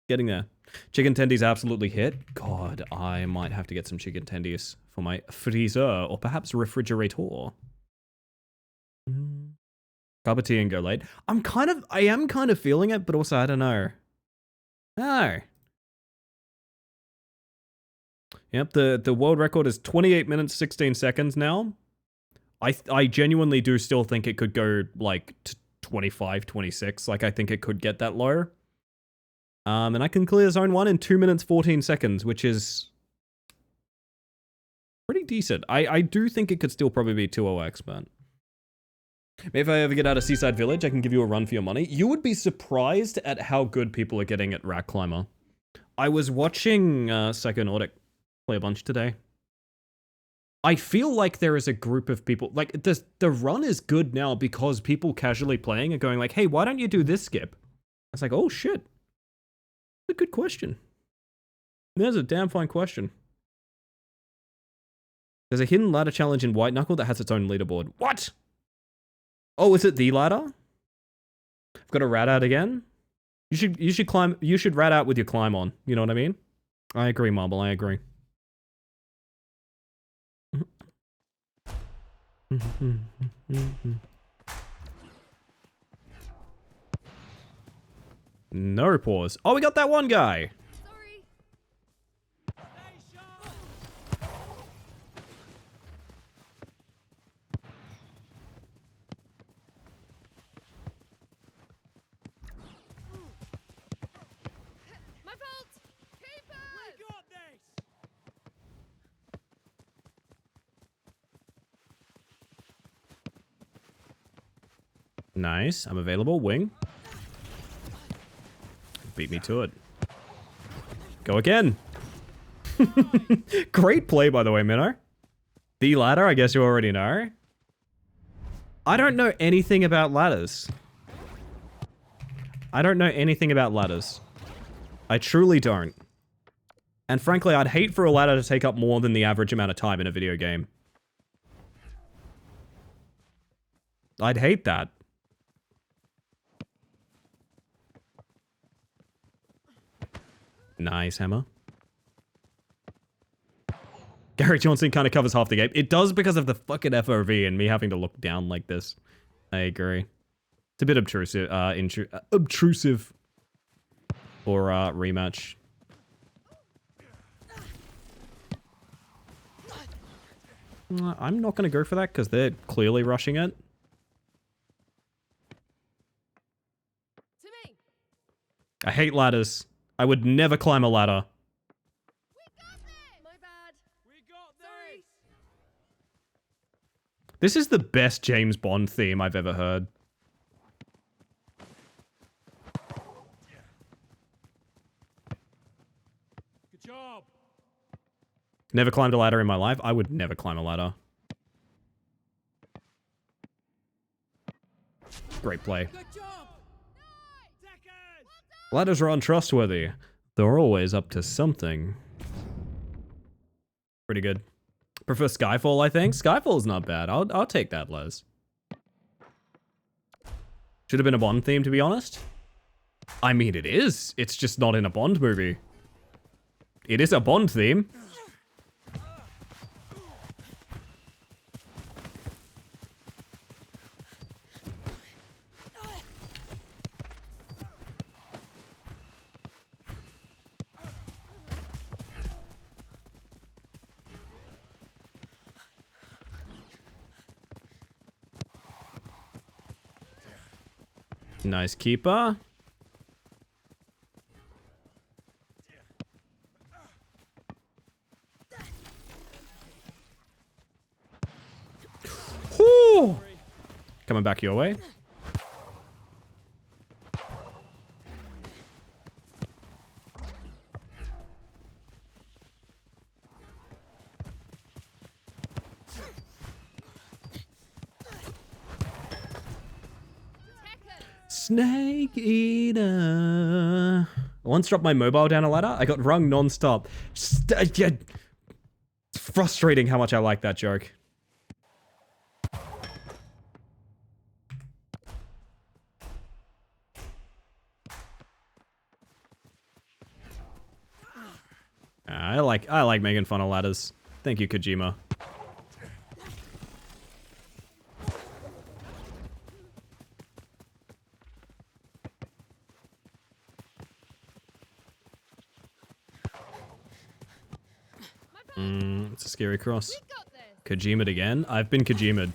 Getting there. Chicken tendies absolutely hit. God, I might have to get some chicken tendies for my freezer or perhaps refrigerator. Cup of tea and go late. I am kind of feeling it, but also I don't know. Oh. Yep, the world record is 28 minutes, 16 seconds now. I genuinely do still think it could go, like, to 25, 26. Like, I think it could get that low. And I can clear zone 1 in 2 minutes, 14 seconds, which is pretty decent. I do think it could still probably be 2OX, but... Maybe if I ever get out of Seaside Village, I can give you a run for your money. You would be surprised at how good people are getting at Rat Climber. I was watching Psychonautic play a bunch today. I feel like there is a group of people, like, the run is good now because people casually playing are going like, hey, why don't you do this skip? It's like, oh shit. That's a good question. There's a damn fine question. There's a hidden ladder challenge in White Knuckle that has its own leaderboard. What? Oh, is it the ladder? I've got a rat out again. You should rat out with your climb on. You know what I mean? I agree, Marble, I agree. No pause. Oh, we got that one guy. Sorry. My fault. Keeper. We got this. Nice. I'm available. Wing. Beat me to it. Go again. Great play, by the way, Minnow. The ladder, I guess you already know. I don't know anything about ladders. I don't know anything about ladders. I truly don't. And frankly, I'd hate for a ladder to take up more than the average amount of time in a video game. I'd hate that. Nice hammer. Gary Johnson kind of covers half the game. It does because of the fucking FOV and me having to look down like this. I agree. It's a bit obtrusive, obtrusive for rematch. I'm not going to go for that because they're clearly rushing it. To me. I hate ladders. I would never climb a ladder. We got this. My bad. We got Sorry. This is the best James Bond theme I've ever heard. Good job. Never climbed a ladder in my life. I would never climb a ladder. Great play. Good job. Tekkers. Ladders are untrustworthy. They're always up to something. Pretty good. Prefer Skyfall, I think. Skyfall's not bad. I'll take that, Les. Should have been a Bond theme, to be honest. I mean, it is. It's just not in a Bond movie. It is a Bond theme. Nice keeper. Whew. Coming back your way. Snake eater. I once dropped my mobile down a ladder. I got rung non-stop. Yeah. It's frustrating how much I like that joke. I like making fun of ladders. Thank you, Kojima. It's a scary cross. We got this. Kojima'd again? I've been Kojima'd.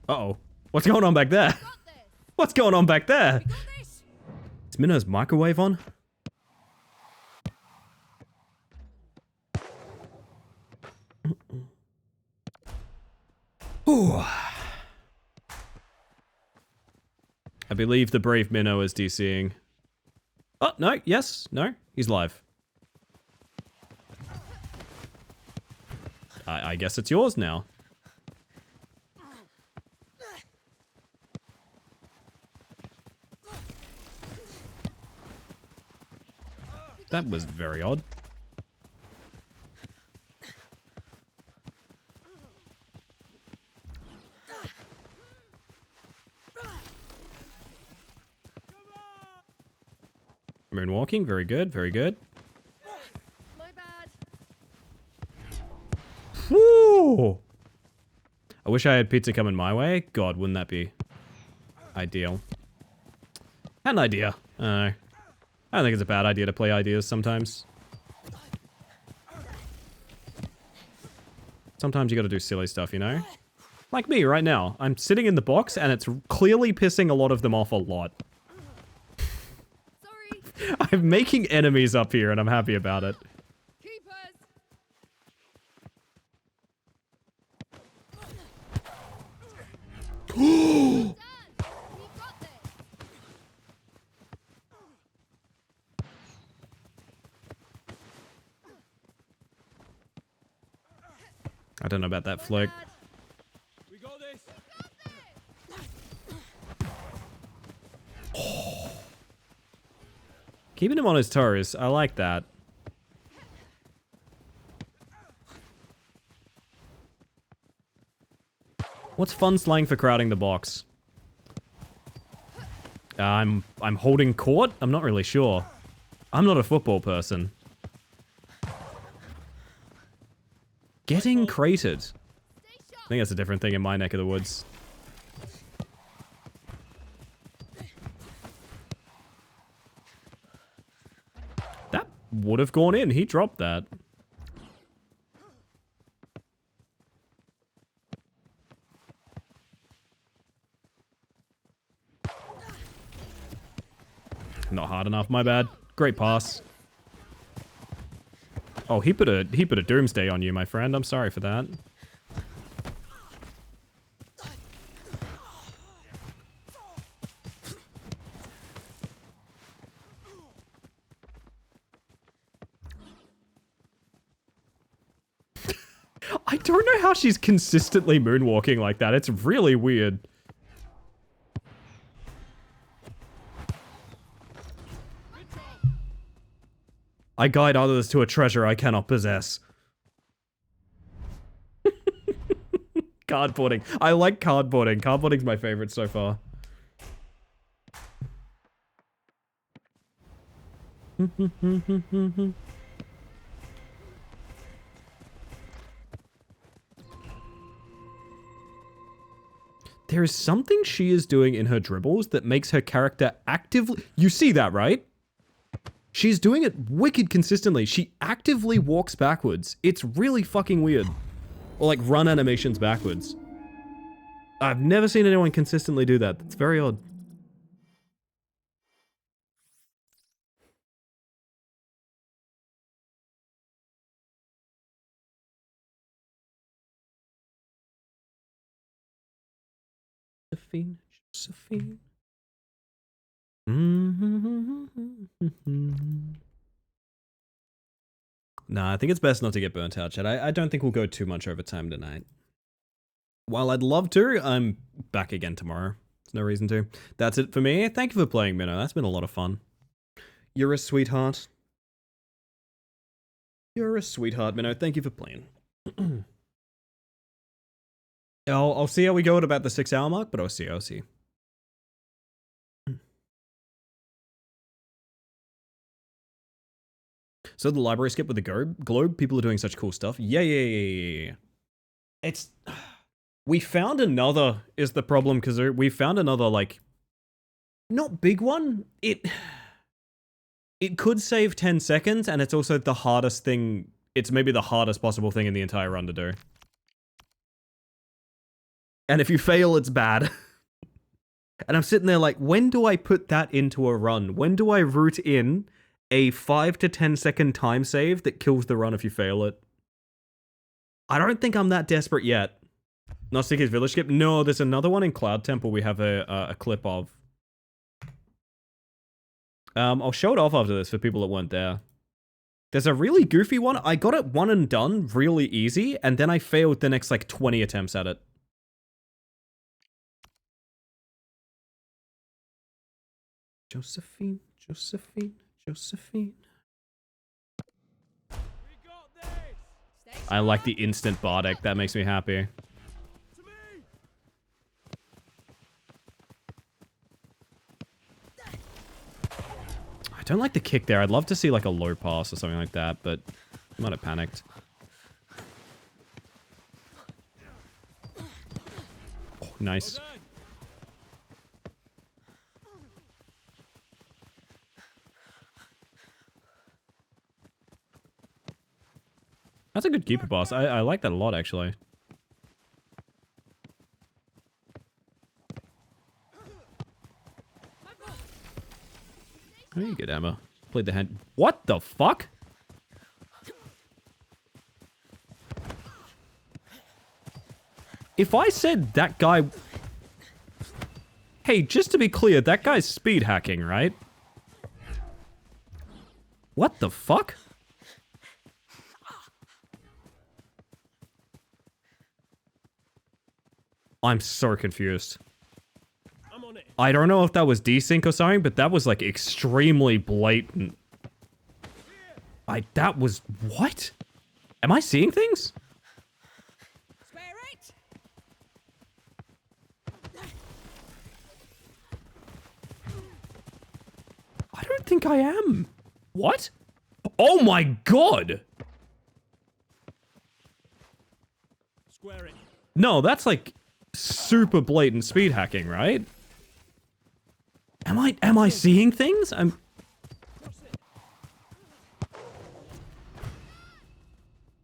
Uh-oh. What's going on back there? Got this. What's going on back there? Got this. Is Minno's microwave on? Ooh. I believe the brave Minnow is DCing. Oh, no, yes, no, he's live. I guess it's yours now. That was very odd. Moonwalking, very good, very good. My bad. Woo! I wish I had pizza coming my way. God, wouldn't that be ideal? Had an idea. I don't think it's a bad idea to play ideas sometimes. Sometimes you gotta do silly stuff, you know? Like me right now. I'm sitting in the box and it's clearly pissing a lot of them off a lot. Sorry. I'm making enemies up here and I'm happy about it. Keepers. Done. We got this. I don't know about that flick. Bad. We got this. Keeping him on his toes. I like that. What's fun slang for crowding the box? I'm holding court? I'm not really sure. I'm not a football person. Getting crated. Stay I sharp. think that's a different thing in my neck of the woods. That would have gone in. He dropped that. Not hard enough, my bad. Great pass. Oh, he put a doomsday on you, my friend. I'm sorry for that. I don't know how she's consistently moonwalking like that. It's really weird. I guide others to a treasure I cannot possess. Cardboarding. I like cardboarding. Cardboarding's my favorite so far. There is something she is doing in her dribbles that makes her character actively... You see that, right? She's doing it wicked consistently. She actively walks backwards. It's really fucking weird. Or like run animations backwards. I've never seen anyone consistently do that. It's very odd. Josephine, Josephine. Nah, I think it's best not to get burnt out, Chad. I don't think we'll go too much over time tonight. While I'd love to, I'm back again tomorrow. There's no reason to. That's it for me. Thank you for playing, Minnow. That's been a lot of fun. You're a sweetheart. You're a sweetheart, Minnow. Thank you for playing. I'll see how we go at about the 6-hour mark, but I'll see. So the library skip with the globe, people are doing such cool stuff. Yeah. It's... We found another, is the problem, because we found another, like... Not big one. It could save 10 seconds, and it's also the hardest thing... It's maybe the hardest possible thing in the entire run to do. And if you fail, it's bad. And I'm sitting there like, when do I put that into a run? When do I route in a 5 to 10 second time save that kills the run if you fail it? I don't think I'm that desperate yet. Gnostica's Village Skip? No, there's another one in Cloud Temple we have a clip of. I'll show it off after this for people that weren't there. There's a really goofy one. I got it one and done really easy, and then I failed the next like 20 attempts at it. Josephine. We got this. I like the instant bardic. That makes me happy. To me. I don't like the kick there. I'd love to see like a low pass or something like that, but I might have panicked. Oh, nice. Well done. That's a good keeper boss. I like that a lot, actually. Very good, Emma. Played the hand. What the fuck? If I said that guy... Hey, just to be clear, that guy's speed hacking, right? What the fuck? I'm so confused. I'm on it. I don't know if that was desync or something, but that was like extremely blatant. That was... What? Am I seeing things? Spare it! I don't think I am. What? Oh my god! Square it. No, that's like super blatant speed hacking, right? Am I seeing things? Cross it.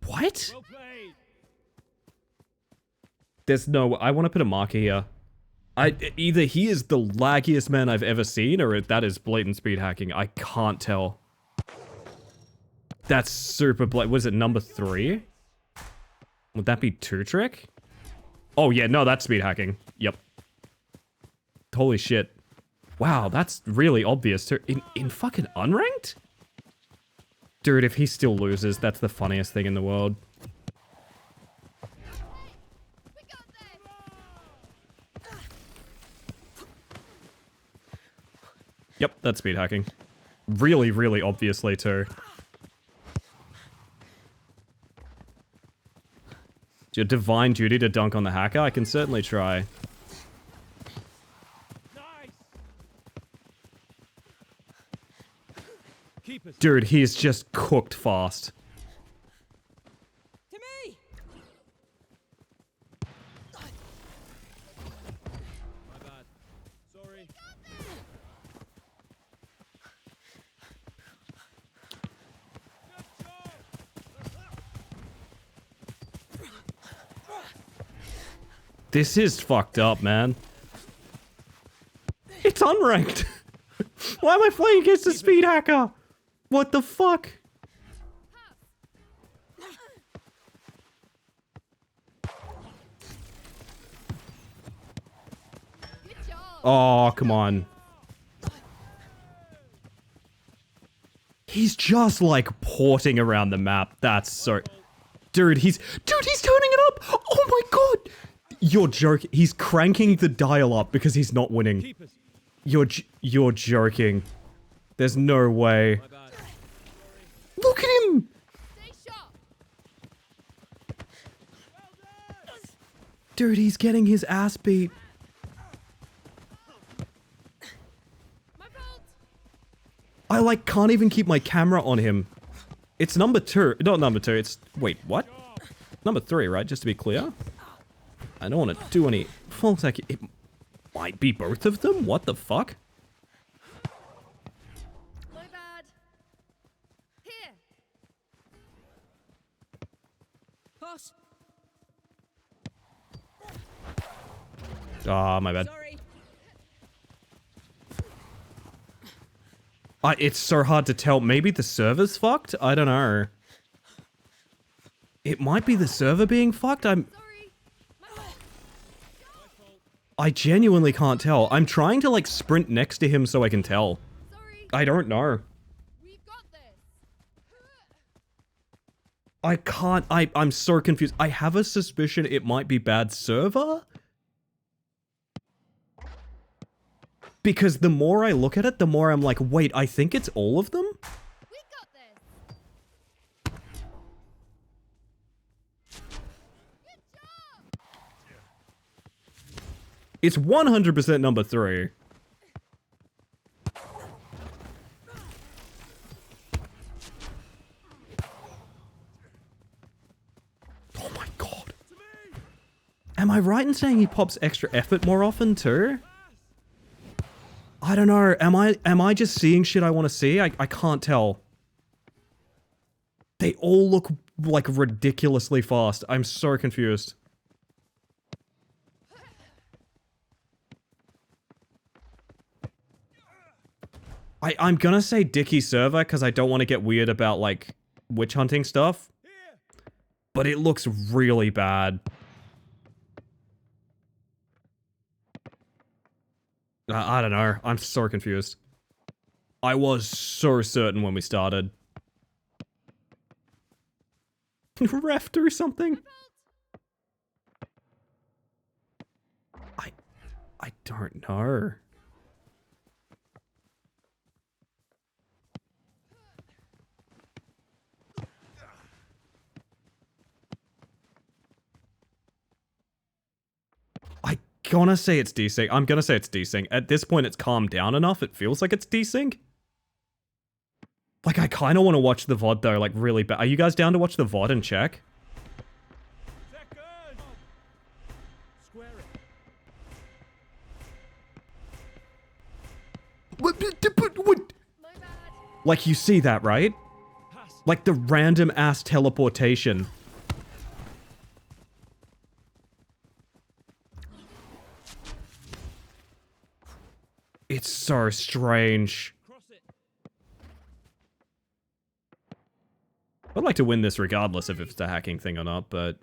What? Well played. There's no... I want to put a marker here. Either he is the laggiest man I've ever seen, or that is blatant speed hacking. I can't tell. That's super blatant. Was it number 3? Would that be 2-trick? Oh yeah, no, that's speed hacking. Yep. Holy shit. Wow, that's really obvious too. In fucking unranked? Dude, if he still loses, that's the funniest thing in the world. We got this! Yep, that's speed hacking. Really, really obviously too. It's your divine duty to dunk on the hacker? I can certainly try. Nice. Keep us. Dude, he's just cooked fast. To me! My bad. Sorry. Good job. This is fucked up, man. It's unranked. Why am I playing against a speed hacker? What the fuck? Good job! Oh, come on. He's just like porting around the map. That's so... Dude, he's turning it up. Oh my god. You're joking. He's cranking the dial up because he's not winning. Keepers. You're joking. There's no way. My bad. Look at him! Stay sharp. Dude, he's getting his ass beat. My fault. I, like, can't even keep my camera on him. It's number 2. Not number 2, it's... Wait, what? Number 3, right? Just to be clear. I don't want to do any... False it might be both of them? What the fuck? My bad. Here. Pass. Ah, my bad. Sorry. It's so hard to tell. Maybe the server's fucked? I don't know. It might be the server being fucked. Sorry. My fault. I genuinely can't tell. I'm trying to, like, sprint next to him so I can tell. Sorry. I don't know. We've got this. I can't... I'm so confused. I have a suspicion it might be bad server? Because the more I look at it, the more I'm like, wait, I think it's all of them? We got this. Good job. It's 100% number 3. Oh my god. Am I right in saying he pops extra effort more often too? I don't know. Am I just seeing shit I want to see? I can't tell. They all look like ridiculously fast. I'm so confused. I'm gonna say Dicky server because I don't want to get weird about like witch hunting stuff. But it looks really bad. I don't know. I'm so confused. I was so certain when we started. Ref or something? I don't know. Gonna say it's desync. I'm gonna say it's desync. At this point, it's calmed down enough. It feels like it's desync. Like, I kind of want to watch the VOD, though, like, really bad. Are you guys down to watch the VOD and check? Tekkers. Square it. What? My bad. Like, you see that, right? Pass. Like, the random-ass teleportation. It's so strange. Cross it. I'd like to win this regardless if it's a hacking thing or not, but...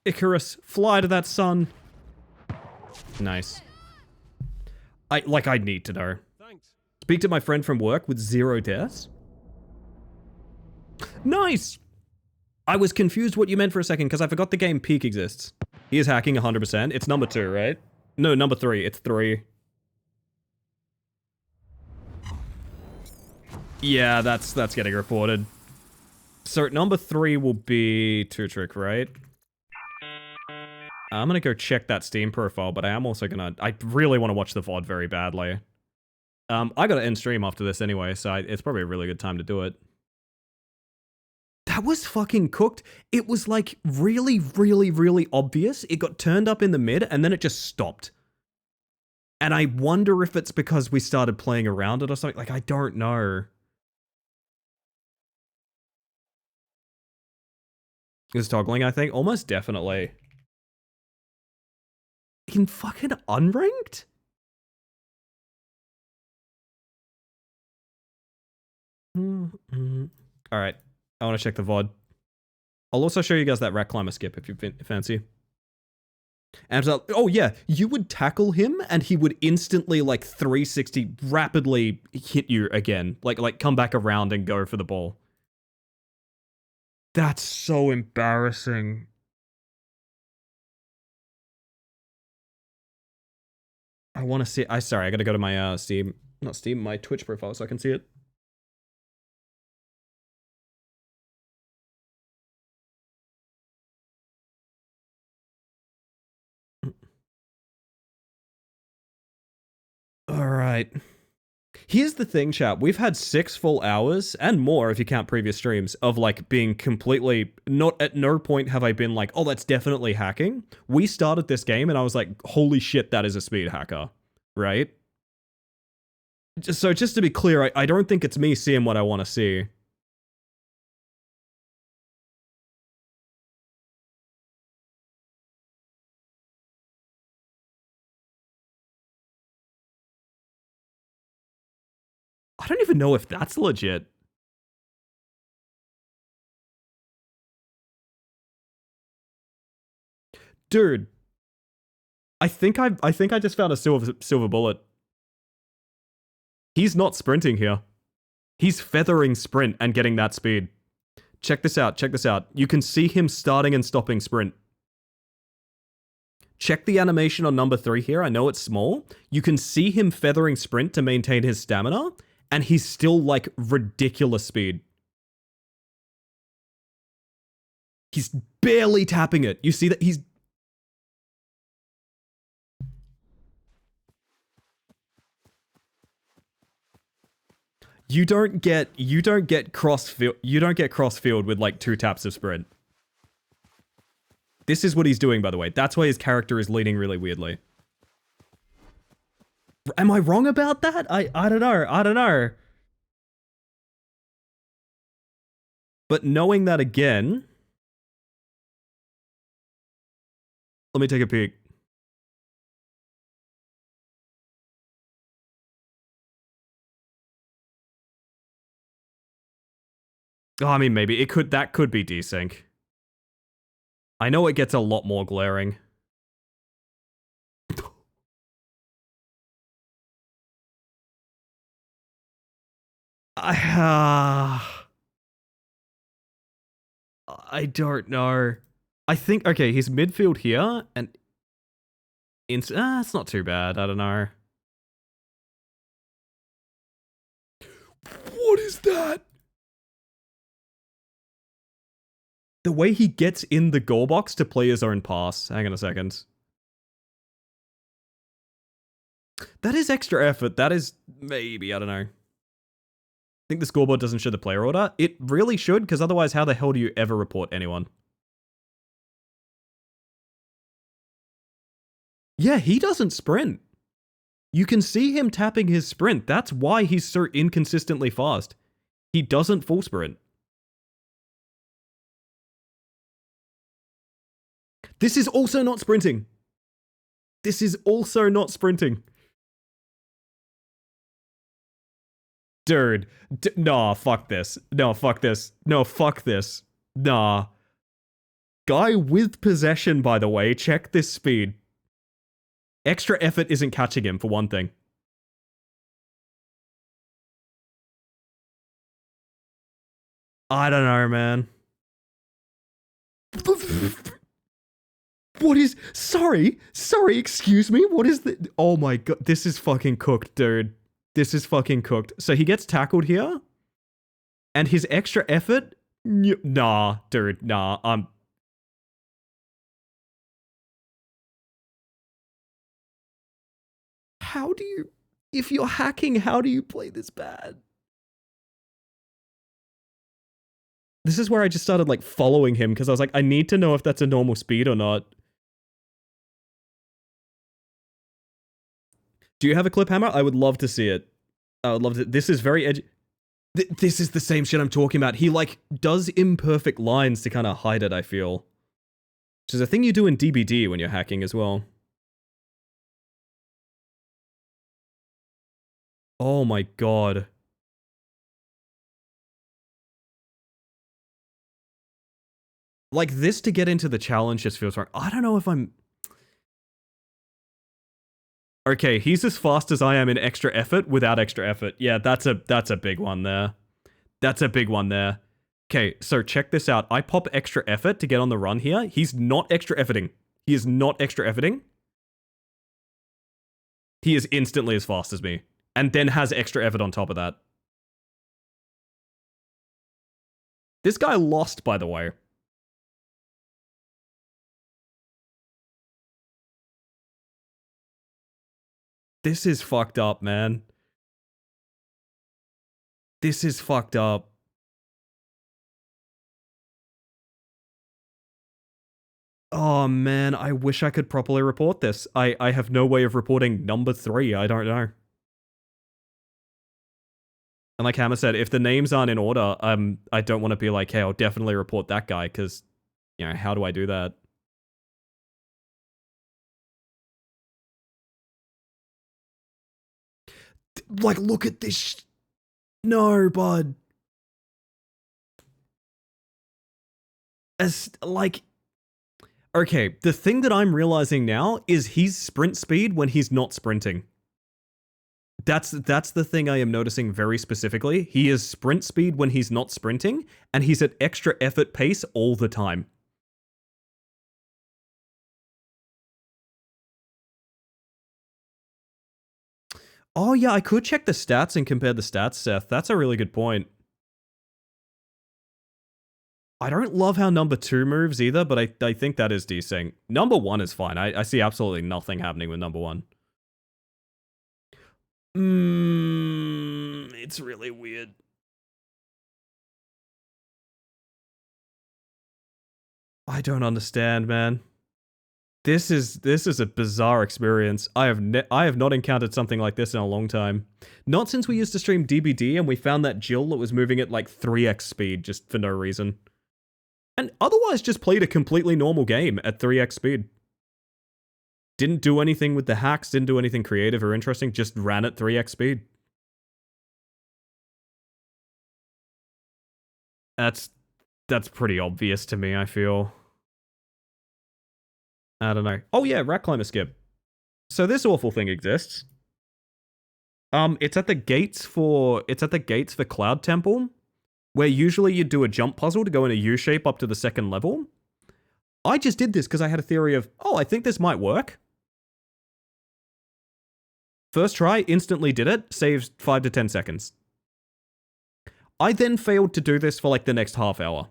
Icarus, fly to that sun. Nice. I need to know. Thanks. Speak to my friend from work with 0 deaths. Nice! I was confused what you meant for a second because I forgot the game Peak exists. He is hacking 100%. It's number 2, right? No, number 3. It's 3. Yeah, that's getting reported. So number 3 will be 2Trick, right? I'm gonna go check that Steam profile, but I am also gonna... I really want to watch the VOD very badly. I gotta end stream after this anyway, so it's probably a really good time to do it. That was fucking cooked. It was like really, really, really obvious. It got turned up in the mid and then it just stopped. And I wonder if it's because we started playing around it or something. Like, I don't know. It's toggling, I think. Almost definitely. In fucking unranked? Alright. I want to check the VOD. I'll also show you guys that rat climber skip if you fancy. And so, oh yeah, you would tackle him and he would instantly like 360 rapidly hit you again. Like come back around and go for the ball. That's so embarrassing. I want to see it. Sorry, I gotta go to my Steam, not Steam, my Twitch profile so I can see it. All right. Here's the thing, chat. We've had 6 full hours and more if you count previous streams of like being completely not at no point have I been like, oh, that's definitely hacking. We started this game and I was like, holy shit, that is a speed hacker, right? So just to be clear, I don't think it's me seeing what I want to see. I don't even know if that's legit. Dude, I think I just found a silver bullet. He's not sprinting here. He's feathering sprint and getting that speed. Check this out, check this out. You can see him starting and stopping sprint. Check the animation on number 3 here. I know it's small. You can see him feathering sprint to maintain his stamina, and he's still like ridiculous speed. He's barely tapping it. You see that he's... You don't get cross field with like 2 taps of sprint. This is what he's doing, by the way. That's why his character is leaning really weirdly. Am I wrong about that? I don't know. I don't know. But knowing that again... Let me take a peek. Oh, I mean, maybe. That could be desync. I know it gets a lot more glaring. I don't know. I think, okay, he's midfield here, and... it's not too bad, I don't know. What is that? The way he gets in the goal box to play his own pass. Hang on a second. That is extra effort. That is maybe, I don't know. I think the scoreboard doesn't show the player order. It really should, because otherwise how the hell do you ever report anyone? Yeah, he doesn't sprint. You can see him tapping his sprint. That's why he's so inconsistently fast. He doesn't full sprint. This is also not sprinting. This is also not sprinting. Dude. Nah, fuck this. No, fuck this. No, fuck this. Nah. Guy with possession, by the way. Check this speed. Extra effort isn't catching him, for one thing. I don't know, man. What is... Sorry, excuse me? What is the... Oh my god, this is fucking cooked, dude. This is fucking cooked. So he gets tackled here, and his extra effort... Nah, dude, nah, How do you... If you're hacking, how do you play this bad? This is where I just started, like, following him, because I was like, I need to know if that's a normal speed or not. Do you have a clip hammer? I would love to see it. I would love to. This is very edgy. This is the same shit I'm talking about. He, like, does imperfect lines to kind of hide it, I feel. Which is a thing you do in DBD when you're hacking as well. Oh my god. Like, this to get into the challenge just feels wrong. I don't know if I'm... Okay, he's as fast as I am in extra effort without extra effort. Yeah, that's a big one there. That's a big one there. Okay, so check this out. I pop extra effort to get on the run here. He's not extra efforting. He is not extra efforting. He is instantly as fast as me. And then has extra effort on top of that. This guy lost, by the way. This is fucked up, man. This is fucked up. Oh man, I wish I could properly report this. I have no way of reporting number 3. I don't know. And like Hammer said, if the names aren't in order, I don't want to be like, hey, I'll definitely report that guy, because, you know, how do I do that? Like, look at this. No, bud. As, like... Okay, the thing that I'm realizing now is he's sprint speed when he's not sprinting. That's the thing I am noticing very specifically. He is sprint speed when he's not sprinting, and he's at extra effort pace all the time. Oh yeah, I could check the stats and compare the stats, Seth. That's a really good point. I don't love how number 2 moves either, but I think that is desync. Number 1 is fine. I see absolutely nothing happening with number 1. It's really weird. I don't understand, man. This is a bizarre experience. I have not encountered something like this in a long time. Not since we used to stream DBD and we found that Jill that was moving at like 3x speed just for no reason. And otherwise just played a completely normal game at 3x speed. Didn't do anything with the hacks, didn't do anything creative or interesting, just ran at 3x speed. That's pretty obvious to me, I feel. I don't know. Oh yeah, Rat Climber Skip. So this awful thing exists. It's at the gates for Cloud Temple, where usually you do a jump puzzle to go in a U shape up to the 2nd level. I just did this because I had a theory of, oh, I think this might work. First try, instantly did it, saves 5 to 10 seconds. I then failed to do this for like the next half hour.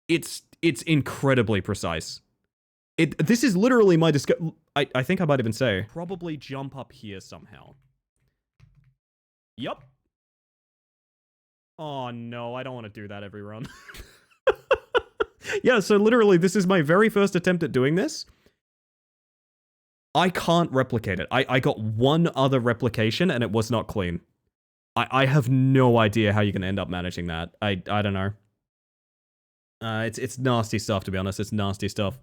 It's incredibly precise. This is literally my I think I might even say, probably jump up here somehow. Yup. Oh no, I don't want to do that every run. Yeah, so literally this is my very first attempt at doing this. I can't replicate it. I got one other replication and it was not clean. I have no idea how you're going to end up managing that. I don't know. It's nasty stuff, to be honest. It's nasty stuff.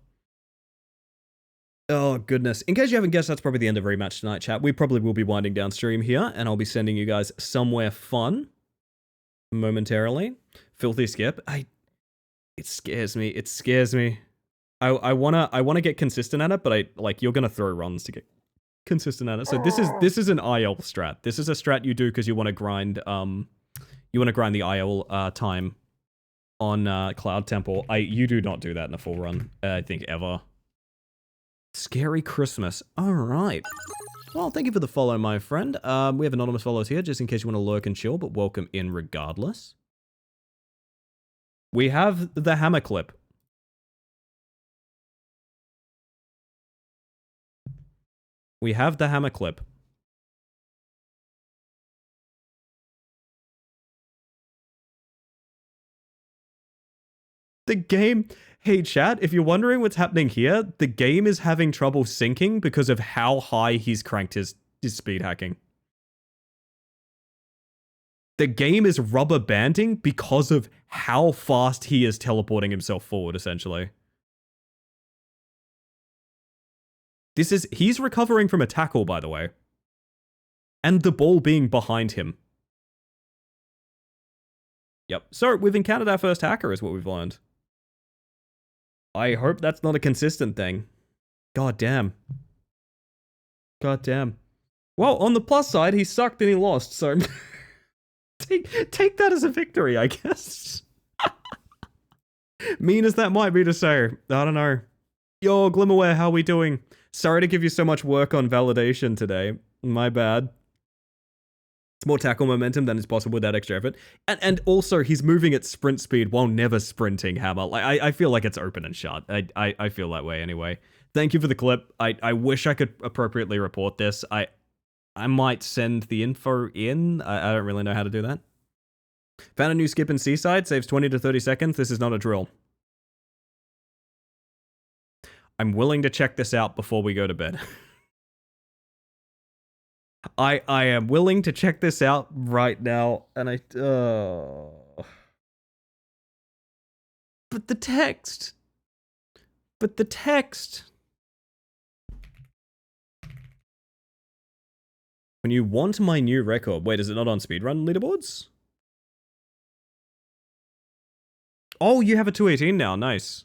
Oh, goodness. In case you haven't guessed, that's probably the end of Rematch tonight, chat. We probably will be winding down stream here, and I'll be sending you guys somewhere fun momentarily. Filthy Skip. It scares me. It scares me. I wanna get consistent at it, but you're gonna throw runs to get consistent at it. So this is an IL strat. This is a strat you do because you want to grind the IL time on Cloud Temple. You do not do that in a full run, I think, ever. Scary Christmas. Alright. Well, thank you for the follow, my friend. We have anonymous follows here, just in case you want to lurk and chill, but welcome in regardless. We have the hammer clip. We have the hammer clip. The game... Hey chat, if you're wondering what's happening here, the game is having trouble syncing because of how high he's cranked his speed hacking. The game is rubber banding because of how fast he is teleporting himself forward, essentially. He's recovering from a tackle, by the way. And the ball being behind him. Yep, so we've encountered our first hacker, is what we've learned. I hope that's not a consistent thing. God damn. God damn. Well, on the plus side, he sucked and he lost, so take that as a victory, I guess. Mean as that might be to say, I don't know. Yo, Glimmerware, how we doing? Sorry to give you so much work on validation today. My bad. It's more tackle momentum than is possible with that extra effort. And also, he's moving at sprint speed while never sprinting, Hammer. Like, I feel like it's open and shut. I feel that way anyway. Thank you for the clip. I wish I could appropriately report this. I might send the info in. I don't really know how to do that. Found a new skip in Seaside. Saves 20 to 30 seconds. This is not a drill. I'm willing to check this out before we go to bed. I am willing to check this out right now, and But the text. But the text. When you want my new record. Wait, is it not on speedrun leaderboards? Oh, you have a 218 now. Nice.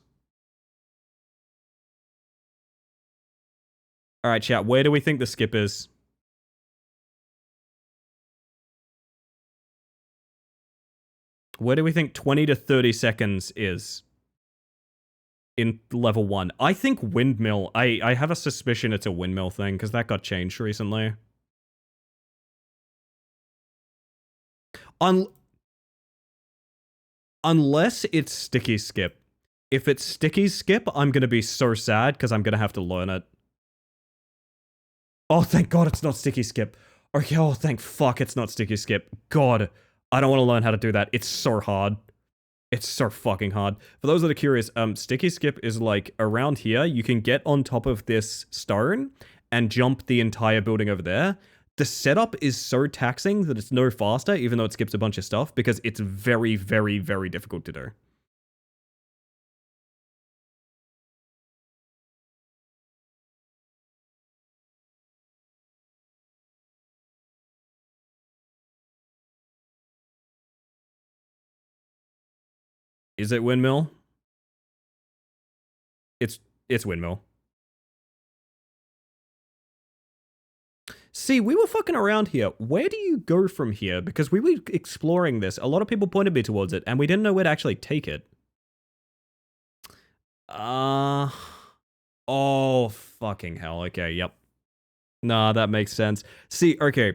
Alright, chat. Where do we think the skip is? Where do we think 20 to 30 seconds is? In level 1. I think windmill. I have a suspicion it's a windmill thing, because that got changed recently. Unless it's sticky skip. If it's sticky skip, I'm gonna be so sad, because I'm gonna have to learn it. Oh, thank God it's not sticky skip. Okay, oh, thank fuck it's not sticky skip. God, I don't want to learn how to do that. It's so hard. It's so fucking hard. For those that are curious, sticky skip is like around here. You can get on top of this stone and jump the entire building over there. The setup is so taxing that it's no faster, even though it skips a bunch of stuff, because it's very, very, very difficult to do. Is it windmill? It's windmill. See, we were fucking around here. Where do you go from here? Because we were exploring this. A lot of people pointed me towards it, and we didn't know where to actually take it. Oh, fucking hell. Okay, yep. Nah, that makes sense. See, okay.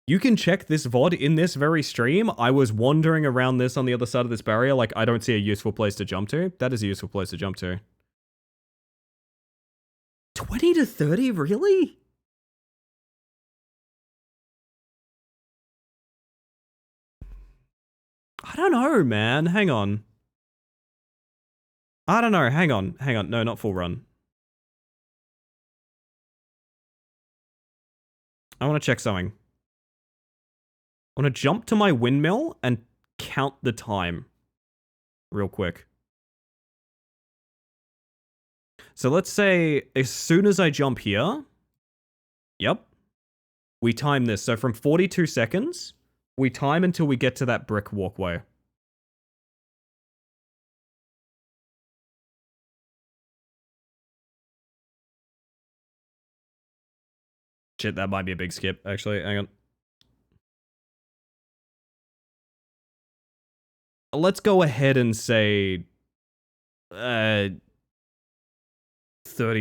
You can check this VOD in this very stream. I was wandering around this on the other side of this barrier, like, I don't see a useful place to jump to. That is a useful place to jump to. 20 to 30? Really? I don't know, man. Hang on. I don't know. Hang on. Hang on. No, not full run. I want to check something. I want to jump to my windmill and count the time. Real quick. So let's say as soon as I jump here. Yep. We time this. So from 42 seconds, we time until we get to that brick walkway. Shit, that might be a big skip, actually. Hang on. Let's go ahead and say 30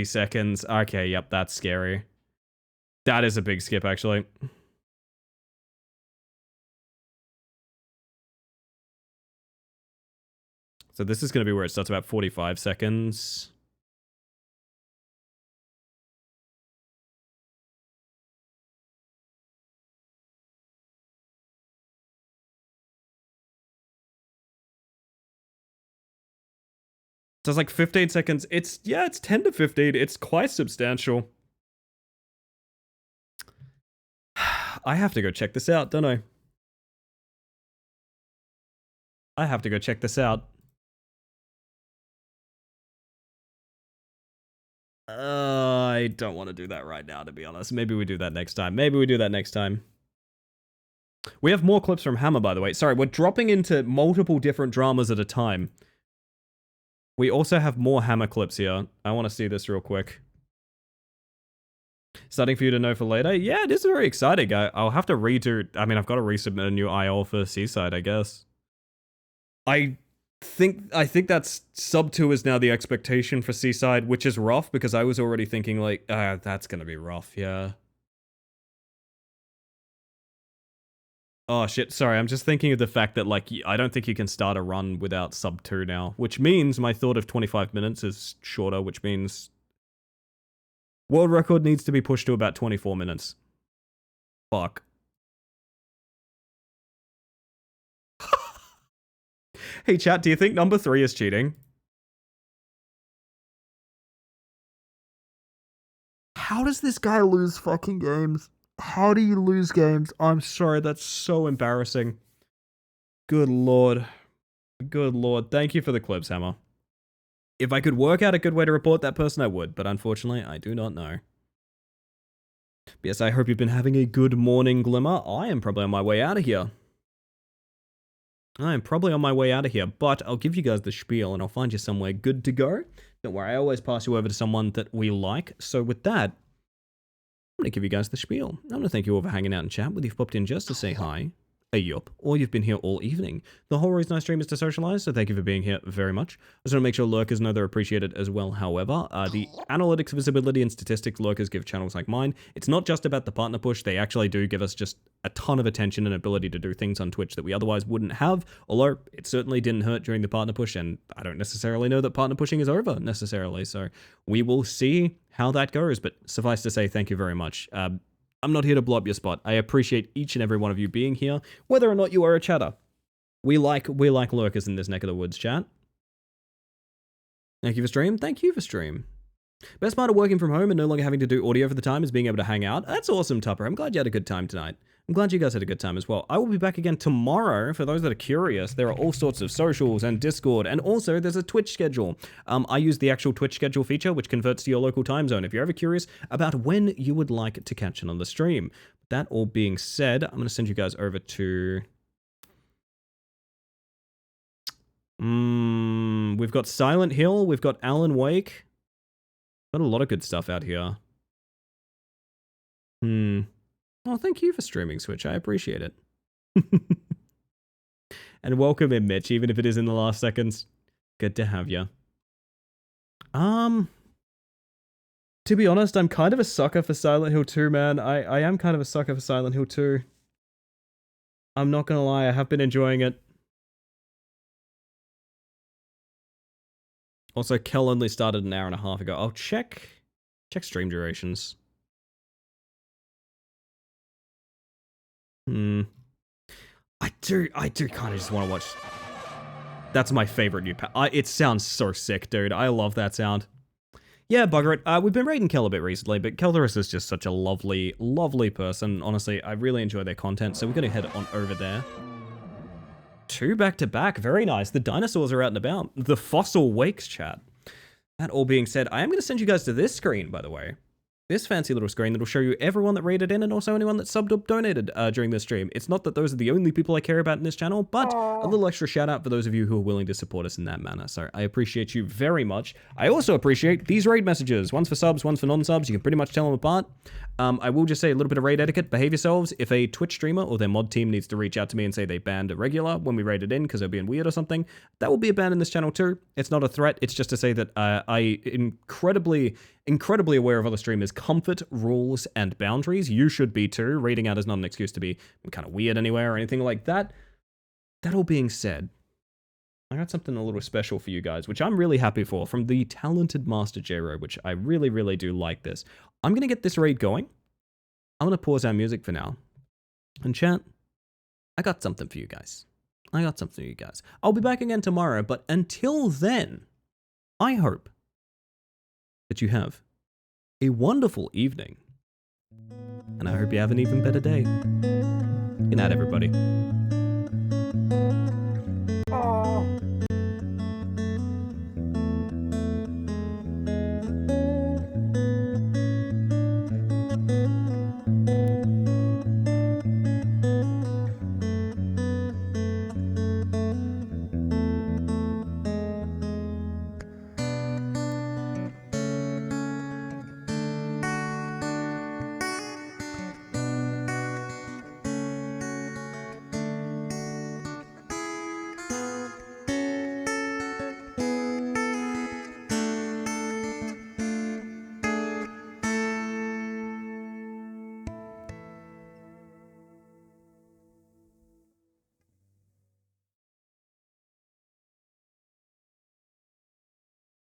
seconds. Okay, yep, that's scary. That is a big skip, actually. So this is going to be where it starts about 45 seconds. So it's like 15 seconds. It's 10 to 15. It's quite substantial. I have to go check this out, don't I? I have to go check this out. I don't want to do that right now, to be honest. Maybe we do that next time. Maybe we do that next time. We have more clips from Hammer, by the way. Sorry, we're dropping into multiple different dramas at a time. We also have more Hammer clips here. I want to see this real quick. Starting for you to know for later. Yeah, it is very exciting. I'll have to redo. I mean, I've got to resubmit a new IL for Seaside, I guess. I think that's sub 2 is now the expectation for Seaside, which is rough because I was already thinking like, that's gonna be rough. Yeah. Oh shit, sorry, I'm just thinking of the fact that, like, I don't think you can start a run without sub 2 now, which means my thought of 25 minutes is shorter, which means world record needs to be pushed to about 24 minutes. Fuck. Hey chat, do you think number 3 is cheating? How does this guy lose fucking games? How do you lose games? I'm sorry, that's so embarrassing. Good lord. Good lord. Thank you for the clips, Hammer. If I could work out a good way to report that person, I would, but unfortunately, I do not know. But yes, I hope you've been having a good morning, Glimmer. I am probably on my way out of here. But I'll give you guys the spiel and I'll find you somewhere good to go. Don't worry, I always pass you over to someone that we like. So with that, I'm going to give you guys the spiel. I'm going to thank you all for hanging out and chat, whether you've popped in just to say hi, a yup, or you've been here all evening. The whole reason I stream is to socialize, so thank you for being here very much. I just want to make sure lurkers know they're appreciated as well. However, the analytics, visibility, and statistics lurkers give channels like mine. It's not just about the partner push. They actually do give us just a ton of attention and ability to do things on Twitch that we otherwise wouldn't have, although it certainly didn't hurt during the partner push, and I don't necessarily know that partner pushing is over necessarily, so we will see how that goes, but suffice to say, thank you very much. I'm not here to blow up your spot. I appreciate each and every one of you being here, whether or not you are a chatter. We like lurkers in this neck of the woods, chat. Thank you for stream. Thank you for stream. Best part of working from home and no longer having to do audio for the time is being able to hang out. That's awesome, Tupper. I'm glad you had a good time tonight. I'm glad you guys had a good time as well. I will be back again tomorrow. For those that are curious, there are all sorts of socials and Discord, and also there's a Twitch schedule. I use the actual Twitch schedule feature, which converts to your local time zone if you're ever curious about when you would like to catch another stream. That all being said, I'm going to send you guys over to... we've got Silent Hill, we've got Alan Wake. Got a lot of good stuff out here. Oh, thank you for streaming, Switch. I appreciate it. And welcome in, Mitch, even if it is in the last seconds. Good to have you. To be honest, I'm kind of a sucker for Silent Hill 2, man. I am kind of a sucker for Silent Hill 2. I'm not gonna lie, I have been enjoying it. Also, Kel only started an hour and a half ago. I'll check stream durations. I do kind of just want to watch. That's my favorite new pack. It sounds so sick, dude. I love that sound. Yeah, bugger it. We've been raiding Kel a bit recently, but Kelderus is just such a lovely, lovely person. Honestly, I really enjoy their content, so we're going to head on over there. 2 back-to-back. Very nice. The dinosaurs are out and about. The fossil wakes, chat. That all being said, I am going to send you guys to this screen, by the way. This fancy little screen that'll show you everyone that raided in and also anyone that subbed or donated during this stream. It's not that those are the only people I care about in this channel, but a little extra shout out for those of you who are willing to support us in that manner. So I appreciate you very much. I also appreciate these raid messages. One's for subs, one's for non-subs. You can pretty much tell them apart. I will just say a little bit of raid etiquette. Behave yourselves. If a Twitch streamer or their mod team needs to reach out to me and say they banned a regular when we raided in because they're being weird or something, that will be a ban in this channel too. It's not a threat. It's just to say that I incredibly aware of other streamers' comfort, rules, and boundaries. You should be too. Reading out is not an excuse to be kind of weird anywhere or anything like that. That all being said, I got something a little special for you guys, which I'm really happy for, from the talented Master J-Ro, which I really, really do like this. I'm going to get this raid going. I'm going to pause our music for now. And chat, I got something for you guys. I'll be back again tomorrow, but until then, I hope that you have a wonderful evening. And I hope you have an even better day. Good night, everybody.